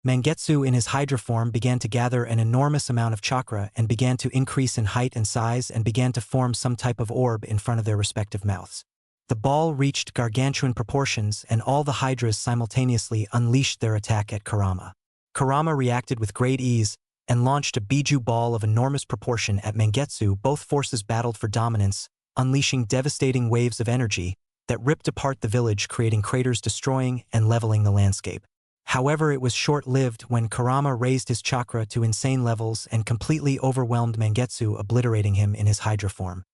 Mangetsu in his Hydra form began to gather an enormous amount of chakra and began to increase in height and size and began to form some type of orb in front of their respective mouths. The ball reached gargantuan proportions and all the Hydras simultaneously unleashed their attack at Kurama. Kurama reacted with great ease and launched a Biju ball of enormous proportion at Mangetsu. Both forces battled for dominance, unleashing devastating waves of energy that ripped apart the village, creating craters, destroying and leveling the landscape. However, it was short-lived when Kurama raised his chakra to insane levels and completely overwhelmed Mangetsu, obliterating him in his Hydra form.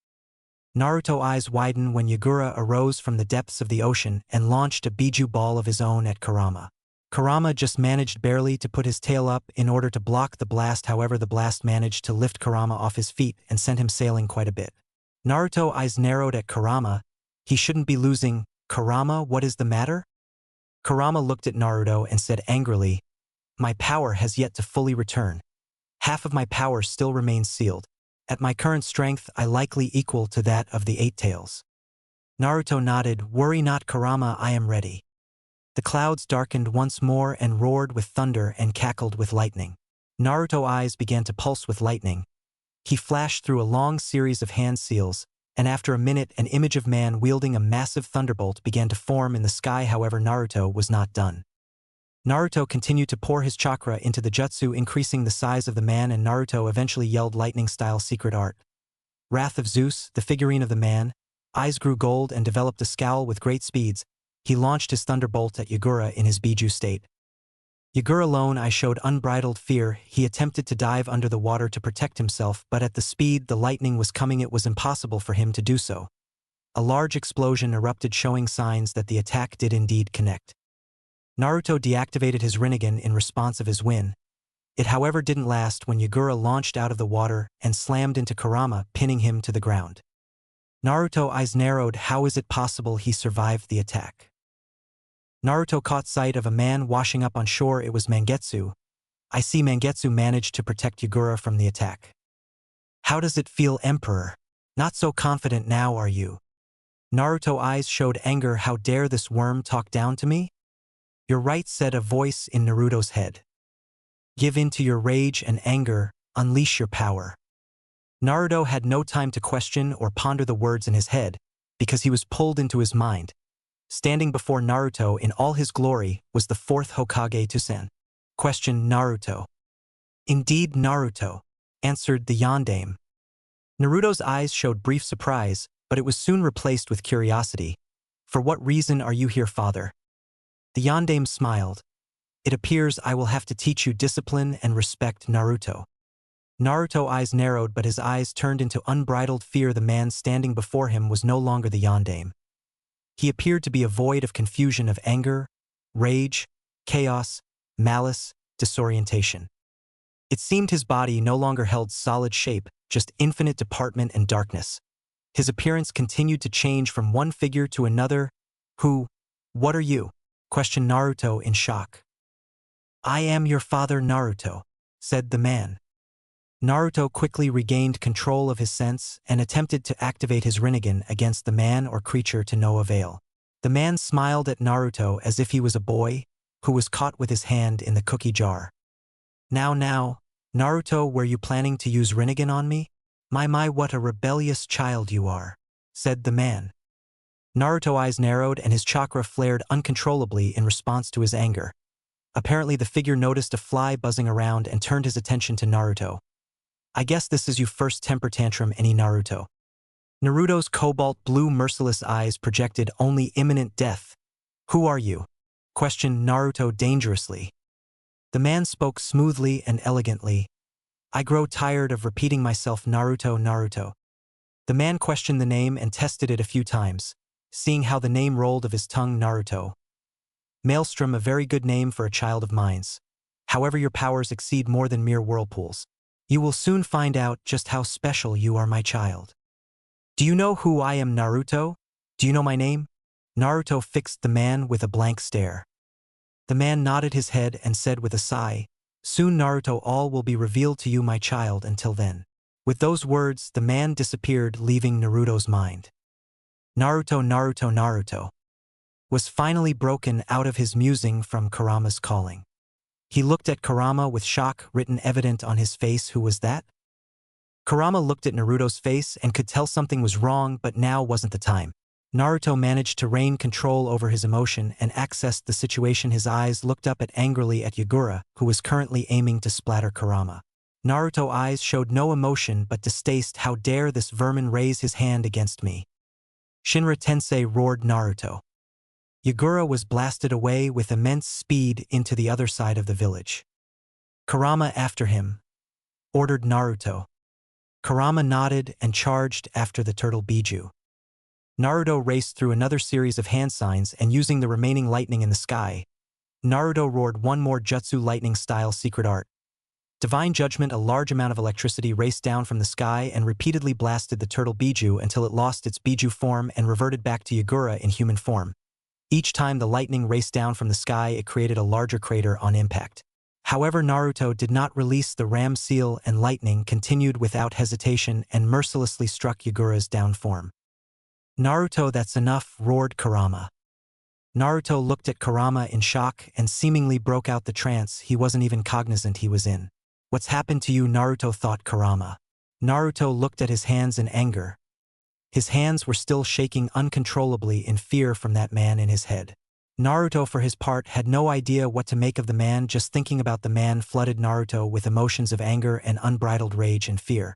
Naruto's eyes widened when Yagura arose from the depths of the ocean and launched a Biju ball of his own at Kurama. Kurama just managed barely to put his tail up in order to block the blast. However, the blast managed to lift Kurama off his feet and sent him sailing quite a bit. Naruto's eyes narrowed at Kurama. He shouldn't be losing. Kurama, what is the matter? Kurama looked at Naruto and said angrily, my power has yet to fully return. Half of my power still remains sealed. At my current strength, I likely equal to that of the Eight Tails. Naruto nodded. Worry not, Kurama, I am ready. The clouds darkened once more and roared with thunder and cackled with lightning. Naruto's eyes began to pulse with lightning. He flashed through a long series of hand seals, and after a minute an image of man wielding a massive thunderbolt began to form in the sky. However, Naruto was not done. Naruto continued to pour his chakra into the jutsu, increasing the size of the man, and Naruto eventually yelled lightning-style secret art. Wrath of Zeus, the figurine of the man, eyes grew gold and developed a scowl with great speeds. He launched his thunderbolt at Yagura in his Biju state. Yagura alone I showed unbridled fear. He attempted to dive under the water to protect himself, but at the speed the lightning was coming it was impossible for him to do so. A large explosion erupted, showing signs that the attack did indeed connect. Naruto deactivated his Rinnegan in response of his win. It however didn't last when Yagura launched out of the water and slammed into Kurama, pinning him to the ground. Naruto eyes narrowed. How is it possible he survived the attack? Naruto caught sight of a man washing up on shore. It was Mangetsu. I see Mangetsu managed to protect Yagura from the attack. How does it feel, Emperor? Not so confident now, are you? Naruto eyes showed anger. How dare this worm talk down to me? You're right, said a voice in Naruto's head. Give in to your rage and anger, unleash your power. Naruto had no time to question or ponder the words in his head, because he was pulled into his mind. Standing before Naruto in all his glory was the fourth Hokage Tsusen. Questioned Naruto. Indeed, Naruto, answered the yondaime. Naruto's eyes showed brief surprise, but it was soon replaced with curiosity. For what reason are you here, father? The yondaime smiled. It appears I will have to teach you discipline and respect, Naruto. Naruto's eyes narrowed, but his eyes turned into unbridled fear. The man standing before him was no longer the yondaime. He appeared to be a void of confusion, of anger, rage, chaos, malice, disorientation. It seemed his body no longer held solid shape, just infinite department and darkness. His appearance continued to change from one figure to another. What are you? Questioned Naruto in shock. I am your father, Naruto, said the man. Naruto quickly regained control of his sense and attempted to activate his Rinnegan against the man or creature to no avail. The man smiled at Naruto as if he was a boy who was caught with his hand in the cookie jar. Now, Naruto, were you planning to use Rinnegan on me? My, what a rebellious child you are, said the man. Naruto's eyes narrowed and his chakra flared uncontrollably in response to his anger. Apparently the figure noticed a fly buzzing around and turned his attention to Naruto. I guess this is your first temper tantrum, any Naruto. Naruto's cobalt blue merciless eyes projected only imminent death. Who are you? Questioned Naruto dangerously. The man spoke smoothly and elegantly. I grow tired of repeating myself, Naruto. The man questioned the name and tested it a few times, seeing how the name rolled of his tongue. Naruto. Maelstrom, a very good name for a child of mine's. However, your powers exceed more than mere whirlpools. You will soon find out just how special you are, my child. Do you know who I am, Naruto? Do you know my name? Naruto fixed the man with a blank stare. The man nodded his head and said with a sigh, Soon, Naruto, all will be revealed to you, my child. Until then. With those words, the man disappeared, leaving Naruto's mind. Naruto was finally broken out of his musing from Kurama's calling. He looked at Kurama with shock written evident on his face. Who was that? Kurama looked at Naruto's face and could tell something was wrong, but now wasn't the time. Naruto managed to rein control over his emotion and accessed the situation. His eyes looked up angrily at Yagura, who was currently aiming to splatter Kurama. Naruto's eyes showed no emotion but distaste. How dare this vermin raise his hand against me? Shinra Tensei, roared Naruto. Yagura was blasted away with immense speed into the other side of the village. Kurama, after him, ordered Naruto. Kurama nodded and charged after the turtle Biju. Naruto raced through another series of hand signs and using the remaining lightning in the sky, Naruto roared one more jutsu lightning-style secret art. Divine Judgment, a large amount of electricity raced down from the sky and repeatedly blasted the turtle Biju until it lost its Biju form and reverted back to Yagura in human form. Each time the lightning raced down from the sky, it created a larger crater on impact. However, Naruto did not release the ram seal and lightning continued without hesitation and mercilessly struck Yagura's down form. Naruto, that's enough, roared Kurama. Naruto looked at Kurama in shock and seemingly broke out the trance he wasn't even cognizant he was in. What's happened to you, Naruto, thought Kurama. Naruto looked at his hands in anger. His hands were still shaking uncontrollably in fear from that man in his head. Naruto, for his part, had no idea what to make of the man. Just thinking about the man flooded Naruto with emotions of anger and unbridled rage and fear.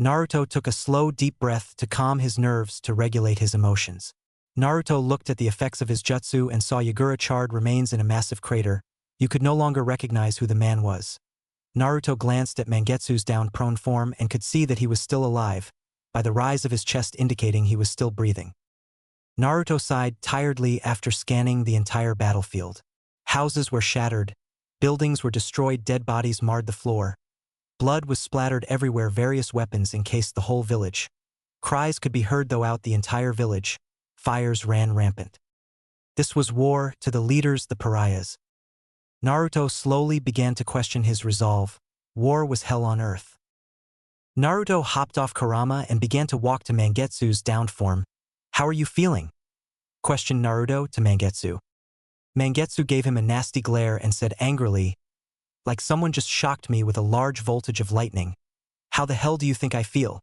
Naruto took a slow, deep breath to calm his nerves to regulate his emotions. Naruto looked at the effects of his jutsu and saw Yagura charred remains in a massive crater. You could no longer recognize who the man was. Naruto glanced at Mangetsu's down-prone form and could see that he was still alive, by the rise of his chest indicating he was still breathing. Naruto sighed tiredly after scanning the entire battlefield. Houses were shattered, buildings were destroyed, dead bodies marred the floor. Blood was splattered everywhere, various weapons encased the whole village. Cries could be heard throughout the entire village. Fires ran rampant. This was war, to the leaders, the pariahs. Naruto slowly began to question his resolve. War was hell on earth. Naruto hopped off Kurama and began to walk to Mangetsu's downed form. "How are you feeling?" questioned Naruto to Mangetsu. Mangetsu gave him a nasty glare and said angrily, "Like someone just shocked me with a large voltage of lightning. How the hell do you think I feel?"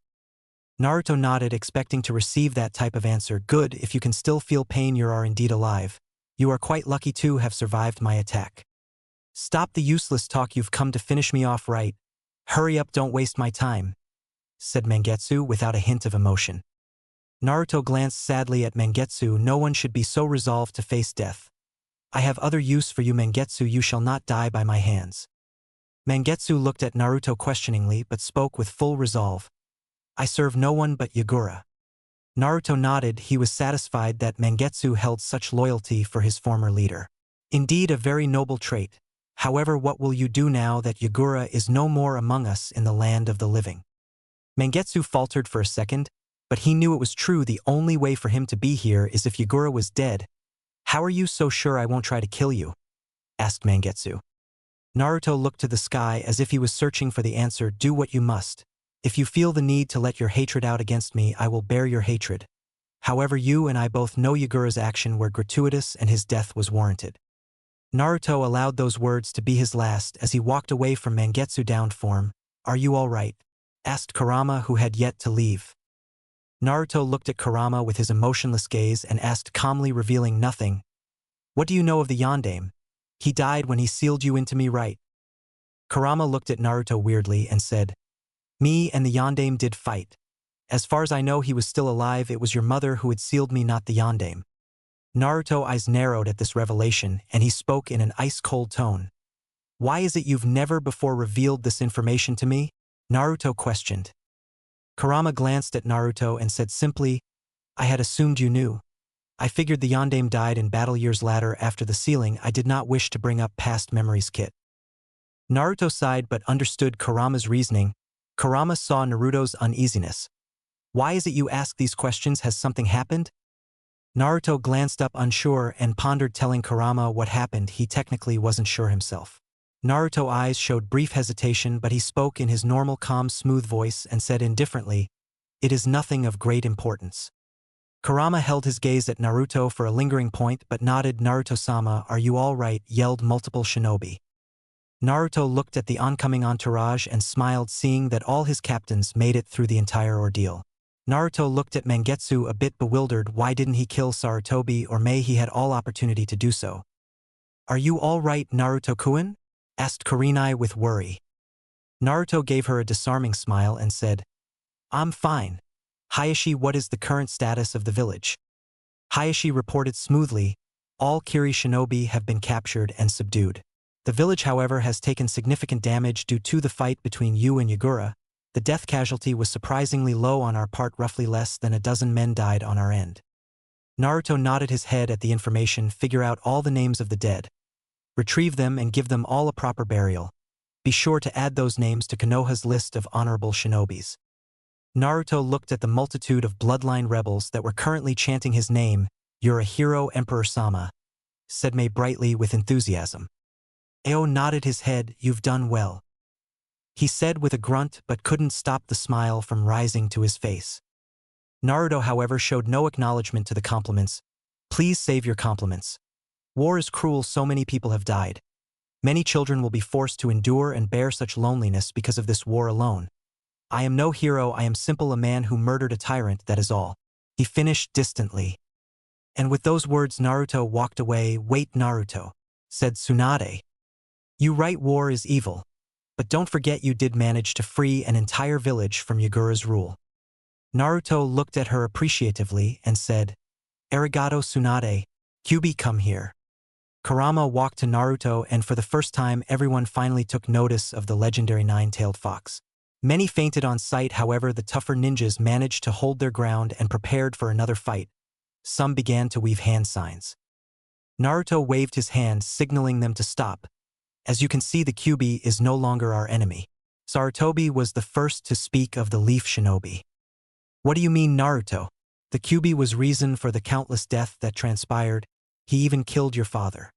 Naruto nodded, expecting to receive that type of answer. "Good, if you can still feel pain, you are indeed alive. You are quite lucky to have survived my attack. Stop the useless talk, you've come to finish me off, right? Hurry up, don't waste my time," said Mangetsu without a hint of emotion. Naruto glanced sadly at Mangetsu. "No one should be so resolved to face death. I have other use for you, Mangetsu, you shall not die by my hands." Mangetsu looked at Naruto questioningly but spoke with full resolve. "I serve no one but Yagura." Naruto nodded. He was satisfied that Mangetsu held such loyalty for his former leader. Indeed, a very noble trait. However, what will you do now that Yagura is no more among us in the land of the living? Mangetsu faltered for a second, but he knew it was true. The only way for him to be here is if Yagura was dead. "How are you so sure I won't try to kill you?" asked Mangetsu. Naruto looked to the sky as if he was searching for the answer. "Do what you must. If you feel the need to let your hatred out against me, I will bear your hatred. However, you and I both know Yagura's action were gratuitous and his death was warranted." Naruto allowed those words to be his last as he walked away from Mangetsu downed form. "Are you all right?" asked Kurama, who had yet to leave. Naruto looked at Kurama with his emotionless gaze and asked calmly, revealing nothing, "What do you know of the Yondaime? He died when he sealed you into me, right?" Kurama looked at Naruto weirdly and said, "Me and the Yondaime did fight. As far as I know, he was still alive. It was your mother who had sealed me, not the Yondaime." Naruto's eyes narrowed at this revelation, and he spoke in an ice-cold tone. "Why is it you've never before revealed this information to me?" Naruto questioned. Kurama glanced at Naruto and said simply, "I had assumed you knew. I figured the Yondaime died in battle years later after the sealing. I did not wish to bring up past memories, Kit." Naruto sighed but understood Kurama's reasoning. Kurama saw Naruto's uneasiness. "Why is it you ask these questions? Has something happened?" Naruto glanced up unsure and pondered, telling Kurama what happened. He technically wasn't sure himself. Naruto's eyes showed brief hesitation, but he spoke in his normal calm, smooth voice and said indifferently, "It is nothing of great importance." Kurama held his gaze at Naruto for a lingering point but nodded. "Naruto-sama, are you all right?" yelled multiple shinobi. Naruto looked at the oncoming entourage and smiled, seeing that all his captains made it through the entire ordeal. Naruto looked at Mangetsu a bit bewildered. Why didn't he kill Sarutobi, or may he had all opportunity to do so? "Are you all right, Naruto-kun?" asked Kurenai with worry. Naruto gave her a disarming smile and said, "I'm fine. Hayashi, what is the current status of the village?" Hayashi reported smoothly, "All Kiri shinobi have been captured and subdued. The village, however, has taken significant damage due to the fight between you and Yagura. The death casualty was surprisingly low on our part, roughly less than a dozen men died on our end." Naruto nodded his head at the information. "Figure out all the names of the dead. Retrieve them and give them all a proper burial. Be sure to add those names to Konoha's list of honorable shinobis." Naruto looked at the multitude of bloodline rebels that were currently chanting his name. "You're a hero, Emperor-sama," said Mei brightly with enthusiasm. Ao nodded his head. "You've done well," he said with a grunt, but couldn't stop the smile from rising to his face. Naruto, however, showed no acknowledgement to the compliments. "Please save your compliments. War is cruel, so many people have died. Many children will be forced to endure and bear such loneliness because of this war alone. I am no hero, I am simple a man who murdered a tyrant, that is all," he finished distantly. And with those words Naruto walked away. "Wait, Naruto," said Tsunade. "You right, war is evil. But don't forget you did manage to free an entire village from Yagura's rule." Naruto looked at her appreciatively and said, "Arigato, Tsunade. Kyubi, come here." Kurama walked to Naruto, and for the first time everyone finally took notice of the legendary nine-tailed fox. Many fainted on sight, however the tougher ninjas managed to hold their ground and prepared for another fight. Some began to weave hand signs. Naruto waved his hand, signaling them to stop. As you can see, the Kyuubi is no longer our enemy. Sarutobi was the first to speak of the Leaf Shinobi. What do you mean, Naruto? The Kyuubi was reason for the countless death that transpired. He even killed your father.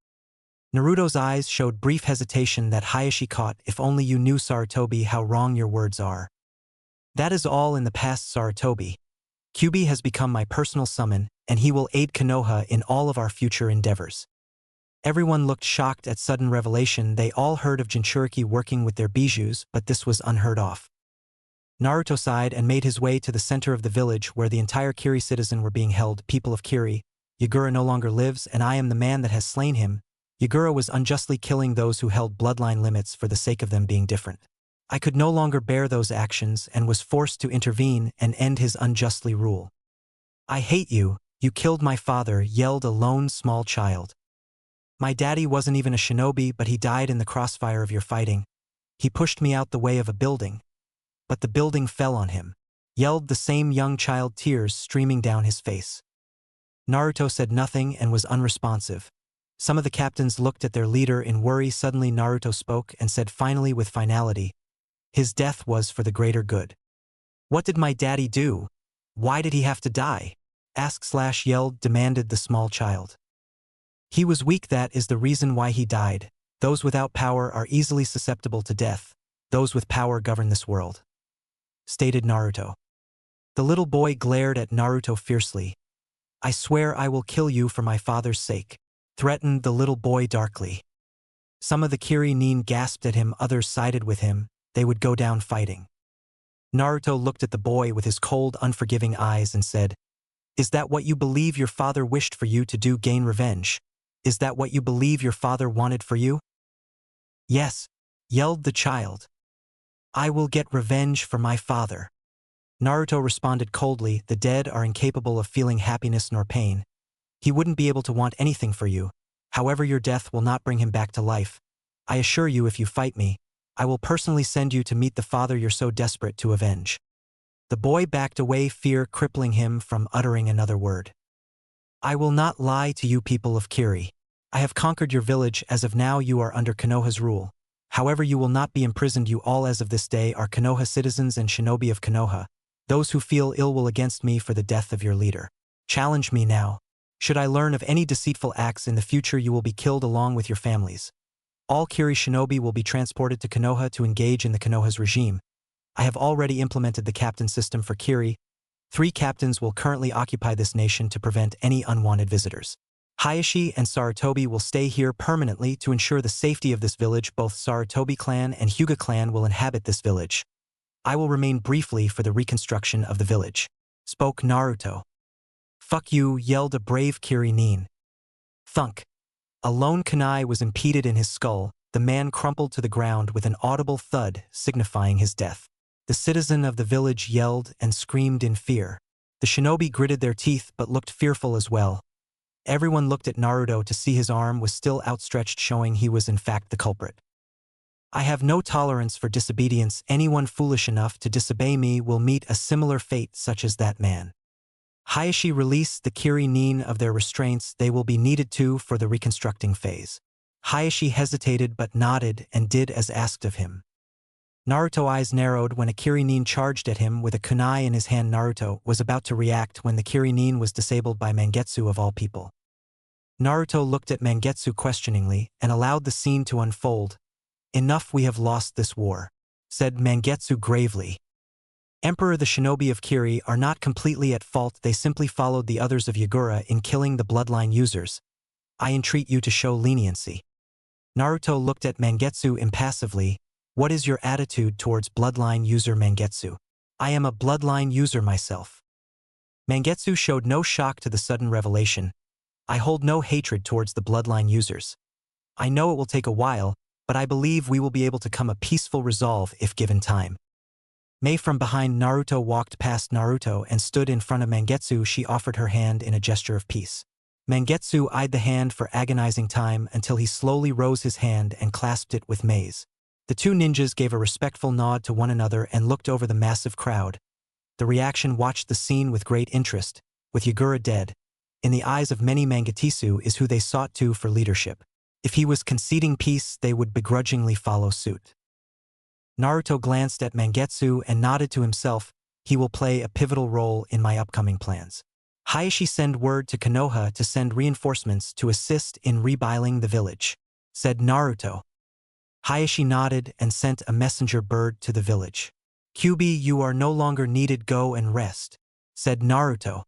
Naruto's eyes showed brief hesitation that Hayashi caught. If only you knew, Sarutobi, how wrong your words are. That is all in the past, Sarutobi. Kyuubi has become my personal summon, and he will aid Konoha in all of our future endeavors. Everyone looked shocked at sudden revelation. They all heard of Jinchuriki working with their bijous, but this was unheard of. Naruto sighed and made his way to the center of the village where the entire Kiri citizen were being held. People of Kiri, Yagura no longer lives, and I am the man that has slain him. Yagura was unjustly killing those who held bloodline limits for the sake of them being different. I could no longer bear those actions and was forced to intervene and end his unjustly rule. I hate you, you killed my father, yelled a lone small child. My daddy wasn't even a shinobi, but he died in the crossfire of your fighting. He pushed me out the way of a building. But the building fell on him, yelled the same young child, tears streaming down his face. Naruto said nothing and was unresponsive. Some of the captains looked at their leader in worry. Suddenly Naruto spoke and said finally with finality, his death was for the greater good. What did my daddy do? Why did he have to die? Yelled, demanded the small child. He was weak, that is the reason why he died. Those without power are easily susceptible to death. Those with power govern this world, stated Naruto. The little boy glared at Naruto fiercely. I swear I will kill you for my father's sake, threatened the little boy darkly. Some of the Kiri Nin gasped at him, others sided with him. They would go down fighting. Naruto looked at the boy with his cold, unforgiving eyes and said, is that what you believe your father wished for you to do, gain revenge? Is that what you believe your father wanted for you? Yes, yelled the child. I will get revenge for my father. Naruto responded coldly, the dead are incapable of feeling happiness nor pain. He wouldn't be able to want anything for you. However, your death will not bring him back to life. I assure you, if you fight me, I will personally send you to meet the father you're so desperate to avenge. The boy backed away, fear crippling him from uttering another word. I will not lie to you, people of Kiri. I have conquered your village. As of now, you are under Konoha's rule. However, you will not be imprisoned. You all as of this day are Konoha citizens and shinobi of Konoha. Those who feel ill will against me for the death of your leader. Challenge me now. Should I learn of any deceitful acts in the future, you will be killed along with your families. All Kiri shinobi will be transported to Konoha to engage in the Konoha's regime. I have already implemented the captain system for Kiri. 3 captains will currently occupy this nation to prevent any unwanted visitors. Hayashi and Sarutobi will stay here permanently to ensure the safety of this village. Both Sarutobi clan and Hyuga clan will inhabit this village. I will remain briefly for the reconstruction of the village, spoke Naruto. Fuck you, yelled a brave Kiri Nin. Thunk. A lone kunai was impeded in his skull. The man crumpled to the ground with an audible thud, signifying his death. The citizen of the village yelled and screamed in fear. The shinobi gritted their teeth but looked fearful as well. Everyone looked at Naruto to see his arm was still outstretched, showing he was in fact the culprit. I have no tolerance for disobedience. Anyone foolish enough to disobey me will meet a similar fate such as that man. Hayashi released the Kiri Nin of their restraints. They will be needed too for the reconstructing phase. Hayashi hesitated but nodded and did as asked of him. Naruto's eyes narrowed when a Kiri Nin charged at him with a kunai in his hand. Naruto was about to react when the Kiri Nin was disabled by Mangetsu of all people. Naruto looked at Mangetsu questioningly and allowed the scene to unfold. Enough, we have lost this war, said Mangetsu gravely. Emperor, the shinobi of Kiri are not completely at fault. They simply followed the others of Yagura in killing the bloodline users. I entreat you to show leniency. Naruto looked at Mangetsu impassively. What is your attitude towards bloodline user, Mangetsu? I am a bloodline user myself. Mangetsu showed no shock to the sudden revelation. I hold no hatred towards the bloodline users. I know it will take a while, but I believe we will be able to come a peaceful resolve if given time. Mei from behind Naruto walked past Naruto and stood in front of Mangetsu. She offered her hand in a gesture of peace. Mangetsu eyed the hand for agonizing time until he slowly rose his hand and clasped it with Mei's. The 2 ninjas gave a respectful nod to one another and looked over the massive crowd. The reaction watched the scene with great interest. With Yagura dead, in the eyes of many Mangekyou is who they sought to for leadership. If he was conceding peace, they would begrudgingly follow suit. Naruto glanced at Mangekyou and nodded to himself. He will play a pivotal role in my upcoming plans. Hayashi, send word to Konoha to send reinforcements to assist in rebuilding the village, said Naruto. Hayashi nodded and sent a messenger bird to the village. Kyuubi, you are no longer needed, go and rest, said Naruto.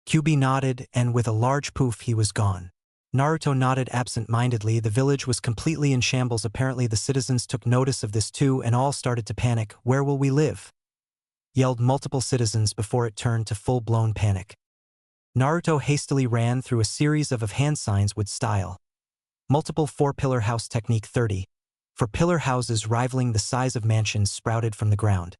Kyuubi nodded, and with a large poof he was gone. Naruto nodded absent-mindedly. The village was completely in shambles. Apparently the citizens took notice of this too and all started to panic. Where will we live? Yelled multiple citizens before it turned to full-blown panic. Naruto hastily ran through a series of hand signs with style. Multiple four-pillar house technique 30. For pillar houses rivaling the size of mansions sprouted from the ground.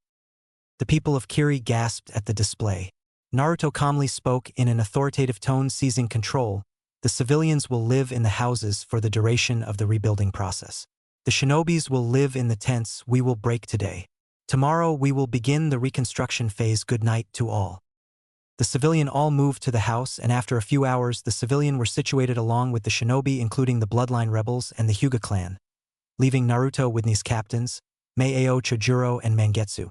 The people of Kiri gasped at the display. Naruto calmly spoke in an authoritative tone, seizing control. The civilians will live in the houses for the duration of the rebuilding process. The shinobis will live in the tents. We will break today. Tomorrow we will begin the reconstruction phase. Good night to all. The civilian all moved to the house, and after a few hours the civilian were situated along with the shinobi, including the bloodline rebels and the Hyuga clan, leaving Naruto with these captains, Meio, Chojuro, and Mangekyou.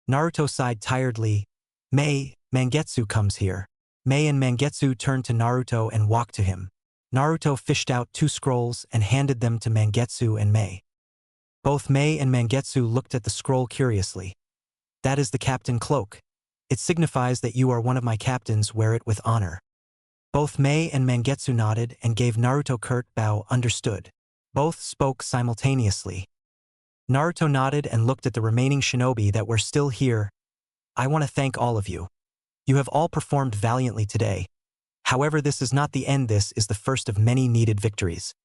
Naruto sighed tiredly. Mangekyou comes here. Mei and Mangekyou turned to Naruto and walked to him. Naruto fished out 2 scrolls and handed them to Mangekyou and Mei. Both Mei and Mangekyou looked at the scroll curiously. That is the captain cloak. It signifies that you are one of my captains. Wear it with honor. Both Mei and Mangekyou nodded and gave Naruto curt bow. Understood. Both spoke simultaneously. Naruto nodded and looked at the remaining shinobi that were still here. I want to thank all of you. You have all performed valiantly today. However, this is not the end. This is the first of many needed victories.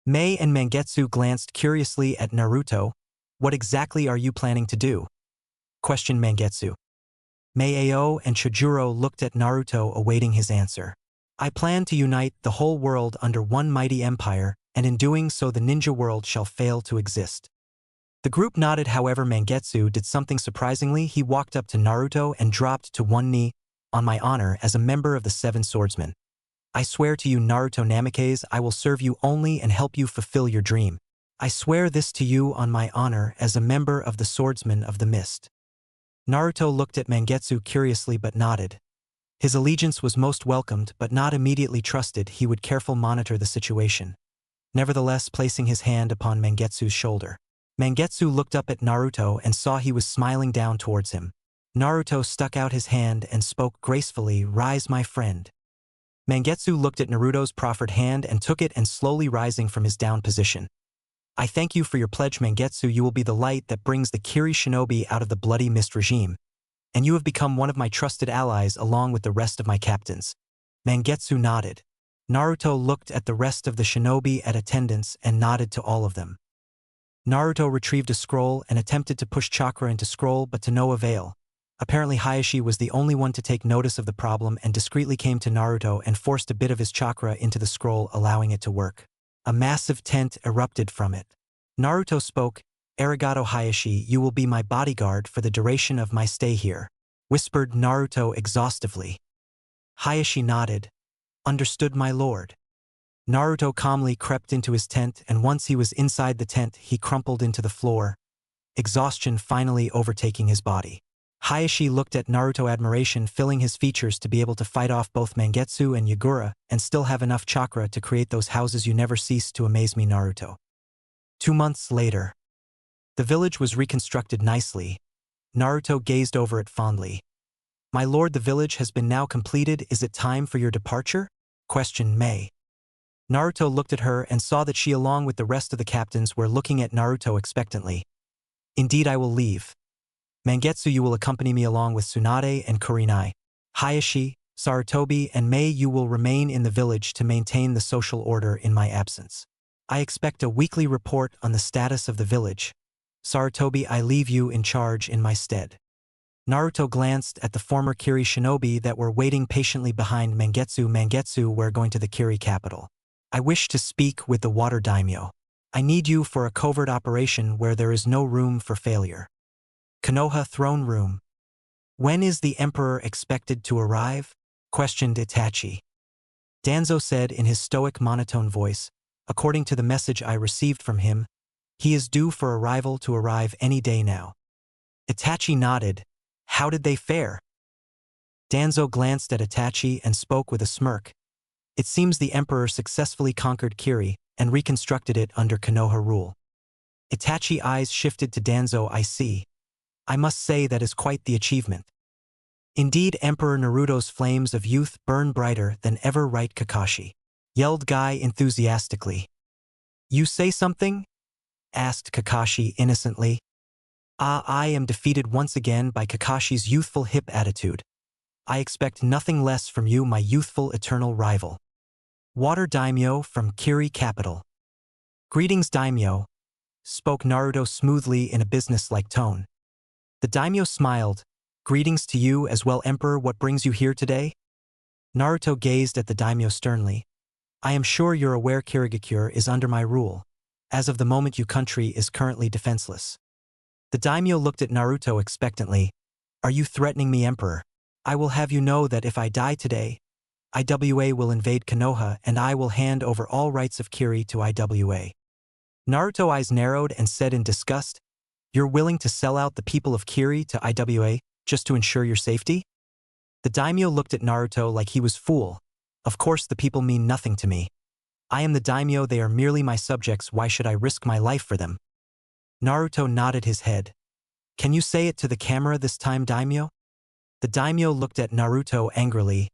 Mei and Mangekyou glanced curiously at Naruto. What exactly are you planning to do? Questioned Mangekyou. Meio and Chojuro looked at Naruto, awaiting his answer. I plan to unite the whole world under one mighty empire, and in doing so the ninja world shall fail to exist. The group nodded. However, Mangekyou did something surprisingly. He walked up to Naruto and dropped to one knee. On my honor as a member of the 7 swordsmen, I swear to you, Naruto Namikaze, I will serve you only and help you fulfill your dream. I swear this to you on my honor as a member of the Swordsmen of the Mist. Naruto looked at Mangekyou curiously but nodded. His allegiance was most welcomed but not immediately trusted. He would carefully monitor the situation. Nevertheless, placing his hand upon Mangekyou's shoulder. Mangekyou looked up at Naruto and saw he was smiling down towards him. Naruto stuck out his hand and spoke gracefully, "Rise, my friend." Mangekyou looked at Naruto's proffered hand and took it, and slowly rising from his down position. I thank you for your pledge, Mangekyou. You will be the light that brings the Kiri shinobi out of the bloody mist regime. And you have become one of my trusted allies along with the rest of my captains. Mangekyou nodded. Naruto looked at the rest of the shinobi at attendance and nodded to all of them. Naruto retrieved a scroll and attempted to push chakra into scroll, but to no avail. Apparently Hayashi was the only one to take notice of the problem and discreetly came to Naruto and forced a bit of his chakra into the scroll, allowing it to work. A massive tent erupted from it. Naruto spoke, "Arigato Hayashi, you will be my bodyguard for the duration of my stay here," whispered Naruto exhaustively. Hayashi nodded. "Understood, my lord." Naruto calmly crept into his tent, and once he was inside the tent, he crumpled into the floor, exhaustion finally overtaking his body. Hayashi looked at Naruto, admiration filling his features to be able to fight off both Mangekyou and Yagura and still have enough chakra to create those houses. You never cease to amaze me, Naruto. 2 months later. The village was reconstructed nicely. Naruto gazed over it fondly. "My lord, the village has been now completed. Is it time for your departure?" questioned Mei. Naruto looked at her and saw that she along with the rest of the captains were looking at Naruto expectantly. "Indeed, I will leave. Mangekyou, you will accompany me along with Tsunade and Kurenai. Hayashi, Sarutobi, and Mei, you will remain in the village to maintain the social order in my absence. I expect a weekly report on the status of the village. Sarutobi, I leave you in charge in my stead." Naruto glanced at the former Kiri shinobi that were waiting patiently behind Mangekyou. "Mangekyou, we're going to the Kiri capital. I wish to speak with the water daimyo. I need you for a covert operation where there is no room for failure." Konoha throne room. "When is the emperor expected to arrive?" questioned Itachi. Danzo said in his stoic monotone voice, according to the message I received from him, he is due for arrival to arrive any day now. Itachi nodded. How did they fare? Danzo glanced at Itachi and spoke with a smirk. It seems the emperor successfully conquered Kiri and reconstructed it under Konoha rule. Itachi's eyes shifted to Danzo. I see. I must say that is quite the achievement. Indeed, Emperor Naruto's flames of youth burn brighter than ever, right, Kakashi? Yelled Guy enthusiastically. You say something? Asked Kakashi innocently. I am defeated once again by Kakashi's youthful hip attitude. I expect nothing less from you, my youthful eternal rival. Water Daimyo from Kiri capital. Greetings, Daimyo, spoke Naruto smoothly in a business-like tone. The Daimyo smiled. Greetings to you as well, Emperor. What brings you here today? Naruto gazed at the Daimyo sternly. I am sure you're aware Kirigakure is under my rule. As of the moment, your country is currently defenseless. The Daimyo looked at Naruto expectantly. Are you threatening me, Emperor? I will have you know that if I die today, IWA will invade Konoha and I will hand over all rights of Kiri to IWA. Naruto's eyes narrowed and said in disgust, You're willing to sell out the people of Kiri to IWA just to ensure your safety? The Daimyo looked at Naruto like he was fool. Of course the people mean nothing to me. I am the Daimyo, they are merely my subjects, why should I risk my life for them? Naruto nodded his head. Can you say it to the camera this time, Daimyo? The Daimyo looked at Naruto angrily.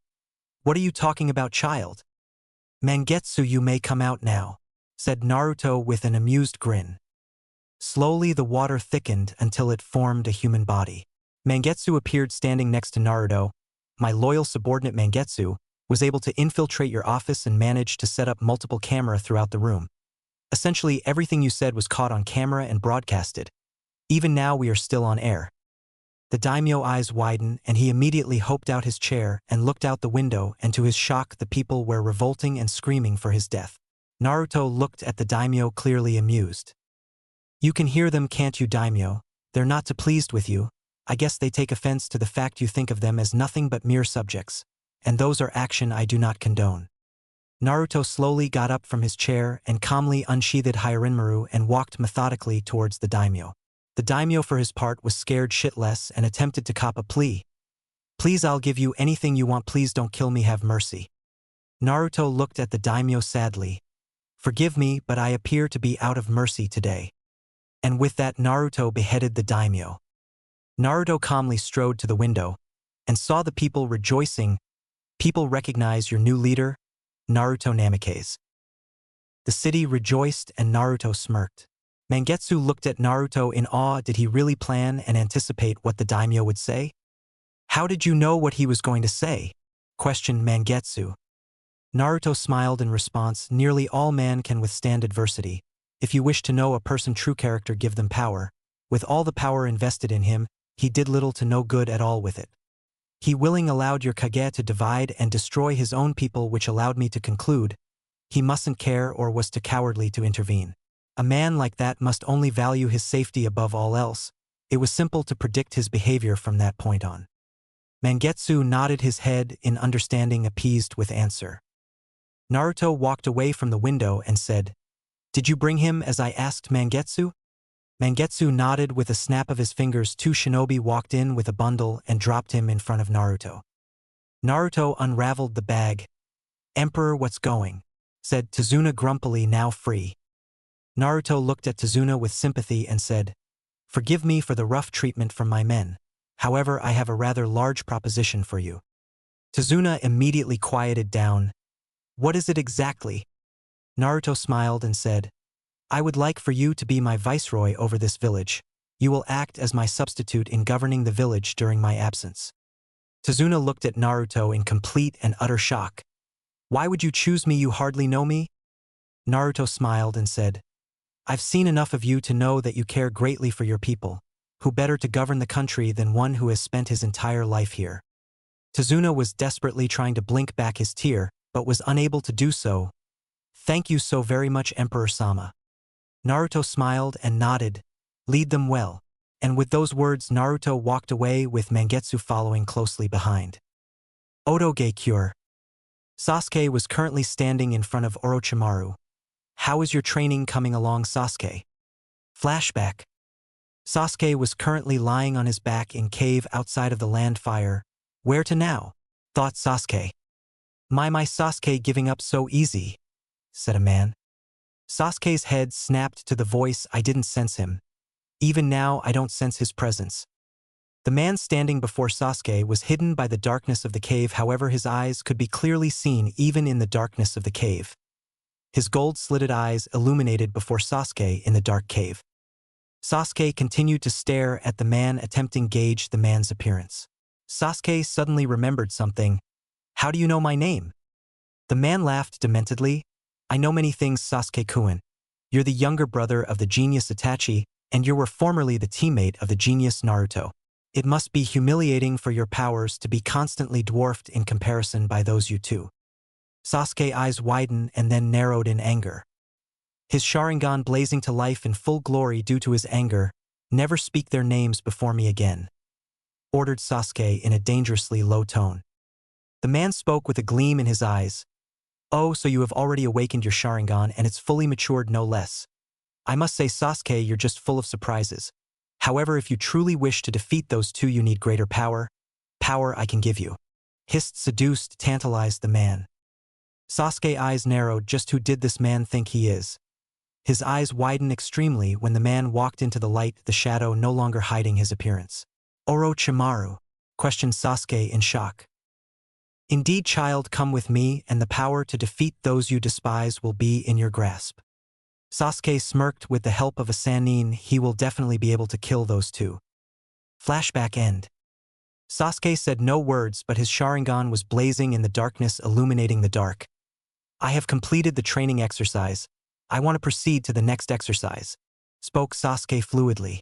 What are you talking about, child? Mangetsu, you may come out now, said Naruto with an amused grin. Slowly the water thickened until it formed a human body. Mangetsu appeared standing next to Naruto. My loyal subordinate Mangetsu was able to infiltrate your office and managed to set up multiple cameras throughout the room. Essentially, everything you said was caught on camera and broadcasted. Even now we are still on air. The Daimyo eyes widened and he immediately hopped out his chair and looked out the window, and to his shock the people were revolting and screaming for his death. Naruto looked at the Daimyo clearly amused. You can hear them, can't you, Daimyo? They're not too pleased with you. I guess they take offense to the fact you think of them as nothing but mere subjects, and those are action I do not condone. Naruto slowly got up from his chair and calmly unsheathed Hyarinmaru and walked methodically towards the Daimyo. The Daimyo for his part was scared shitless and attempted to cop a plea. Please, I'll give you anything you want, please don't kill me, have mercy. Naruto looked at the Daimyo sadly. Forgive me, but I appear to be out of mercy today. And with that Naruto beheaded the Daimyo. Naruto calmly strode to the window and saw the people rejoicing. People recognize your new leader, Naruto Namikaze. The city rejoiced and Naruto smirked. Mangetsu looked at Naruto in awe. Did he really plan and anticipate what the Daimyo would say? How did you know what he was going to say? Questioned Mangetsu. Naruto smiled in response. Nearly all man can withstand adversity. If you wish to know a person's true character, give them power. With all the power invested in him, he did little to no good at all with it. He willing allowed your Kage to divide and destroy his own people, which allowed me to conclude he mustn't care or was too cowardly to intervene. A man like that must only value his safety above all else. It was simple to predict his behavior from that point on. Mangetsu nodded his head in understanding, appeased with answer. Naruto walked away from the window and said, Did you bring him as I asked, Mangetsu? Mangetsu nodded with a snap of his fingers. Two shinobi walked in with a bundle and dropped him in front of Naruto. Naruto unraveled the bag. Emperor, what's going? Said Tazuna grumpily, now free. Naruto looked at Tazuna with sympathy and said, Forgive me for the rough treatment from my men. However, I have a rather large proposition for you. Tazuna immediately quieted down. What is it exactly? Naruto smiled and said, I would like for you to be my viceroy over this village. You will act as my substitute in governing the village during my absence. Tazuna looked at Naruto in complete and utter shock. Why would you choose me? You hardly know me? Naruto smiled and said, I've seen enough of you to know that you care greatly for your people. Who better to govern the country than one who has spent his entire life here? Tazuna was desperately trying to blink back his tear, but was unable to do so. Thank you so very much, Emperor-sama. Naruto smiled and nodded. Lead them well. And with those words Naruto walked away with Mangetsu following closely behind. Otoge cure. Sasuke was currently standing in front of Orochimaru. How is your training coming along, Sasuke? Flashback. Sasuke was currently lying on his back in cave outside of the land fire. Where to now? Thought Sasuke. My Sasuke giving up so easy, said a man. Sasuke's head snapped to the voice. I didn't sense him. Even now I don't sense his presence. The man standing before Sasuke was hidden by the darkness of the cave, however his eyes could be clearly seen even in the darkness of the cave. His gold-slitted eyes illuminated before Sasuke in the dark cave. Sasuke continued to stare at the man, attempting to gauge the man's appearance. Sasuke suddenly remembered something. How do you know my name? The man laughed dementedly. I know many things, Sasuke-kun. You're the younger brother of the genius Itachi, and you were formerly the teammate of the genius Naruto. It must be humiliating for your powers to be constantly dwarfed in comparison by those you two. Sasuke's eyes widened and then narrowed in anger. His Sharingan blazing to life in full glory due to his anger. Never speak their names before me again, ordered Sasuke in a dangerously low tone. The man spoke with a gleam in his eyes. Oh, so you have already awakened your Sharingan and it's fully matured, no less. I must say, Sasuke, you're just full of surprises. However, if you truly wish to defeat those two, you need greater power. Power I can give you. Hissed, seduced, tantalized the man. Sasuke's eyes narrowed. Just who did this man think he is? His eyes widened extremely when the man walked into the light, the shadow no longer hiding his appearance. Orochimaru? Questioned Sasuke in shock. Indeed, child, come with me, and the power to defeat those you despise will be in your grasp. Sasuke smirked. With the help of a Sannin, he will definitely be able to kill those two. Flashback end. Sasuke said no words, but his Sharingan was blazing in the darkness, illuminating the dark. I have completed the training exercise. I want to proceed to the next exercise, spoke Sasuke fluidly.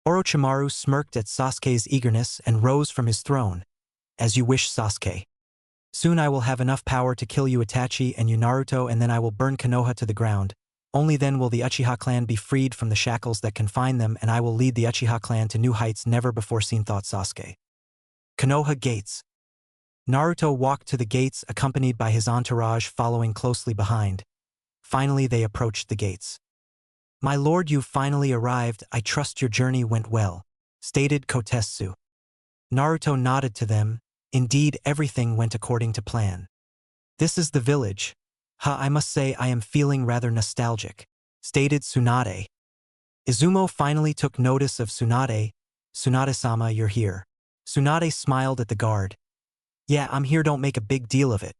Orochimaru smirked at Sasuke's eagerness and rose from his throne. As you wish, Sasuke. Soon I will have enough power to kill you, Itachi, and you, Naruto, and then I will burn Konoha to the ground. Only then will the Uchiha clan be freed from the shackles that confine them, and I will lead the Uchiha clan to new heights never before seen, thought Sasuke. Konoha gates. Naruto walked to the gates, accompanied by his entourage following closely behind. Finally, they approached the gates. My lord, you've finally arrived. I trust your journey went well, stated Kotetsu. Naruto nodded to them. Indeed, everything went according to plan. This is the village. I must say I am feeling rather nostalgic, stated Tsunade. Izumo finally took notice of Tsunade. Tsunade-sama, you're here. Tsunade smiled at the guard. Yeah, I'm here, don't make a big deal of it.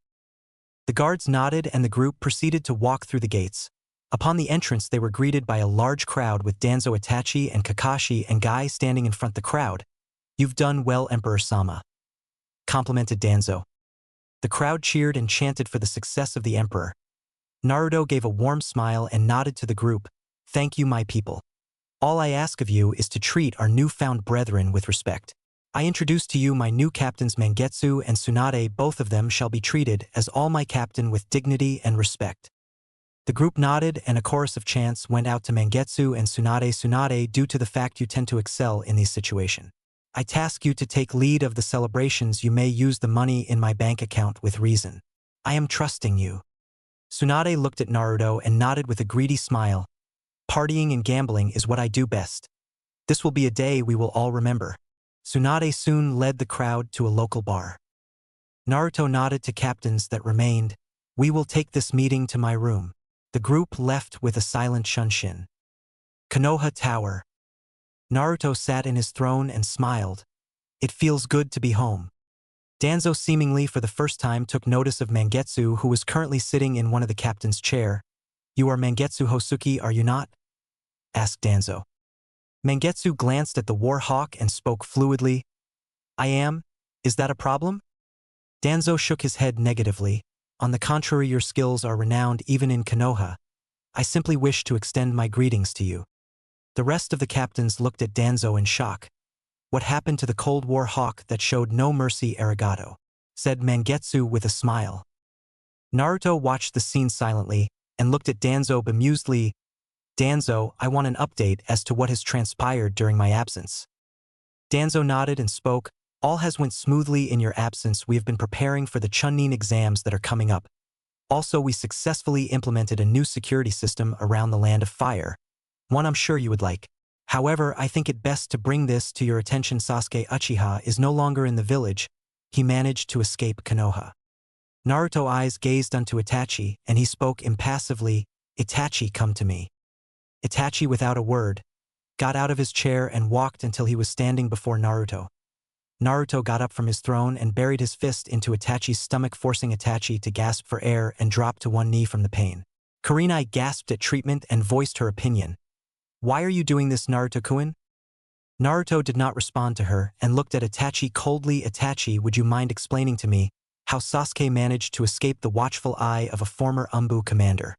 The guards nodded and the group proceeded to walk through the gates. Upon the entrance, they were greeted by a large crowd with Danzo, Itachi, and Kakashi and Guy standing in front of the crowd. You've done well, Emperor-sama, complimented Danzo. The crowd cheered and chanted for the success of the emperor. Naruto gave a warm smile and nodded to the group. Thank you, my people. All I ask of you is to treat our newfound brethren with respect. I introduce to you my new captains Mangetsu and Tsunade. Both of them shall be treated as all my captain with dignity and respect. The group nodded and a chorus of chants went out to Mangetsu and Tsunade. Tsunade, due to the fact you tend to excel in these situations, I task you to take lead of the celebrations. You may use the money in my bank account with reason. I am trusting you. Tsunade looked at Naruto and nodded with a greedy smile. Partying and gambling is what I do best. This will be a day we will all remember. Tsunade soon led the crowd to a local bar. Naruto nodded to captains that remained. We will take this meeting to my room. The group left with a silent shunshin. Konoha Tower. Naruto sat in his throne and smiled. It feels good to be home. Danzo seemingly for the first time took notice of Mangetsu, who was currently sitting in one of the captain's chair. You are Mangetsu Hosuki, are you not? Asked Danzo. Mangetsu glanced at the war hawk and spoke fluidly. I am. Is that a problem? Danzo shook his head negatively. On the contrary, your skills are renowned even in Konoha. I simply wish to extend my greetings to you. The rest of the captains looked at Danzo in shock. What happened to the Cold War hawk that showed no mercy? Arigato, said Mangetsu with a smile. Naruto watched the scene silently and looked at Danzo bemusedly. Danzo, I want an update as to what has transpired during my absence. Danzo nodded and spoke. All has went smoothly in your absence. We have been preparing for the Chunin exams that are coming up. Also, we successfully implemented a new security system around the Land of Fire, one I'm sure you would like. However, I think it best to bring this to your attention. Sasuke Uchiha is no longer in the village. He managed to escape Konoha. Naruto's eyes gazed onto Itachi, and he spoke impassively, "Itachi, come to me." Itachi, without a word, got out of his chair and walked until he was standing before Naruto. Naruto got up from his throne and buried his fist into Itachi's stomach, forcing Itachi to gasp for air and drop to one knee from the pain. Kurenai gasped at treatment and voiced her opinion. "Why are you doing this, Naruto-kun?" Naruto did not respond to her and looked at Itachi coldly. "Itachi, would you mind explaining to me how Sasuke managed to escape the watchful eye of a former Umbu commander?"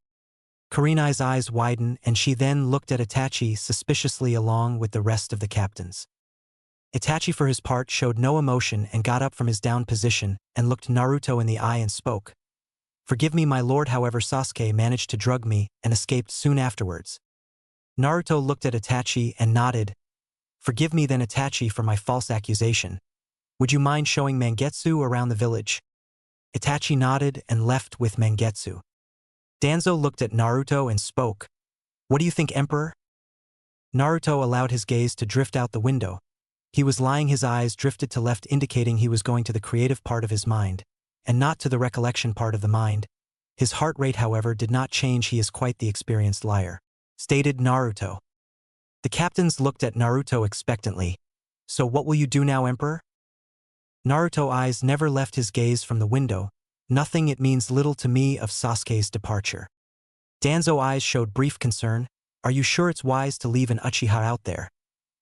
Kurenai's eyes widened, and she then looked at Itachi suspiciously along with the rest of the captains. Itachi, for his part, showed no emotion and got up from his down position and looked Naruto in the eye and spoke. "Forgive me, my lord, however Sasuke managed to drug me and escaped soon afterwards." Naruto looked at Itachi and nodded. "Forgive me then, Itachi, for my false accusation. Would you mind showing Mangetsu around the village?" Itachi nodded and left with Mangetsu. Danzo looked at Naruto and spoke. "What do you think, Emperor?" Naruto allowed his gaze to drift out the window. He was lying, his eyes drifted to left, indicating he was going to the creative part of his mind, and not to the recollection part of the mind. His heart rate, however, did not change. "He is quite the experienced liar," stated Naruto. The captains looked at Naruto expectantly. "So what will you do now, Emperor?" Naruto's eyes never left his gaze from the window. "Nothing, it means little to me of Sasuke's departure." Danzo's eyes showed brief concern. "Are you sure it's wise to leave an Uchiha out there?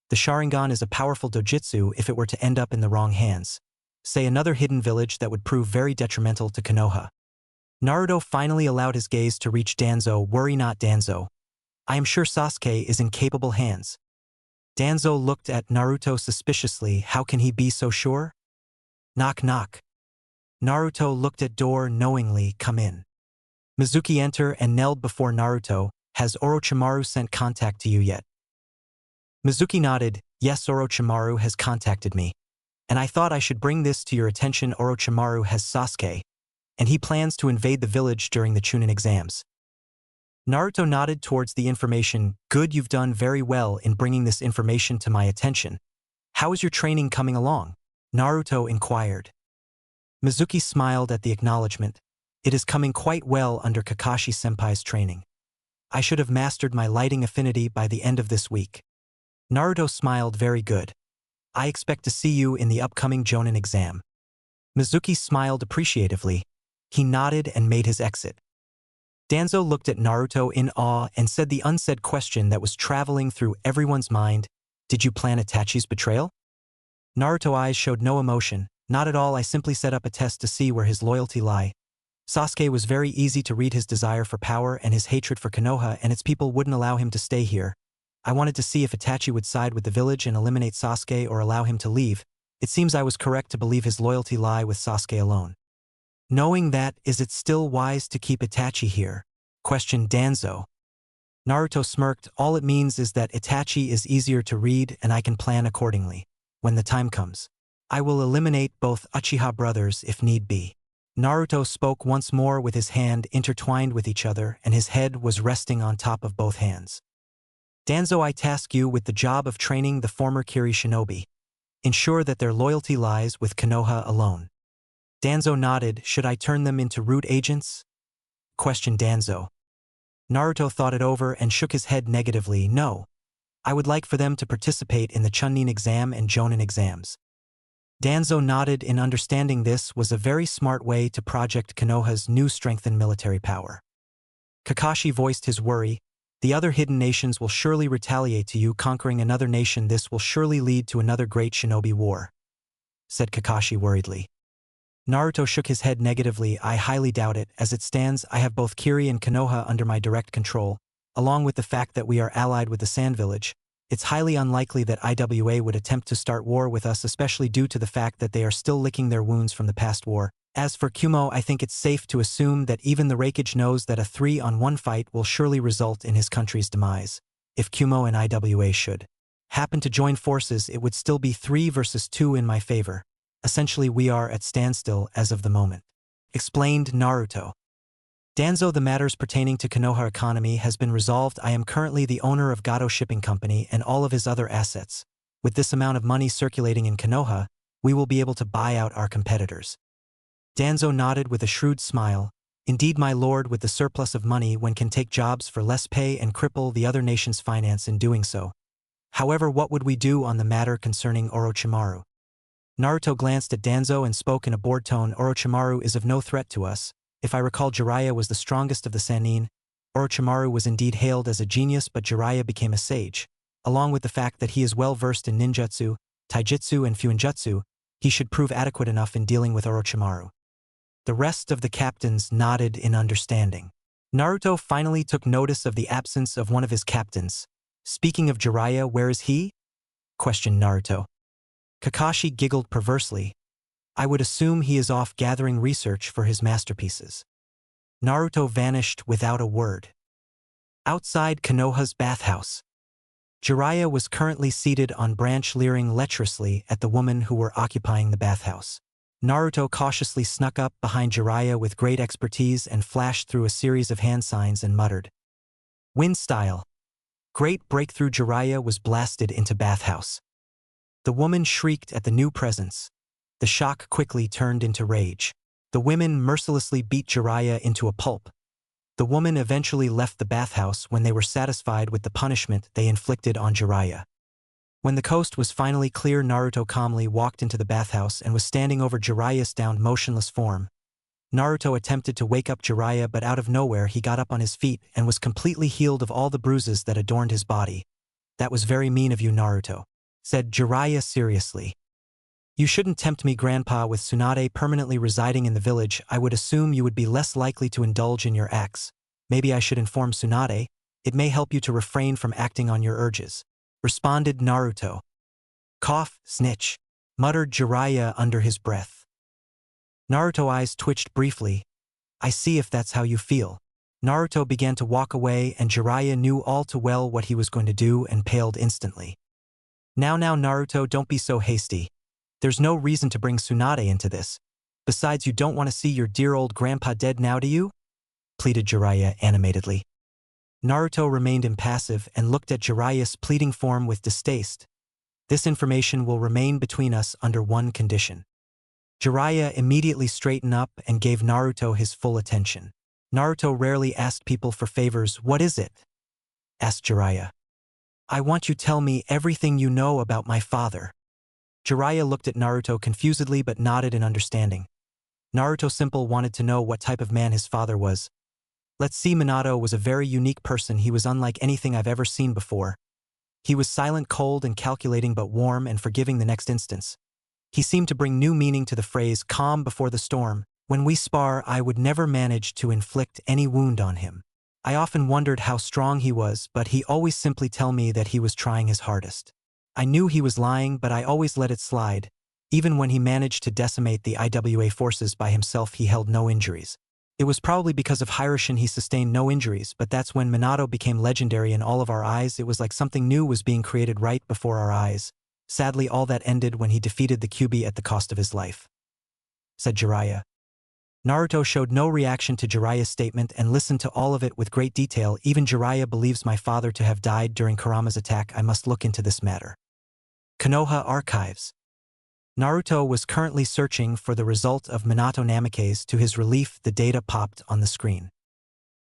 The Sharingan is a powerful dojutsu. If it were to end up in the wrong hands, say another hidden village, that would prove very detrimental to Konoha." Naruto finally allowed his gaze to reach Danzo. "Worry not, Danzo. I am sure Sasuke is in capable hands." Danzo looked at Naruto suspiciously. "How can he be so sure?" Knock knock. Naruto looked at door knowingly. "Come in." Mizuki entered and knelt before Naruto. "Has Orochimaru sent contact to you yet?" Mizuki nodded. "Yes, Orochimaru has contacted me. And I thought I should bring this to your attention. Orochimaru has Sasuke, and he plans to invade the village during the Chunin exams." Naruto nodded towards the information. "Good, you've done very well in bringing this information to my attention. How is your training coming along?" Naruto inquired. Mizuki smiled at the acknowledgement. "It is coming quite well under Kakashi-senpai's training. I should have mastered my lighting affinity by the end of this week." Naruto smiled. "Very good. I expect to see you in the upcoming Jonin exam." Mizuki smiled appreciatively. He nodded and made his exit. Danzo looked at Naruto in awe and said the unsaid question that was traveling through everyone's mind. "Did you plan Itachi's betrayal?" Naruto's eyes showed no emotion. "Not at all. I simply set up a test to see where his loyalty lie. Sasuke was very easy to read. His desire for power and his hatred for Konoha and its people wouldn't allow him to stay here. I wanted to see if Itachi would side with the village and eliminate Sasuke or allow him to leave. It seems I was correct to believe his loyalty lie with Sasuke alone." "Knowing that, is it still wise to keep Itachi here?" questioned Danzo. Naruto smirked. "All it means is that Itachi is easier to read and I can plan accordingly. When the time comes, I will eliminate both Uchiha brothers if need be." Naruto spoke once more with his hand intertwined with each other and his head was resting on top of both hands. "Danzo, I task you with the job of training the former Kiri shinobi. Ensure that their loyalty lies with Konoha alone." Danzo nodded. "Should I turn them into root agents?" questioned Danzo. Naruto thought it over and shook his head negatively. "No. I would like for them to participate in the Chunin exam and Jonin exams." Danzo nodded in understanding this was a very smart way to project Konoha's new strengthened military power. Kakashi voiced his worry. "The other hidden nations will surely retaliate to you conquering another nation. This will surely lead to another great shinobi war," said Kakashi worriedly. Naruto shook his head negatively. "I highly doubt it. As it stands, I have both Kiri and Konoha under my direct control. Along with the fact that we are allied with the Sand Village, it's highly unlikely that IWA would attempt to start war with us, especially due to the fact that they are still licking their wounds from the past war. As for Kumo, I think it's safe to assume that even the Raikage knows that a 3-on-1 fight will surely result in his country's demise. If Kumo and IWA should happen to join forces, it would still be 3 versus 2 in my favor." Essentially, we are at standstill as of the moment. Explained Naruto. Danzo, the matters pertaining to Konoha economy has been resolved. I am currently the owner of Gato Shipping Company and all of his other assets. With this amount of money circulating in Konoha, we will be able to buy out our competitors. Danzo nodded with a shrewd smile. Indeed, my lord, with the surplus of money, one can take jobs for less pay and cripple the other nation's finance in doing so. However, what would we do on the matter concerning Orochimaru? Naruto glanced at Danzo and spoke in a bored tone. Orochimaru is of no threat to us. If I recall, Jiraiya was the strongest of the Sannin. Orochimaru was indeed hailed as a genius, but Jiraiya became a sage. Along with the fact that he is well versed in ninjutsu, taijutsu and fuinjutsu, he should prove adequate enough in dealing with Orochimaru. The rest of the captains nodded in understanding. Naruto finally took notice of the absence of one of his captains. Speaking of Jiraiya, where is he? Questioned Naruto. Kakashi giggled perversely. I would assume he is off gathering research for his masterpieces. Naruto vanished without a word. Outside Konoha's bathhouse. Jiraiya was currently seated on branch leering lecherously at the women who were occupying the bathhouse. Naruto cautiously snuck up behind Jiraiya with great expertise and flashed through a series of hand signs and muttered. Wind style. Great breakthrough. Jiraiya was blasted into bathhouse. The woman shrieked at the new presence. The shock quickly turned into rage. The women mercilessly beat Jiraiya into a pulp. The woman eventually left the bathhouse when they were satisfied with the punishment they inflicted on Jiraiya. When the coast was finally clear, Naruto calmly walked into the bathhouse and was standing over Jiraiya's downed motionless form. Naruto attempted to wake up Jiraiya, but out of nowhere he got up on his feet and was completely healed of all the bruises that adorned his body. That was very mean of you, Naruto, said Jiraiya seriously. You shouldn't tempt me, Grandpa. With Tsunade permanently residing in the village, I would assume you would be less likely to indulge in your acts. Maybe I should inform Tsunade. It may help you to refrain from acting on your urges, responded Naruto. Cough, snitch, muttered Jiraiya under his breath. Naruto's eyes twitched briefly. I see, if that's how you feel. Naruto began to walk away, and Jiraiya knew all too well what he was going to do and paled instantly. Now, Naruto, don't be so hasty. There's no reason to bring Tsunade into this. Besides, you don't want to see your dear old grandpa dead now, do you? Pleaded Jiraiya animatedly. Naruto remained impassive and looked at Jiraiya's pleading form with distaste. This information will remain between us under one condition. Jiraiya immediately straightened up and gave Naruto his full attention. Naruto rarely asked people for favors. What is it? Asked Jiraiya. I want you to tell me everything you know about my father. Jiraiya looked at Naruto confusedly but nodded in understanding. Naruto simply wanted to know what type of man his father was. Let's see, Minato was a very unique person. He was unlike anything I've ever seen before. He was silent, cold, and calculating, but warm and forgiving the next instance. He seemed to bring new meaning to the phrase, calm before the storm. When we spar, I would never manage to inflict any wound on him. I often wondered how strong he was, but he always simply tell me that he was trying his hardest. I knew he was lying, but I always let it slide. Even when he managed to decimate the IWA forces by himself, he held no injuries. It was probably because of Hiroshin he sustained no injuries, but that's when Minato became legendary in all of our eyes. It was like something new was being created right before our eyes. Sadly, all that ended when he defeated the Kyuubi at the cost of his life, said Jiraiya. Naruto showed no reaction to Jiraiya's statement and listened to all of it with great detail. Even Jiraiya believes my father to have died during Kurama's attack. I must look into this matter. Konoha Archives. Naruto was currently searching for the result of Minato Namikaze. To his relief, the data popped on the screen.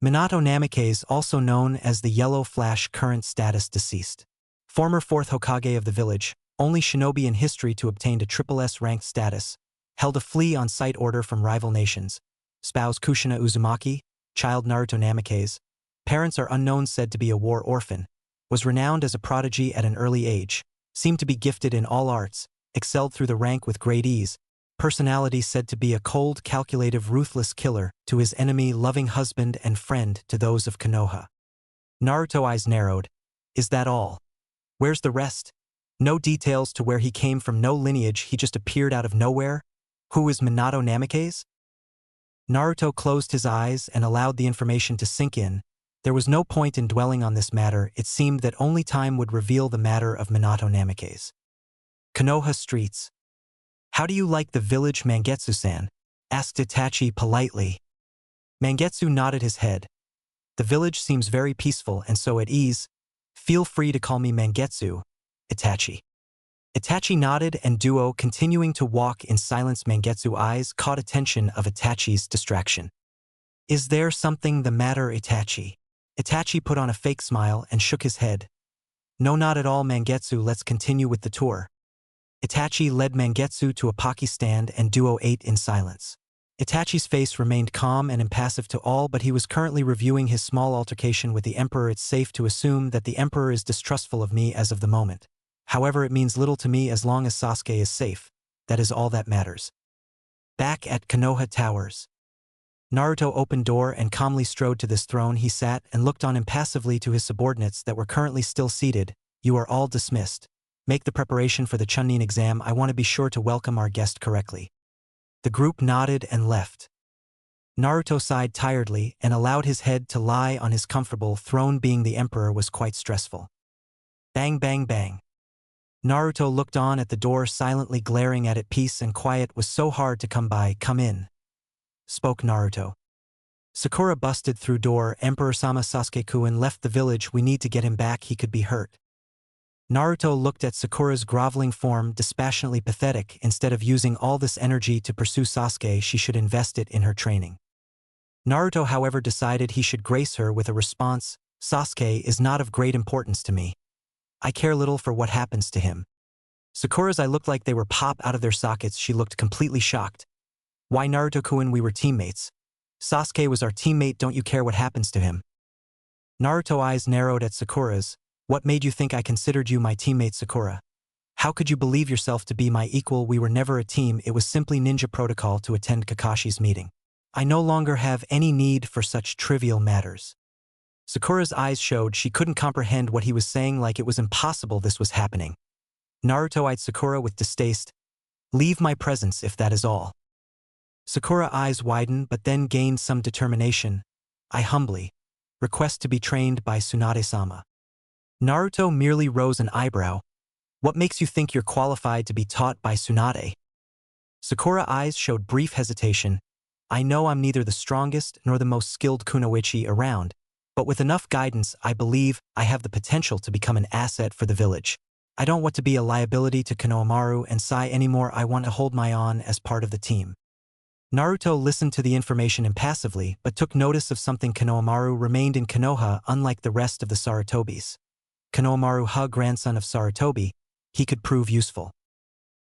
Minato Namikaze, also known as the Yellow Flash, current status deceased. Former 4th Hokage of the village, only shinobi in history to obtain a SSS ranked status, held a flee-on-sight order from rival nations. Spouse Kushina Uzumaki, child Naruto Namikaze, parents are unknown, said to be a war orphan, was renowned as a prodigy at an early age, seemed to be gifted in all arts, excelled through the rank with great ease, personality said to be a cold, calculative, ruthless killer, to his enemy loving husband and friend to those of Konoha. Naruto's eyes narrowed. Is that all? Where's the rest? No details to where he came from, no lineage, he just appeared out of nowhere? Who is Minato Namikaze? Naruto closed his eyes and allowed the information to sink in. There was no point in dwelling on this matter. It seemed that only time would reveal the matter of Minato Namikaze. Konoha streets. How do you like the village, Mangetsu-san? Asked Itachi politely. Mangetsu nodded his head. The village seems very peaceful and so at ease. Feel free to call me Mangetsu, Itachi. Itachi nodded and Duo, continuing to walk in silence. Mangetsu's eyes caught attention of Itachi's distraction. Is there something the matter, Itachi? Itachi put on a fake smile and shook his head. No, not at all, Mangetsu, let's continue with the tour. Itachi led Mangetsu to a pocky stand and Duo ate in silence. Itachi's face remained calm and impassive to all, but he was currently reviewing his small altercation with the Emperor. It's safe to assume that the Emperor is distrustful of me as of the moment. However, it means little to me as long as Sasuke is safe. That is all that matters. Back at Konoha Towers. Naruto opened door and calmly strode to this throne. He sat and looked on impassively to his subordinates that were currently still seated. You are all dismissed. Make the preparation for the Chunin exam. I want to be sure to welcome our guest correctly. The group nodded and left. Naruto sighed tiredly and allowed his head to lie on his comfortable throne. Being the Emperor was quite stressful. Bang, bang, bang. Naruto looked on at the door, silently glaring at it. Peace and quiet was so hard to come by. Come in, spoke Naruto. Sakura busted through door. Emperor-sama, Sasuke-kun left the village. We need to get him back. He could be hurt. Naruto looked at Sakura's groveling form, dispassionately pathetic. Instead of using all this energy to pursue Sasuke, she should invest it in her training. Naruto, however, decided he should grace her with a response. Sasuke is not of great importance to me. I care little for what happens to him. Sakura's eyes looked like they were pop out of their sockets. She looked completely shocked. Why, Naruto-kun, we were teammates. Sasuke was our teammate. Don't you care what happens to him? Naruto's eyes narrowed at Sakura's. What made you think I considered you my teammate, Sakura? How could you believe yourself to be my equal? We were never a team. It was simply ninja protocol to attend Kakashi's meeting. I no longer have any need for such trivial matters. Sakura's eyes showed she couldn't comprehend what he was saying, like it was impossible this was happening. Naruto eyed Sakura with distaste. Leave my presence if that is all. Sakura's eyes widened but then gained some determination. I humbly request to be trained by Tsunade-sama. Naruto merely rose an eyebrow. What makes you think you're qualified to be taught by Tsunade? Sakura's eyes showed brief hesitation. I know I'm neither the strongest nor the most skilled kunoichi around, but with enough guidance, I believe I have the potential to become an asset for the village. I don't want to be a liability to Konohamaru and Sai anymore. I want to hold my own as part of the team. Naruto listened to the information impassively, but took notice of something. Konohamaru remained in Konoha unlike the rest of the Sarutobis. Konohamaru, grandson of Sarutobi, he could prove useful.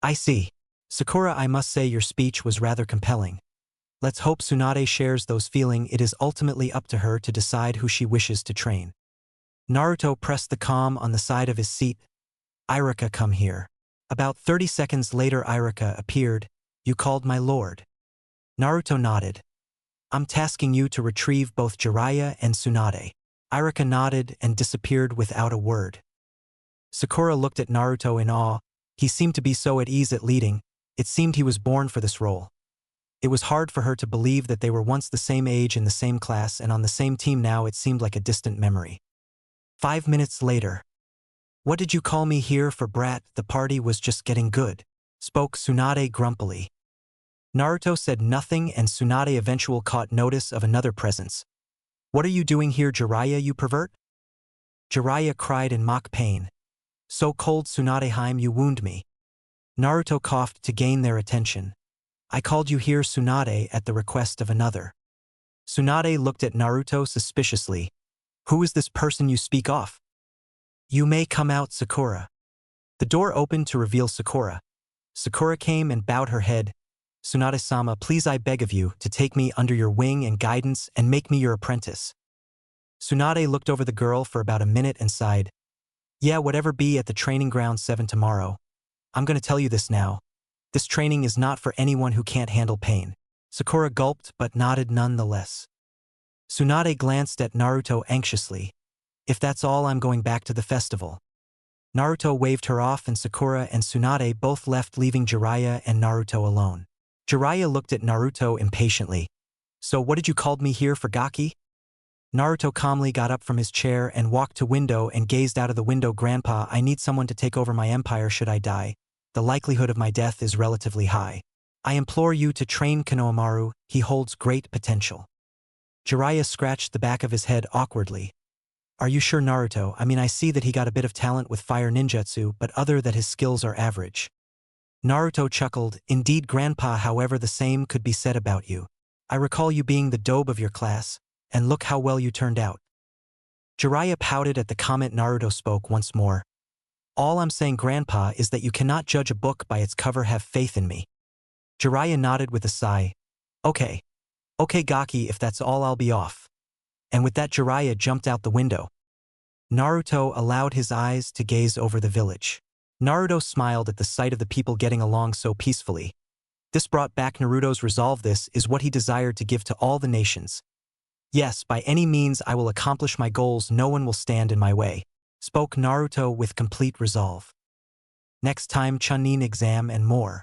I see. Sakura, I must say your speech was rather compelling. Let's hope Tsunade shares those feelings. It is ultimately up to her to decide who she wishes to train. Naruto pressed the comm on the side of his seat. Iruka, come here. About 30 seconds later, Iruka appeared. You called, my lord? Naruto nodded. I'm tasking you to retrieve both Jiraiya and Tsunade. Iruka nodded and disappeared without a word. Sakura looked at Naruto in awe. He seemed to be so at ease at leading. It seemed he was born for this role. It was hard for her to believe that they were once the same age in the same class and on the same team. Now it seemed like a distant memory. 5 minutes later. What did you call me here for, brat? The party was just getting good, spoke Tsunade grumpily. Naruto said nothing and Tsunade eventually caught notice of another presence. What are you doing here, Jiraiya, you pervert? Jiraiya cried in mock pain. So cold, Tsunade-heim, you wound me. Naruto coughed to gain their attention. I called you here, Tsunade, at the request of another. Tsunade looked at Naruto suspiciously. Who is this person you speak of? You may come out, Sakura. The door opened to reveal Sakura. Sakura came and bowed her head. Tsunade-sama, please, I beg of you to take me under your wing and guidance and make me your apprentice. Tsunade looked over the girl for about a minute and sighed. Yeah, whatever, be at the training ground 7 tomorrow. I'm gonna tell you this now. This training is not for anyone who can't handle pain. Sakura gulped but nodded nonetheless. Tsunade glanced at Naruto anxiously. If that's all, I'm going back to the festival. Naruto waved her off and Sakura and Tsunade both left, leaving Jiraiya and Naruto alone. Jiraiya looked at Naruto impatiently. So what did you call me here for, Gaki? Naruto calmly got up from his chair and walked to window and gazed out of the window. Grandpa, I need someone to take over my empire should I die. the likelihood of my death is relatively high. I implore you to train Konohamaru, he holds great potential. Jiraiya scratched the back of his head awkwardly. Are you sure, Naruto? I mean, I see that he got a bit of talent with fire ninjutsu, but other that his skills are average. Naruto chuckled. Indeed, Grandpa, however the same could be said about you. I recall you being the dobe of your class, and look how well you turned out. Jiraiya pouted at the comment. Naruto spoke once more. All I'm saying, Grandpa, is that you cannot judge a book by its cover. Have faith in me. Jiraiya nodded with a sigh. Okay. Okay, Gaki, if that's all, I'll be off. And with that, Jiraiya jumped out the window. Naruto allowed his eyes to gaze over the village. Naruto smiled at the sight of the people getting along so peacefully. This brought back Naruto's resolve. This is what he desired to give to all the nations. Yes, by any means I will accomplish my goals. No one will stand in my way, spoke Naruto with complete resolve. Next time, Chunin exam and more.